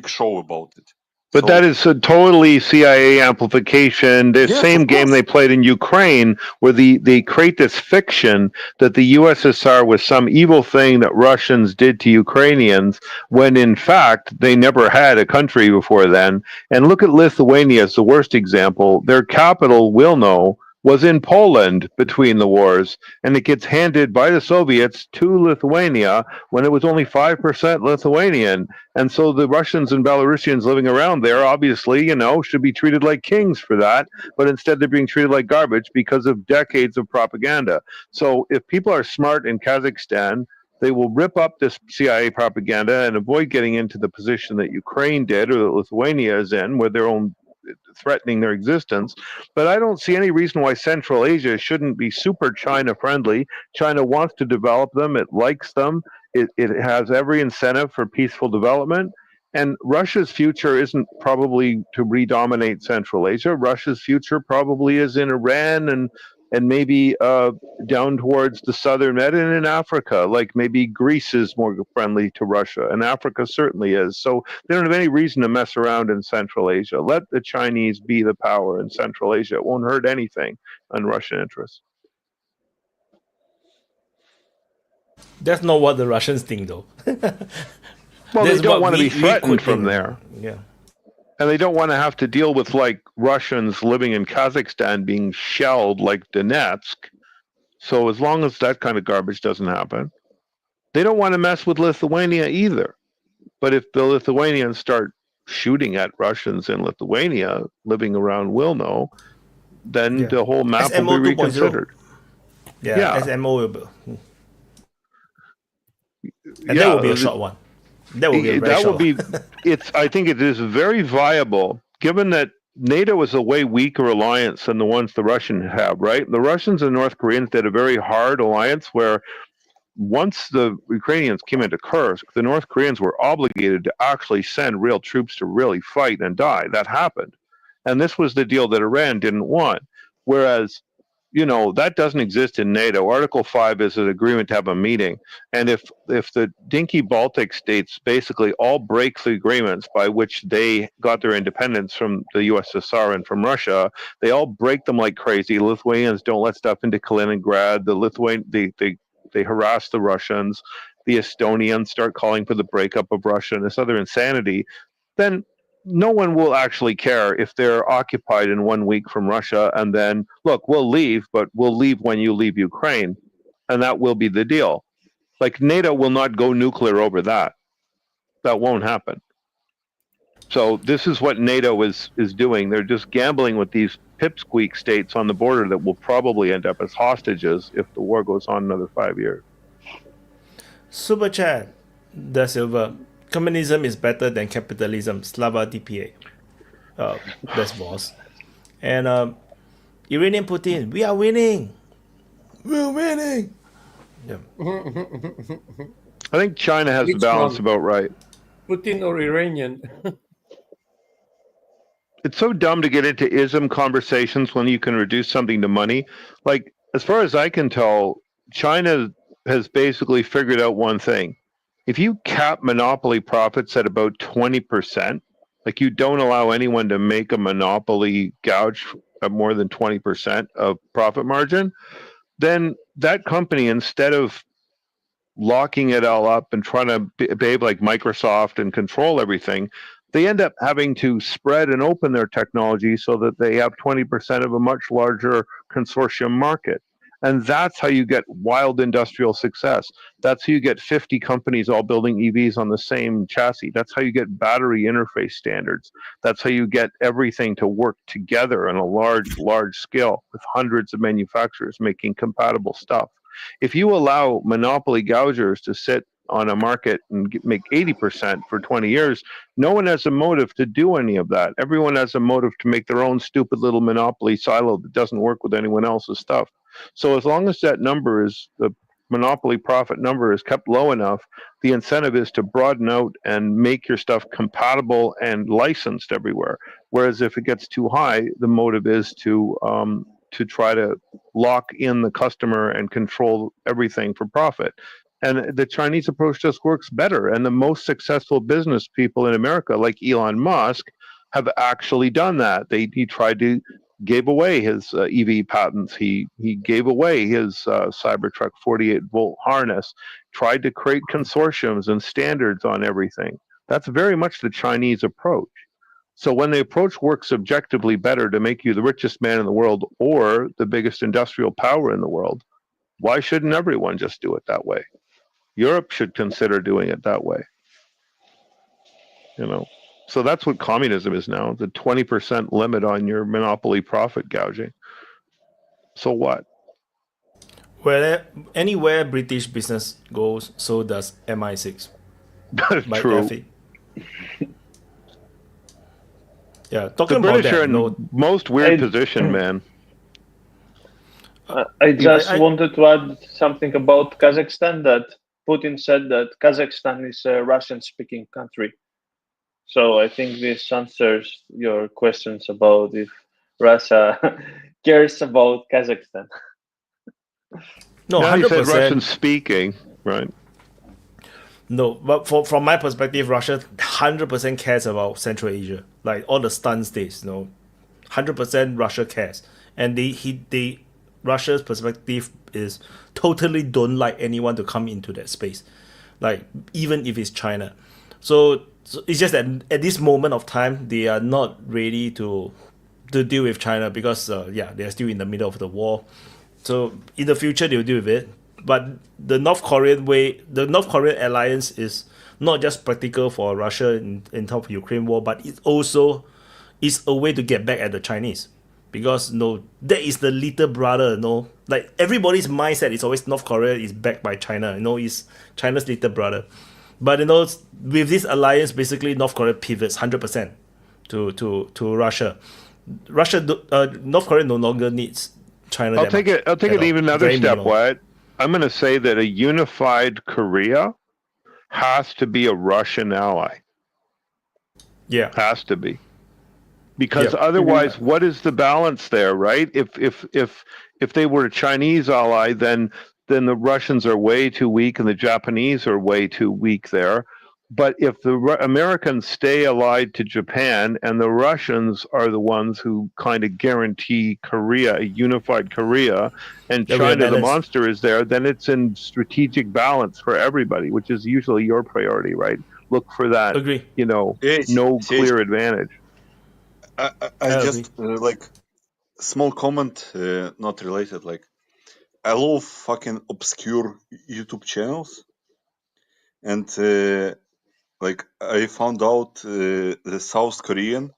show about it. But that is a totally CIA amplification. The same game they played in Ukraine, where they create this fiction that the USSR was some evil thing that Russians did to Ukrainians, when in fact they never had a country before then. And look at Lithuania as the worst example. Their capital, Vilnius, was in Poland between the wars, and it gets handed by the Soviets to Lithuania when it was only 5% Lithuanian. And so the Russians and Belarusians living around there, obviously, should be treated like kings for that, but instead they're being treated like garbage because of decades of propaganda. So if people are smart in Kazakhstan, they will rip up this CIA propaganda and avoid getting into the position that Ukraine did or that Lithuania is in, where they're threatening their existence. But I don't see any reason why Central Asia shouldn't be super China friendly. China wants to develop them. It likes them. It has every incentive for peaceful development. And Russia's future isn't probably to redominate Central Asia. Russia's future probably is in Iran and maybe down towards the southern Med and in Africa, like maybe Greece is more friendly to Russia, and Africa certainly is. So they don't have any reason to mess around in Central Asia. Let the Chinese be the power in Central Asia. It won't hurt anything on Russian interests. That's not what the Russians think, though. Well, they don't want to be threatened from think. there. Yeah. And they don't want to have to deal with like Russians living in Kazakhstan being shelled like Donetsk. So as long as that kind of garbage doesn't happen, they don't want to mess with Lithuania either. But if the Lithuanians start shooting at Russians in Lithuania living around Wilno, then the whole map SMO will be 2.0. reconsidered. Yeah. SMO will be. And that will be a short one. That will be a very short one. I think it is very viable, given that NATO is a way weaker alliance than the ones the Russians have, right? The Russians and North Koreans did a very hard alliance where once the Ukrainians came into Kursk, the North Koreans were obligated to actually send real troops to really fight and die. That happened. And this was the deal that Iran didn't want. Whereas, that doesn't exist in NATO. Article 5 is an agreement to have a meeting. And if the dinky Baltic states basically all break the agreements by which they got their independence from the USSR and from Russia, they all break them like crazy. Lithuanians don't let stuff into Kaliningrad. They harass the Russians. The Estonians start calling for the breakup of Russia and this other insanity. Then no one will actually care if they're occupied in 1 week from Russia and then, look, we'll leave, but we'll leave when you leave Ukraine. And that will be the deal. Like NATO will not go nuclear over that. That won't happen. So this is what NATO is doing. They're just gambling with these pipsqueak states on the border that will probably end up as hostages if the war goes on another 5 years. Super chat, Da Silva. Communism is better than capitalism. Slava DPA. That's boss. And Iranian Putin. We are winning. We're winning. Yeah. I think China has the balance about right. Putin or Iranian? It's so dumb to get into ism conversations when you can reduce something to money. Like, as far as I can tell, China has basically figured out one thing. If you cap monopoly profits at about 20%, like you don't allow anyone to make a monopoly gouge at more than 20% of profit margin, then that company, instead of locking it all up and trying to behave like Microsoft and control everything, they end up having to spread and open their technology so that they have 20% of a much larger consortium market. And that's how you get wild industrial success. That's how you get 50 companies all building EVs on the same chassis. That's how you get battery interface standards. That's how you get everything to work together on a large scale with hundreds of manufacturers making compatible stuff. If you allow monopoly gougers to sit on a market and make 80% for 20 years, no one has a motive to do any of that. Everyone has a motive to make their own stupid little monopoly silo that doesn't work with anyone else's stuff. So as long as that number is, the monopoly profit number is kept low enough, the incentive is to broaden out and make your stuff compatible and licensed everywhere. Whereas if it gets too high, the motive is to try to lock in the customer and control everything for profit. And the Chinese approach just works better. And the most successful business people in America, like Elon Musk, have actually done that. He tried to gave away his EV patents. He gave away his Cybertruck 48-volt harness, tried to create consortiums and standards on everything. That's very much the Chinese approach. So when the approach works objectively better to make you the richest man in the world or the biggest industrial power in the world, why shouldn't everyone just do it that way? Europe should consider doing it that way. You know, so that's what communism is now, the 20% limit on your monopoly profit gouging. So what? Anywhere British business goes, so does MI6. By True. Effie. Yeah, The talking about British are that, in no, most weird position, man. I just wanted to add something about Kazakhstan, that Putin said that Kazakhstan is a Russian-speaking country. So I think this answers your questions about if Russia cares about Kazakhstan. no, Yeah, you said 100%. Russian speaking, right? No, but from my perspective, Russia 100% cares about Central Asia, like all the stun states. 100% Russia cares, and Russia's perspective is totally don't like anyone to come into that space, like even if it's China. So it's just that at this moment of time, they are not ready to deal with China because they're still in the middle of the war. So in the future they'll deal with it. But the North Korean alliance is not just practical for Russia in terms of Ukraine war, but it also is a way to get back at the Chinese. Because that is the little brother, like everybody's mindset is always North Korea is backed by China, is China's little brother. But with this alliance, basically North Korea pivots 100% to Russia. North Korea no longer needs China. I'll take it even another Very step, minimal. Wyatt. I'm going to say that a unified Korea has to be a Russian ally. Yeah, has to be, because Yeah. otherwise, what is the balance there, right? If they were a Chinese ally, then the Russians are way too weak and the Japanese are way too weak there. But if the Americans stay allied to Japan and the Russians are the ones who kind of guarantee Korea, a unified Korea, and Then we have China, the balance. monster, is there, then it's in strategic balance for everybody, which is usually your priority, right? Look for that, Agree. no clear advantage. I just like small comment, not related. Like, I love fucking obscure YouTube channels, and like I found out the South Korean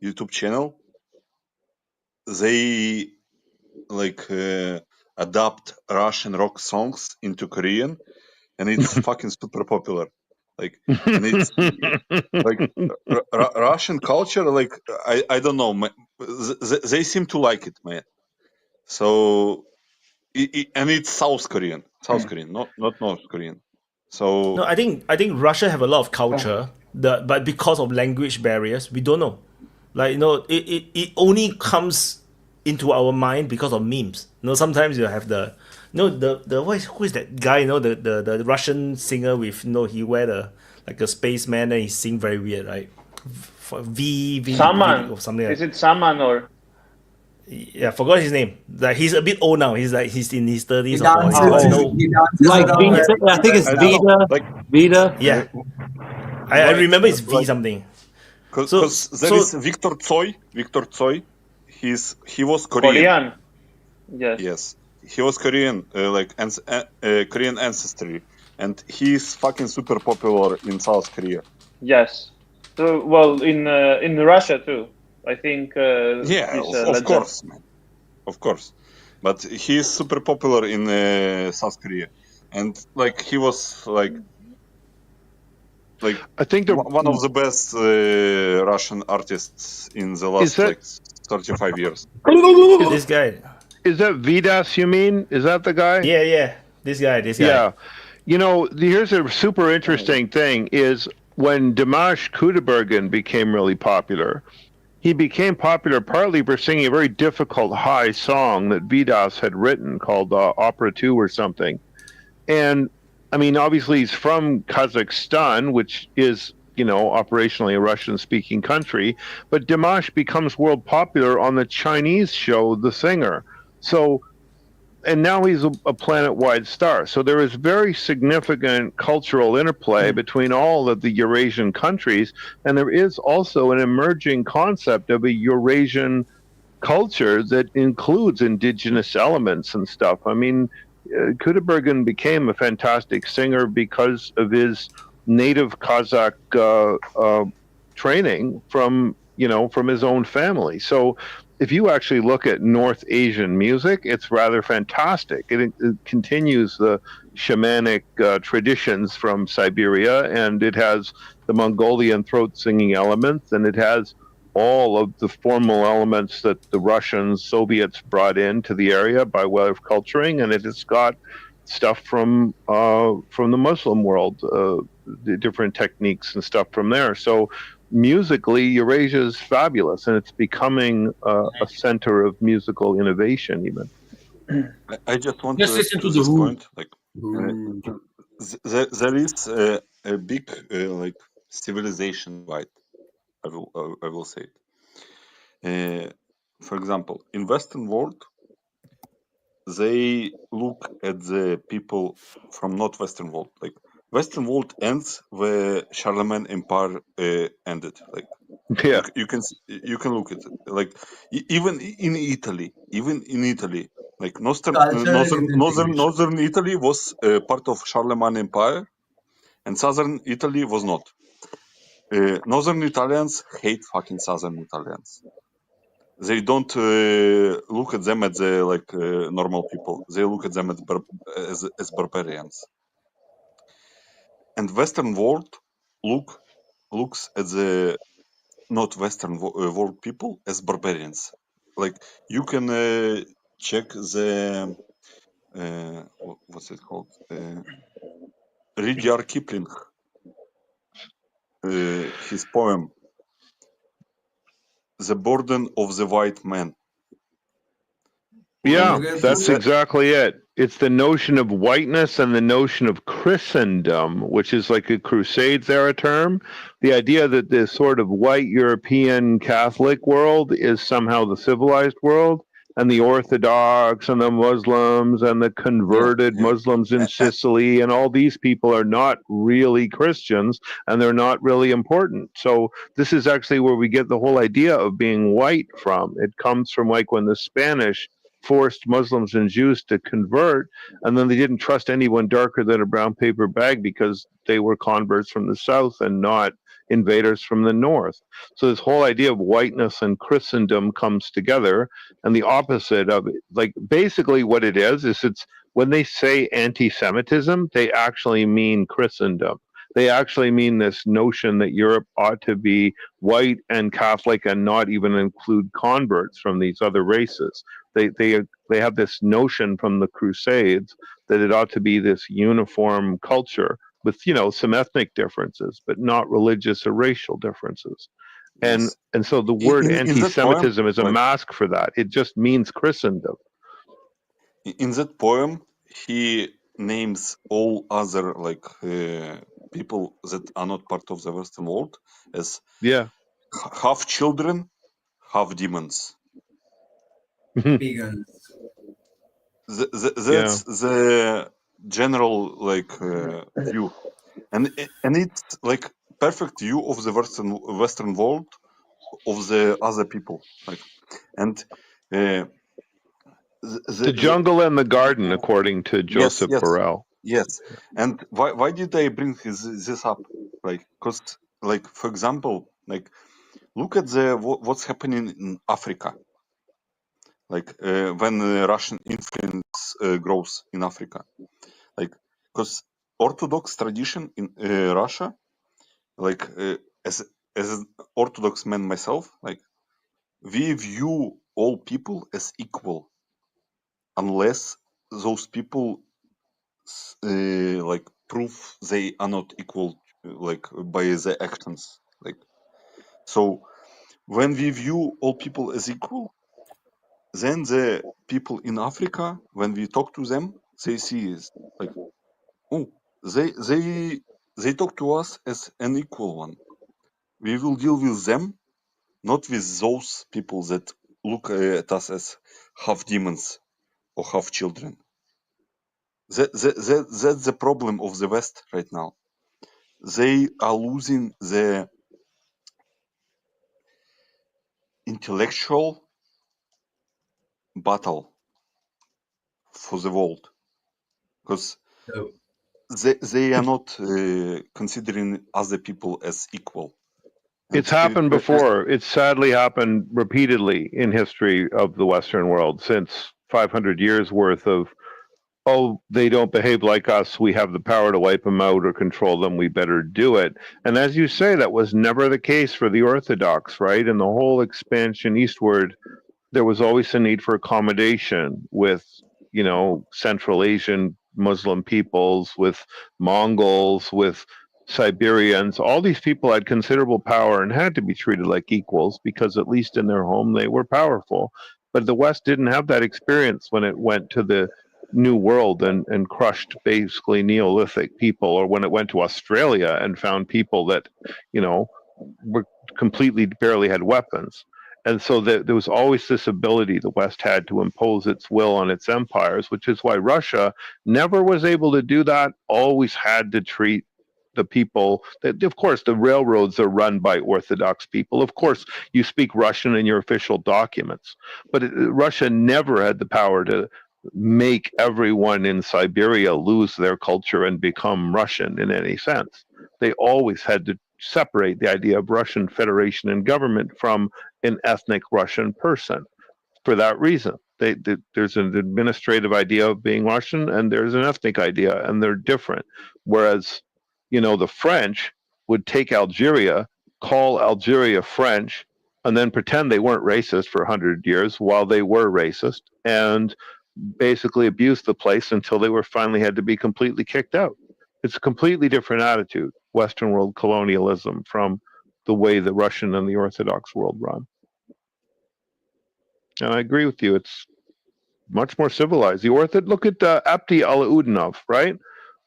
YouTube channel, they like adapt Russian rock songs into Korean, and it's fucking super popular. Like, and it's like Russian culture. Like, I don't know, they seem to like it, man. So, and it's South Korean, not North Korean. So No, I think Russia have a lot of culture, but because of language barriers, we don't know. Like it only comes into our mind because of memes. Sometimes you have the who is that guy? The Russian singer with he wear like a spaceman and he sing very weird, right? Saman. Or something. Is it Saman or? Yeah, I forgot his name. Like he's a bit old now. He's in his 30s He or 40s. dances- Like Vita, I think it's Vita. Yeah, I remember it's V something. Because there is Victor Tsoi. He was Korean. Yes. Yes, he was Korean, Korean ancestry, and he's fucking super popular in South Korea. Yes. So, well, in Russia too. I think. Of course, man. Of course, but he's super popular in South Korea, and like he was like I think one of the best Russian artists in the last 35 years. This guy. Is that Vidas, you mean? Is that the guy? Yeah. This guy. Yeah. Here's a super interesting thing is when Dimash Kudaibergen became really popular, he became popular partly for singing a very difficult high song that Vidas had written called Opera 2 or something. And, I mean, obviously he's from Kazakhstan, which is, operationally a Russian-speaking country, but Dimash becomes world popular on the Chinese show The Singer. So and now he's a planet-wide star. So there is very significant cultural interplay between all of the Eurasian countries, and there is also an emerging concept of a Eurasian culture that includes indigenous elements and stuff. I mean, Kudaibergen became a fantastic singer because of his native Kazakh training from his own family. So if you actually look at North Asian music, it's rather fantastic. It continues the shamanic traditions from Siberia, and it has the Mongolian throat singing elements, and it has all of the formal elements that the Russians, Soviets brought into the area by way of culturing, and it has got stuff from the Muslim world, the different techniques and stuff from there. So musically, Eurasia is fabulous, and it's becoming a center of musical innovation. Even I just want Just to listen add to to the this Who. point. Like, there is a big like civilization divide. I will say it. For example, in Western world, they look at the people from not Western world. Like Western world ends where Charlemagne Empire ended. Like yeah, you can look at it. Like even in Italy, like Cultural differentiation. northern Italy was part of Charlemagne Empire, and southern Italy was not. Northern Italians hate fucking southern Italians. They don't look at them as like normal people. They look at them as barbarians. And Western world looks at the not Western world people as barbarians. Like you can check the what's it called? Rudyard Kipling, his poem, "The Burden of the White Man." yeah, Portuguese that's exactly it. It's the notion of whiteness and the notion of Christendom, which is like a Crusades era term. The idea that this sort of white European Catholic world is somehow the civilized world, and the Orthodox and the Muslims and the converted Muslims in Sicily and all these people are not really Christians, and they're not really important. So this is actually where we get the whole idea of being white from. It comes from like when the Spanish forced Muslims and Jews to convert, and then they didn't trust anyone darker than a brown paper bag because they were converts from the south and not invaders from the north. So this whole idea of whiteness and Christendom comes together, and the opposite of it, like basically what it is it's when they say anti-Semitism, they actually mean Christendom. They actually mean this notion that Europe ought to be white and Catholic and not even include converts from these other races. They have this notion from the Crusades that it ought to be this uniform culture with some ethnic differences, but not religious or racial differences. And so the word in that anti-Semitism poem, is a like mask for that. It just means Christendom. in that poem, he names all other like people that are not part of the Western world as half children, half demons. Pagans. That's the general like view, and it's like perfect view of the Western world of the other people, like, and the jungle and the garden, according to Joseph Farrell. Yes. And why did I bring this up? Like, cause like for example, like look at what's happening in Africa. Like when Russian influence grows in Africa, like because Orthodox tradition in Russia, like as an Orthodox man myself, like we view all people as equal, unless those people like prove they are not equal, like by their actions. Like so, when we view all people as equal, then the people in Africa, when we talk to them, they see is like, oh, they talk to us as an equal one. We will deal with them, not with those people that look at us as half demons or have children. That's the problem of the West right now. They are losing the intellectual battle for the world, because they are not considering other people as equal. It's happened before. It's sadly happened repeatedly in history of the Western world since 500 years worth of, oh, they don't behave like us, we have the power to wipe them out or control them, we better do it. And as you say, that was never the case for the Orthodox, right? And the whole expansion eastward, there was always a need for accommodation with, you know, Central Asian Muslim peoples, with Mongols, with Siberians. All these people had considerable power and had to be treated like equals because at least in their home they were powerful. But the West didn't have that experience when it went to the New World and crushed basically Neolithic people, or when it went to Australia and found people that, you know, were completely barely had weapons. And so there was always this ability the West had to impose its will on its empires, which is why Russia never was able to do that, always had to treat the people that, of course, the railroads are run by Orthodox people. Of course, you speak Russian in your official documents, but Russia never had the power to make everyone in Siberia lose their culture and become Russian in any sense. They always had to separate the idea of Russian Federation and government from an ethnic Russian person. For that reason, there's an administrative idea of being Russian and there's an ethnic idea, and they're different. Whereas, you know, the French would take Algeria, call Algeria French, and then pretend they weren't racist for 100 years while they were racist, and basically abuse the place until they were finally had to be completely kicked out. It's a completely different attitude, Western world colonialism, from the way the Russian and the Orthodox world run. And I agree with you. It's much more civilized. The look at Abdi Alaudinov, right?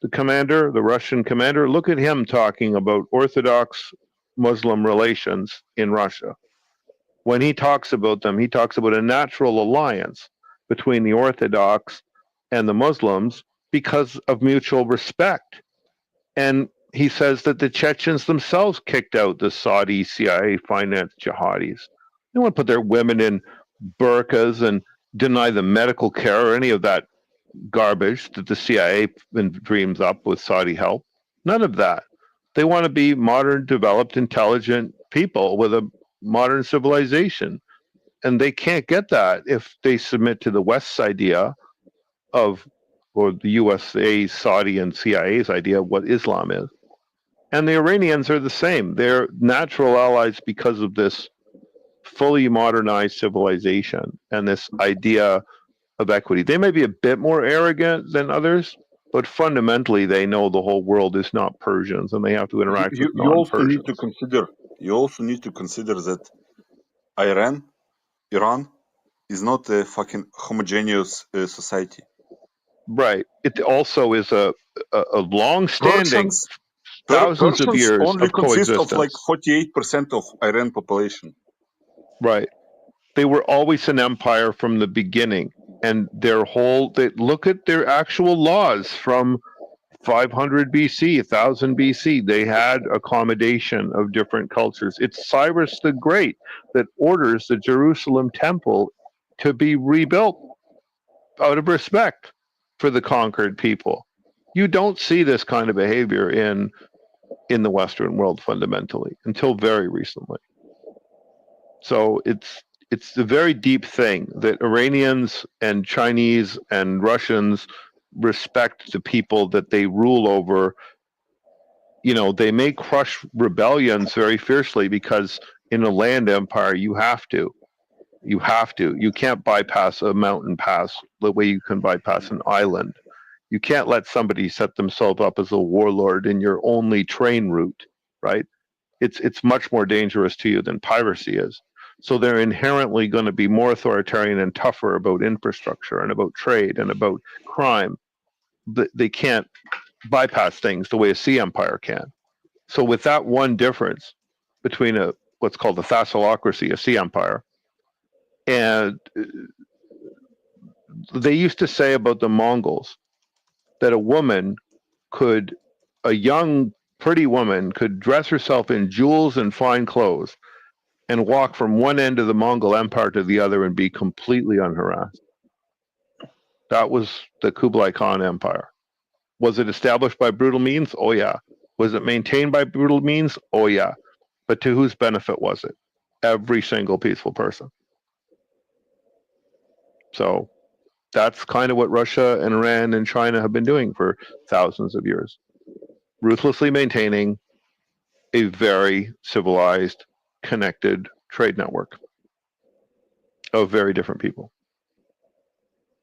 The commander, the Russian commander. Look at him talking about Orthodox Muslim relations in Russia. When he talks about them, he talks about a natural alliance between the Orthodox and the Muslims because of mutual respect. And he says that the Chechens themselves kicked out the Saudi CIA financed jihadis. They want to put their women in burqas and deny them medical care or any of that garbage that the CIA dreams up with Saudi help. None of that. They want to be modern, developed, intelligent people with a modern civilization. And they can't get that if they submit to the West's idea of, or the USA, Saudi, and CIA's idea of what Islam is. And the Iranians are the same. They're natural allies because of this fully modernized civilization and this idea of equity. They may be a bit more arrogant than others, but fundamentally they know the whole world is not Persians and they have to interact with non-Persians. You also need to consider that Iran is not a fucking homogeneous society. Right. It also is a long-standing, thousands of years only of consist of like coexistence. 48% of Iran population. Right. They were always an empire from the beginning, and they look at their actual laws from 500 BC, 1000 BC. They had accommodation of different cultures. It's Cyrus the Great that orders the Jerusalem temple to be rebuilt out of respect for the conquered people. You don't see this kind of behavior in the Western world fundamentally until very recently. So it's a very deep thing that Iranians and Chinese and Russians respect the people that they rule over. You know, they may crush rebellions very fiercely because in a land empire you have to. You can't bypass a mountain pass the way you can bypass an island. You can't let somebody set themselves up as a warlord in your only train route, right? It's much more dangerous to you than piracy is. So they're inherently going to be more authoritarian and tougher about infrastructure and about trade and about crime. They can't bypass things the way a sea empire can. So with that one difference between what's called a thassalocracy, a sea empire, and they used to say about the Mongols that a young, pretty woman could dress herself in jewels and fine clothes and walk from one end of the Mongol Empire to the other and be completely unharassed. That was the Kublai Khan Empire. Was it established by brutal means? Oh, yeah. Was it maintained by brutal means? Oh, yeah. But to whose benefit was it? Every single peaceful person. So that's kind of what Russia and Iran and China have been doing for thousands of years. Ruthlessly maintaining a very civilized, connected trade network of very different people.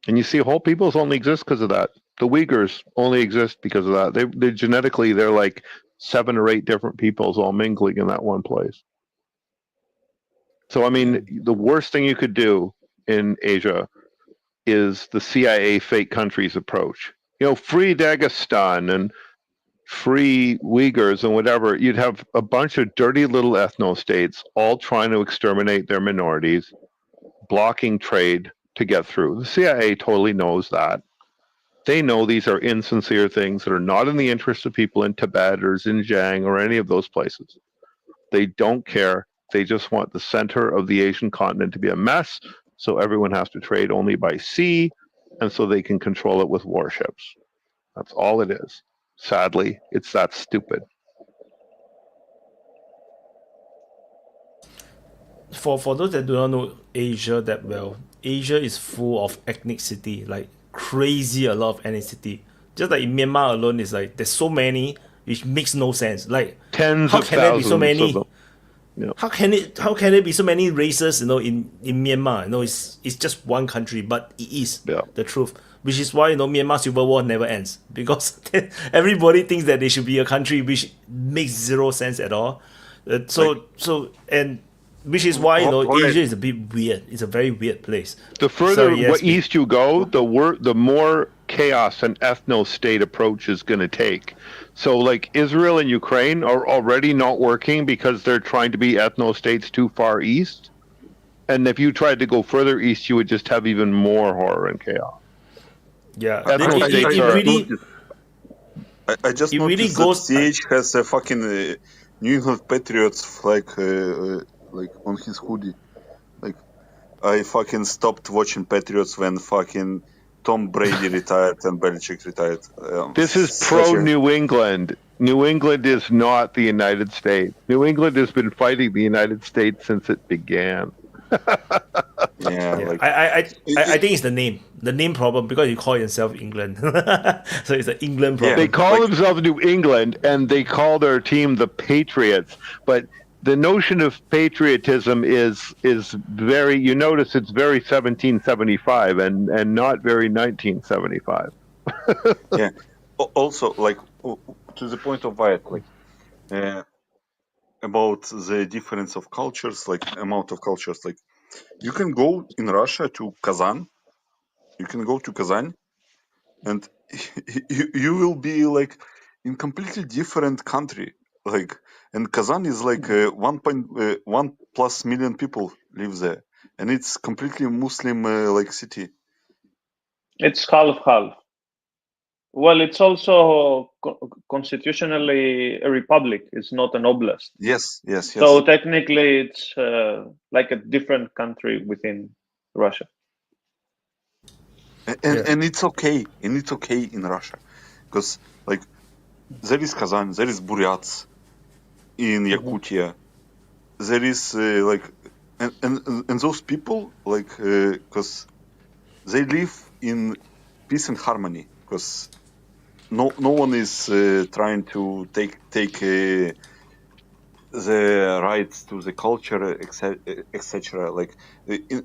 And you see, whole peoples only exist because of that. The Uyghurs only exist because of that. They genetically, they're like 7 or 8 different peoples all mingling in that one place. So, I mean, the worst thing you could do in Asia is the CIA fake countries approach. You know, free Dagestan and free Uyghurs and whatever. You'd have a bunch of dirty little ethno-states all trying to exterminate their minorities, blocking trade to get through. The CIA totally knows that. They know these are insincere things that are not in the interest of people in Tibet or Xinjiang or any of those places. They don't care. They just want the center of the Asian continent to be a mess, so everyone has to trade only by sea, and so they can control it with warships. That's all it is. Sadly, it's that stupid. For those that do not know Asia that well, Asia is full of ethnicity, like crazy a lot of ethnicity. Just like in Myanmar alone, is like there's so many which makes no sense. Like Tens how of can there be so thousands many? of them. Yeah. How can there be so many races? You know, in Myanmar, you know, it's just one country, but it is the truth. Which is why, you know, Myanmar civil war never ends, because everybody thinks that they should be a country, which makes zero sense at all. And which is why, you know, Asia is a bit weird. It's a very weird place. The further east you go, the more chaos an ethno-state approach is going to take. So, like, Israel and Ukraine are already not working because they're trying to be ethno-states too far east. And if you tried to go further east, you would just have even more horror and chaos. Yeah, I just noticed that CH has a fucking New England Patriots flag like on his hoodie. Like, I fucking stopped watching Patriots when fucking Tom Brady retired and Belichick retired. This is pro-New England. New England is not the United States. New England has been fighting the United States since it began. I think it's the name problem, because you call yourself England. So it's an England problem. They call themselves New England, and they call their team the Patriots. But the notion of patriotism is very, you notice it's very 1775 and not very 1975. Yeah. Also, like, to the point of Wyatt, like, about the difference of cultures, like amount of cultures, like, you can go in Russia to Kazan. You can go to Kazan, and you will be like in completely different country. Like, and Kazan is like 1.1+ million people live there, and it's completely Muslim like city. It's half. Well, it's also constitutionally a republic. It's not an oblast. Yes. So technically, it's like a different country within Russia. And it's okay. And it's okay in Russia, because like there is Kazan, there is Buryats in Yakutia. There is like and those people, like, because they live in peace and harmony, because no one is trying to take the rights to the culture, etc. Like,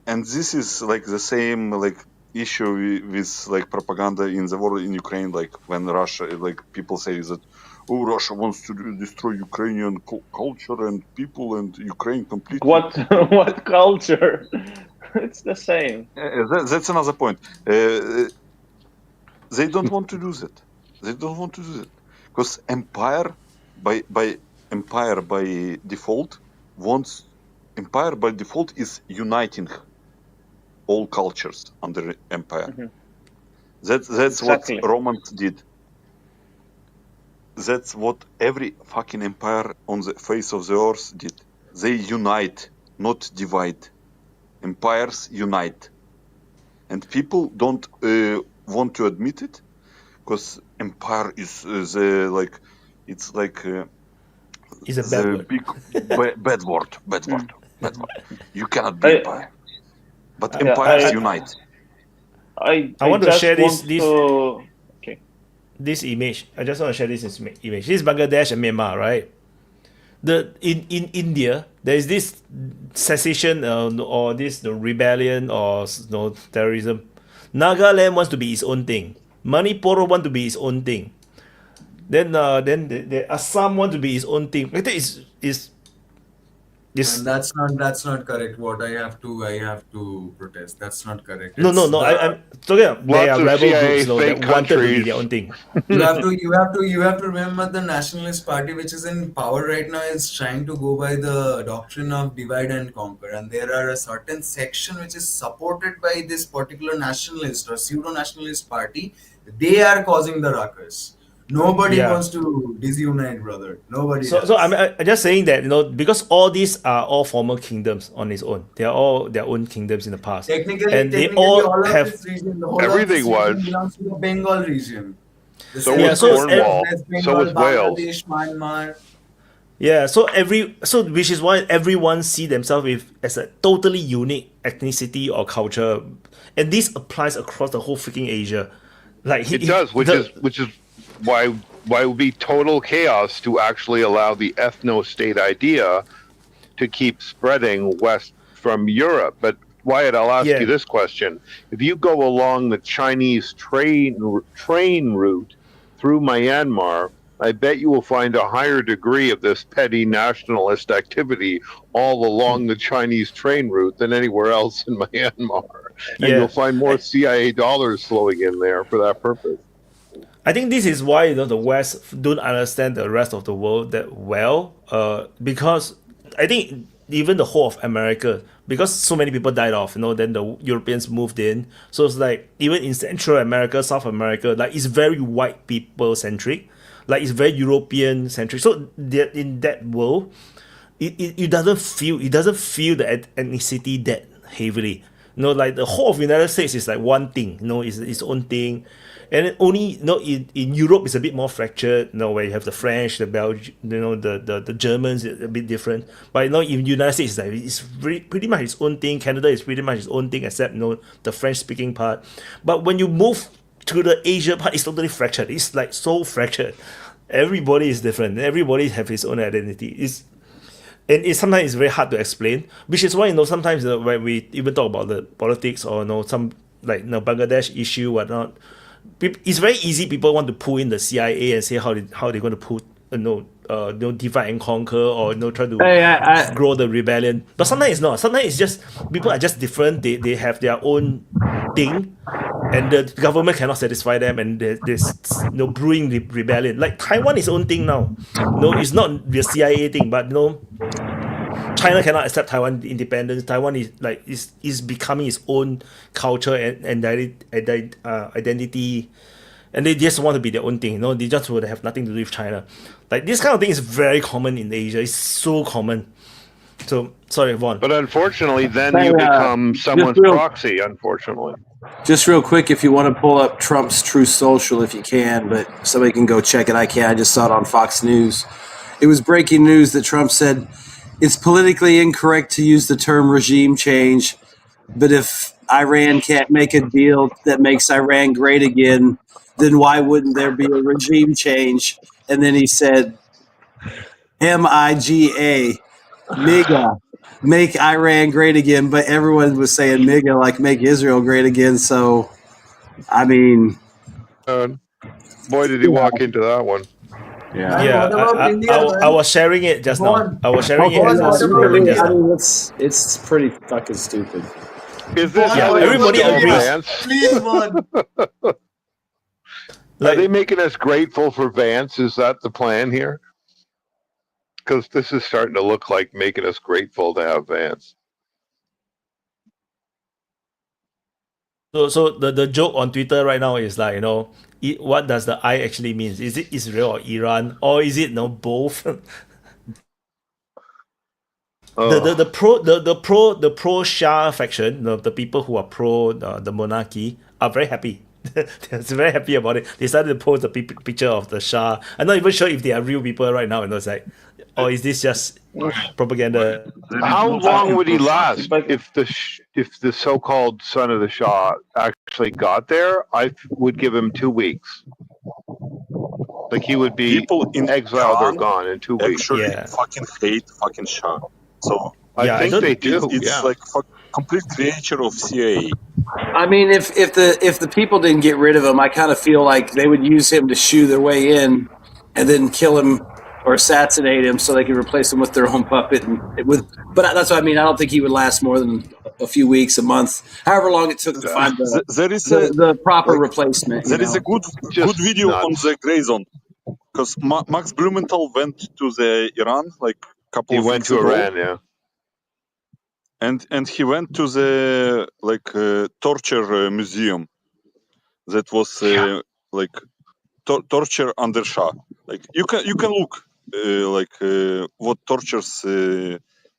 and this is like the same like issue with like propaganda in the world in Ukraine. Like, when Russia, like, people say that, oh, Russia wants to destroy Ukrainian culture and people and Ukraine completely. What culture? It's the same. That's another point. They don't want to do that. They don't want to do that, because empire by default is uniting. all cultures under empire. Mhm. That's Exactly. what Romans did. That's what every fucking empire on the face of the earth did. They unite, not divide. Empires unite, and people don't want to admit it because empire is the like it's like It's a bad the word. big bad word. You cannot be empire, but empires unite. I want to just share want this to. Okay. this image. I just want to share this image. This is Bangladesh and Myanmar, right? In India, there is this secession or the rebellion or terrorism. Nagaland wants to be its own thing. Manipur want to be its own thing. Then the Assam want to be its own thing. Like that is And that's not correct. What I have to protest. That's not correct. no. I'm talking about they Lots are of rebel CIA groups fake that wanted to be countries. their own thing. You have to remember the Nationalist Party, which is in power right now, is trying to go by the doctrine of divide and conquer, and there are a certain section which is supported by this particular nationalist or pseudo-nationalist party. They are causing the ruckus. Nobody Yeah. wants to disunite, brother. Nobody. So does. I'm just saying that because all these are all former kingdoms on its own. They are all their own kingdoms in the past, and they all of have this region, the whole of Everything this region was. belongs to the Bengal region. The So Yeah, was so Cornwall. West So Bengal, was Wales. Bangladesh, Myanmar. Yeah, so which is why everyone see themselves as a totally unique ethnicity or culture, and this applies across the whole freaking Asia. Like It does, which is why it would be total chaos to actually allow the ethno-state idea to keep spreading west from Europe. But Wyatt, I'll ask you this question: if you go along the Chinese train route through Myanmar, I bet you will find a higher degree of this petty nationalist activity all along the Chinese train route than anywhere else in Myanmar. And Yeah. you'll find more CIA dollars flowing in there for that purpose. I think this is why the West don't understand the rest of the world that well. Because I think even the whole of America, because so many people died off, then the Europeans moved in. So it's like even in Central America, South America, like it's very white people centric, like it's very European centric. So in that world, it doesn't feel the ethnicity that heavily. Like the whole of the United States is like one thing. It's its own thing. And then only in Europe it's a bit more fractured. Where you have the French, the Belgian, the Germans, a bit different. But in the United States it's pretty much its own thing. Canada is pretty much its own thing, except the French speaking part. But when you move to the Asia part, it's totally fractured. It's like so fractured. Everybody is different. Everybody have his own identity. And sometimes it's very hard to explain, which is why sometimes when we even talk about the politics or some like Bangladesh issue whatnot, it's very easy. People want to pull in the CIA and say how they're going to put divide and conquer or try to grow the rebellion. But sometimes it's not. Sometimes it's just people are just different. They have their own thing, and the government cannot satisfy them, and there's brewing rebellion. Like Taiwan is own thing now. It's not the CIA thing, but China cannot accept Taiwan independence. Taiwan is becoming its own culture and identity, and they just want to be their own thing. They just would have nothing to do with China. Like this kind of thing is very common in Asia. It's so common. So sorry, Vaughn. But unfortunately, then you become someone's proxy. Unfortunately. Just real quick, if you want to pull up Trump's Truth Social, if you can, but somebody can go check it. I can't. I just saw it on Fox News. It was breaking news that Trump said it's politically incorrect to use the term regime change, but if Iran can't make a deal that makes Iran great again, then why wouldn't there be a regime change? And then he said, MIGA, MIGA, make Iran great again, but everyone was saying MIGA, like make Israel great again. So, I mean, boy, did he walk into that one. Yeah, I was sharing it just now. I was sharing it as I was scrolling just now. It's pretty fucking stupid. Is this everybody agrees? Please, one. Are they making us grateful for Vance? Is that the plan here? Because this is starting to look like making us grateful to have Vance. So the joke on Twitter right now is like, what does the I actually means? Is it Israel or Iran, or is it both? The pro Shah faction, the people who are pro the monarchy are very happy. They're very happy about it. They started to post a picture of the Shah. I'm not even sure if they are real people right now. It's like, or is this just propaganda? How long would he last if the so-called son of the Shah actually got there? I would give him 2 weeks. Like he would be People in exiled or Iran gone in 2 weeks. actually fucking hate fucking Shah. So I think they do. It's like complete creature of CIA. I mean, if the people didn't get rid of him, I kind of feel like they would use him to shoo their way in, and then kill him or assassinate him so they could replace him with their own puppet. But that's what I mean. I don't think he would last more than a few weeks, a month, however long it took to find the proper replacement. There is a good video on the Grey Zone because Max Blumenthal went to the Iran like a couple of weeks ago. He went to Iran, yeah. And he went to the torture museum that was torture under Shah. Like you can look what tortures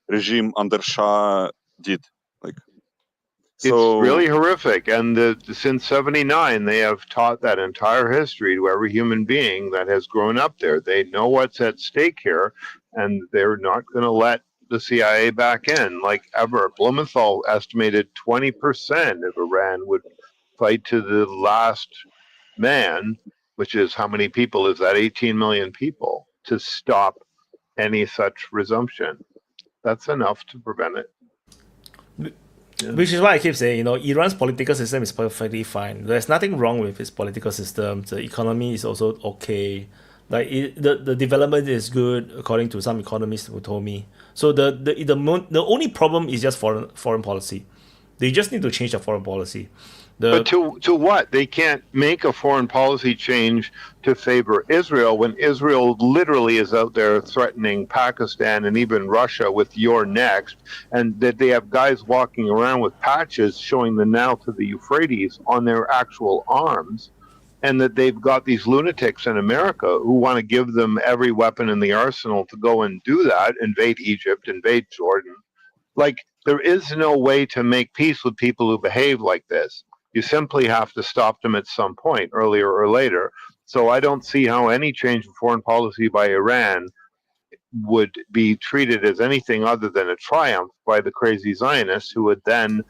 regime under Shah did. Like it's really horrific. And since '79, they have taught that entire history to every human being that has grown up there. They know what's at stake here, and they're not going to let the CIA back in like ever. Blumenthal estimated 20% of Iran would fight to the last man, which is how many people is that? 18 million people, to stop any such resumption. That's enough to prevent it. Which is why I keep saying, Iran's political system is perfectly fine. There's nothing wrong with its political system. The economy is also okay. Like the development is good according to some economists who told me. So the only problem is just foreign policy. They just need to change their foreign policy. But to what? They can't make a foreign policy change to favor Israel when Israel literally is out there threatening Pakistan and even Russia with "you're next," and that they have guys walking around with patches showing the Nile to the Euphrates on their actual arms, and that they've got these lunatics in America who want to give them every weapon in the arsenal to go and do that, invade Egypt, invade Jordan. Like, there is no way to make peace with people who behave like this. You simply have to stop them at some point, earlier or later. So I don't see how any change in foreign policy by Iran would be treated as anything other than a triumph by the crazy Zionists, who would then,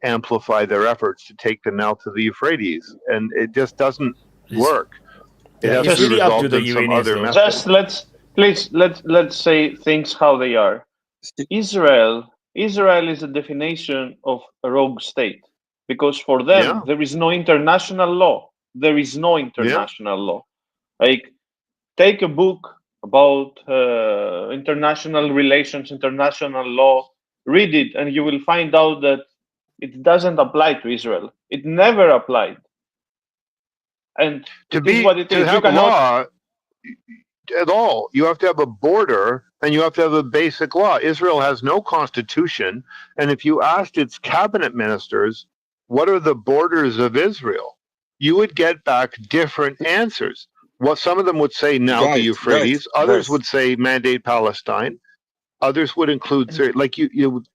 amplify their efforts to take the Nile to the Euphrates. And it just doesn't work. It has to be resolved in some other method. Let's say things how they are. Israel is a definition of a rogue state. Because for them, there is no international law. There is no international law. Like, take a book about international relations, international law, read it, and you will find out that it doesn't apply to Israel. It never applied. And to have a law at all, you have to have a border and you have to have a basic law. Israel has no constitution. And if you asked its cabinet ministers, what are the borders of Israel? You would get back different answers. Well, some of them would say now the Euphrates. Others would say mandate Palestine. Others would include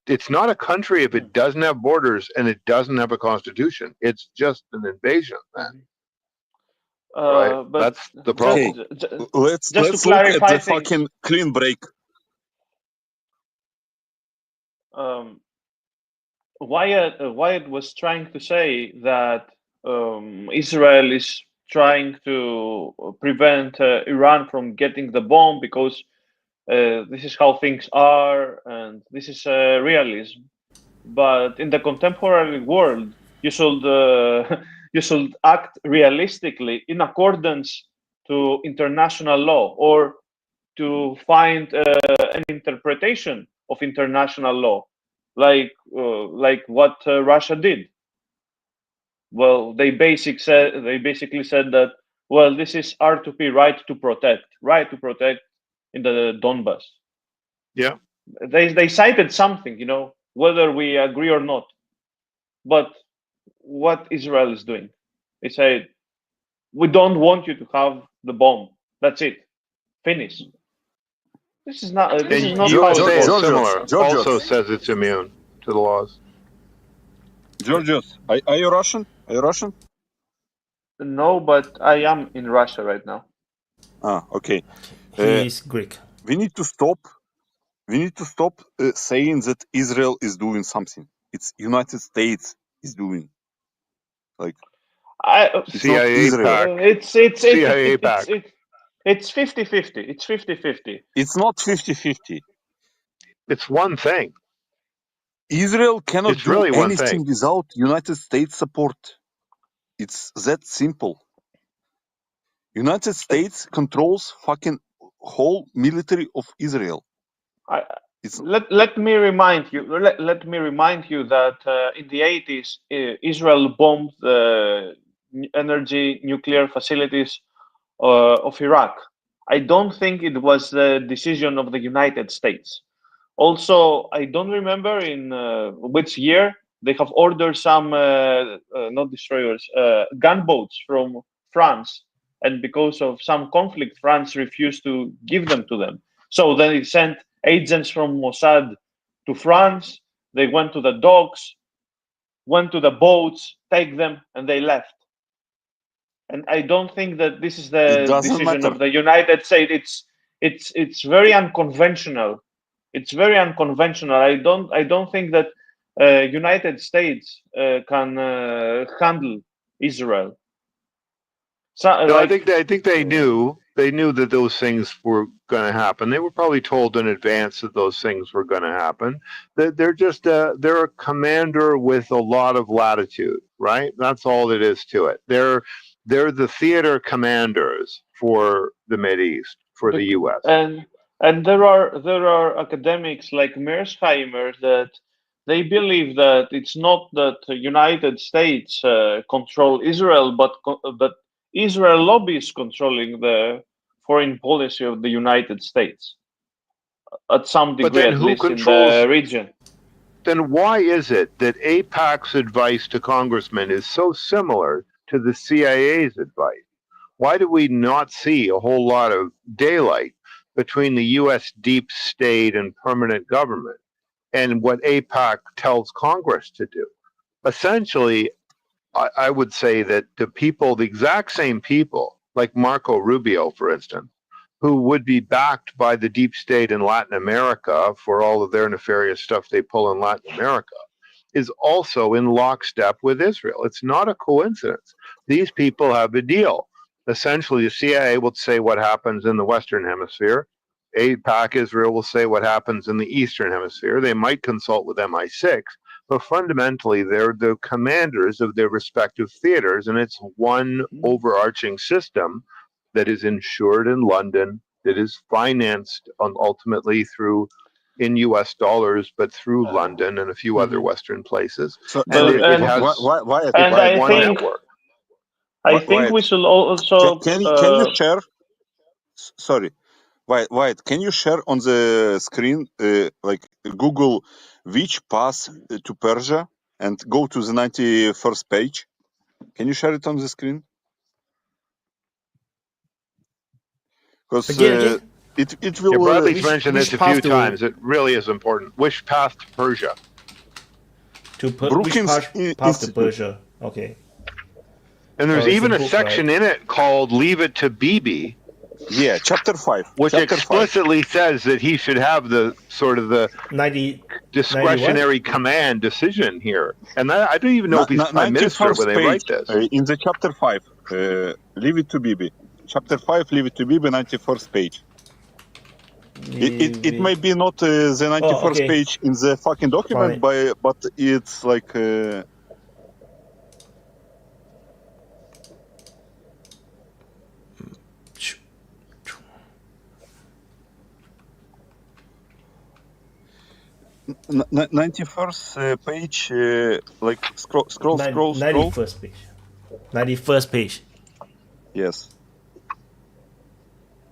it's not a country if it doesn't have borders and it doesn't have a constitution. It's just an invasion, man. Right? That's the problem. Let's look at the fucking clean break. Wyatt was trying to say that Israel is trying to prevent Iran from getting the bomb because this is how things are and this is realism. But in the contemporary world, you should act realistically in accordance to international law or to find an interpretation of international law. Like what Russia did. Well, they basically said that, well, this is R2P, right to protect in the Donbass. Yeah. They cited something, whether we agree or not. But what Israel is doing. They say, we don't want you to have the bomb. That's it. Finish. This is not. This is And not how it USA is works. similar. Also says it's immune to the laws. Georgios, are you Russian? Are you Russian? No, but I am in Russia right now. Ah, okay. He's Greek. We need to stop. We need to stop saying that Israel is doing something. It's United States is doing. Like it's not CIA Israel. back. CIA back. It's 50-50. It's 50-50. It's not 50-50. It's one thing. Israel cannot It's do really one anything thing. without United States support. It's that simple. United States controls fucking whole military of Israel. Let me remind you. Let me remind you that in the 80s, Israel bombed the energy nuclear facilities of Iraq. I don't think it was the decision of the United States. Also, I don't remember in which year they have ordered some not destroyers, gunboats from France, and because of some conflict, France refused to give them to them. So then it sent agents from Mossad to France. They went to the docks, went to the boats, take them, and they left. And I don't think that this is the decision of the United States. It's very unconventional. It's very unconventional. I don't think that United States can handle Israel. So, No, I think they knew that those things were going to happen. They were probably told in advance that those things were going to happen. They're just they're a commander with a lot of latitude, right? That's all it is to it. They're the theater commanders for the Mideast, for the U.S. And there are academics like Mearsheimer that they believe that it's not that the United States control Israel, but that Israel lobby is controlling the foreign policy of the United States at some degree, at least in the region. Then why is it that AIPAC's advice to congressmen is so similar to the CIA's advice? Why do we not see a whole lot of daylight between the U.S. deep state and permanent government and what AIPAC tells Congress to do? Essentially, I would say that the exact same people, like Marco Rubio, for instance, who would be backed by the deep state in Latin America for all of their nefarious stuff they pull in Latin America, is also in lockstep with Israel. It's not a coincidence. These people have a deal. Essentially, the CIA will say what happens in the Western Hemisphere. AIPAC, Israel, will say what happens in the Eastern Hemisphere. They might consult with MI6, but fundamentally, they're the commanders of their respective theaters, and it's one overarching system that is insured in London, that is financed ultimately in U.S. dollars, but through London and a few other Western places. It has one network. I think we should also. Can you share? Sorry, Wyatt, can you share on the screen, like Google which path to Persia and go to the 91st page? Can you share it on the screen? Because it will. Bradley's mentioned this a few times. It really is important. Which path to Persia? Which path to Persia? Okay. And there's even a section in it called "Leave It to Bibi." Yeah, chapter 5, which explicitly says that he should have the sort of the discretionary command decision here. And I don't even know if he's prime minister when they write this. In the chapter 5, leave it to Bibi. Chapter 5, leave it to Bibi, 91st page. It might be not the 91st page in the fucking document, but it's like. Uh, 91st page, like scroll. 91st page. 91st page. Yes.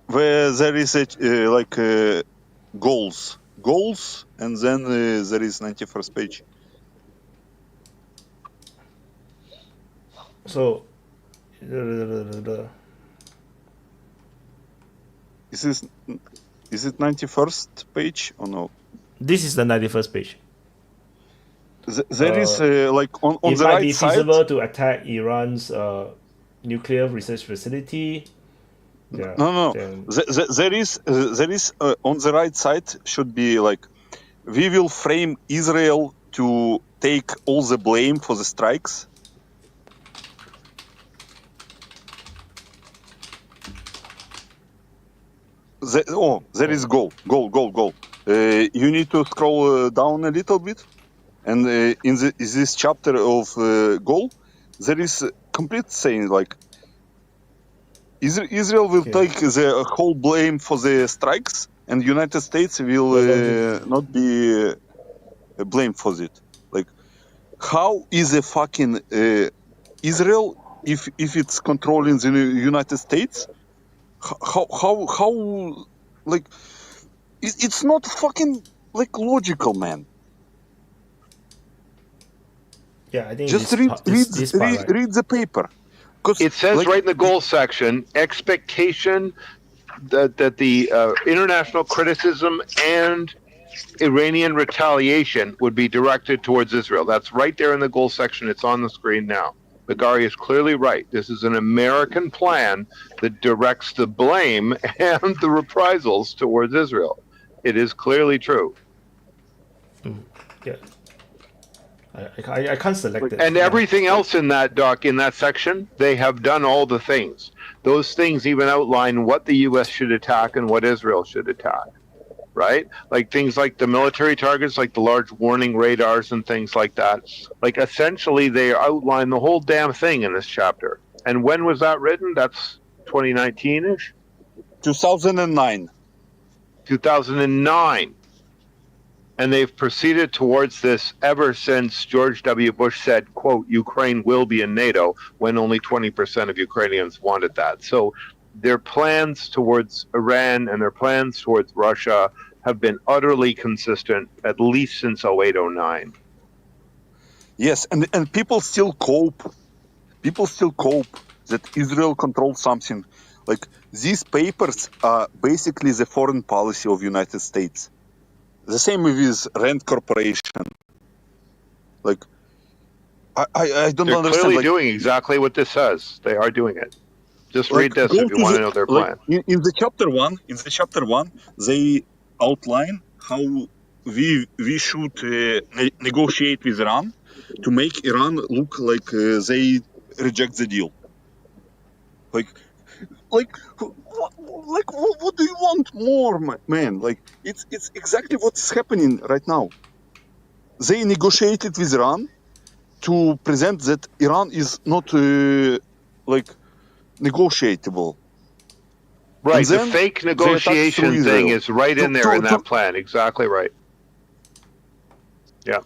Where there is goals, and then there is 91st page. So, Is it 91st page or no? this is the 91st page. There is like on it the might right be side. feasible to attack Iran's nuclear research facility. Yeah. No. Then, There is on the right side should be like, we will frame Israel to take all the blame for the strikes. There is goal. You need to scroll down a little bit, and in this chapter of goal, there is complete saying like, Israel will take the whole blame for the strikes, and United States will not be blamed for it. Like, how is a fucking Israel if it's controlling the United States? How like it's not fucking like logical, man. yeah, I think Just this read part, this part, right? read the paper. It says like, right in the goal section, expectation that the international criticism and Iranian retaliation would be directed towards Israel. That's right there in the goal section. It's on the screen now. Bagari is clearly right. This is an American plan that directs the blame and the reprisals towards Israel. It is clearly true. Yeah. I can't select it. And everything else in that doc, in that section, they have done all the things. Those things even outline what the U.S. should attack and what Israel should attack, right? Like things like the military targets, like the large warning radars and things like that. Like essentially they outline the whole damn thing in this chapter. And when was that written? That's 2019-ish? 2009. 2009. And they've proceeded towards this ever since George W. Bush said, quote, Ukraine will be in NATO, when only 20% of Ukrainians wanted that. So their plans towards Iran and their plans towards Russia have been utterly consistent, at least since 08-09. Yes, and people still cope. People still cope that Israel controls something. Like, these papers are basically the foreign policy of United States. The same with Rand Corporation. Like, I don't They're understand. clearly Like, doing exactly what this says. They are doing it. Just read this if you want to know their plan. In the chapter one, they outline how we should negotiate with Iran to make Iran look like they reject the deal. Like what do you want more, man? Like, it's exactly what's happening right now. They negotiated with Iran to present that Iran is not like negotiable. Right, the fake negotiation thing is right in there in that plan. Exactly right. Yeah.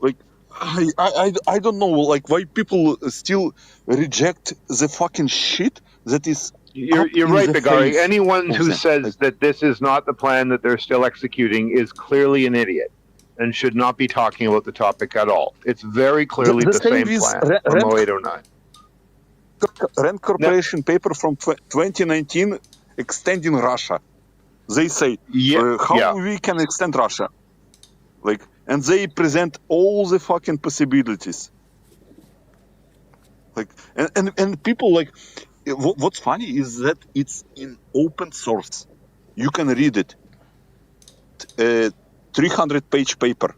Like, I don't know, like, why people still reject the fucking shit that is. You're right, Bagari. Anyone who says that this is not the plan that they're still executing is clearly an idiot and should not be talking about the topic at all. It's very clearly the same plan from 08-09. Rand Corporation paper from 2019 extending Russia. They say how we can extend Russia, like, and they present all the fucking possibilities. Like, and people, like, what's funny is that it's in open source. You can read it. 300-page paper.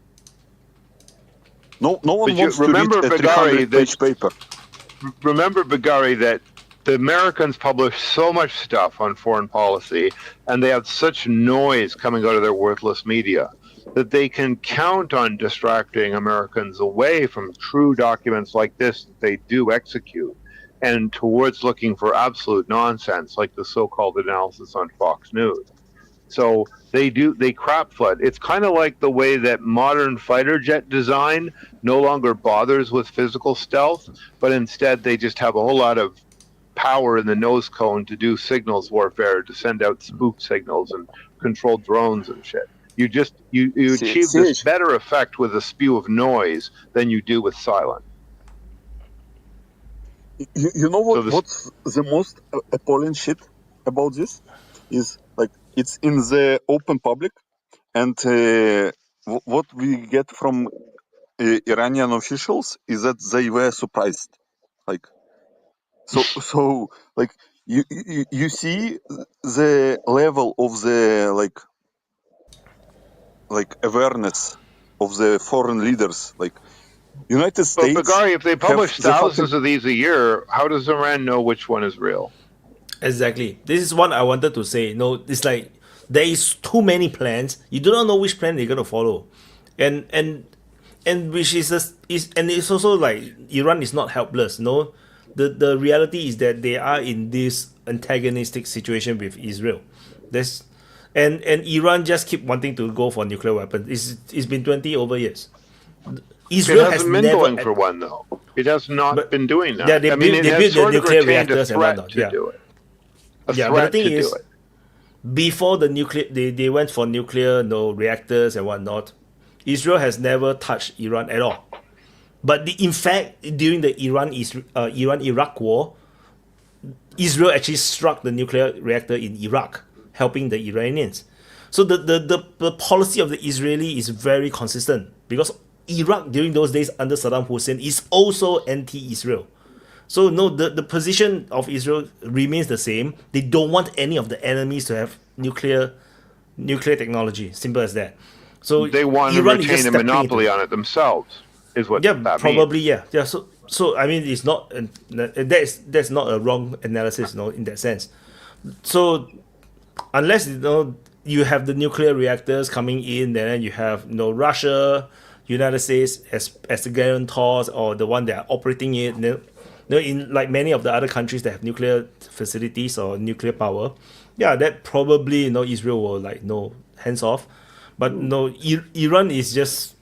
No one wants to read a 300-page paper. Remember, Bagari, that the Americans publish so much stuff on foreign policy, and they have such noise coming out of their worthless media that they can count on distracting Americans away from true documents like this that they do execute, and towards looking for absolute nonsense like the so-called analysis on Fox News. So they crap flood. It's kind of like the way that modern fighter jet design no longer bothers with physical stealth, but instead they just have a whole lot of power in the nose cone to do signals warfare, to send out spook signals and control drones and shit. You achieve this better effect with a spew of noise than you do with silence. You know what's the most appalling shit about this is like it's in the open public, and what we get from Iranian officials is that they were surprised, like so like you see the level of the like awareness of the foreign leaders, like United But States. Bagari, if they have publish the thousands fucking of these a year, how does Iran know which one is real? Exactly. This is what I wanted to say. No, it's like there is too many plans. You do not know which plan they're gonna follow, and which is and it's also like Iran is not helpless. No, the reality is that they are in this antagonistic situation with Israel. There's and Iran just keep wanting to go for nuclear weapons. It's been 20 over years. Israel It has hasn't been never going for one though. It has not been doing that. yeah, they I mean, built it they has built the sort of nuclear retained a reactors and threat whatnot. to Yeah. do it. A Yeah, but the threat thing to is, do it. before the nuclear, they went for nuclear reactors and whatnot. Israel has never touched Iran at all. But in fact, during the Iran-Iraq war, Israel actually struck the nuclear reactor in Iraq, helping the Iranians. So the policy of the Israeli is very consistent because Iraq during those days under Saddam Hussein is also anti-Israel. So no, the position of Israel remains the same. They don't want any of the enemies to have nuclear technology. Simple as that. So They want to Iran is just retain a stepping monopoly into on it themselves, is what yeah, that probably means. yeah. So I mean, it's not that's not a wrong analysis, in that sense. So unless you have the nuclear reactors coming in, then you have Russia, United States as the guarantors or the one that are operating it. In like many of the other countries that have nuclear facilities or nuclear power, yeah, that probably Israel will hands off, but no, Iran is just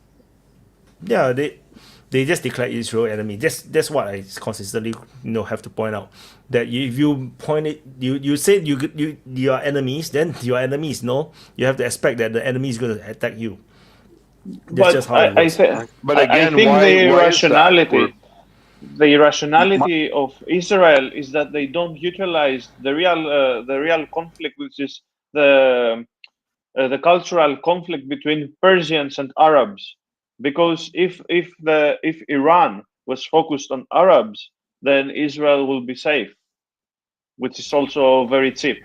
yeah they just declare Israel enemy. That's what I consistently have to point out. That if you point it, you say you are enemies, then your enemies you have to expect that the enemy is going to attack you. That's just But how it works. I think the irrationality of Israel is that they don't utilize the real conflict, which is the cultural conflict between Persians and Arabs. Because if Iran was focused on Arabs, then Israel will be safe, which is also very cheap.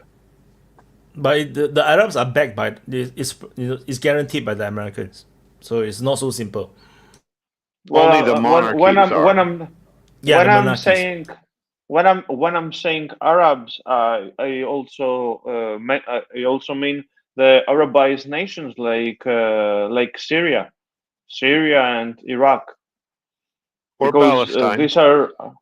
But the Arabs are backed by it's guaranteed by the Americans, so it's not so simple. Well, only the monarchies when I'm saying Arabs, I also mean the Arabized nations like Syria and Iraq, or because Palestine. these are That's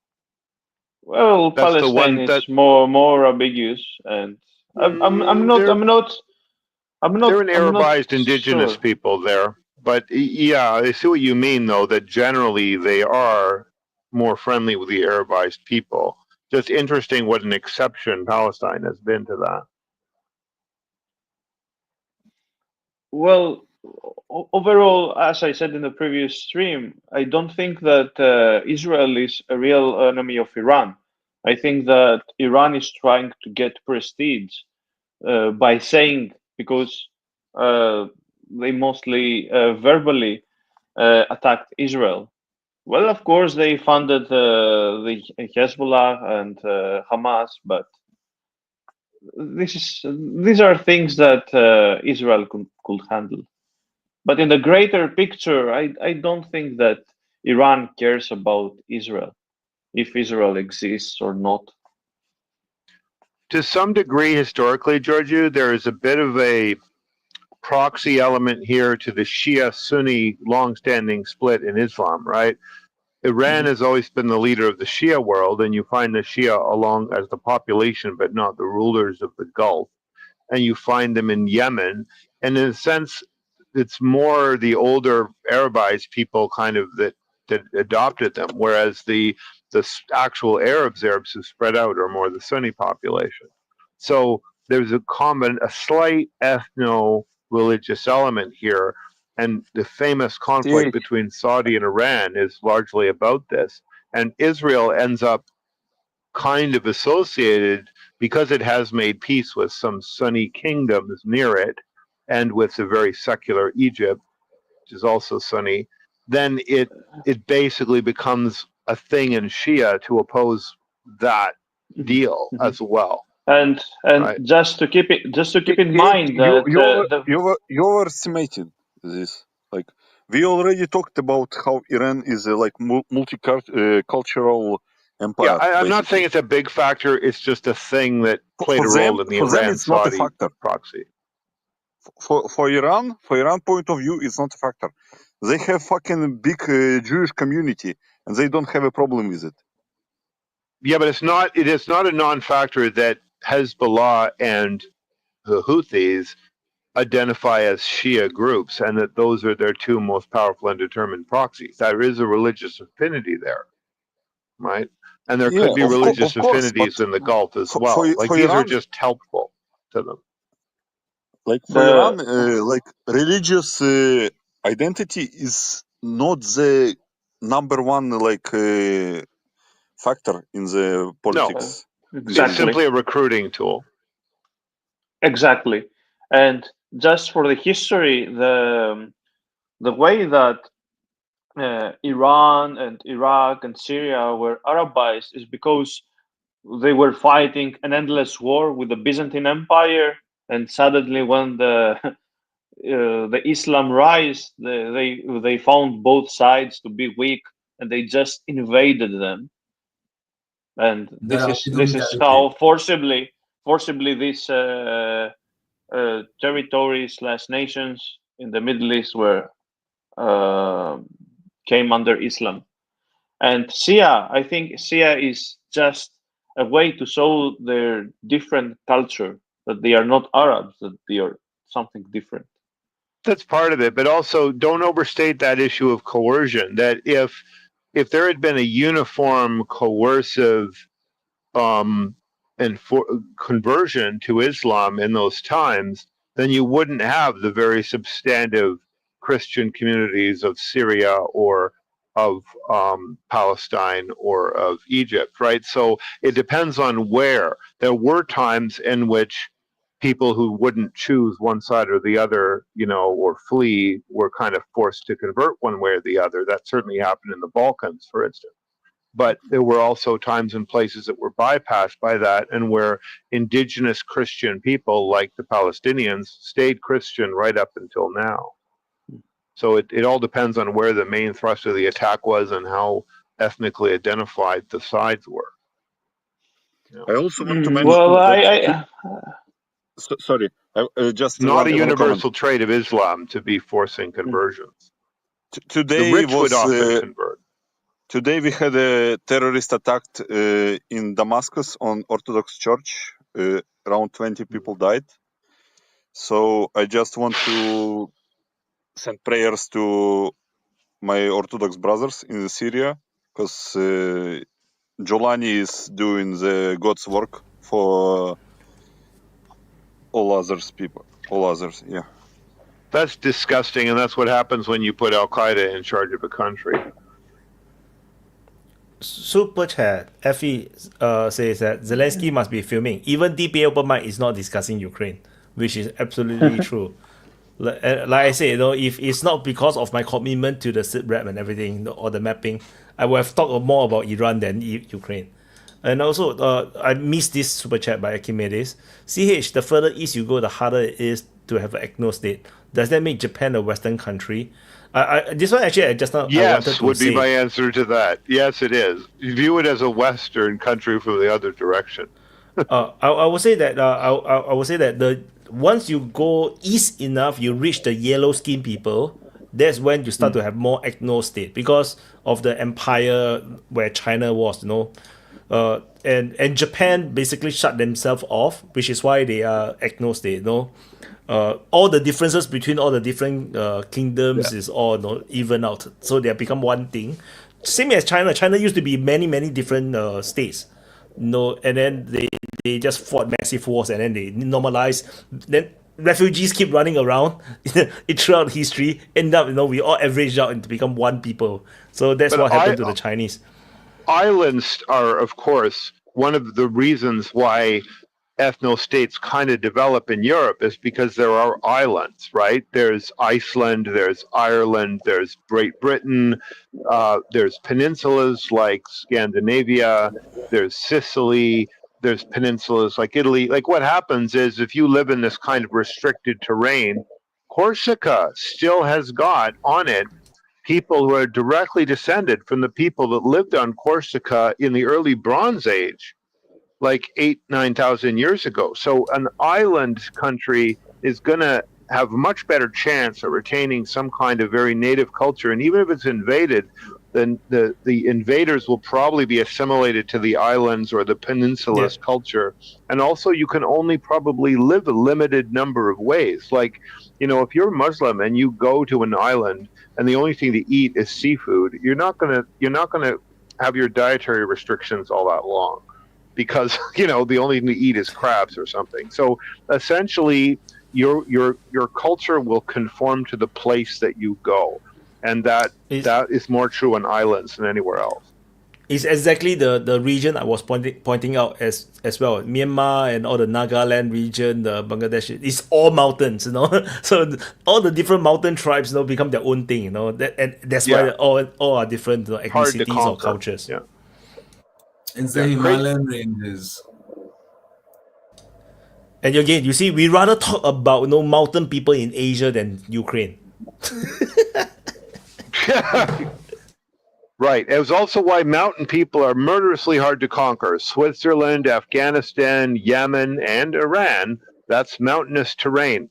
the Palestine one is that more ambiguous, and I'm not they're an Arabized indigenous sure. people there. But yeah, I see what you mean, though, that generally they are more friendly with the Arabized people. Just interesting what an exception Palestine has been to that. Well, overall, as I said in the previous stream, I don't think that Israel is a real enemy of Iran. I think that Iran is trying to get prestige by saying, because they mostly verbally attacked Israel. Well, of course, they funded the Hezbollah and Hamas, but these are things that Israel could handle. But in the greater picture, I don't think that Iran cares about Israel, if Israel exists or not. To some degree, historically, Georgiou, there is a bit of a proxy element here to the Shia-Sunni long-standing split in Islam, right? Iran has always been the leader of the Shia world, and you find the Shia along as the population, but not the rulers of the Gulf. And you find them in Yemen. And in a sense, it's more the older Arabized people kind of that adopted them, whereas the actual Arabs who spread out are more the Sunni population. So there's a slight ethno-religious element here, and the famous conflict between Saudi and Iran is largely about this. And Israel ends up kind of associated, because it has made peace with some Sunni kingdoms near it and with the very secular Egypt, which is also Sunni, then it basically becomes a thing in Shia to oppose that deal as well. And Right. just to keep in mind that you overestimated this. Like, we already talked about how Iran is a multicultural empire. Yeah, I'm not basically. saying it's a big factor. It's just a thing that played a role in the For them, it's not a Iran-Saudi factor. proxy. For Iran point of view, it's not a factor. They have fucking big Jewish community, and they don't have a problem with it. Yeah, but it is not a non-factor that Hezbollah and the Houthis identify as Shia groups, and that those are their two most powerful and determined proxies. There is a religious affinity there, right? And there could be religious affinities in the Gulf as well. Like, these are just helpful to them. Like, for Iran, like, religious identity is not the number one factor in the politics. It's simply a recruiting tool. Exactly. And just for the history, the way that Iran and Iraq and Syria were Arabized is because they were fighting an endless war with the Byzantine Empire, and suddenly when the Islam rise, they found both sides to be weak, and they just invaded them. And this is how forcibly these territories / nations in the Middle East were came under Islam. And Shia, I think Shia is just a way to show their different culture, that they are not Arabs, that they are something different. That's part of it, but also don't overstate that issue of coercion. That if there had been a uniform coercive conversion to Islam in those times, then you wouldn't have the very substantive Christian communities of Syria or of Palestine or of Egypt, right? So it depends on where. There were times in which people who wouldn't choose one side or the other, or flee, were kind of forced to convert one way or the other. That certainly happened in the Balkans, for instance. But there were also times and places that were bypassed by that, and where indigenous Christian people, like the Palestinians, stayed Christian right up until now. So it all depends on where the main thrust of the attack was and how ethnically identified the sides were. I also want to mention. Well, sorry, just not a universal trait of Islam to be forcing conversions. Today the rich would often convert. Today we had a terrorist attack in Damascus on Orthodox Church. Around 20 people died. So I just want to send prayers to my Orthodox brothers in Syria, because Jolani is doing the God's work for all others, yeah. That's disgusting, and that's what happens when you put Al-Qaeda in charge of a country. Super Chat, Effie says that Zelensky must be filming. Even DPA Open Mic is not discussing Ukraine, which is absolutely true. Like I said, if it's not because of my commitment to the sit rep and everything, or the mapping, I would have talked more about Iran than Ukraine. And also, I missed this super chat by Archimedes. CH, the further east you go, the harder it is to have an ethno state. Does that make Japan a Western country? This one actually, I just now yes, I wanted to would say. Be my answer to that. Yes, it is. You view it as a Western country from the other direction. I would say that I would say that once you go east enough, you reach the yellow skin people. That's when you start to have more ethno state, because of the empire where China was, and Japan basically shut themselves off, which is why they are ethno state. All the differences between all the different kingdoms is all even out, so they have become one thing. Same as China. China used to be many different states, and then they just fought massive wars, and then they normalized. Then refugees keep running around throughout history. End up, we all averaged out and to become one people. So that's what happened to the Chinese. Islands are, of course, one of the reasons why ethno-states kind of develop in Europe is because there are islands, right? There's Iceland, there's Ireland, there's Great Britain, there's peninsulas like Scandinavia, there's Sicily, there's peninsulas like Italy. Like what happens is if you live in this kind of restricted terrain, Corsica still has got on it people who are directly descended from the people that lived on Corsica in the early Bronze Age, like 9,000 years ago. So an island country is going to have a much better chance of retaining some kind of very native culture. And even if it's invaded, then the invaders will probably be assimilated to the islands or the peninsula's culture. And also you can only probably live a limited number of ways. Like, you know, if you're Muslim and you go to an island and the only thing to eat is seafood, you're not gonna have your dietary restrictions all that long, because you know the only thing to eat is crabs or something. So essentially, your culture will conform to the place that you go, and that is more true on islands than anywhere else. It's exactly the region I was pointing out as well. Myanmar and all the Nagaland region, the Bangladesh, it's all mountains, you know. So all the different mountain tribes, you know, become their own thing, you know. And that's why they all are different, you know, ethnicities or cultures. Yeah. It's the Himalayan ranges. And again, you see, we rather talk about, you know, mountain people in Asia than Ukraine. Right. It was also why mountain people are murderously hard to conquer. Switzerland, Afghanistan, Yemen, and Iran, that's mountainous terrain.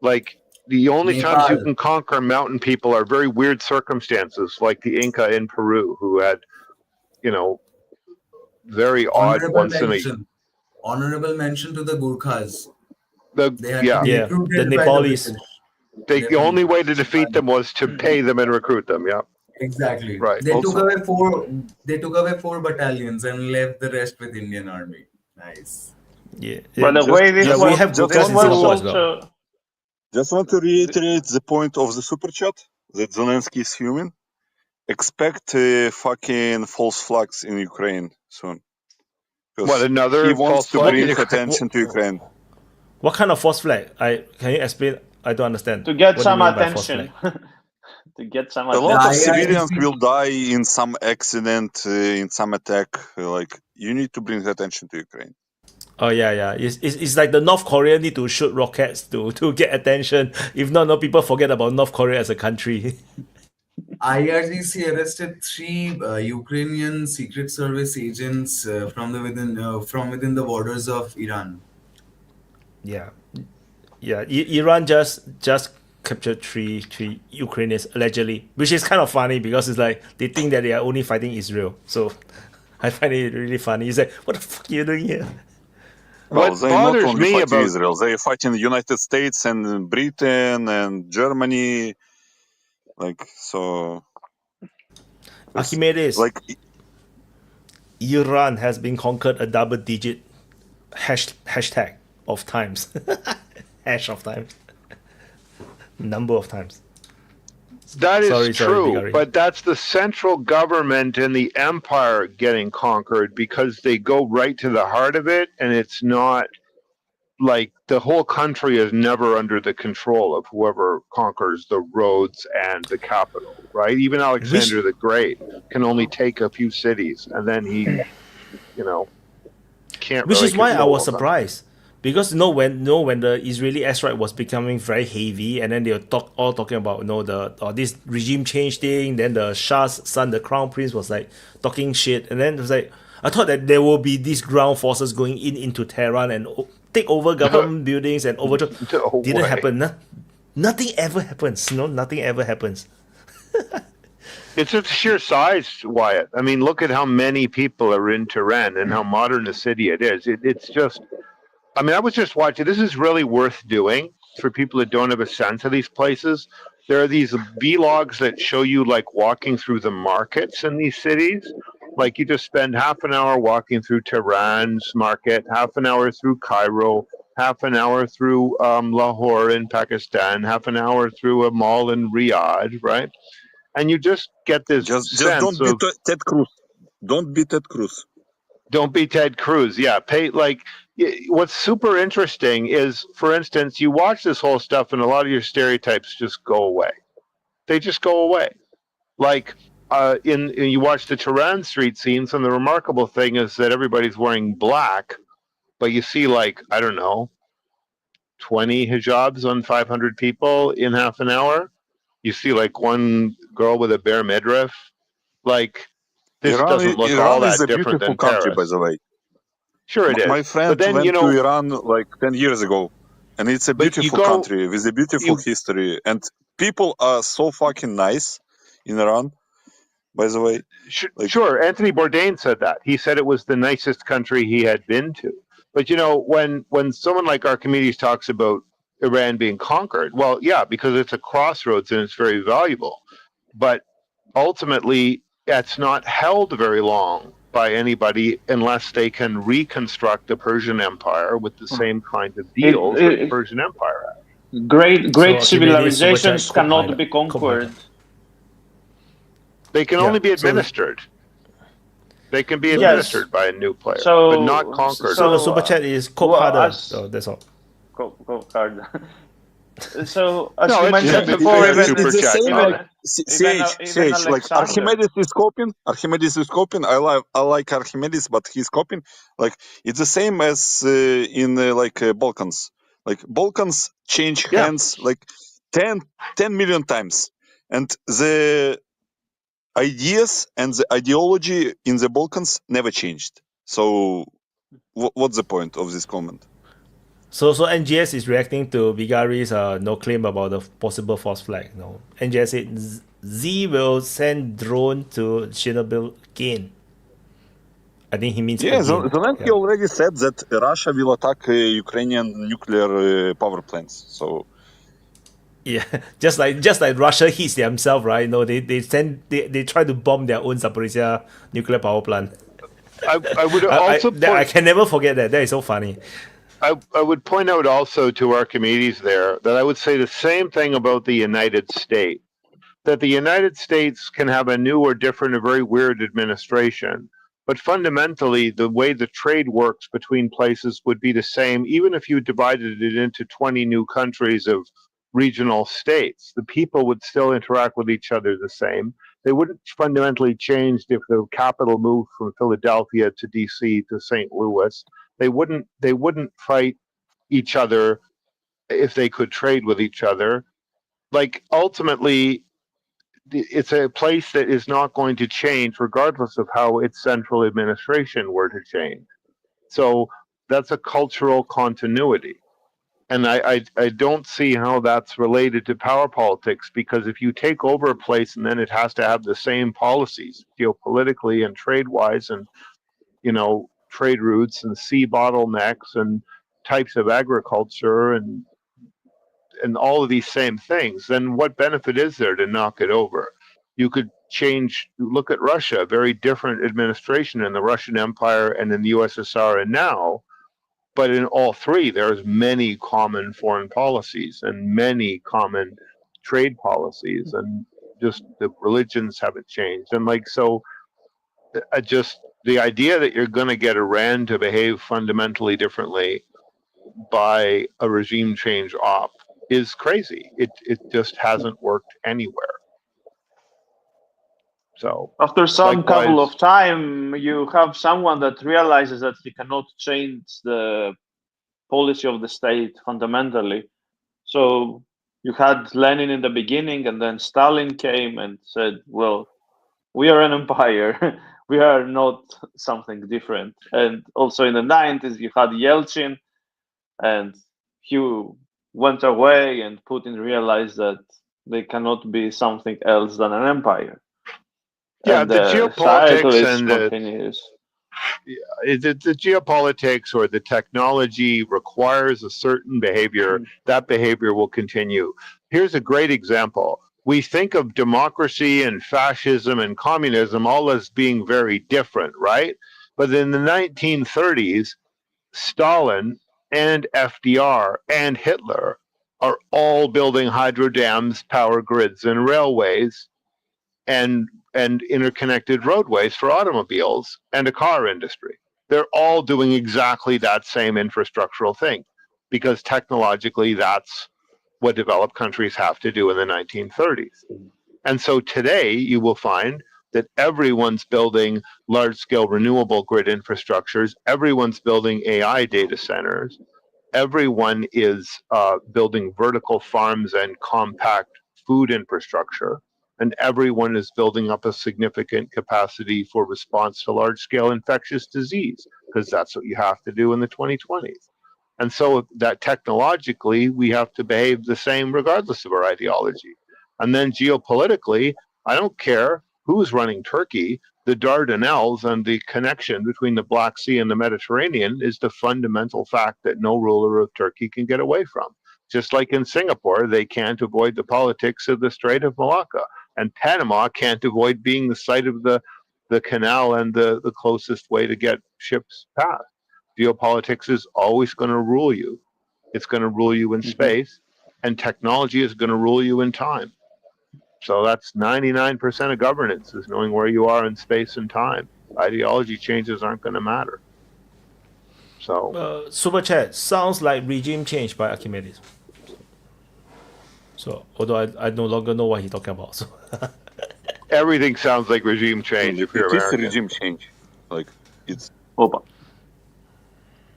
Like, the only times you can conquer mountain people are very weird circumstances, like the Inca in Peru, who had, you know, very odd Honorable mention to the Gurkhas. The Nepalis. The only way to defeat them was to pay them and recruit them. Yeah. Exactly. Right. They took away four battalions and left the rest with Indian Army. Nice. Yeah. But the way this we have Gurkhas in Singapore as well. Just want to reiterate the point of the super chat that Zelensky is human. Expect fucking false flags in Ukraine soon. What, another he wants false to flag? bring attention to Ukraine. What kind of false flag? Can you explain? I don't understand. To get What some do you mean by false attention. flag? To get some A attention. lot of civilians will die in some accident, in some attack. Like, you need to bring attention to Ukraine. Oh yeah. It's like the North Korea need to shoot rockets to get attention. If not, no people forget about North Korea as a country. IRGC arrested 3 Ukrainian Secret Service agents from within the borders of Iran. Yeah. Iran just captured three Ukrainians allegedly, which is kind of funny because it's like they think that they are only fighting Israel. So I find it really funny. It's like, what the fuck are you doing here? Well, they're not only fighting Israel. They're fighting the United States and Britain and Germany. Like, so... Archimedes, like, Iran has been conquered a double-digit hashtag of times. Hash of times. Number of times. That is true, Bigari. but that's the central government and the empire getting conquered because they go right to the heart of it, and it's not like the whole country is never under the control of whoever conquers the roads and the capital, right? Even Alexander the Great can only take a few cities, and then he, you know, can't. Which really is why I control was them. surprised. Because when the Israeli airstrike was becoming very heavy, and then they were talking about this regime change thing. Then the Shah's son, the crown prince, was like talking shit, and then it was like I thought that there will be these ground forces going into Tehran and take over government buildings and overthrow. No Didn't way. happen. Nothing ever happens. Nothing ever happens. It's just sheer size, Wyatt. I mean, look at how many people are in Tehran and how modern a city it is. It's just. I mean, I was just watching. This is really worth doing for people that don't have a sense of these places. There are these vlogs that show you like walking through the markets in these cities. Like you just spend half an hour walking through Tehran's market, half an hour through Cairo, half an hour through Lahore in Pakistan, half an hour through a mall in Riyadh, right? And you just get this just sense don't of... be Ted Cruz. Don't be Ted Cruz. Don't be Ted Cruz. Yeah, pay like. What's super interesting is, for instance, you watch this whole stuff, and a lot of your stereotypes just go away. They just go away. Like in you watch the Tehran street scenes, and the remarkable thing is that everybody's wearing black, but you see like, I don't know, 20 hijabs on 500 people in half an hour. You see like one girl with a bare midriff. Like, this doesn't look all Iran is that a different beautiful than country, by Paris. the way. Sure it is. My friend But then, went you to know, Iran like 10 years ago, and it's a but you beautiful go, country with a beautiful history, and people are so fucking nice in Iran, by the way. Like, sure, Anthony Bourdain said that. He said it was the nicest country he had been to. But you know, when someone like Archimedes talks about Iran being conquered, well, yeah, because it's a crossroads and it's very valuable. But ultimately, it's not held very long by anybody unless they can reconstruct the Persian Empire with the same kind of deals that the Persian Empire had. Great civilizations cannot be conquered. They can only be administered. They can be administered by a new player, but not conquered. So the super chat is cook harder. So that's all. Cook harder. So as No, you it's mentioned before, it's the same like even like Archimedes is copying. Archimedes is copying. I like Archimedes, but he's copying. Like, it's the same as in Balkans. Like, Balkans change hands like 10 million times, and the ideas and the ideology in the Balkans never changed. So what's the point of this comment? So NGS is reacting to Vigari's no claim about the possible false flag. No, NGS said Z will send drone to Chernobyl again. I think he means again. Zelensky already said that Russia will attack Ukrainian nuclear power plants. So yeah, just like Russia hits themselves, right? No, they try to bomb their own Zaporizhia nuclear power plant. I would also I can never forget that. That is so funny. I would point out also to Archimedes there that I would say the same thing about the United States, that the United States can have a new or different or very weird administration, but fundamentally the way the trade works between places would be the same, even if you divided it into 20 new countries of regional states. The people would still interact with each other the same. They wouldn't fundamentally change if the capital moved from Philadelphia to DC to St. Louis. They wouldn't fight each other if they could trade with each other. Like, ultimately, it's a place that is not going to change regardless of how its central administration were to change. So that's a cultural continuity. And I don't see how that's related to power politics, because if you take over a place and then it has to have the same policies geopolitically and trade-wise, and, you know, trade routes and sea bottlenecks and types of agriculture and all of these same things, then what benefit is there to knock it over? You could change, look at Russia, very different administration in the Russian Empire and in the USSR and now, but in all three, there's many common foreign policies and many common trade policies, and just the religions haven't changed. And like, so just the idea that you're going to get Iran to behave fundamentally differently by a regime change op is crazy. It just hasn't worked anywhere. So after some couple of time, you have someone that realizes that he cannot change the policy of the state fundamentally. So you had Lenin in the beginning, and then Stalin came and said, well, we are an empire. We are not something different. And also in the 90s, you had Yeltsin, and he went away, and Putin realized that they cannot be something else than an empire. Yeah, and the geopolitics and continues. the geopolitics or the technology requires a certain behavior. That behavior will continue. Here's a great example. We think of democracy and fascism and communism all as being very different, right? But in the 1930s, Stalin and FDR and Hitler are all building hydro dams, power grids, and railways, and interconnected roadways for automobiles and a car industry. They're all doing exactly that same infrastructural thing, because technologically that's what developed countries have to do in the 1930s. And so today you will find that everyone's building large-scale renewable grid infrastructures, everyone's building AI data centers, everyone is building vertical farms and compact food infrastructure, and everyone is building up a significant capacity for response to large-scale infectious disease, because that's what you have to do in the 2020s. And so that technologically, we have to behave the same regardless of our ideology. And then geopolitically, I don't care who's running Turkey, the Dardanelles and the connection between the Black Sea and the Mediterranean is the fundamental fact that no ruler of Turkey can get away from. Just like in Singapore, they can't avoid the politics of the Strait of Malacca, and Panama can't avoid being the site of the canal and the closest way to get ships past. Geopolitics is always going to rule you. It's going to rule you in space, and technology is going to rule you in time. So that's 99% of governance, is knowing where you are in space and time. Ideology changes aren't going to matter. So Super chat sounds like regime change by Archimedes. So although I no longer know what he's talking about. So everything sounds like regime change if you're It is American. regime change. Like it's Opa.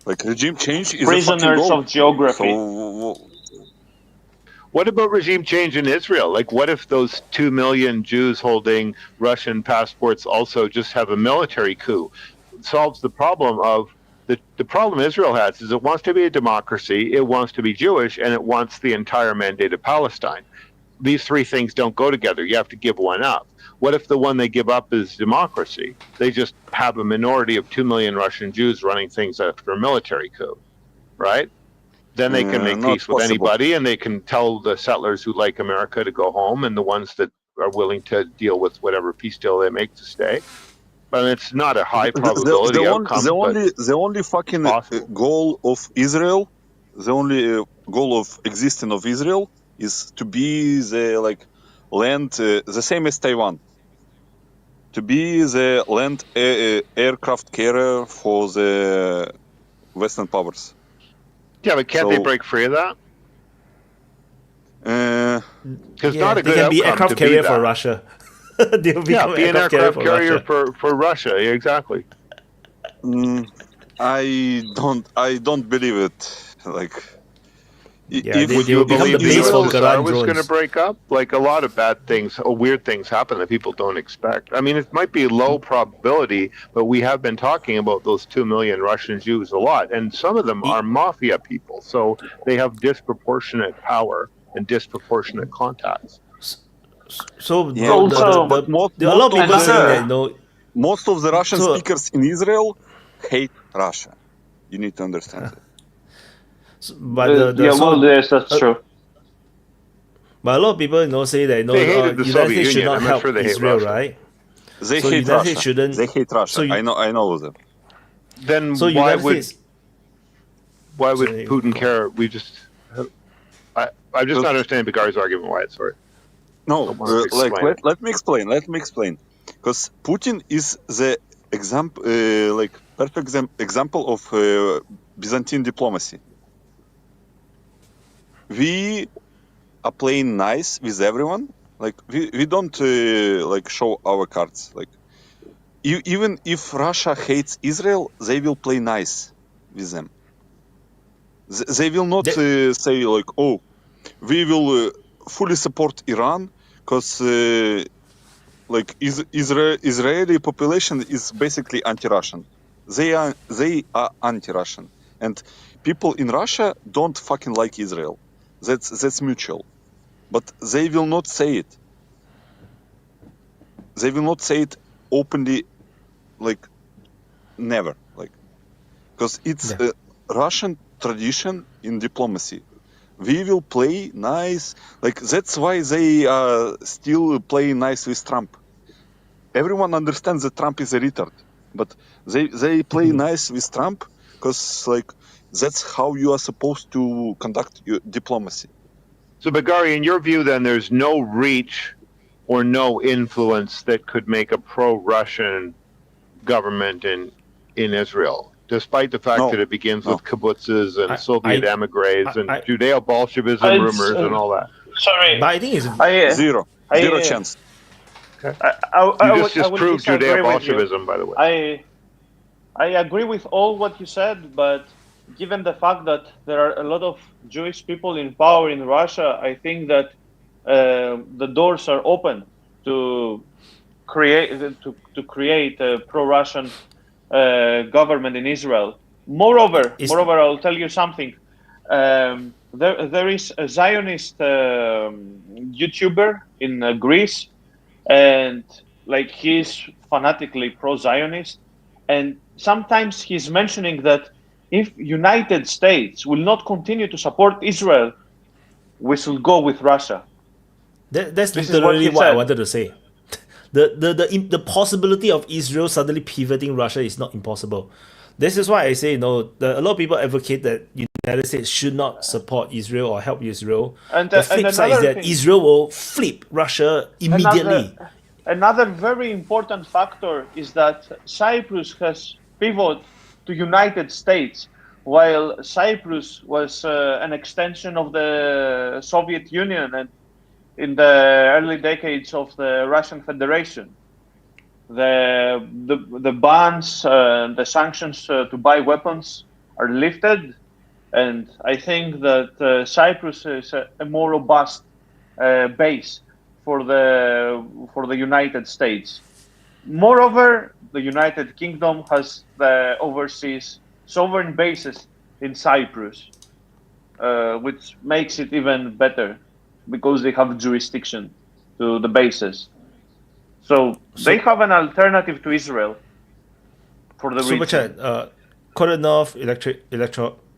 like regime change is a Prisoners fucking goal. of geography. So What about regime change in Israel? Like, what if those 2 million Jews holding Russian passports also just have a military coup? It solves the problem of the problem Israel has is it wants to be a democracy, it wants to be Jewish, and it wants the entire mandate of Palestine. These three things don't go together. You have to give one up. What if the one they give up is democracy? They just have a minority of 2 million Russian Jews running things after a military coup, right? Then they can make not peace with possible. anybody, and they can tell the settlers who like America to go home, and the ones that are willing to deal with whatever peace deal they make to stay. But it's not a high probability outcome. The only fucking goal of Israel, the only goal of existing of Israel is to be the like land, the same as Taiwan, to be the land aircraft carrier for the Western powers. Yeah, but can't they break free of that? Because not a they good can be outcome aircraft to be carrier that. for Russia. They'll become Be an aircraft carrier Russia. for Russia. Yeah, exactly. I don't believe it. Like, Would you believe the USSR was going to break up? Like, a lot of bad things, weird things happen that people don't expect. I mean, it might be low probability, but we have been talking about those 2 million Russian Jews a lot, and some of them are mafia people, so they have disproportionate power and disproportionate contacts. So yeah, but there are a lot of people saying that most of the Russian speakers in Israel hate Russia. You need to understand that. But that's true. But a lot of people say that They hated the United Soviet States should Union. not I'm not help sure they hate Israel, Russia. right? They So hate United Russia. States shouldn't. They hate Russia. So I know them. Then So why United would States. Putin care? I'm just not understanding Bagari's argument why it's sorry. No, Explain it. let me explain. Because Putin is the example, perfect example of Byzantine diplomacy. We are playing nice with everyone. Like we don't show our cards. Like even if Russia hates Israel, they will play nice with them. They will not say like, oh, we will fully support Iran because Israeli population is basically anti-Russian. They are anti-Russian, and people in Russia don't fucking like Israel. That's mutual, but they will not say it. They will not say it openly, like never, like because it's a Russian tradition in diplomacy. We will play nice, like that's why they are still playing nice with Trump. Everyone understands that Trump is a retard, but they play nice with Trump because like that's how you are supposed to conduct your diplomacy. So, Bagari, in your view, then there's no reach or no influence that could make a pro-Russian government in in Israel, despite the fact that it begins with kibbutzes and Soviet emigres and Judeo-Bolshevism rumors and all that. Sorry, But I think it's Zero chance. Okay. I You would disproved disagree with you. Judeo-Bolshevism, by the way. I agree with all what you said, but given the fact that there are a lot of Jewish people in power in Russia, I think that the doors are open to create a pro-Russian government in Israel. Moreover, I'll tell you something. There is a Zionist YouTuber in Greece, and like he's fanatically pro-Zionist, and sometimes he's mentioning that if United States will not continue to support Israel, we should go with Russia. That's This is literally what he what I said. wanted to say. The possibility of Israel suddenly pivoting Russia is not impossible. This is why I say, a lot of people advocate that United States should not support Israel or help Israel. And, The flip and side is another that thing- Israel will flip Russia immediately. Another very important factor is that Cyprus has pivoted to United States, while Cyprus was an extension of the Soviet Union and in the early decades of the Russian Federation. The bans, the sanctions to buy weapons are lifted, and I think that Cyprus is a more robust base for the United States. Moreover, the United Kingdom has the overseas sovereign bases in Cyprus, which makes it even better because they have jurisdiction to the bases. So they have an alternative to Israel for the Super region. chat. Kodanov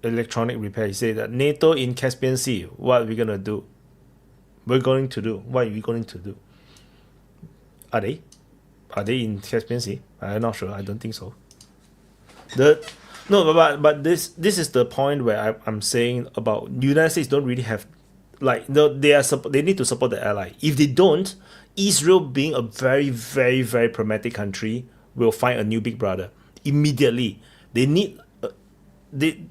electronic repair. He said that NATO in Caspian Sea. What are we gonna do? We're going to do. What are we going to do? Are they? Are they in Caspian Sea? I'm not sure. I don't think so. But this is the point where I'm saying about United States don't really have they need to support the ally. If they don't, Israel being a very, very, very pragmatic country will find a new big brother immediately. They need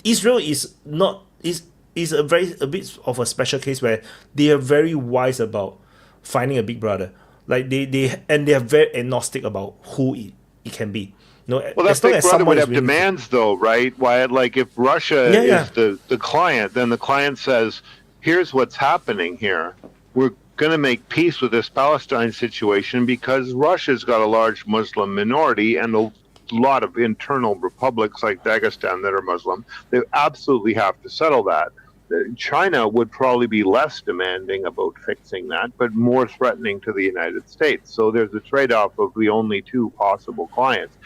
Israel is a bit of a special case where they are very wise about finding a big brother. Like they are very agnostic about who it can be. Well, that big brother would have demands, though, right? Why, like, if Russia is the client, then the client says, "Here's what's happening here. We're going to make peace with this Palestine situation because Russia's got a large Muslim minority and a lot of internal republics like Dagestan that are Muslim. They absolutely have to settle that." China would probably be less demanding about fixing that, but more threatening to the United States. So there's a trade-off of the only two possible clients.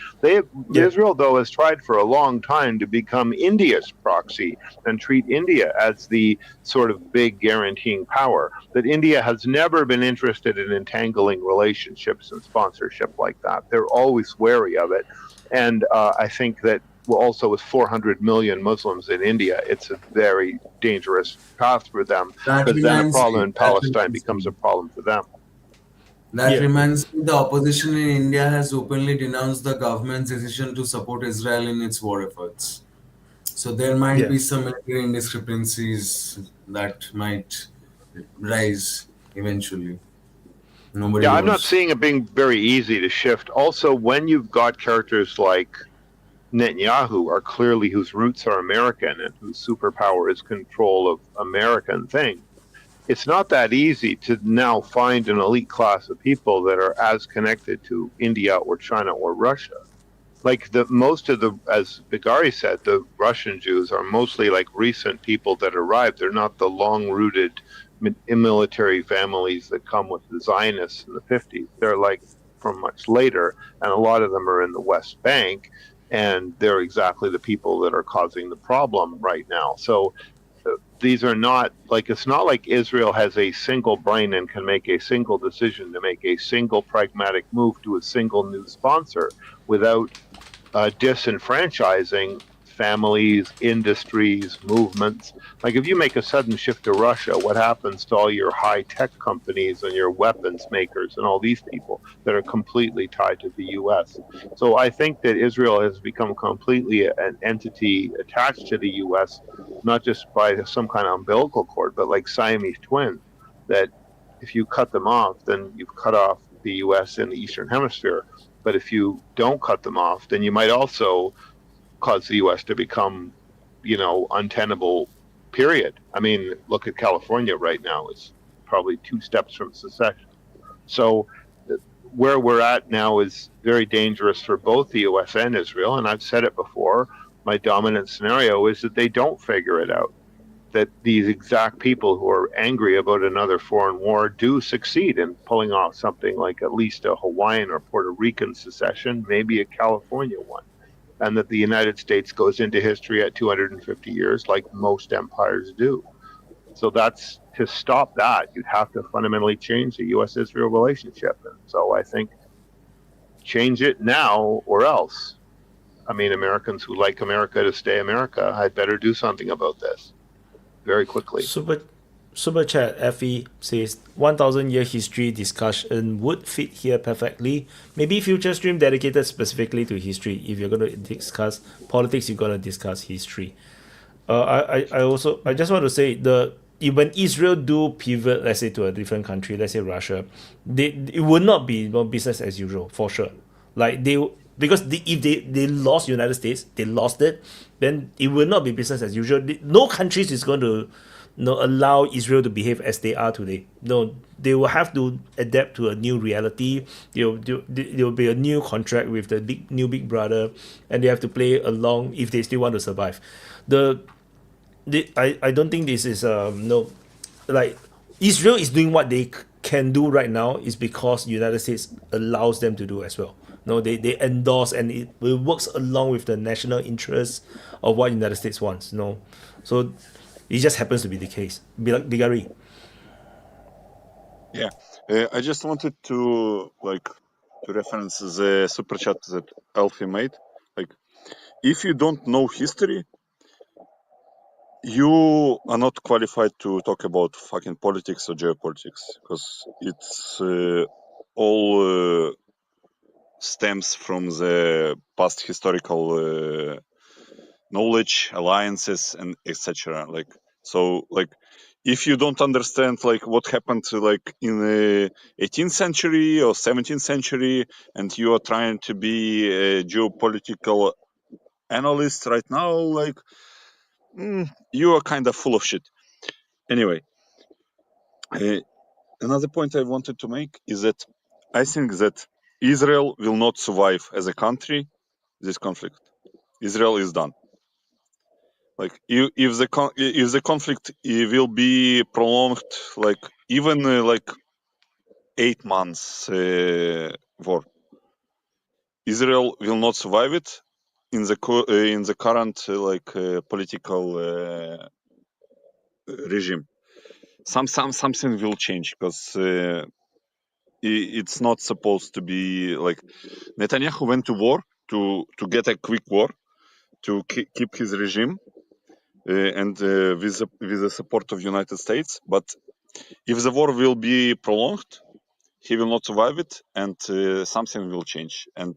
Israel, though, has tried for a long time to become India's proxy and treat India as the sort of big guaranteeing power. That India has never been interested in entangling relationships and sponsorship like that. They're always wary of it. And I think that also with 400 million Muslims in India, it's a very dangerous path for them, because then a problem in Palestine becomes a problem for them. That reminds me, the opposition in India has openly denounced the government's decision to support Israel in its war efforts. So there might be some military indiscrepancies that might rise eventually. Nobody I'm not knows. seeing it being very easy to shift. Also, when you've got characters like Netanyahu are clearly whose roots are American and whose superpower is control of American things, it's not that easy to now find an elite class of people that are as connected to India or China or Russia. Like most of the, as Bigari said, the Russian Jews are mostly like recent people that arrived. They're not the long-rooted military families that come with the Zionists in the 50s. They're like from much later, and a lot of them are in the West Bank. And they're exactly the people that are causing the problem right now. So these are not like, it's not like Israel has a single brain and can make a single decision to make a single pragmatic move to a single new sponsor without disenfranchising families, industries, movements. Like if you make a sudden shift to Russia, what happens to all your high-tech companies and your weapons makers and all these people that are completely tied to the U.S.? So I think that Israel has become completely an entity attached to the U.S., not just by some kind of umbilical cord, but like Siamese twins, that if you cut them off, then you've cut off the U.S. in the Eastern Hemisphere. But if you don't cut them off, then you might also cause the U.S. to become, untenable, period. I mean, look at California right now. It's probably 2 steps from secession. So where we're at now is very dangerous for both the U.S. and Israel. And I've said it before, my dominant scenario is that they don't figure it out, that these exact people who are angry about another foreign war do succeed in pulling off something like at least a Hawaiian or Puerto Rican secession, maybe a California one, and that the United States goes into history at 250 years like most empires do. So that's, to stop that, you'd have to fundamentally change the U.S.-Israel relationship. And so I think change it now or else. I mean, Americans who like America to stay America, I'd better do something about this very quickly. Super chat FE says 1,000 year history discussion would fit here perfectly. Maybe future stream dedicated specifically to history. If you're going to discuss politics, you're going to discuss history. I just want to say when Israel do pivot, let's say to a different country, let's say Russia, it would not be business as usual for sure. Like because if they lost United States, they lost it, then it will not be business as usual. No countries is going to allow Israel to behave as they are today. No, they will have to adapt to a new reality. There will be a new contract with the new big brother, and they have to play along if they still want to survive. I don't think this is like Israel is doing what they can do right now is because United States allows them to do as well. No, they endorse, and it works along with the national interests of what United States wants. No, so it just happens to be the case. Bigari. Yeah, I just wanted to reference the super chat that Alfie made. Like, if you don't know history, you are not qualified to talk about fucking politics or geopolitics, because it's all stems from the past historical knowledge, alliances, and etc. If you don't understand what happened in the 18th century or 17th century, and you are trying to be a geopolitical analyst right now, you are kind of full of shit. Anyway, another point I wanted to make is that I think that Israel will not survive as a country this conflict. Israel is done. If the conflict will be prolonged, even 8 months war, Israel will not survive it in the current political regime. Something will change, because it's not supposed to be like Netanyahu went to war to get a quick war to keep his regime and with the support of United States. But if the war will be prolonged, he will not survive it, and something will change. And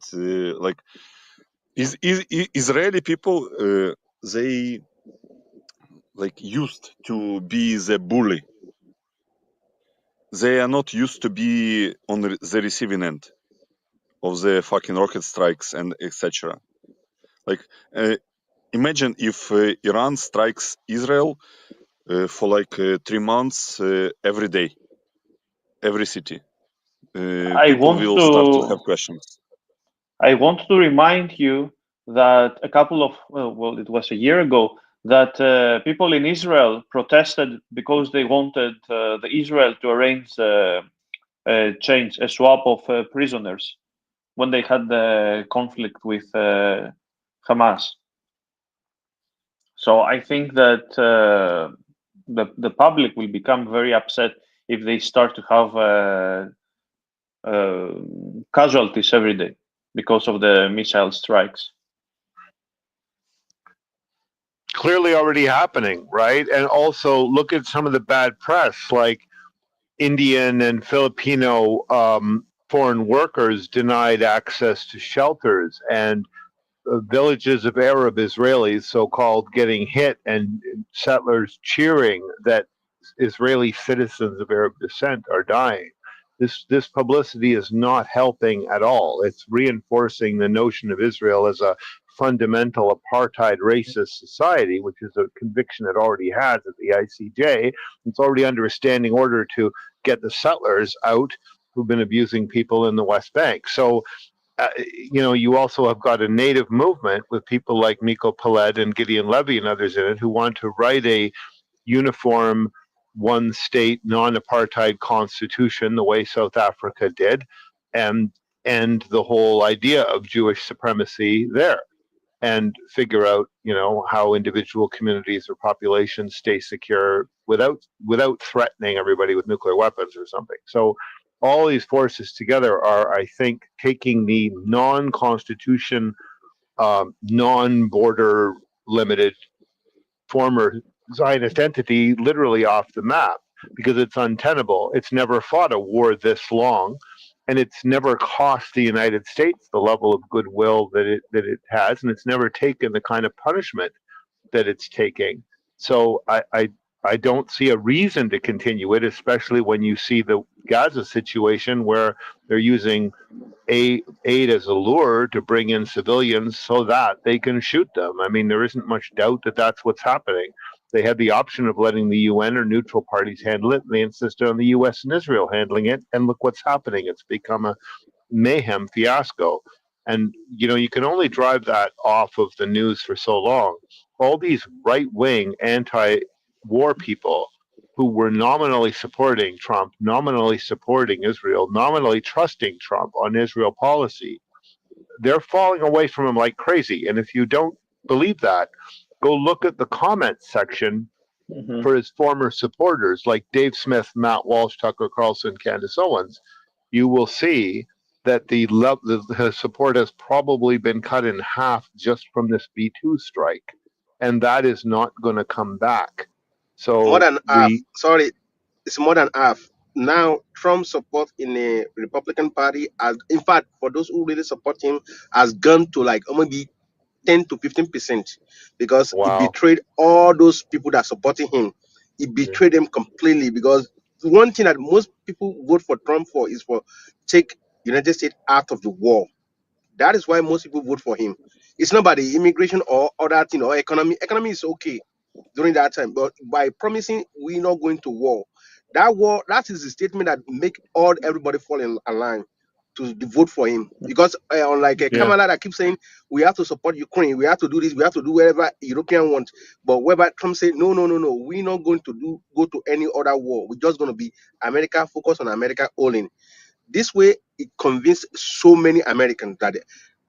Israeli people, they used to be the bully. They are not used to be on the receiving end of the fucking rocket strikes and etc. Imagine if Iran strikes Israel for 3 months every day, every city. People will start to have questions. I want to remind you that a couple of, it was a year ago, that people in Israel protested because they wanted the Israel to arrange a swap of prisoners when they had the conflict with Hamas. So I think that the public will become very upset if they start to have casualties every day because of the missile strikes. clearly already happening, right? And also look at some of the bad press, like Indian and Filipino foreign workers denied access to shelters, and villages of Arab Israelis, so-called, getting hit, and settlers cheering that Israeli citizens of Arab descent are dying. This publicity is not helping at all. It's reinforcing the notion of Israel as a fundamental apartheid racist society, which is a conviction it already has at the ICJ. It's already under a standing order to get the settlers out who've been abusing people in the West Bank. So you also have got a native movement with people like Miko Peled and Gideon Levy and others in it who want to write a uniform, one state, non-apartheid constitution the way South Africa did, and the whole idea of Jewish supremacy there, and figure out how individual communities or populations stay secure without threatening everybody with nuclear weapons or something. So all these forces together are, I think, taking the non-constitution, non-border limited former Zionist entity literally off the map, because it's untenable. It's never fought a war this long, and it's never cost the United States the level of goodwill that it has, and it's never taken the kind of punishment that it's taking. So I don't see a reason to continue it, especially when you see the Gaza situation where they're using aid as a lure to bring in civilians so that they can shoot them. I mean, there isn't much doubt that that's what's happening. They had the option of letting the UN or neutral parties handle it, and they insisted on the US and Israel handling it, and look what's happening. It's become a mayhem fiasco. And, you can only drive that off of the news for so long. All these right-wing anti-war people who were nominally supporting Trump, nominally supporting Israel, nominally trusting Trump on Israel policy, they're falling away from him like crazy. And if you don't believe that, go look at the comments section for his former supporters like Dave Smith, Matt Walsh, Tucker Carlson, Candace Owens. You will see that the support has probably been cut in half just from this B2 strike, and that is not going to come back. So more than half. Sorry, it's more than half. Now, Trump's support in the Republican Party, has, in fact, for those who really support him, has gone to like maybe 10 to 15%, because he betrayed all those people that supporting him. He betrayed them completely, because one thing that most people vote for Trump for is for take United States out of the war. That is why most people vote for him. It's not about the immigration or other thing or economy. Economy is okay during that time, but by promising we're not going to war, that is the statement that make everybody fall in line to vote for him. Because unlike Kamala that keeps saying we have to support Ukraine, we have to do this, we have to do whatever European want, but whether Trump say no, we're not going to go to any other war. We're just going to be America, focus on America only. This way, it convinced so many Americans that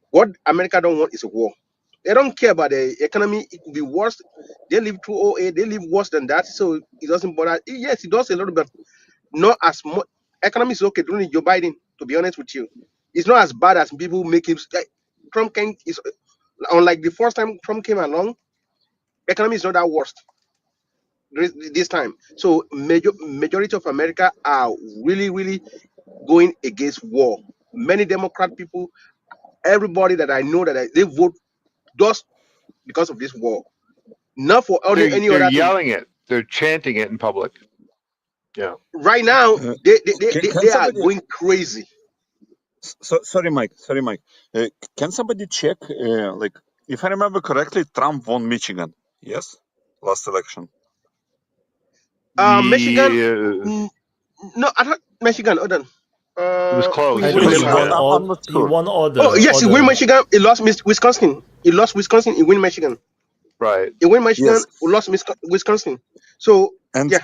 what America don't want is a war. They don't care about the economy. It could be worse. They live through 08. They live worse than that. So it doesn't bother. Yes, it does a little bit. Not as much. Economy is okay during Joe Biden, to be honest with you. It's not as bad as people make it. Trump is unlike the first time Trump came along. Economy is not that worst this time. So majority of America are really, really going against war. Many Democrat people, everybody that I know that they vote just because of this war, not for any other thing. They're yelling it. They're chanting it in public. Yeah. Right now, they are going crazy. Sorry, Mike. Can somebody check? Like, if I remember correctly, Trump won Michigan. Yes, last election. Michigan. No, I thought Michigan. Hold on. It was close. I think he won all the. Oh yes, he win Michigan. He lost Wisconsin. He lost Wisconsin. He win Michigan. Right. He win Michigan. Yes. Lost Wisconsin. So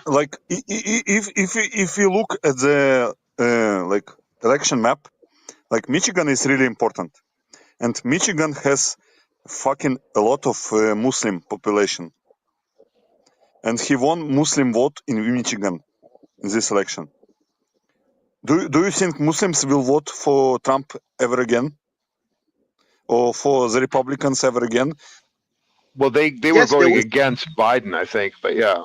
like if you look at the like election map, like Michigan is really important, and Michigan has fucking a lot of Muslim population, and he won Muslim vote in Michigan in this election. Do you think Muslims will vote for Trump ever again, or for the Republicans ever again? Well, they were Yes, there voting was against Biden, I think, but yeah.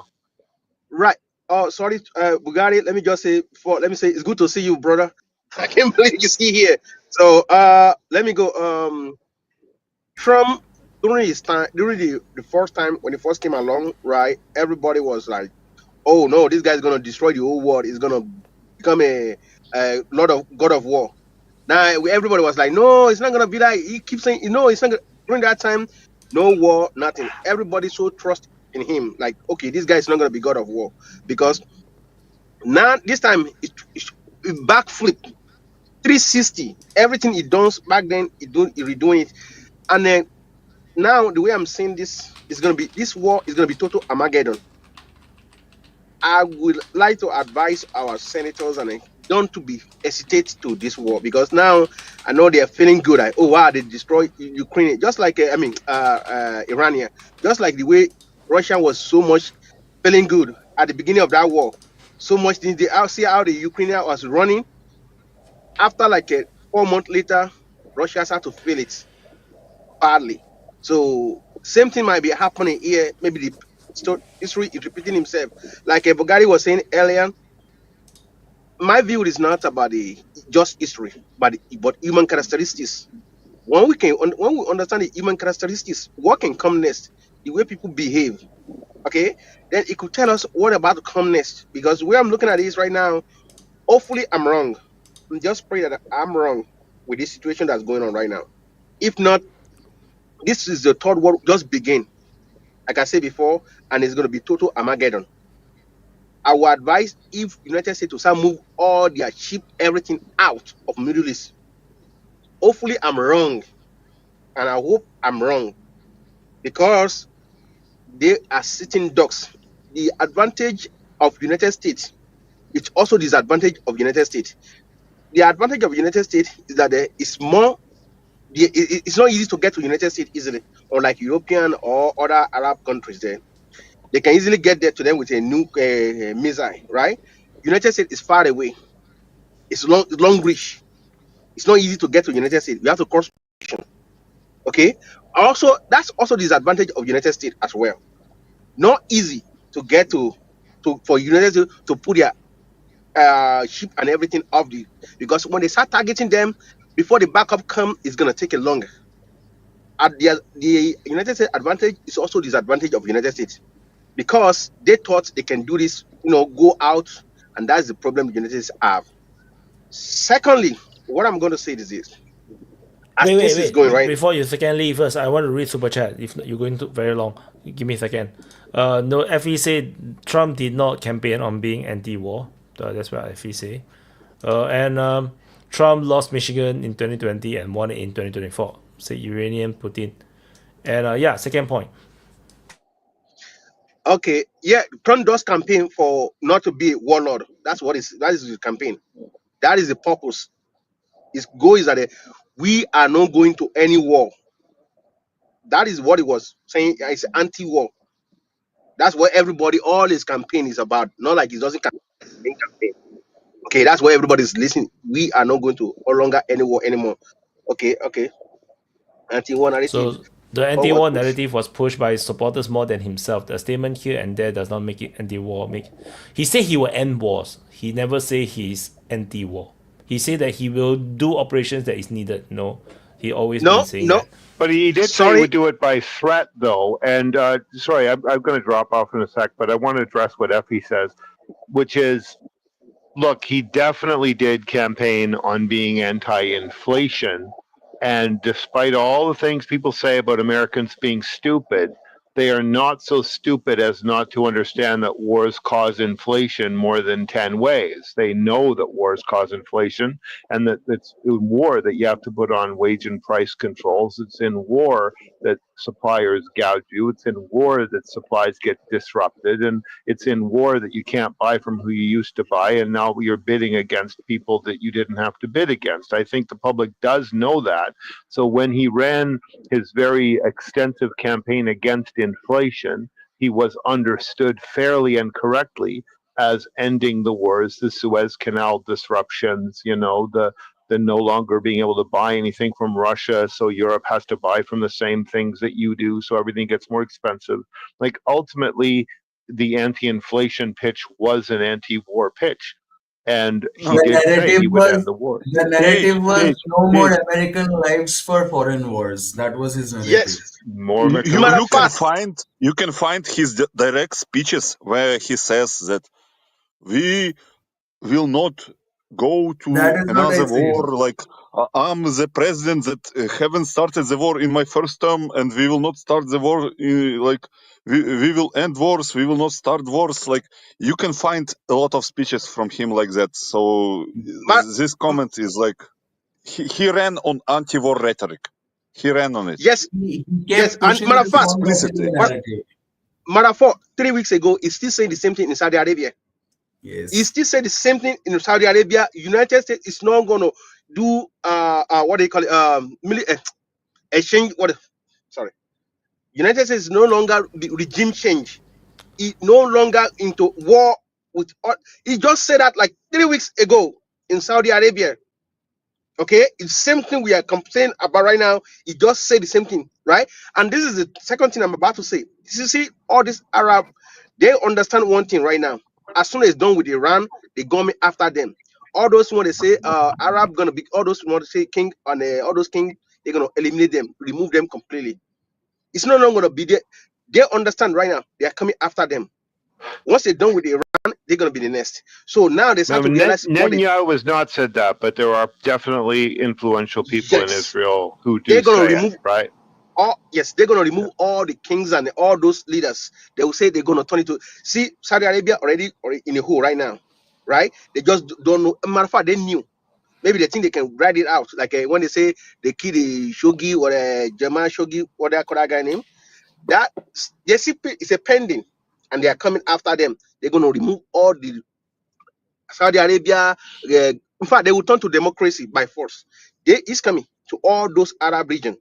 right. Oh, sorry, Bugatti. Let me just say, let me say, it's good to see you, brother. I can't believe you see here. So, let me go. Trump during his time, during the first time when he first came along, right? Everybody was like, "Oh no, this guy's gonna destroy the whole world. He's gonna become a lot of god of war." Now everybody was like, "No, it's not gonna be that." He keeps saying, "You know, it's not gonna." During that time, no war, nothing. Everybody so trust in him, like, okay, this guy is not gonna be god of war because now this time it backflip 360. Everything he does back then, he redoing it, and then now the way I'm saying this is gonna be this war is gonna be total Armageddon. I would like to advise our senators and don't to be hesitate to this war because now I know they are feeling good. Like, oh wow, they destroyed Ukraine, just like Iranian, just like the way Russia was so much feeling good at the beginning of that war. So much things they see how the Ukrainian was running after like 4 months later, Russia started to feel it badly. So same thing might be happening here. Maybe the history is repeating himself. Like Bugatti was saying earlier, my view is not about the just history, but human characteristics. When we understand the human characteristics, what can come next, the way people behave, okay, then it could tell us what about to come next. Because where I'm looking at this right now, hopefully I'm wrong. I'm just pray that I'm wrong with this situation that's going on right now. If not, this is the third world just begin, like I said before, and it's going to be total Armageddon. I would advise if United States to start move all their ship, everything out of Middle East. Hopefully, I'm wrong, and I hope I'm wrong because they are sitting ducks. The advantage of United States, it's also disadvantage of United States. The advantage of United States is that there is more. It's not easy to get to United States easily, unlike European or other Arab countries. There, they can easily get there to them with a new missile, right? United States is far away. It's long reach. It's not easy to get to United States. We have to cross. Okay. Also, that's also disadvantage of United States as well. Not easy to get to for United States to put their ship and everything off because when they start targeting them before the backup come, it's gonna take a longer. At the United States advantage is also disadvantage of United States because they thought they can do this, go out, and that's the problem the United States have. Secondly, what I'm going to say is this: as this is going right, Before you secondly first, I want to read super chat. If you're going to very long, give me a second. No, FE said Trump did not campaign on being anti-war. That's what FE say. And Trump lost Michigan in 2020 and won it in 2024. Say Iranian Putin. And second point. Okay, yeah, Trump does campaign for not to be a warlord. That is his campaign. That is the purpose. His goal is that we are not going to any war. That is what he was saying. It's anti-war. That's what all his campaign is about. Not like he doesn't campaign. Okay, that's why everybody's listening. We are not going to no longer any war anymore. Okay. Anti-war narrative. So the anti-war narrative was pushed by his supporters more than himself. The statement here and there does not make it anti-war. He said he will end wars. He never say he's anti-war. He said that he will do operations that is needed. No, he always been saying that. But he did say he would do it by threat, though. And sorry, I'm going to drop off in a sec, but I want to address what Effie says, which is, look, he definitely did campaign on being anti-inflation. And despite all the things people say about Americans being stupid, they are not so stupid as not to understand that wars cause inflation more than 10 ways. They know that wars cause inflation, and that it's in war that you have to put on wage and price controls. It's in war that suppliers gouge you. It's in war that supplies get disrupted, and it's in war that you can't buy from who you used to buy, and now you're bidding against people that you didn't have to bid against. I think the public does know that. So when he ran his very extensive campaign against inflation, he was understood fairly and correctly as ending the wars, the Suez Canal disruptions, the the no longer being able to buy anything from Russia, so Europe has to buy from the same things that you do, so everything gets more expensive. Like ultimately, the anti-inflation pitch was an anti-war pitch, and he The did say narrative he would was end the war. the narrative was no more American lives for foreign wars. That was his narrative. Yes. More American Matter lives. of fact, you can find his direct speeches where he says that we will not go to That is what I another said. war. Like I'm the president that haven't started the war in my first term, and we will not start the war. Like we will end wars. We will not start wars. Like you can find a lot of speeches from him like that. So this comment is like he ran on anti-war rhetoric. He ran on it. yes, He yes, kept and pushing matter of this fact, point in the ma- narrative. matter of fact, 3 weeks ago, he's still saying the same thing in Saudi Arabia. Yes. He still said the same thing in Saudi Arabia. United States is not going to do what they call it exchange. Sorry, United States is no longer the regime change. It no longer into war with. He just said that like 3 weeks ago in Saudi Arabia. Okay, it's the same thing we are complaining about right now. He just said the same thing, right? And this is the second thing I'm about to say. You see, all this Arab, they understand one thing right now. As soon as it's done with Iran, they go me after them. All those who want to say Arab gonna be, all those who want to say king and all those king, they're gonna eliminate them, remove them completely. It's no longer gonna be there. They understand right now. They are coming after them. Once they're done with Iran, they're gonna be the next. So now they start Now, to realize what they. Netanyahu has not said that, but there are definitely influential people in Yes, Israel who do they're gonna say it, remove right? yes, they're gonna remove all the kings and all those leaders. They will say they're gonna turn it to see Saudi Arabia already in a hole right now, right? They just don't know. Matter of fact, they knew. Maybe they think they can ride it out, like when they say they kill the Shogi or Jamal Shogi, what that guy name. That they see it's a pending, and they are coming after them. They're gonna remove all the Saudi Arabia. In fact, they will turn to democracy by force. It's coming to all those Arab regions.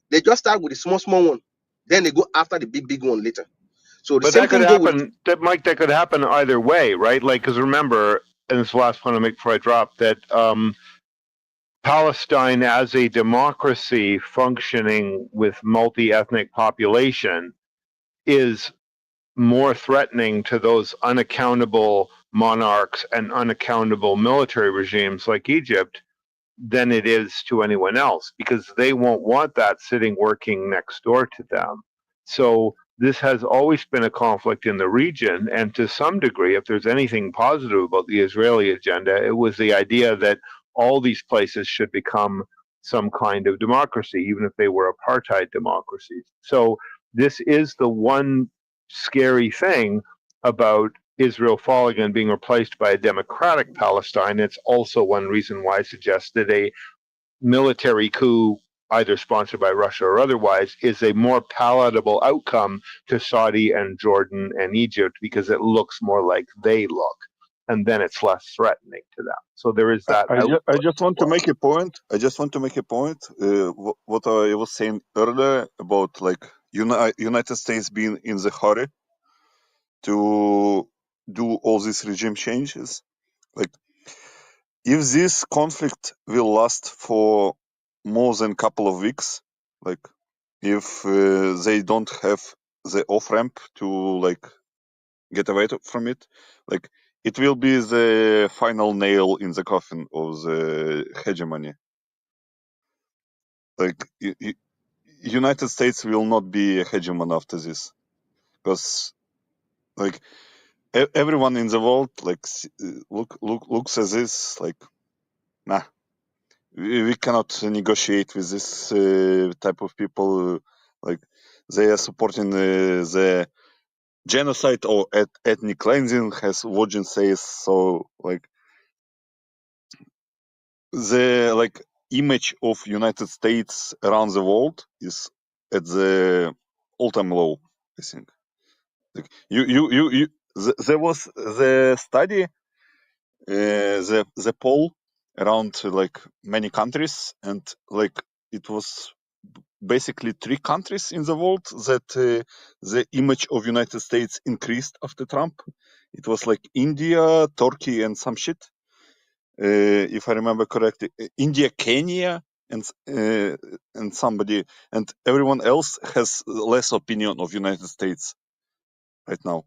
They just start with the small one, then they go after the big one later. So the But same that could thing go with happen, Mike, that could happen either way, right? Like, because remember, and this is the last point I'll make before I drop, that Palestine as a democracy functioning with multi-ethnic population is more threatening to those unaccountable monarchs and unaccountable military regimes like Egypt than it is to anyone else, because they won't want that sitting working next door to them. So this has always been a conflict in the region, and to some degree, if there's anything positive about the Israeli agenda, it was the idea that all these places should become some kind of democracy, even if they were apartheid democracies. So this is the one scary thing about Israel falling and being replaced by a democratic Palestine. It's also one reason why I suggested a military coup, either sponsored by Russia or otherwise, is a more palatable outcome to Saudi and Jordan and Egypt, because it looks more like they look, and then it's less threatening to them. So there is that. I just want to make a point. I just want to make a point. What I was saying earlier about like United States being in the hurry to do all these regime changes. Like, if this conflict will last for more than a couple of weeks, like if they don't have the off ramp to like get away from it, like it will be the final nail in the coffin of the hegemony. Like United States will not be a hegemon after this, because like everyone in the world like looks at this like, nah, we cannot negotiate with this type of people. Like they are supporting the genocide or ethnic cleansing, as Wojin says. So like the like image of United States around the world is at the all-time low, I think. Like there was the study, the poll around like many countries, and like it was basically 3 countries in the world that the image of United States increased after Trump. It was like India, Turkey, and some shit. if I remember correctly, India, Kenya, and somebody, and everyone else has less opinion of United States right now.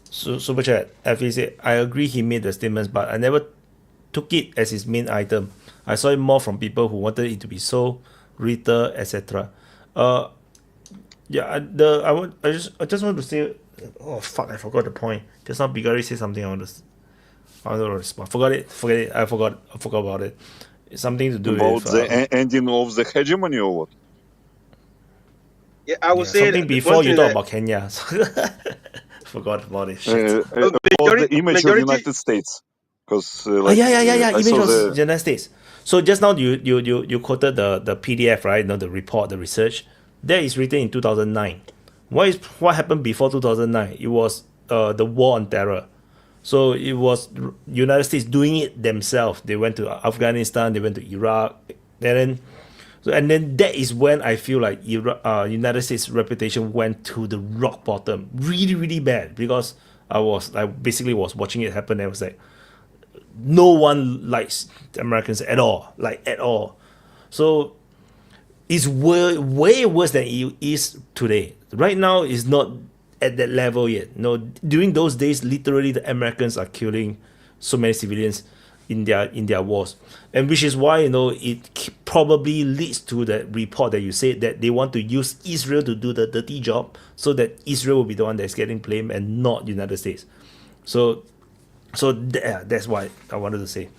So super chat. FE said, I agree he made the statements, but I never took it as his main item. I saw it more from people who wanted it to be so, Rita, etc. Yeah, I just want to say, oh fuck, I forgot the point. Just now Bigari said something I want to respond. Forget it. I forgot about it. It's something to do About with the ending of the hegemony or what? Yeah, I would say something before you talk about Kenya. Forgot about it. Shit. About the image of United States, because yeah. I Image saw of the United States. So just now you quoted the PDF, right? The report, the research. That is written in 2009. What happened before 2009? It was the war on terror. So it was United States doing it themselves. They went to Afghanistan, they went to Iraq, and then that is when I feel like United States reputation went to the rock bottom, really really bad, because I basically was watching it happen. And I was like, no one likes Americans at all, like at all. So it's way worse than it is today. Right now, it's not at that level yet. No, during those days, literally the Americans are killing so many civilians in their wars, and which is why it probably leads to the report that you said, that they want to use Israel to do the dirty job, so that Israel will be the one that's getting blamed and not United States. So that's why I wanted to say.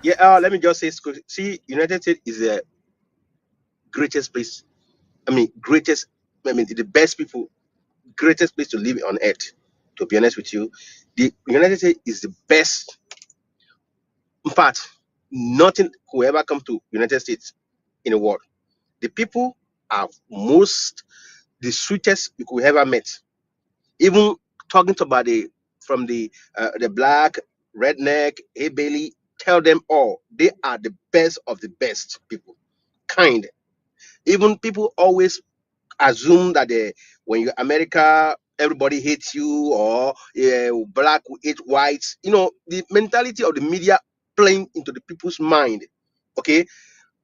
Yeah, let me just say, see, United States is the greatest place. The best people, greatest place to live on earth. To be honest with you, the United States is the best. In fact, nothing could ever come to United States in the world. The people are the sweetest you could ever met. Even talking about from the black, redneck, hey Bailey, tell them all they are the best of the best people. Kind. Even people always assume that when you're America, everybody hates you, or black will hate whites. The mentality of the media playing into the people's mind. Okay,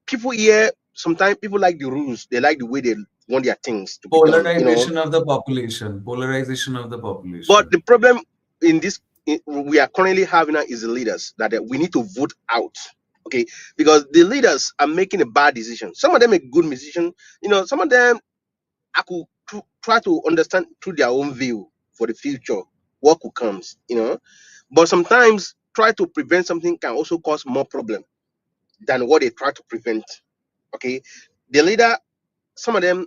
people here, sometimes people like the rules. They like the way they want their things to be done. Polarization of the population. Polarization of the population. But the problem we are currently having now is the leaders that we need to vote out. Okay, because the leaders are making a bad decision. Some of them are good musicians. Some of them I could try to understand through their own view for the future what could comes. But sometimes try to prevent something can also cause more problem than what they try to prevent. Okay, the leader, some of them,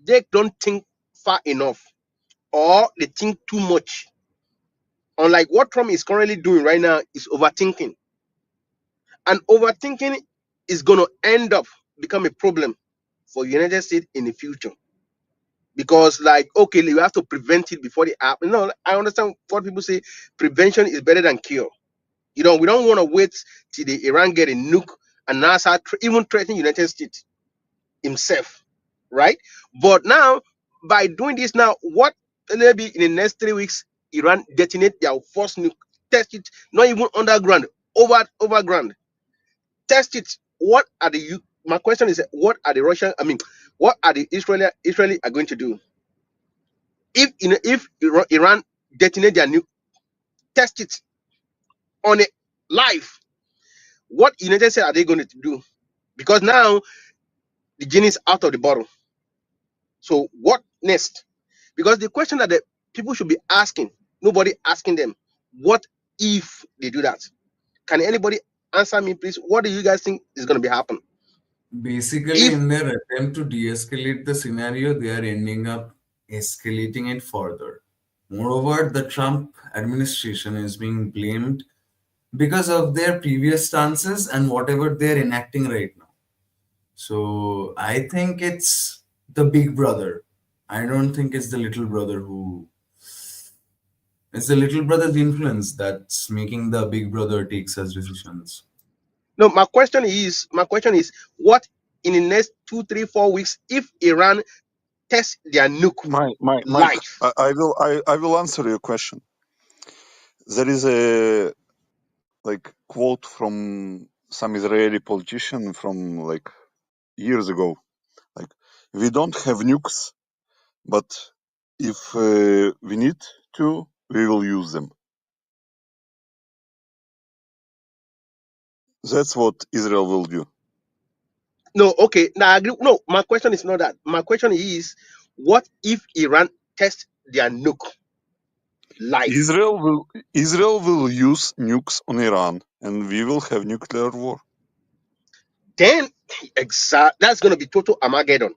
they don't think far enough, or they think too much. Unlike what Trump is currently doing right now, is overthinking, and overthinking is going to end up become a problem for United States in the future. Because, like, okay, you have to prevent it before it happens. No, I understand what people say. Prevention is better than cure. We don't want to wait till the Iran get a nuke and NASA even threaten United States himself, right? But now, by doing this now, what maybe in the next 3 weeks, Iran detonate their first nuke, test it, not even underground, overground, test it. What are my question is, what are the Russian? What are the Israeli are going to do if Iran detonate their nuke, test it on it live? What United States are they going to do? Because now the genie is out of the bottle. So what next? Because the question that the people should be asking, nobody asking them, what if they do that? Can anybody answer me, please? What do you guys think is going to be happen? Basically, in their attempt to de-escalate the scenario, they are ending up escalating it further. Moreover, the Trump administration is being blamed because of their previous stances and whatever they're enacting right now. So I think it's the big brother. I don't think it's the little brother it's the little brother's influence that's making the big brother take such decisions. No, my question is, what in the next 2, 3, 4 weeks if Iran tests their nuke Mike, live? I will answer your question. There is a like quote from some Israeli politician from like years ago. Like, we don't have nukes, but if we need to, we will use them. That's what Israel will do. No, okay. Now I agree. No, my question is not that. My question is, what if Iran test their nuke live? Israel will use nukes on Iran, and we will have nuclear war. Then that's gonna be total Armageddon.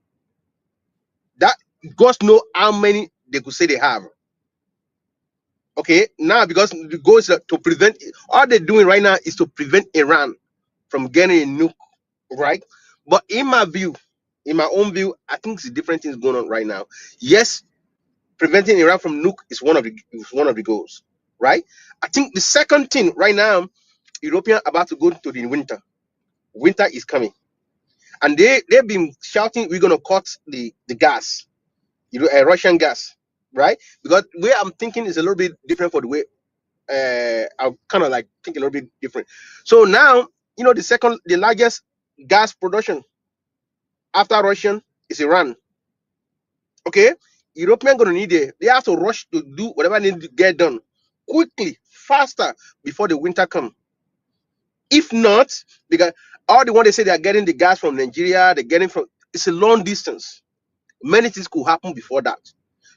That God know how many they could say they have. Okay, now because the goal is to prevent, all they're doing right now is to prevent Iran from getting a nuke, right? But in my view, in my own view, I think it's different things going on right now. Yes, preventing Iran from nuke is one of the goals, right? I think the second thing right now, Europeans about to go to the winter. Winter is coming, and they've been shouting, "We're gonna cut the gas, Russian gas," right? Because the way I'm thinking is a little bit different for the way I kind of like think a little bit different. So now, the largest gas production after Russian is Iran. Okay, European gonna need it. They have to rush to do whatever they need to get done quickly, faster before the winter come. If not, because all the one they say they are getting the gas from Nigeria, they're getting from, it's a long distance. Many things could happen before that.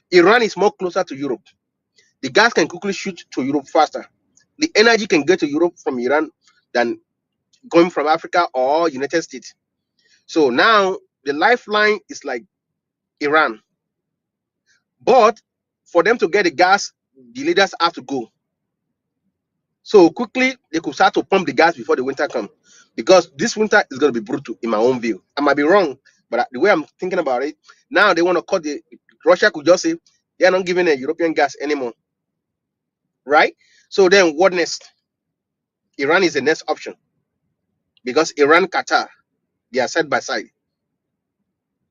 Iran is more closer to Europe. The gas can quickly shoot to Europe faster. The energy can get to Europe from Iran than going from Africa or United States. So now the lifeline is like Iran. But for them to get the gas, the leaders have to go. So quickly they could start to pump the gas before the winter comes. Because this winter is going to be brutal in my own view. I might be wrong, but the way I'm thinking about it, now they want to cut Russia could just say they're not giving a European gas anymore. Right? So then what next? Iran is the next option. Because Iran, Qatar, they are side by side.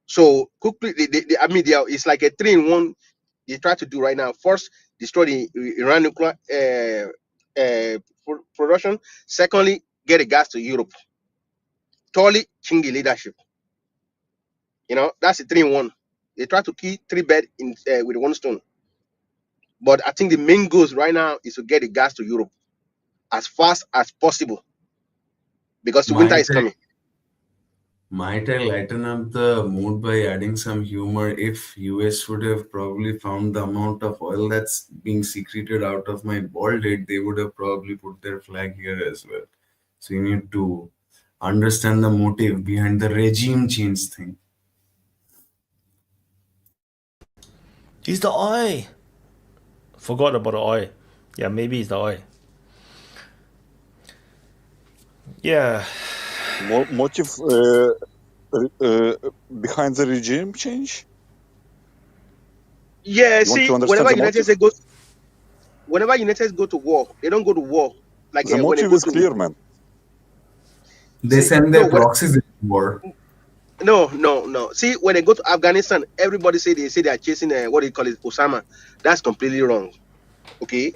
So quickly, it's like a 3-in-1 they try to do right now. First, destroy the Iran nuclear production. Secondly, get the gas to Europe. Thirdly, change the leadership. That's a 3-in-1. They try to kill 3 birds with one stone. But I think the main goal right now is to get the gas to Europe as fast as possible because the winter is coming. Might I lighten up the mood by adding some humor? If US would have probably found the amount of oil that's being secreted out of my bald head, they would have probably put their flag here as well. So you need to understand the motive behind the regime change thing. It's the oil. Forgot about the oil. Yeah, maybe it's the oil. Yeah. Motive behind the regime change? Yeah, see, whenever United States go to war, they don't go to war like the motive is clear, man. They send their proxies in war. No. See, when they go to Afghanistan, everybody say they are chasing what do you call it, Osama. That's completely wrong. Okay,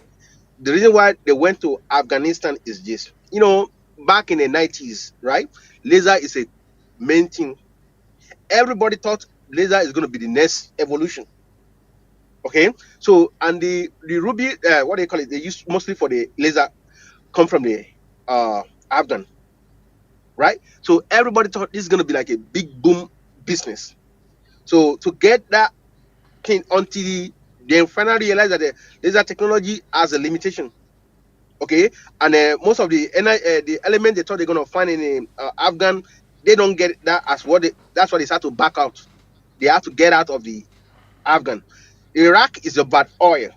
the reason why they went to Afghanistan is this. Back in the 90s, right? Laser is a main thing. Everybody thought laser is going to be the next evolution. Okay, so and the ruby, what do you call it? They use mostly for the laser, come from the Afghan, right? So everybody thought this is going to be like a big boom business. So to get that thing until they finally realize that the laser technology has a limitation. Okay, and most of the element they thought they're gonna find in Afghan, they don't get that as that's why they start to back out. They have to get out of the Afghan. Iraq is about oil,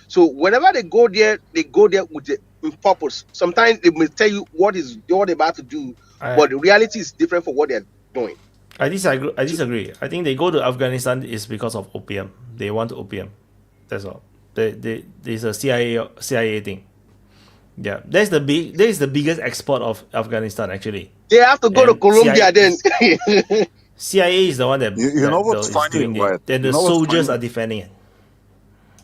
so whenever they go there with the purpose. Sometimes they will tell you what they're about to do, but the reality is different for what they're doing. I disagree. I think they go to Afghanistan is because of opium. They want opium. That's all. There's a CIA thing. Yeah, that is the biggest export of Afghanistan actually. They have to go to Colombia then. CIA is the one that you know what's funny, doing it. Then the soldiers are defending it.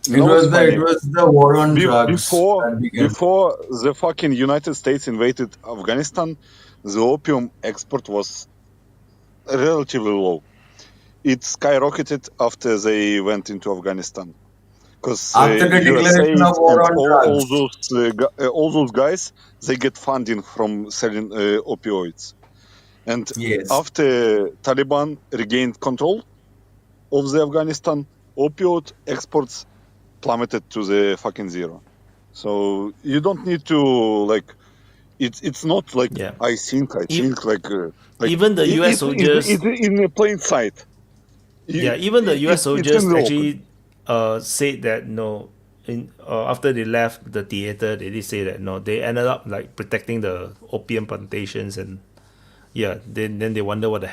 You know what's funny? It was the war on drugs Before that began. before the fucking United States invaded Afghanistan, the opium export was relatively low. It skyrocketed after they went into Afghanistan, because After the USA declaration of war and on drugs. all those guys, they get funding from selling opioids. And Yes. after Taliban regained control of the Afghanistan, opioid exports plummeted to the fucking zero. So you don't need to like. It's not like Yeah. I think like Even the US soldiers, it's in a plain sight. yeah, even the US It's in soldiers the open. actually said that no, in after they left the theater, they did say that no, they ended up like protecting the opium plantations, and yeah, then they wonder why the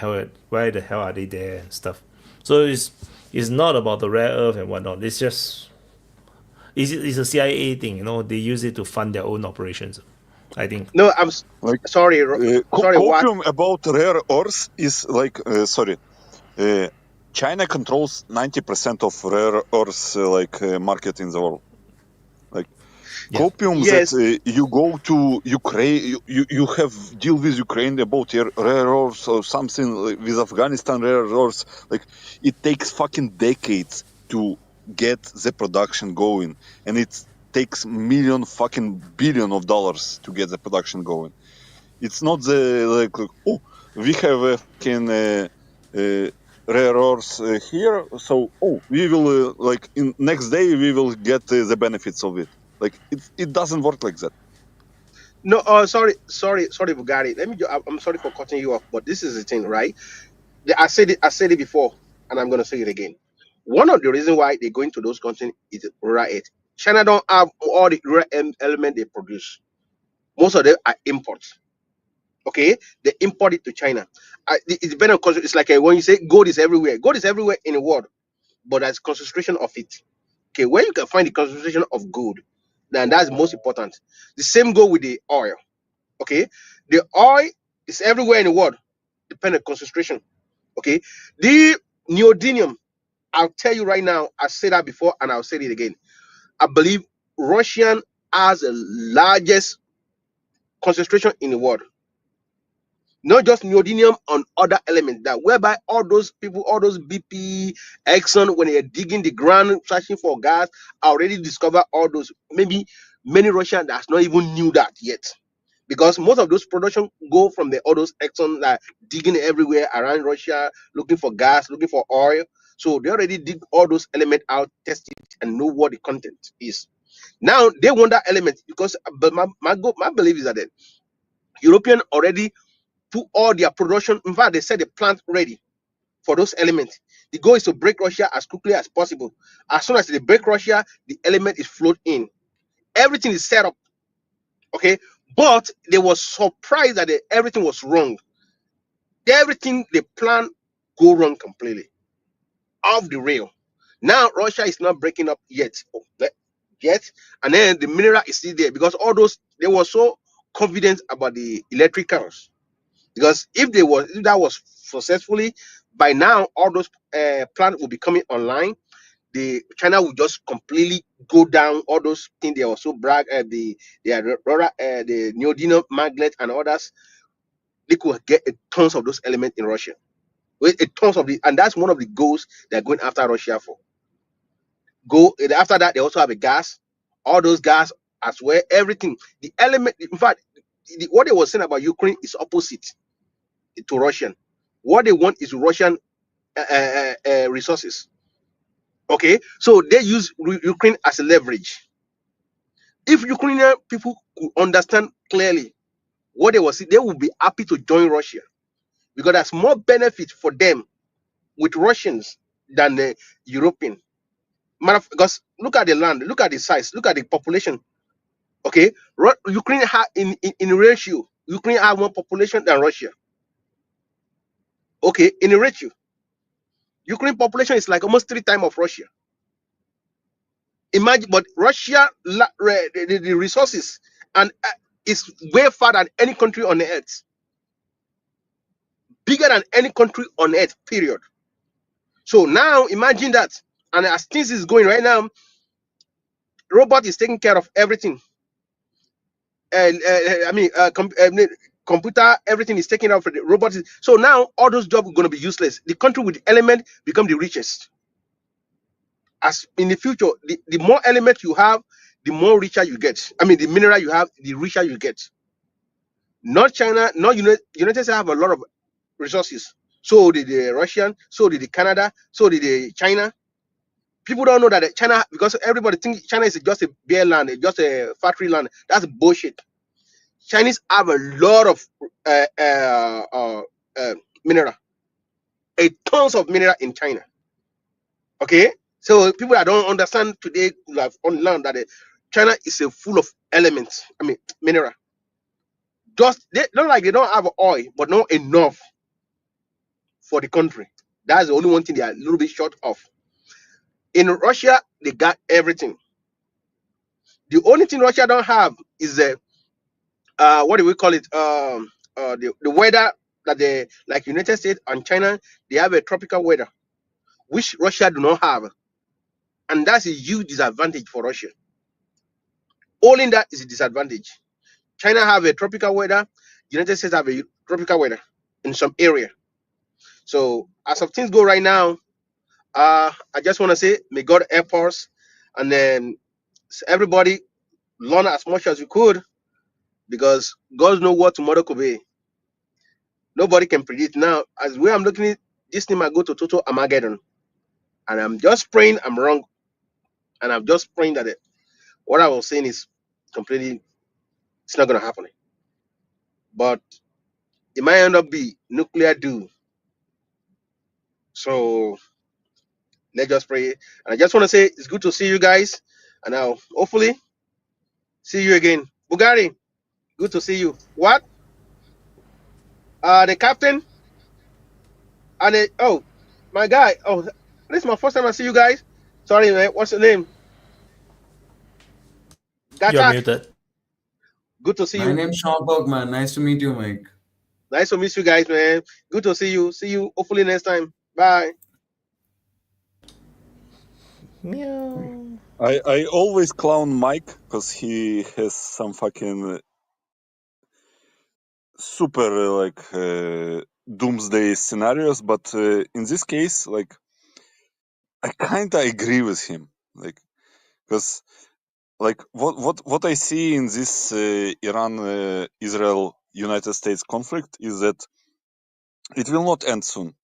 hell are they there and stuff. So it's not about the rare earth and whatnot. It's just it's a CIA thing, you know. They use it to fund their own operations, I think. No, Like sorry. Sorry, what? copium about rare earths is like China controls 90% of rare earths market in the world. Like copium Yes. that you go to Ukraine, you have deal with Ukraine about rare earths or something with Afghanistan rare earths. Like it takes fucking decades to get the production going, and it takes billion of dollars to get the production going. It's not the oh, we have a fucking rare earths here, so we will in next day we will get the benefits of it. Like it doesn't work like that. No, sorry, Bugatti. I'm sorry for cutting you off, but this is the thing, right? I said it before, and I'm gonna say it again. One of the reasons why they go into those countries is rare earth. China don't have all the rare element they produce. Most of them are imports. Okay, they import it to China. It's depending on it's like when you say gold is everywhere. Gold is everywhere in the world, but there's concentration of it. Okay, where you can find the concentration of gold, then that's most important. The same go with the oil. Okay, the oil is everywhere in the world, depending on concentration. Okay, the neodymium, I'll tell you right now, I said that before and I'll say it again. I believe Russian has the largest concentration in the world. Not just neodymium on other elements, that whereby all those people, all those BP, Exxon, when they're digging the ground, searching for gas, already discover all those. Maybe many Russians that's not even knew that yet. Because most of those production go from the all those Exxon that digging everywhere around Russia, looking for gas, looking for oil. So they already dig all those elements out, test it, and know what the content is. Now they want that element because, but my belief is that the European already put all their production. In fact, they said the plant ready for those elements. The goal is to break Russia as quickly as possible. As soon as they break Russia, the element is flowed in. Everything is set up. Okay, but they were surprised that everything was wrong. Everything they planned go wrong completely, off the rail. Now Russia is not breaking up yet, and then the mineral is still there because all those they were so confident about the electric cars. Because if that was successfully, by now all those plants will be coming online. The China will just completely go down. All those things they also brag the neodymium magnet and others. They could get tons of those elements in Russia. With tons of and that's one of the goals they're going after Russia for. After that, they also have a gas. All those gas as well. Everything. The element. In fact, what they were saying about Ukraine is opposite to Russian. What they want is Russian resources. Okay, so they use Ukraine as a leverage. If Ukrainian people could understand clearly what they were saying, they would be happy to join Russia because that's more benefit for them with Russians than the European. Because look at the land, look at the size, look at the population. Okay, Ukraine have in ratio, Ukraine have more population than Russia. Okay, in a ratio, Ukraine population is like almost 3 times of Russia. Imagine, but Russia, the resources and is way far than any country on the earth, bigger than any country on earth. Period. So now imagine that, and as things is going right now, Robot is taking care of everything. Computer, everything is taken out for the robots. So now all those jobs are going to be useless. The country with element become the richest. As in the future, the more element you have, the more richer you get. I mean, the mineral you have, the richer you get. Not China, not United States have a lot of resources. So did the Russian, so did the Canada, so did the China. People don't know that China, because everybody thinks China is just a bare land, just a factory land. That's bullshit. Chinese have a lot of mineral, tons of mineral in China. Okay, so people that don't understand today have learned that China is a full of elements. I mean, mineral. Just they don't like they don't have oil, but not enough for the country. That's the only one thing they are a little bit short of. In Russia, they got everything. The only thing Russia don't have is what do we call it? The weather that they like United States and China, they have a tropical weather, which Russia do not have, and that's a huge disadvantage for Russia. Only that is a disadvantage. China have a tropical weather, United States have a tropical weather in some area. So as of things go right now, I just want to say, may God help us, and then everybody learn as much as you could, because God knows what tomorrow could be. Nobody can predict now. As way I'm looking at this thing, might go to total Armageddon, and I'm just praying I'm wrong, and I'm just praying that what I was saying is completely, it's not gonna happen. But it might end up be nuclear doom. So let's just pray. And I just want to say it's good to see you guys, and I'll hopefully see you again. Bugari, good to see you. What? The captain and my guy. Oh, this is my first time I see you guys. Sorry, man. What's your name? You're Gatak. muted. Good to see My you. name's Sean Bogman. Nice to meet you, Mike. Nice to meet you guys, man. Good to see you. See you hopefully next time. Bye. Meow. I always clown Mike because he has some fucking super doomsday scenarios, but in this case, like, I kind of agree with him, like, because like what I see in this Iran Israel United States conflict is that it will not end soon,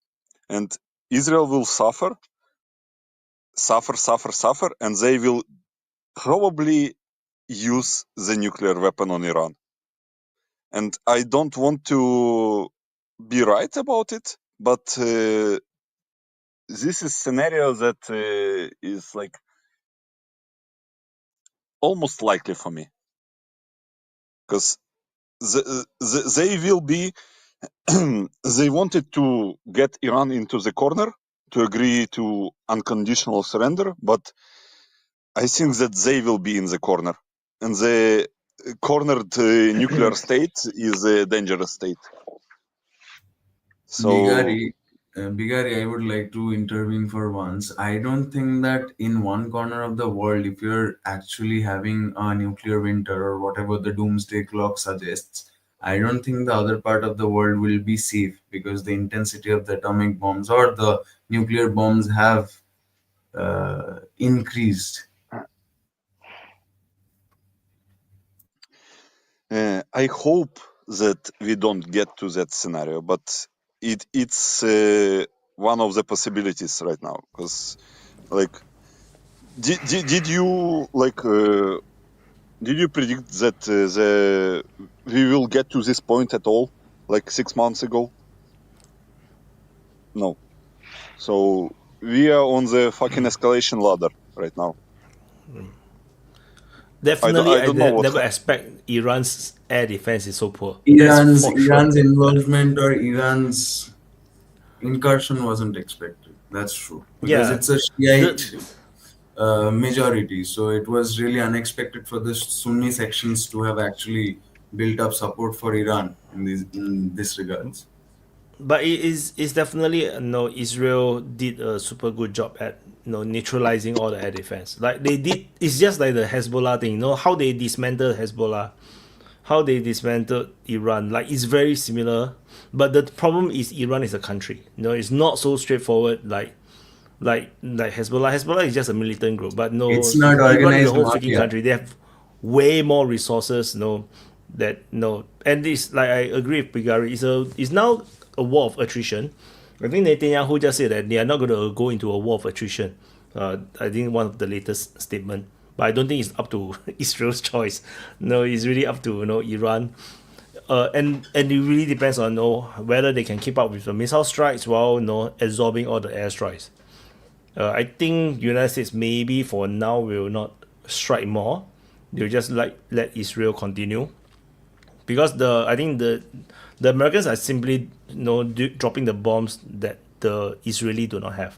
and Israel will suffer, and they will probably use the nuclear weapon on Iran. And I don't want to be right about it, but this is scenario that is like almost likely for me, because they will be they wanted to get Iran into the corner to agree to unconditional surrender, but I think that they will be in the corner, and the cornered nuclear state is a dangerous state. So Bigari, I would like to intervene for once. I don't think that in one corner of the world, if you're actually having a nuclear winter or whatever the doomsday clock suggests, I don't think the other part of the world will be safe, because the intensity of the atomic bombs or the nuclear bombs have increased. I hope that we don't get to that scenario, but it's one of the possibilities right now, because like did you predict that we will get to this point at all, like 6 months ago? No. So we are on the fucking escalation ladder right now. Definitely, I don't know what never expect Iran's air defense is so poor. Iran's Sure. involvement or Iran's incursion wasn't expected. That's true, because Yeah. it's a Shiite majority, so it was really unexpected for the Sunni sections to have actually built up support for Iran in this regards. But it's definitely no, Israel did a super good job at neutralizing all the air defense. Like they did, it's just like the Hezbollah thing. How they dismantled Hezbollah, how they dismantled Iran. Like it's very similar, but the problem is Iran is a country. It's not so straightforward. Like Hezbollah. Hezbollah is just a militant group, but no, It's not Iran is organized a whole freaking mafia. country. They have way more resources. And this, like, I agree with Pigari. It's now a war of attrition. I think Netanyahu just said that they are not going to go into a war of attrition. I think one of the latest statement, but I don't think it's up to Israel's choice. No, it's really up to Iran. And it really depends on whether they can keep up with the missile strikes while absorbing all the airstrikes. I think United States maybe for now will not strike more. They'll just let Israel continue, because I think the Americans are simply dropping the bombs that the Israeli do not have,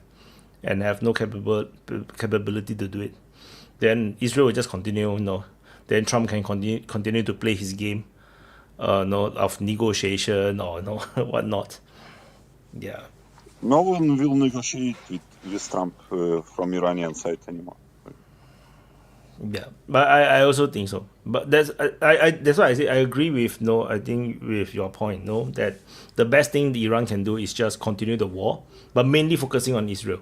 and have no capability to do it. Then Israel will just continue. Then Trump can continue to play his game, of negotiation or whatnot. Yeah. No one will negotiate with Trump from Iranian side anymore. Yeah, but I also think so. But that's why I say I agree with I think with your point. That the best thing Iran can do is just continue the war, but mainly focusing on Israel.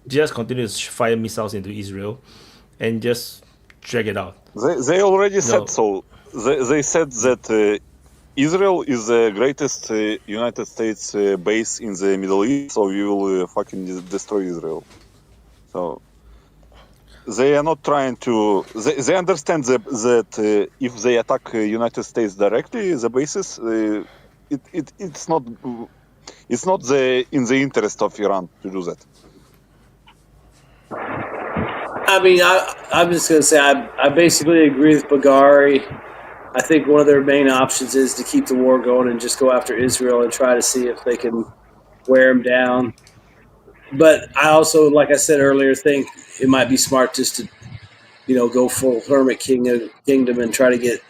Just continue to fire missiles into Israel, and just drag it out. They already said so. They said that Israel is the greatest United States base in the Middle East, so we will fucking destroy Israel. So they are not trying to. They understand that if they attack United States directly, the bases, it's not in the interest of Iran to do that. I mean, I'm just going to say I basically agree with Bagari. I think one of their main options is to keep the war going and just go after Israel and try to see if they can wear them down. But I also, like I said earlier, think it might be smart just to, go full hermit kingdom and try to get,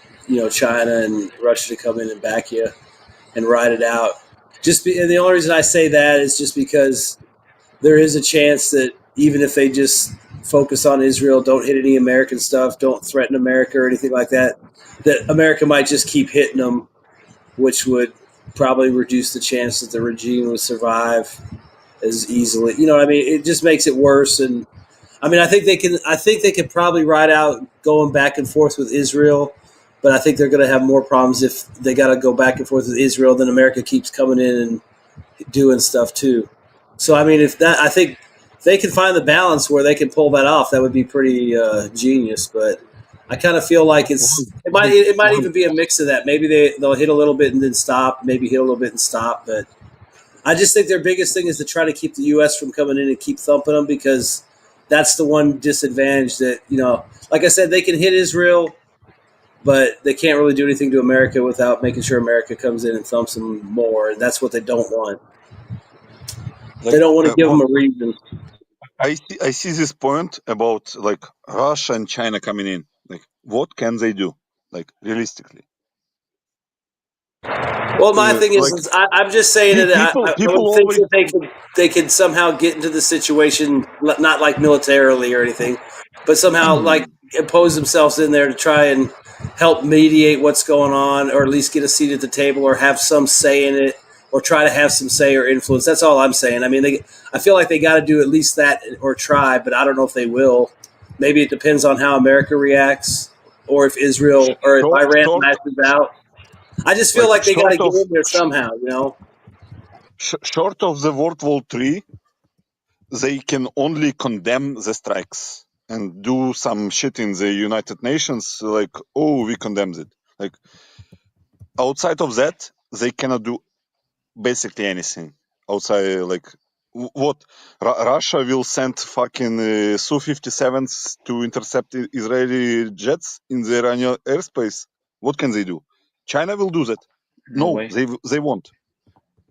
China and Russia to come in and back you and ride it out. And the only reason I say that is just because there is a chance that even if they just focus on Israel, don't hit any American stuff, don't threaten America or anything like that, that America might just keep hitting them, which would probably reduce the chance that the regime would survive as easily. You know what I mean? It just makes it worse. And I mean, I think they can probably ride out going back and forth with Israel, but I think they're going to have more problems if they got to go back and forth with Israel. Then America keeps coming in and doing stuff too. So I mean, I think if they can find the balance where they can pull that off, that would be pretty genius. But I kind of feel like it might even be a mix of that. Maybe they'll hit a little bit and then stop. Maybe hit a little bit and stop. But I just think their biggest thing is to try to keep the U.S. from coming in and keep thumping them, because that's the one disadvantage that, like I said, they can hit Israel, but they can't really do anything to America without making sure America comes in and thumps them more. And that's what they don't want. They don't want to give them a reason. I see this point about like Russia and China coming in. Like, what can they do? Like, realistically. Well, my thing is I'm just saying that I would think that they could somehow get into the situation, not like militarily or anything, but somehow like impose themselves in there to try and help mediate what's going on, or at least get a seat at the table, or have some say in it, or try to have some say or influence. That's all I'm saying. I mean, I feel like they got to do at least that, or try, but I don't know if they will. Maybe it depends on how America reacts, or if Israel or if Iran matches out. I just feel like they got to get in there somehow, Short of the World War III, they can only condemn the strikes and do some shit in the United Nations, like, oh, we condemn it. Like, outside of that, they cannot do basically anything. Outside, like, what? Russia will send fucking Su-57s to intercept Israeli jets in the Iranian airspace. What can they do? China will do that. No, they won't.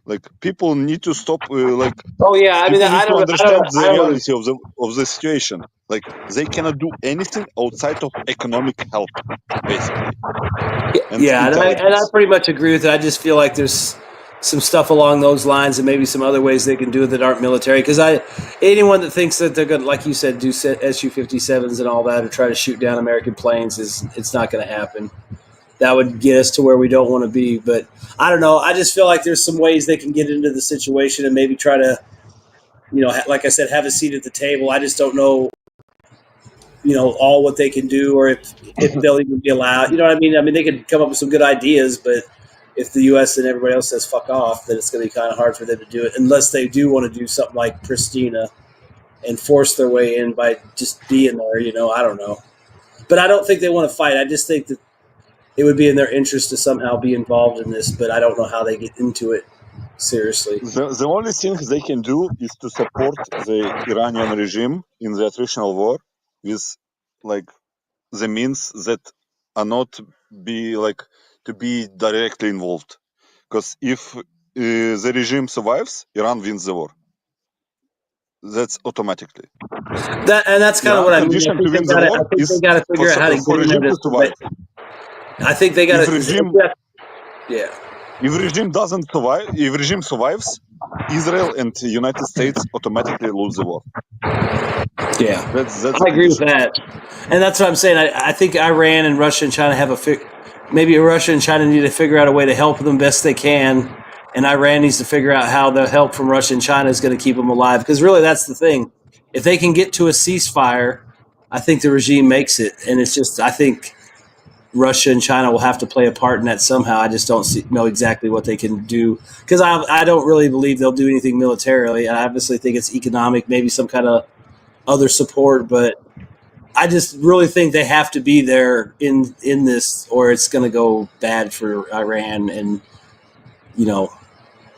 Like, people need to stop. Oh yeah, I mean, people need to understand the reality of the situation. Like, they cannot do anything outside of economic help, basically. And I pretty much agree with it. I just feel like there's some stuff along those lines, and maybe some other ways they can do it that aren't military. Because anyone that thinks that they're going to, like you said, do Su-57s and all that, or try to shoot down American planes, it's not going to happen. That would get us to where we don't want to be. But I don't know. I just feel like there's some ways they can get into the situation and maybe try to, like I said, have a seat at the table. I just don't know, all what they can do, or if they'll even be allowed. You know what I mean? I mean, they could come up with some good ideas, but if the U.S. and everybody else says fuck off, then it's going to be kind of hard for them to do it, unless they do want to do something like Pristina and force their way in by just being there. I don't know. But I don't think they want to fight. I just think that it would be in their interest to somehow be involved in this, but I don't know how they get into it seriously. The only thing they can do is to support the Iranian regime in the attritional war with the means that are not to be directly involved. Because if the regime survives, Iran wins the war. That's automatically. That's kind of what I mean. I think they got to figure out how to get regime to survive. I think they got to. Yeah. If regime doesn't survive, if regime survives, Israel and the United States automatically lose the war. Yeah, that's I agree with that, and that's what I'm saying. I think Iran and Russia and China have maybe Russia and China need to figure out a way to help them best they can, and Iran needs to figure out how the help from Russia and China is going to keep them alive. Because really, that's the thing. If they can get to a ceasefire, I think the regime makes it, and it's just I think Russia and China will have to play a part in that somehow. I just don't know exactly what they can do, because I don't really believe they'll do anything militarily. I obviously think it's economic, maybe some kind of other support, but I just really think they have to be there in this, or it's going to go bad for Iran, and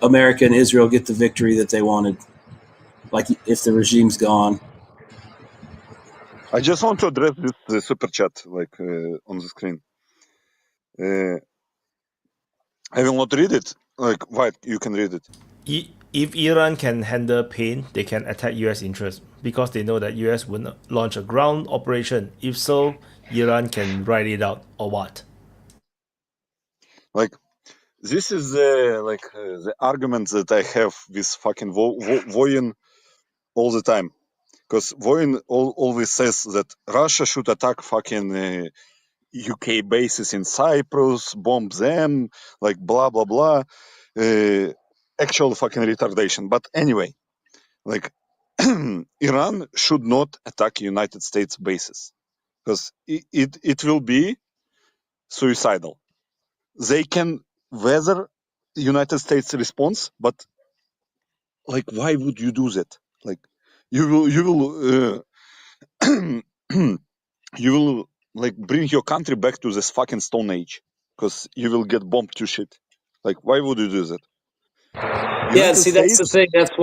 America and Israel get the victory that they wanted, like if the regime's gone. I just want to address the super chat on the screen. I will not read it. White, you can read it. If Iran can handle pain, they can attack U.S. interests, because they know that U.S. will not launch a ground operation. If so, Iran can ride it out, or what? This is the argument that I have with fucking Voyin all the time. Because Voyin always says that Russia should attack fucking UK bases in Cyprus, bomb them, blah, blah, blah. Actual fucking retardation. But anyway, Iran should not attack United States bases. Because it will be suicidal. They can weather the United States response, but why would you do that? You will you will bring your country back to this fucking Stone Age, because you will get bombed to shit. Why would you do that? Yeah, see, that's the thing. That's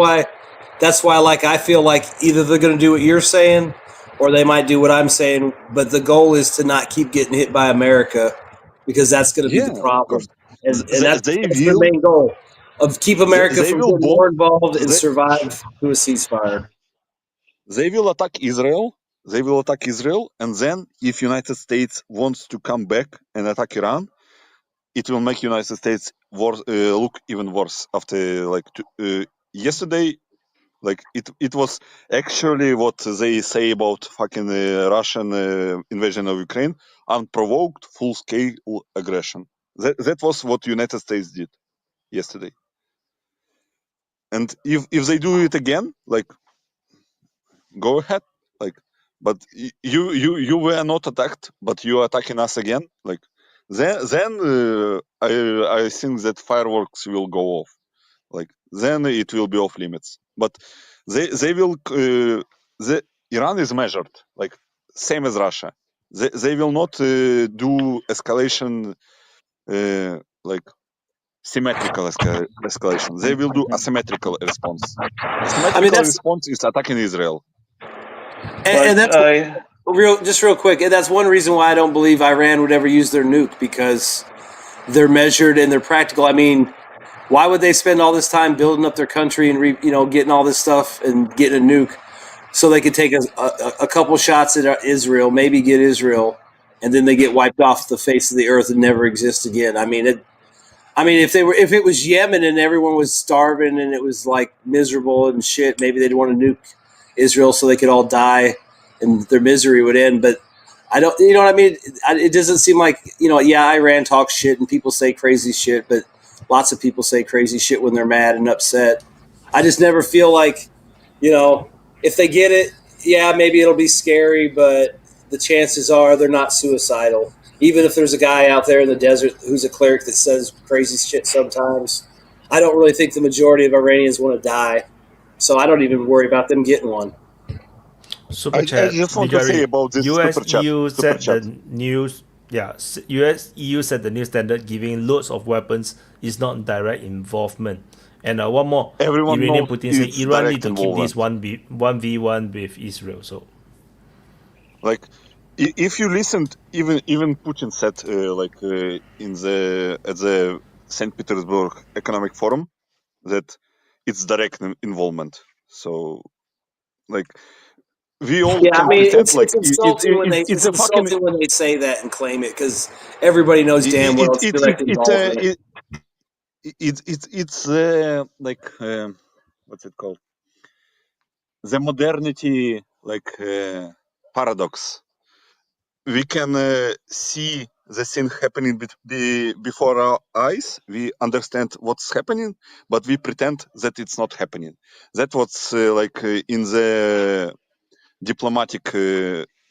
why I feel like either they're going to do what you're saying, or they might do what I'm saying. But the goal is to not keep getting hit by America, because that's going to be the problem. And that's the main goal, of keep America from getting more involved and survive to a ceasefire. They will attack Israel. And then if United States wants to come back and attack Iran, it will make United States look even worse. After yesterday, it was actually what they say about fucking Russian invasion of Ukraine, unprovoked, full-scale aggression. That was what United States did yesterday. And if they do it again, go ahead. But you were not attacked, but you are attacking us again. Then I think that fireworks will go off. Then it will be off limits. But they will. Iran is measured, same as Russia. They will not do escalation symmetrical escalation. They will do asymmetrical response. Asymmetrical response is attacking Israel. And that's real quick. And that's one reason why I don't believe Iran would ever use their nuke, because they're measured and they're practical. I mean, why would they spend all this time building up their country and getting all this stuff and getting a nuke so they could take a couple shots at Israel, maybe get Israel, and then they get wiped off the face of the earth and never exist again? I mean, I mean, if it was Yemen and everyone was starving and it was like miserable and shit, maybe they'd want to nuke Israel so they could all die and their misery would end. But I don't, you know what I mean? It doesn't seem like, yeah, Iran talks shit and people say crazy shit, but lots of people say crazy shit when they're mad and upset. I just never feel like, if they get it, yeah, maybe it'll be scary, but the chances are they're not suicidal. Even if there's a guy out there in the desert who's a cleric that says crazy shit sometimes, I don't really think the majority of Iranians want to die. So I don't even worry about them getting one. Super chat. just want to say about this US super chat. EU Super said chat. the news. Yeah, US EU said the new standard giving loads of weapons is not direct involvement. And one more. Everyone Iranian knows Putin say it's Iran direct need to keep this involvement. 1v1 with Israel. So Like, if you listened, even Putin said, at the St. Petersburg Economic Forum, that it's direct involvement. So, like, we all Yeah, I can mean, pretend it's like insulting when it's a fucking they say that and claim it because everybody knows damn well it's direct involvement. it's what's it called? The modernity paradox. We can see the thing happening before our eyes. We understand what's happening, but we pretend that it's not happening. That was in the diplomatic.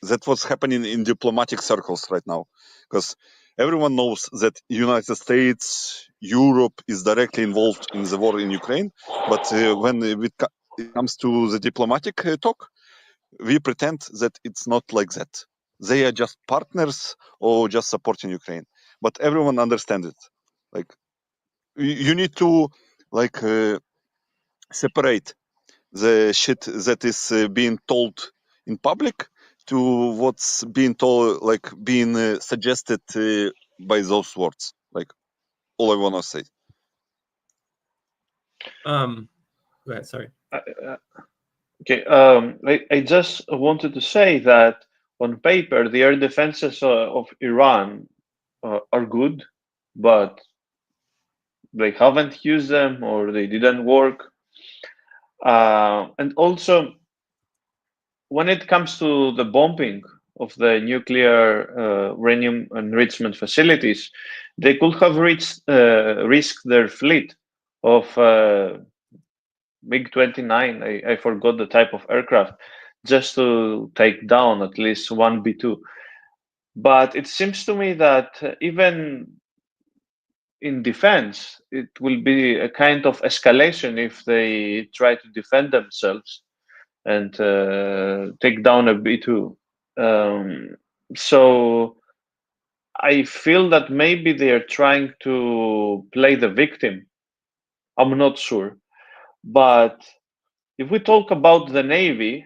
That what's happening in diplomatic circles right now, because everyone knows that United States, Europe is directly involved in the war in Ukraine. But when it comes to the diplomatic talk, we pretend that it's not like that. They are just partners or just supporting Ukraine. But everyone understands it. Like, you need to separate the shit that is being told in public to what's being told, being suggested by those words. Like, all I wanna say. Go ahead. Sorry. Okay. I just wanted to say that on paper, the air defenses of Iran are good, but they haven't used them or they didn't work. And also, when it comes to the bombing of the nuclear uranium enrichment facilities, they could have risked their fleet of MiG-29. I forgot the type of aircraft, just to take down at least one B-2. But it seems to me that even in defense, it will be a kind of escalation if they try to defend themselves and take down a B-2. So I feel that maybe they are trying to play the victim. I'm not sure. But if we talk about the Navy,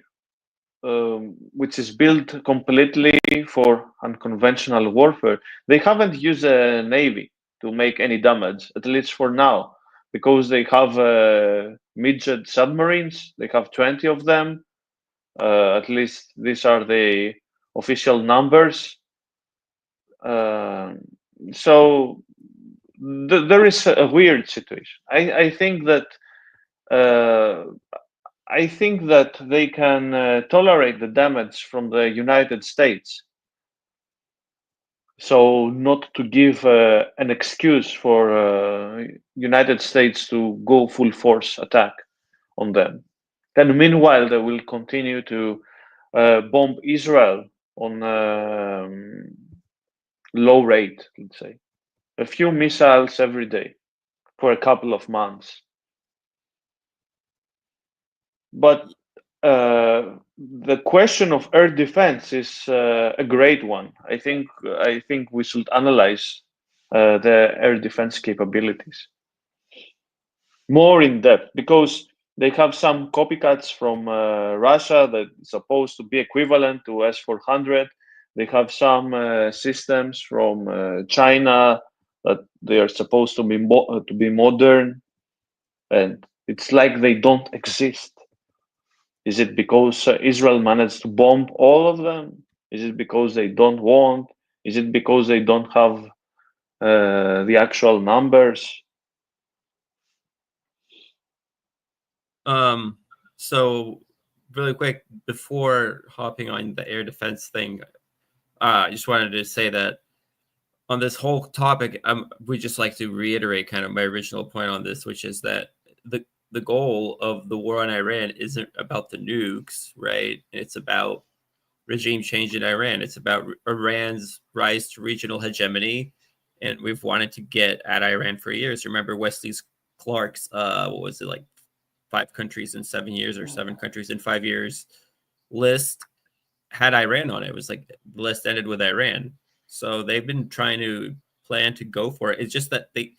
which is built completely for unconventional warfare, they haven't used a Navy to make any damage, at least for now, because they have midget submarines. They have 20 of them. At least these are the official numbers. So there is a weird situation. I think that they can tolerate the damage from the United States. So not to give an excuse for United States to go full force attack on them. Then meanwhile, they will continue to bomb Israel on low rate, let's say. A few missiles every day for a couple of months. But the question of air defense is a great one. I think we should analyze the air defense capabilities more in depth, because they have some copycats from Russia that is supposed to be equivalent to S-400. They have some systems from China that they are supposed to be modern, and it's like they don't exist. Is it because Israel managed to bomb all of them? Is it because they don't want? Is it because they don't have the actual numbers? So really quick, before hopping on the air defense thing, I just wanted to say that on this whole topic, we just like to reiterate kind of my original point on this, which is that the goal of the war on Iran isn't about the nukes, right? It's about regime change in Iran. It's about Iran's rise to regional hegemony, and we've wanted to get at Iran for years. Remember Wesley Clark's, what was it, like 5 countries in 7 years or 7 countries in 5 years list had Iran on it. It was like the list ended with Iran. So they've been trying to plan to go for it. It's just that they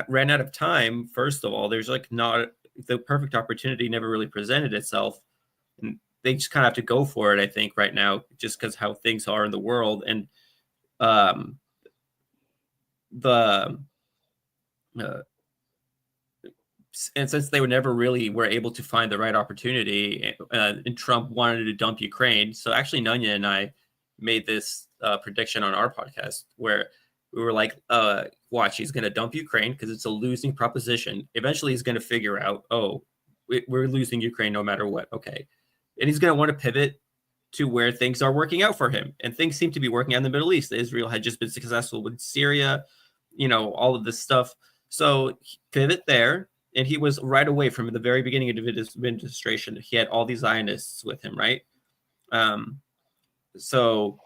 ran out of time. First of all, there's like not the perfect opportunity never really presented itself. And they just kind of have to go for it, I think, right now, just because how things are in the world. And and since they were never really were able to find the right opportunity, and Trump wanted to dump Ukraine. So actually, Nunya and I made this prediction on our podcast where we were like, watch, he's going to dump Ukraine because it's a losing proposition. Eventually, he's going to figure out, oh, we're losing Ukraine no matter what. Okay. And he's going to want to pivot to where things are working out for him. And things seem to be working out in the Middle East. Israel had just been successful with Syria, all of this stuff. So pivot there. And he was right away from the very beginning of his administration. He had all these Zionists with him, right? So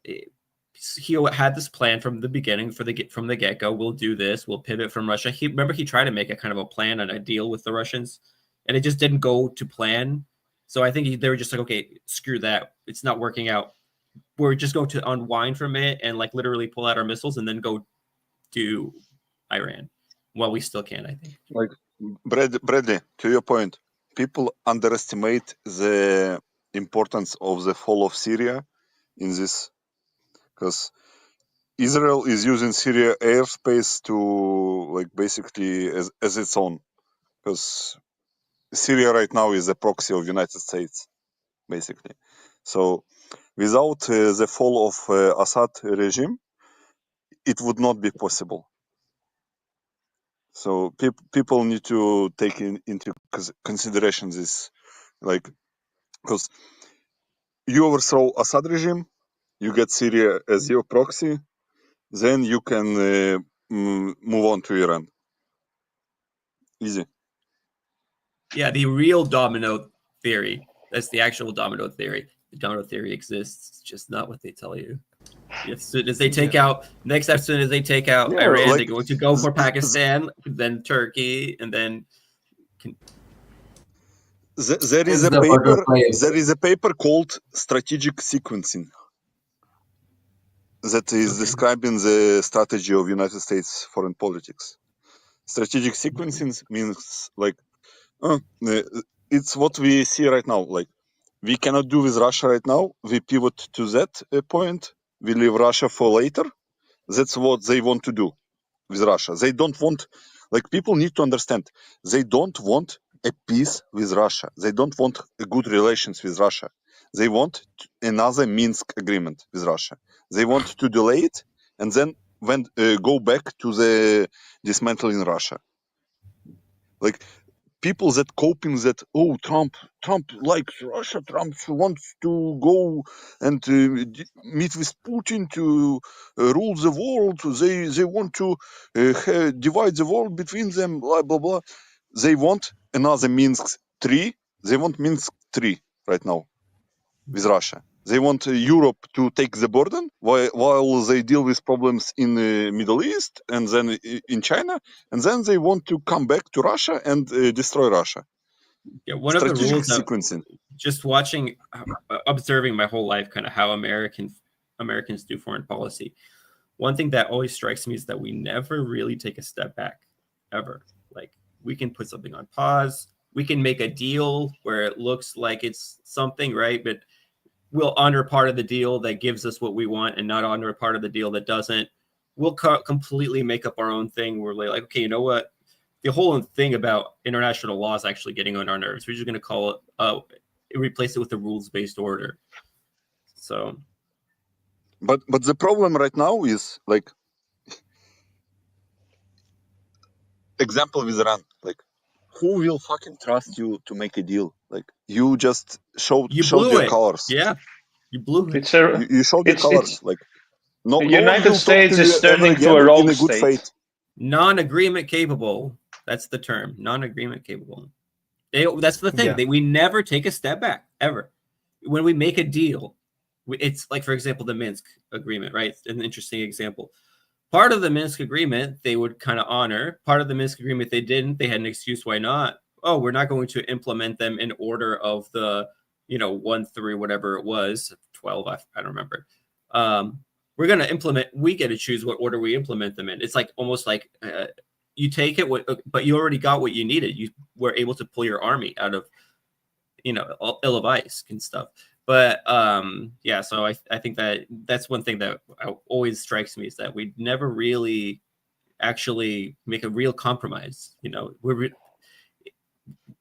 he had this plan from the beginning, from the get-go. We'll do this. We'll pivot from Russia. He tried to make a kind of a plan and a deal with the Russians, and it just didn't go to plan. So I think they were just like, okay, screw that. It's not working out. We're just going to unwind from it and like literally pull out our missiles and then go to Iran while we still can, I think. Like Bradley, to your point, people underestimate the importance of the fall of Syria in this, because Israel is using Syria airspace to like basically as its own, because Syria right now is a proxy of United States, basically. So without the fall of Assad regime, it would not be possible. So people need to take into consideration this, like, because you overthrow Assad regime, you get Syria as your proxy, then you can move on to Iran. Easy. Yeah, the real domino theory. That's the actual domino theory. The domino theory exists. It's just not what they tell you. As soon as they take out, as soon as they take out Iran, like, they're going to go for Pakistan, then Turkey, and then. There is a paper called Strategic Sequencing that is describing the strategy of United States foreign politics. Strategic sequencing means like it's what we see right now. Like we cannot do with Russia right now. We pivot to that point. We leave Russia for later. That's what they want to do with Russia. They don't want, like, people need to understand, they don't want a peace with Russia. They don't want good relations with Russia. They want another Minsk agreement with Russia. They want to delay it and then go back to the dismantling Russia. Like, people that coping that, oh, Trump likes Russia, Trump wants to go and meet with Putin to rule the world. They want to divide the world between them, blah, blah, blah. They want another Minsk 3. They want Minsk 3 right now with Russia. They want Europe to take the burden while they deal with problems in the Middle East and then in China. And then they want to come back to Russia and destroy Russia. Yeah, one of the rules sequencing. Just watching, observing my whole life, kind of how Americans do foreign policy. One thing that always strikes me is that we never really take a step back, ever. Like, we can put something on pause. We can make a deal where it looks like it's something, right? But we'll honor part of the deal that gives us what we want and not honor a part of the deal that doesn't. We'll completely make up our own thing. We're like, okay, you know what? The whole thing about international law is actually getting on our nerves. We're just going to call it, replace it with a rules-based order. So, but the problem right now is, like, example with Iran. Like, who will fucking trust you to make a deal? Like, you just showed blew your it. colors. Yeah, you blew it. You showed your colors. Like, no the one United will talk States to you is ever turning again to a in rogue a good state. faith. Non-agreement capable. That's the term. Non-agreement capable. That's the thing. Yeah. We never take a step back ever. When we make a deal, it's like, for example, the Minsk agreement, right? An interesting example. Part of the Minsk agreement they would kind of honor. Part of the Minsk agreement they didn't. They had an excuse why not. Oh, we're not going to implement them in order of the 1 through whatever it was, 12. I don't remember. We're going to implement. We get to choose what order we implement them in. It's like almost like you take it, but you already got what you needed. You were able to pull your army out of Ilovaisk and stuff. But yeah, so I think that's one thing that always strikes me, is that we never really actually make a real compromise. We're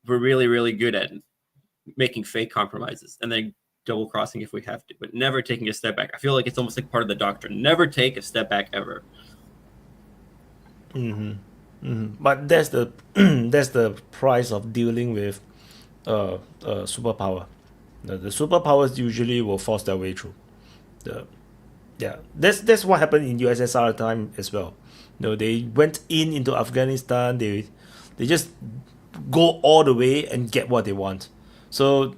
really, really good at making fake compromises and then double crossing if we have to, but never taking a step back. I feel like it's almost like part of the doctrine. Never take a step back ever. But that's the that's the price of dealing with superpower. The superpowers usually will force their way through. That's what happened in USSR time as well. They went into Afghanistan. They just go all the way and get what they want. So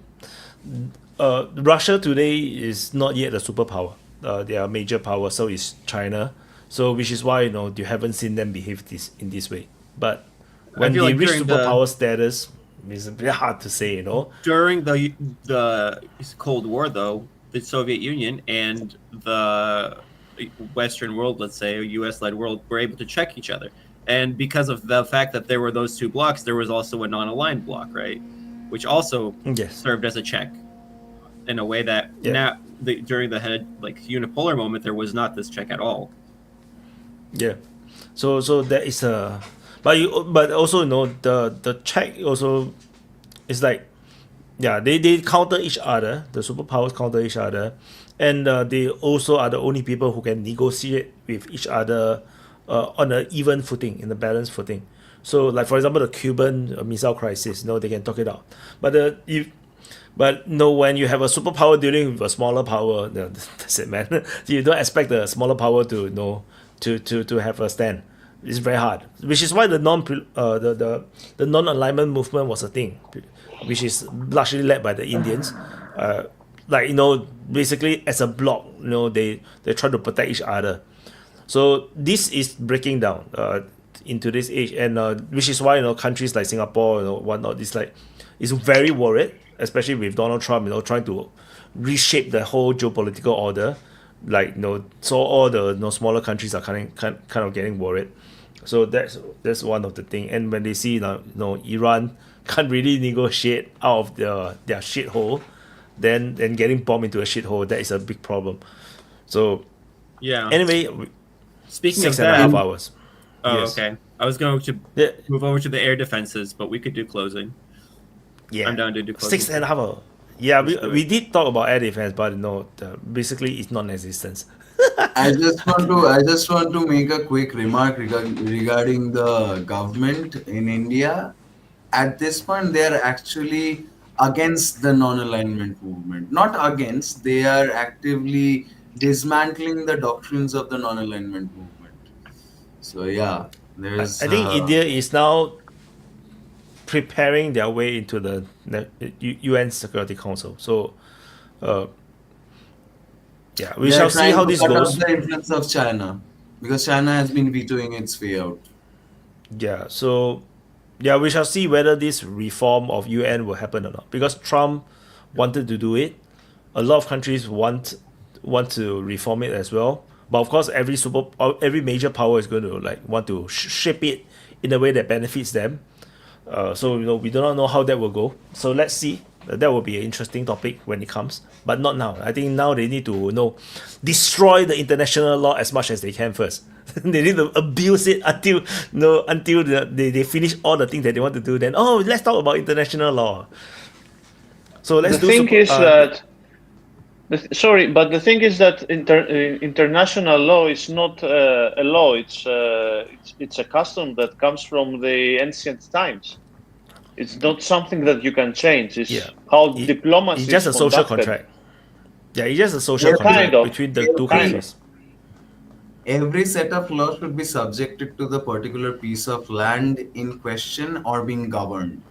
Russia today is not yet a superpower. They are a major power. So is China. So which is why you haven't seen them behave in this way. But when they reach superpower status, it's a bit hard to say. During the Cold War, though, the Soviet Union and the Western world, let's say, a U.S.-led world, were able to check each other. And because of the fact that there were those two blocks, there was also a non-aligned block, right? Which also served as a check in a way that during the unipolar moment, there was not this check at all. Yeah. So there is a... But also, the check also is like... Yeah, they counter each other. The superpowers counter each other. And they also are the only people who can negotiate with each other on an even footing, in a balanced footing. So, like, for example, the Cuban Missile Crisis, they can talk it out. But when you have a superpower dealing with a smaller power, that's it, man. You don't expect the smaller power to have a stand. It's very hard, which is why the non-alignment movement was a thing, which is largely led by the Indians. Basically as a bloc, they try to protect each other. So this is breaking down into this age, and which is why countries like Singapore, whatnot, it's very worried, especially with Donald Trump, trying to reshape the whole geopolitical order. So all the smaller countries are kind of getting worried. So that's one of the thing. And when they see Iran can't really negotiate out of their shithole, then getting bombed into a shithole, that is a big problem. So anyway, speaking 6.5 hours. Oh, yes. Okay. I was going to move over to the air defenses, but we could do closing. Yeah, I'm down to do closing. 6.5 hours. Yeah, we did talk about air defense, but basically it's non-existent. I just want to make a quick remark regarding the government in India. At this point, they are actually against the non-alignment movement. Not against, they are actively dismantling the doctrines of the non-alignment movement. So yeah, there's. I think India is now preparing their way into the UN Security Council. So, we shall see how this goes. The influence of China, because China has been vetoing its way out. Yeah. So, we shall see whether this reform of UN will happen or not. Because Trump wanted to do it, a lot of countries want to reform it as well. But of course, every major power is going to want to shape it in a way that benefits them. So we do not know how that will go. So let's see. That will be an interesting topic when it comes, but not now. I think now they need to destroy the international law as much as they can first. They need to abuse it until they finish all the things that they want to do. Then let's talk about international law. So let's the thing is that Sorry, but the thing is that international law is not a law. It's a custom that comes from the ancient times. It's not something that you can change. It's how diplomacy It's just is a social conducted. contract. Yeah, it's just a social Kind contract of. between the two countries. Every set of law should be subjected to the particular piece of land in question or being governed,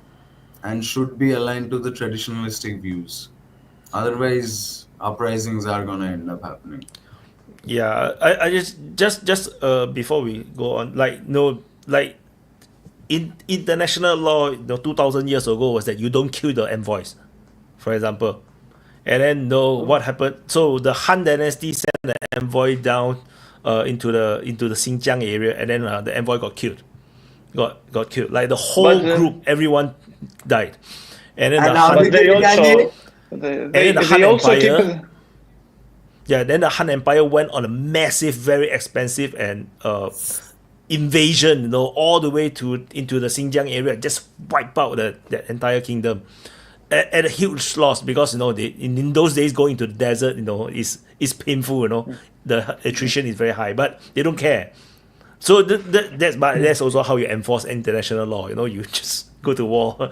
and should be aligned to the traditionalistic views. Otherwise, uprisings are gonna end up happening. Yeah, I just before we go on, like no, like in international law, 2,000 years ago was that you don't kill the envoys, for example. And then what happened? So the Han Dynasty sent an envoy down into the Xinjiang area, and then the envoy got killed. Got killed. Like the whole group, everyone died. And then the Han, then the Han Empire went on a massive, very expensive and invasion, all the way into the Xinjiang area, just wipe out that entire kingdom at a huge loss, because in those days going into the desert, is painful. The attrition is very high, but they don't care. So that's also how you enforce international law. You just go to war.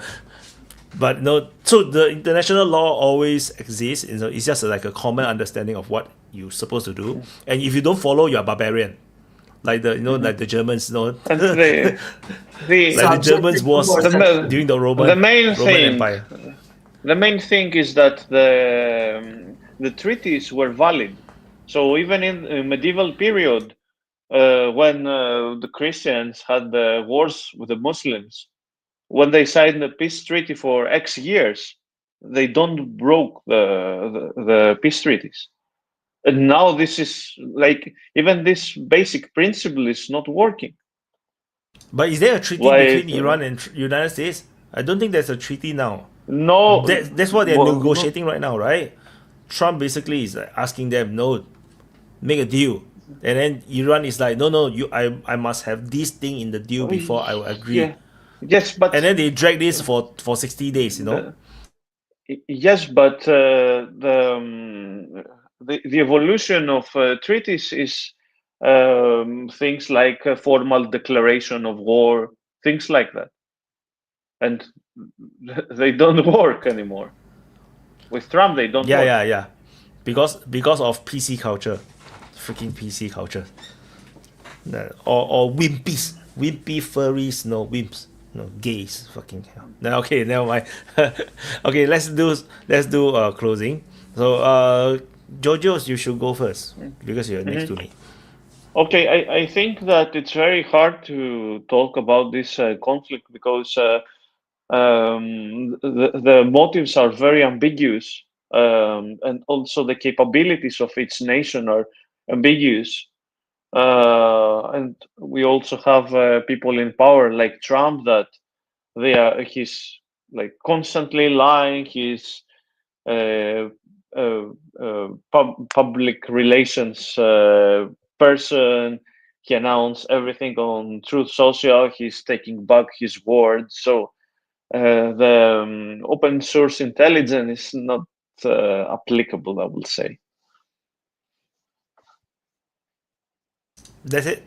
But so the international law always exists. It's just like a common understanding of what you're supposed to do, and if you don't follow, you're a barbarian. Like like the Germans, like the Germans was during the Roman Empire. The main thing is that the treaties were valid. So even in the medieval period, when the Christians had the wars with the Muslims, when they signed the peace treaty for X years, they don't broke the peace treaties. And now this is like, even this basic principle is not working. But is there a treaty between Iran and United States? I don't think there's a treaty now. No. That's what they're negotiating right now, right? Trump basically is asking them, no, make a deal. And then Iran is like, no, I must have this thing in the deal before I will agree. Yeah. Yes, but and then they drag this for 60 days, Yes, but the evolution of treaties is things like a formal declaration of war, things like that, and they don't work anymore. With Trump, they don't. Yeah. Because of PC culture, freaking PC culture, or wimpies, wimpy furries, wimps. No, gays, fucking hell. No, okay, never mind. Okay, let's do closing. So, Georgios, you should go first because you're next to me. Okay, I think that it's very hard to talk about this conflict because the motives are very ambiguous, and also the capabilities of each nation are ambiguous. And we also have people in power like Trump that he's like constantly lying. He's public relations person. He announced everything on Truth Social. He's taking back his word. So the open source intelligence is not applicable, I will say. That's it.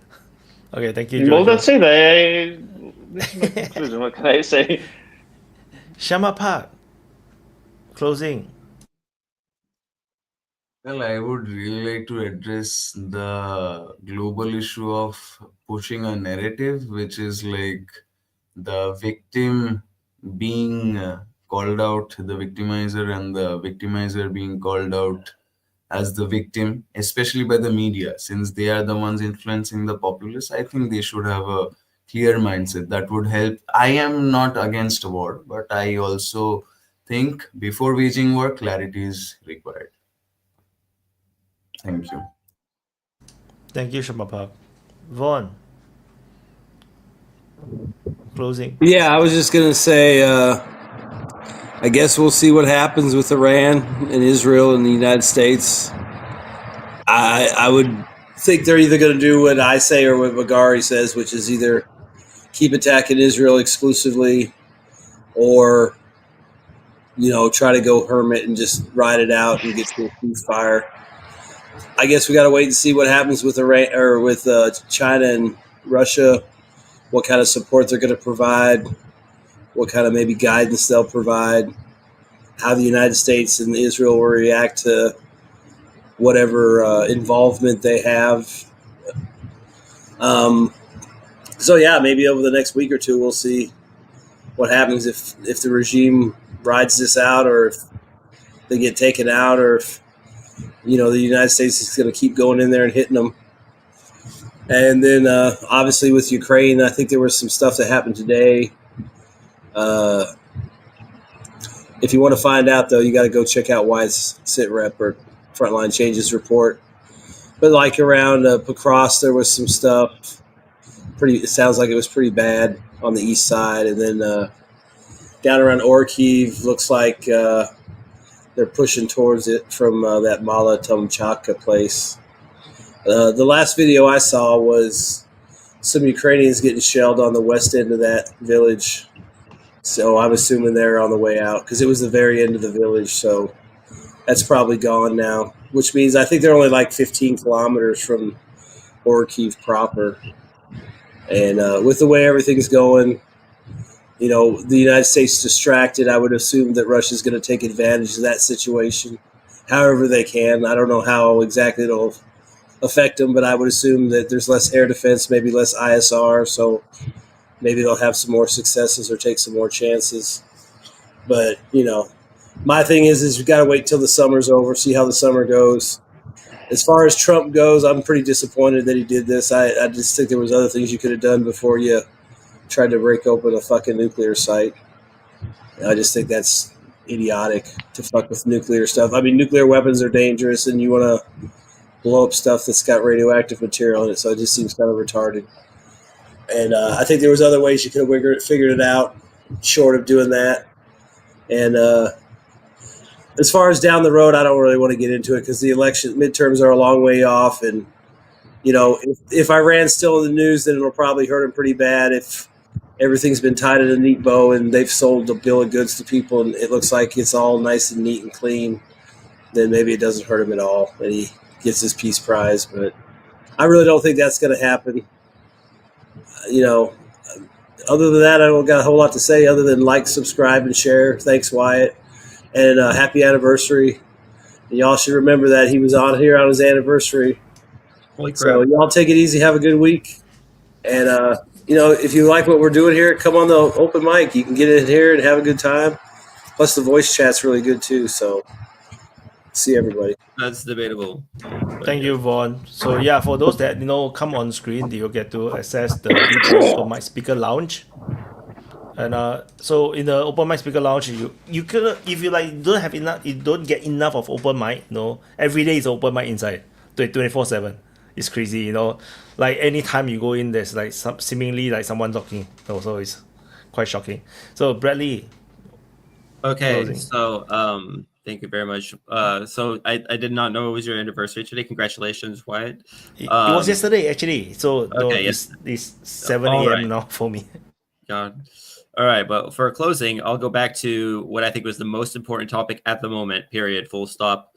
Okay, thank you, George. Well, that's it. This is my conclusion. What can I say? Shama Park. Closing. Well, I would really like to address the global issue of pushing a narrative, which is like the victim being called out, the victimizer, and the victimizer being called out as the victim, especially by the media, since they are the ones influencing the populace. I think they should have a clear mindset that would help. I am not against war, but I also think before waging war, clarity is required. Thank you. Thank you, Shamapa. Vaughn. Closing. Yeah, I was just going to say, I guess we'll see what happens with Iran and Israel and the United States. I would think they're either going to do what I say or what Bagari says, which is either keep attacking Israel exclusively or try to go hermit and just ride it out and get to a ceasefire. I guess we got to wait and see what happens with Iran or with China and Russia, what kind of support they're going to provide, what kind of maybe guidance they'll provide, how the United States and Israel will react to whatever involvement they have. So yeah, maybe over the next week or two, we'll see what happens if the regime rides this out, or if they get taken out, or if the United States is going to keep going in there and hitting them. And then obviously with Ukraine, I think there was some stuff that happened today. If you want to find out, though, you got to go check out Wyatt's sit rep or Frontline Changes report. But like around Pokrovsk, there was some stuff. It sounds like it was pretty bad on the east side. And then down around Orkiv, looks like they're pushing towards it from that Mala Tomchaka place. The last video I saw was some Ukrainians getting shelled on the west end of that village. So I'm assuming they're on the way out because it was the very end of the village. So that's probably gone now, which means I think they're only like 15 kilometers from Orkiv proper. And with the way everything's going, the United States distracted, I would assume that Russia's going to take advantage of that situation however they can. I don't know how exactly it'll affect them, but I would assume that there's less air defense, maybe less ISR, so maybe they'll have some more successes or take some more chances. But, my thing is we got to wait till the summer's over, see how the summer goes. As far as Trump goes, I'm pretty disappointed that he did this. I just think there was other things you could have done before you tried to break open a fucking nuclear site. I just think that's idiotic to fuck with nuclear stuff. I mean, nuclear weapons are dangerous, and you want to blow up stuff that's got radioactive material in it, so it just seems kind of retarded. And I think there was other ways you could have figured it out short of doing that. And as far as down the road, I don't really want to get into it because the midterms are a long way off. And, if Iran's still in the news, then it'll probably hurt them pretty bad. If everything's been tied in a neat bow and they've sold a bill of goods to people and it looks like it's all nice and neat and clean, then maybe it doesn't hurt him at all and he gets his peace prize. But I really don't think that's going to happen. Other than that, I don't got a whole lot to say other than like, subscribe, and share. Thanks, Wyatt. And happy anniversary. And y'all should remember that he was on here on his anniversary. Holy crap. So y'all take it easy. Have a good week. And, if you like what we're doing here, come on the open mic. You can get in here and have a good time. Plus the voice chat's really good too. So see everybody. That's debatable. Thank you, Vaughn. So yeah, for those that come on screen, you'll get to access the DPA Open Mic Speaker Lounge. And so in the Open Mic Speaker Lounge, you could, if you don't have enough, you don't get enough of open mic. Every day is open mic inside, 24/7. It's crazy, Like anytime you go in, there's like seemingly like someone talking. So it's quite shocking. So Bradley. Okay, closing. so thank you very much. So I did not know it was your anniversary today. Congratulations, Wyatt. It was yesterday actually. So Okay, it's 7 All a.m. right. now for me. God. All right, but for closing, I'll go back to what I think was the most important topic at the moment, period, full stop.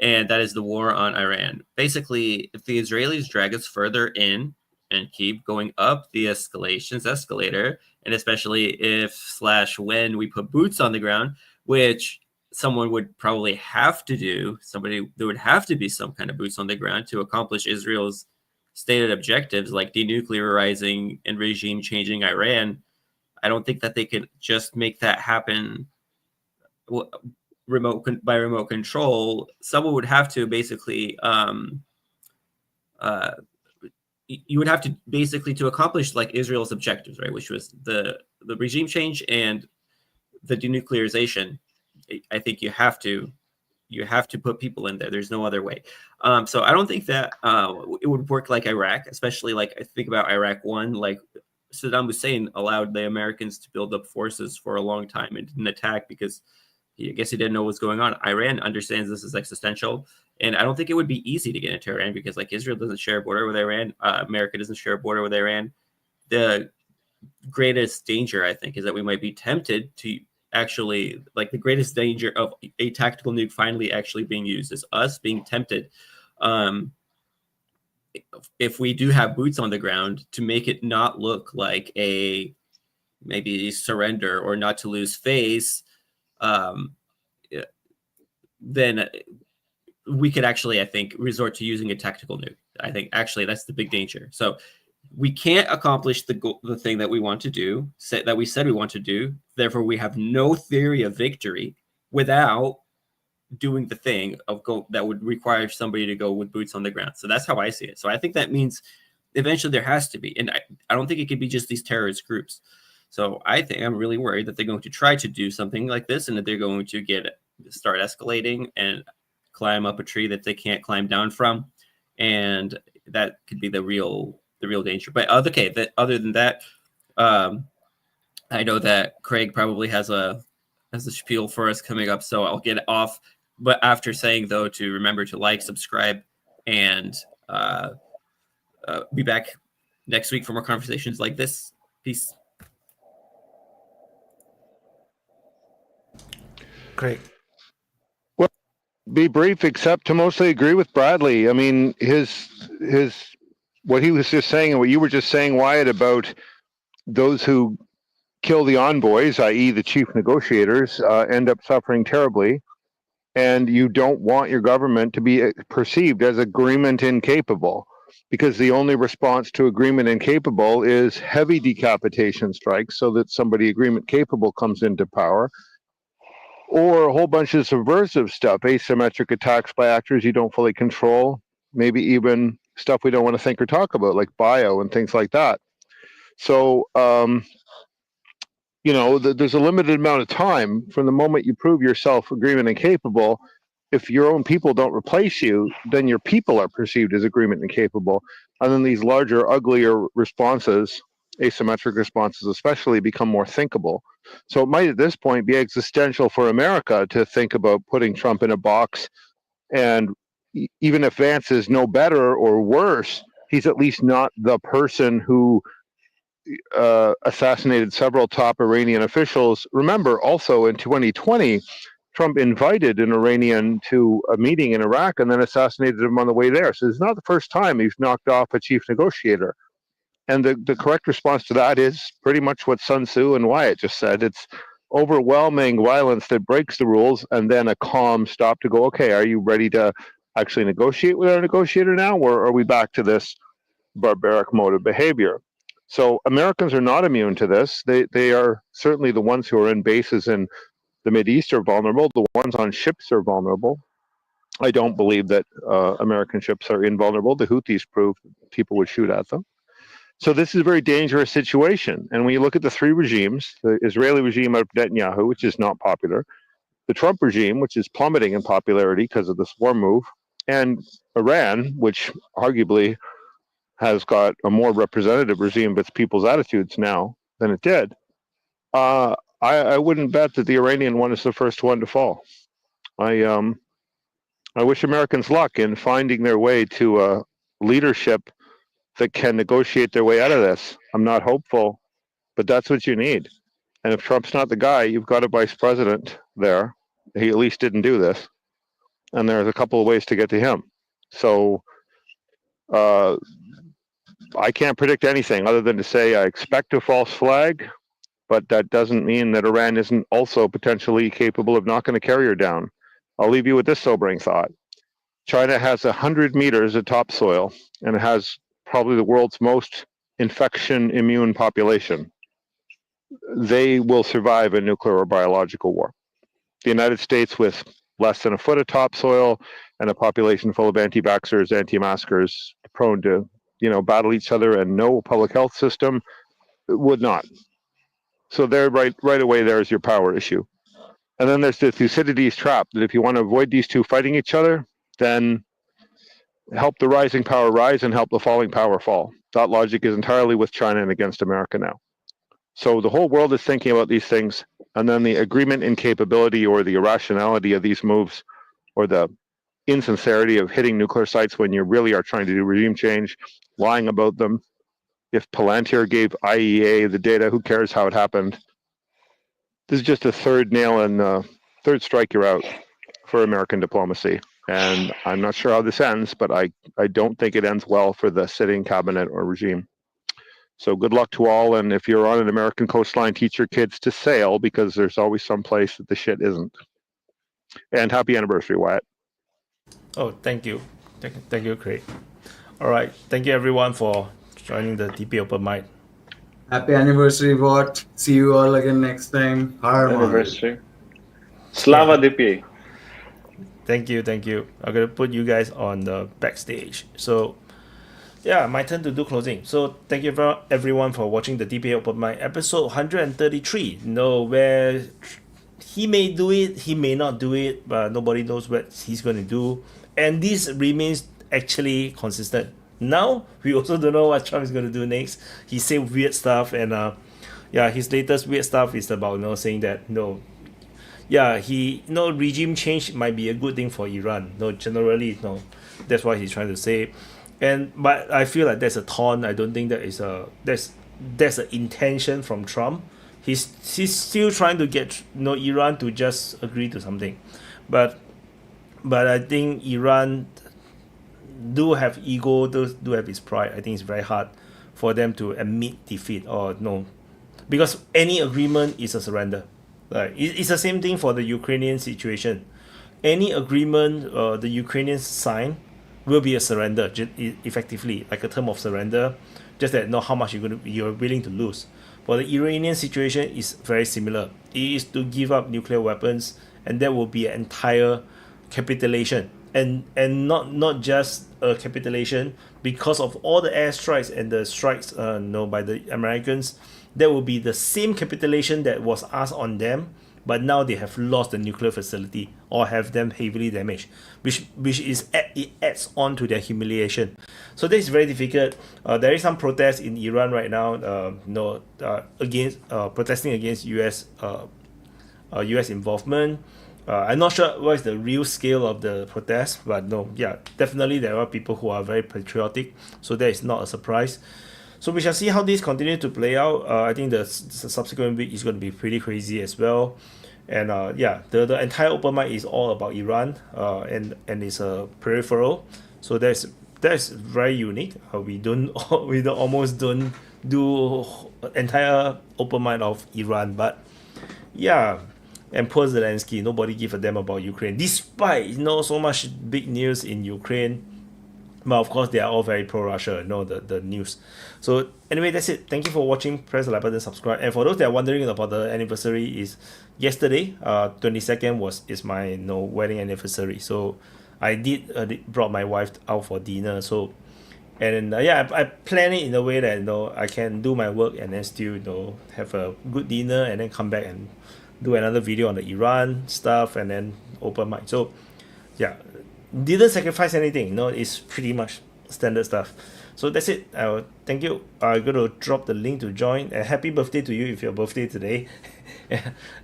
And that is the war on Iran. Basically, if the Israelis drag us further in and keep going up the escalator, and especially if/when we put boots on the ground, which someone would probably have to do, there would have to be some kind of boots on the ground to accomplish Israel's stated objectives like denuclearizing and regime changing Iran. I don't think that they could just make that happen by remote control. Someone would have to basically you would have to basically to accomplish like Israel's objectives, right, which was the regime change and the denuclearization. I think you have to put people in there. There's no other way. So I don't think that it would work like Iraq, especially like I think about Iraq 1, like Saddam Hussein allowed the Americans to build up forces for a long time and didn't attack because I guess he didn't know what's going on. Iran understands this is existential, and I don't think it would be easy to get into Iran because like Israel doesn't share a border with Iran, America doesn't share a border with Iran. The greatest danger, I think, is that we might be tempted to actually, like, the greatest danger of a tactical nuke finally actually being used is us being tempted, if we do have boots on the ground, to make it not look like a maybe surrender or not to lose face, then we could actually, I think, resort to using a tactical nuke. I think actually that's the big danger. So we can't accomplish the thing that we want to do, that we said we want to do. Therefore, we have no theory of victory without doing the thing that would require somebody to go with boots on the ground. So that's how I see it. So I think that means eventually there has to be, and I don't think it could be just these terrorist groups. So I think I'm really worried that they're going to try to do something like this, and that they're going to start escalating and climb up a tree that they can't climb down from, and that could be the real danger. But other than that, I know that Craig probably has a spiel for us coming up, so I'll get off. But after saying, though, to remember to like, subscribe, and be back next week for more conversations like this. Peace. Great. Well, be brief, except to mostly agree with Bradley. I mean, what he was just saying and what you were just saying, Wyatt, about those who kill the envoys, i.e. the chief negotiators, end up suffering terribly. And you don't want your government to be perceived as agreement incapable, because the only response to agreement incapable is heavy decapitation strikes so that somebody agreement capable comes into power, or a whole bunch of subversive stuff, asymmetric attacks by actors you don't fully control, maybe even stuff we don't want to think or talk about, like bio and things like that. So, there's a limited amount of time from the moment you prove yourself agreement incapable. If your own people don't replace you, then your people are perceived as agreement incapable. And then these larger, uglier responses, asymmetric responses especially, become more thinkable. So it might at this point be existential for America to think about putting Trump in a box. And even if Vance is no better or worse, he's at least not the person who assassinated several top Iranian officials. Remember, also in 2020, Trump invited an Iranian to a meeting in Iraq and then assassinated him on the way there. So it's not the first time he's knocked off a chief negotiator. And the correct response to that is pretty much what Sun Tzu and Wyatt just said. It's overwhelming violence that breaks the rules, and then a calm stop to go, okay, are you ready to actually negotiate with our negotiator now, or are we back to this barbaric mode of behavior? So Americans are not immune to this. They are certainly the ones who are in bases in the Mideast are vulnerable. The ones on ships are vulnerable. I don't believe that American ships are invulnerable. The Houthis proved people would shoot at them. So this is a very dangerous situation. And when you look at the three regimes, the Israeli regime of Netanyahu, which is not popular, the Trump regime, which is plummeting in popularity because of this war move, and Iran, which arguably has got a more representative regime of its people's attitudes now than it did, I wouldn't bet that the Iranian one is the first one to fall. I wish Americans luck in finding their way to a leadership that can negotiate their way out of this. I'm not hopeful, but that's what you need. And if Trump's not the guy, you've got a vice president there. He at least didn't do this. And there's a couple of ways to get to him. So I can't predict anything other than to say I expect a false flag, but that doesn't mean that Iran isn't also potentially capable of knocking a carrier down. I'll leave you with this sobering thought. China has 100 meters of topsoil, and it has probably the world's most infection immune population. They will survive a nuclear or biological war. The United States, with less than a foot of topsoil and a population full of anti-vaxxers, anti-maskers, prone to battle each other, and no public health system, would not. So there, right away, there's your power issue. And then there's the Thucydides trap, that if you want to avoid these two fighting each other, then help the rising power rise and help the falling power fall. That logic is entirely with China and against America now. So the whole world is thinking about these things, and then the agreement incapability or the irrationality of these moves, or the insincerity of hitting nuclear sites when you really are trying to do regime change, lying about them. If Palantir gave IEA the data, who cares how it happened? This is just a third nail in third strike you're out for American diplomacy. And I'm not sure how this ends, but I don't think it ends well for the sitting cabinet or regime. So good luck to all. And if you're on an American coastline, teach your kids to sail, because there's always some place that the shit isn't. And happy anniversary, Wyatt. Oh, thank you. Thank you, Craig. All right. Thank you, everyone, for joining the DPA Open Mic. Happy anniversary, Watt. See you all again next time. Anniversary. Slava DPA. Thank you. I'm going to put you guys on the backstage. So, yeah, my turn to do closing. So, thank you everyone for watching the DPA Open Mic episode 133. Where he may do it, he may not do it, but nobody knows what he's going to do. And this remains actually consistent. Now, we also don't know what Trump is going to do next. He said weird stuff, and his latest weird stuff is about saying that regime change might be a good thing for Iran. Generally, that's what he's trying to say. But I feel like that's a taunt. I don't think that is that's an intention from Trump. He's still trying to get Iran to just agree to something, but I think Iran do have ego, do have his pride. I think it's very hard for them to admit defeat because any agreement is a surrender. Like it's the same thing for the Ukrainian situation. Any agreement the Ukrainians sign will be a surrender, effectively, like a term of surrender. Just that how much you're willing to lose. For the Iranian situation is very similar. It is to give up nuclear weapons, and that will be an entire capitulation. And not just a capitulation because of all the airstrikes and the strikes by the Americans. That will be the same capitulation that was asked on them, but now they have lost the nuclear facility or have them heavily damaged, which it adds on to their humiliation. So this is very difficult. There is some protest in Iran right now, against protesting against US involvement. I'm not sure what is the real scale of the protest, but definitely there are people who are very patriotic, so that is not a surprise. So we shall see how this continues to play out. I think the subsequent week is going to be pretty crazy as well. And the entire open mic is all about Iran, and it's a peripheral. So that's very unique. We almost don't do entire open mic of Iran, but and poor Zelensky, nobody give a damn about Ukraine, despite so much big news in Ukraine. But of course, they are all very pro-Russia, the news. So anyway, that's it. Thank you for watching. Press the like button, subscribe. And for those that are wondering about the anniversary, is yesterday, 22nd is my wedding anniversary. So I brought my wife out for dinner. So I plan it in a way that I can do my work and then still have a good dinner and then come back and do another video on the Iran stuff and then open mic. So didn't sacrifice anything. It's pretty much standard stuff. So that's it. Thank you. I'm going to drop the link to join. Happy birthday to you if your birthday today.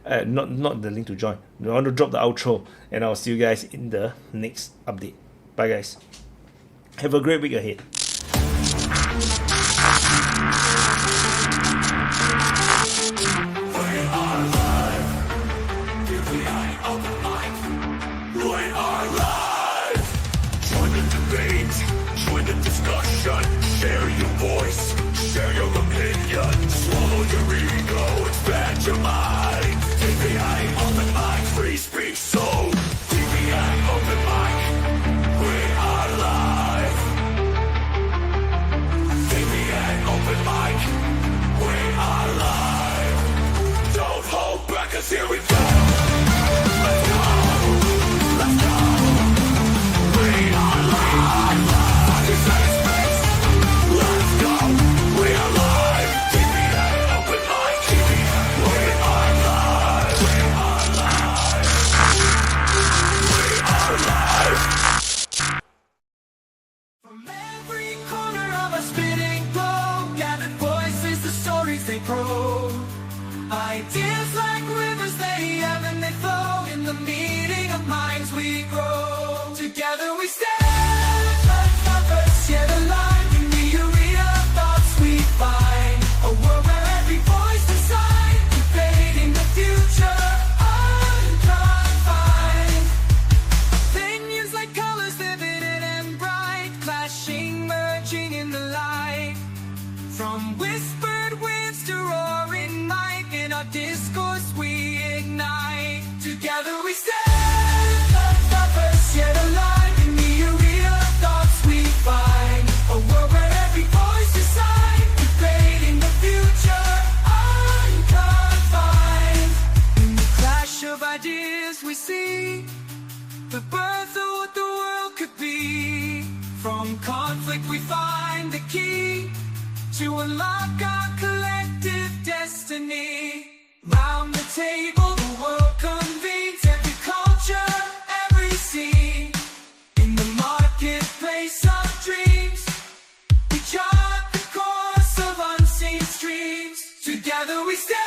Not the link to join. I want to drop the outro, and I'll see you guys in the next update. Bye guys. Have a great week ahead. Share your voice, share your opinion, swallow your ego, expand your mind. DPA Open Mic, free speech, so DPA Open Mic, we are live. DPA Open Mic, we are live. Don't hold back, 'cause here we go. Let's go, let's go. We are live. Let's go, we are live. DPA Open Mic, DPA, we are live. We are live. We are live. From every corner of a spinning globe, gathered voices, the stories they probe. Ideas like rivers, they ebb and they flow. In the meeting of minds we grow. Together we stand, unlovers, yet alive. A world where every voice decides, debating the future. unity. Round the table, the world convenes. Every culture, every scene. In the marketplace of dreams, we chart the course of unseen streams. Together we stand.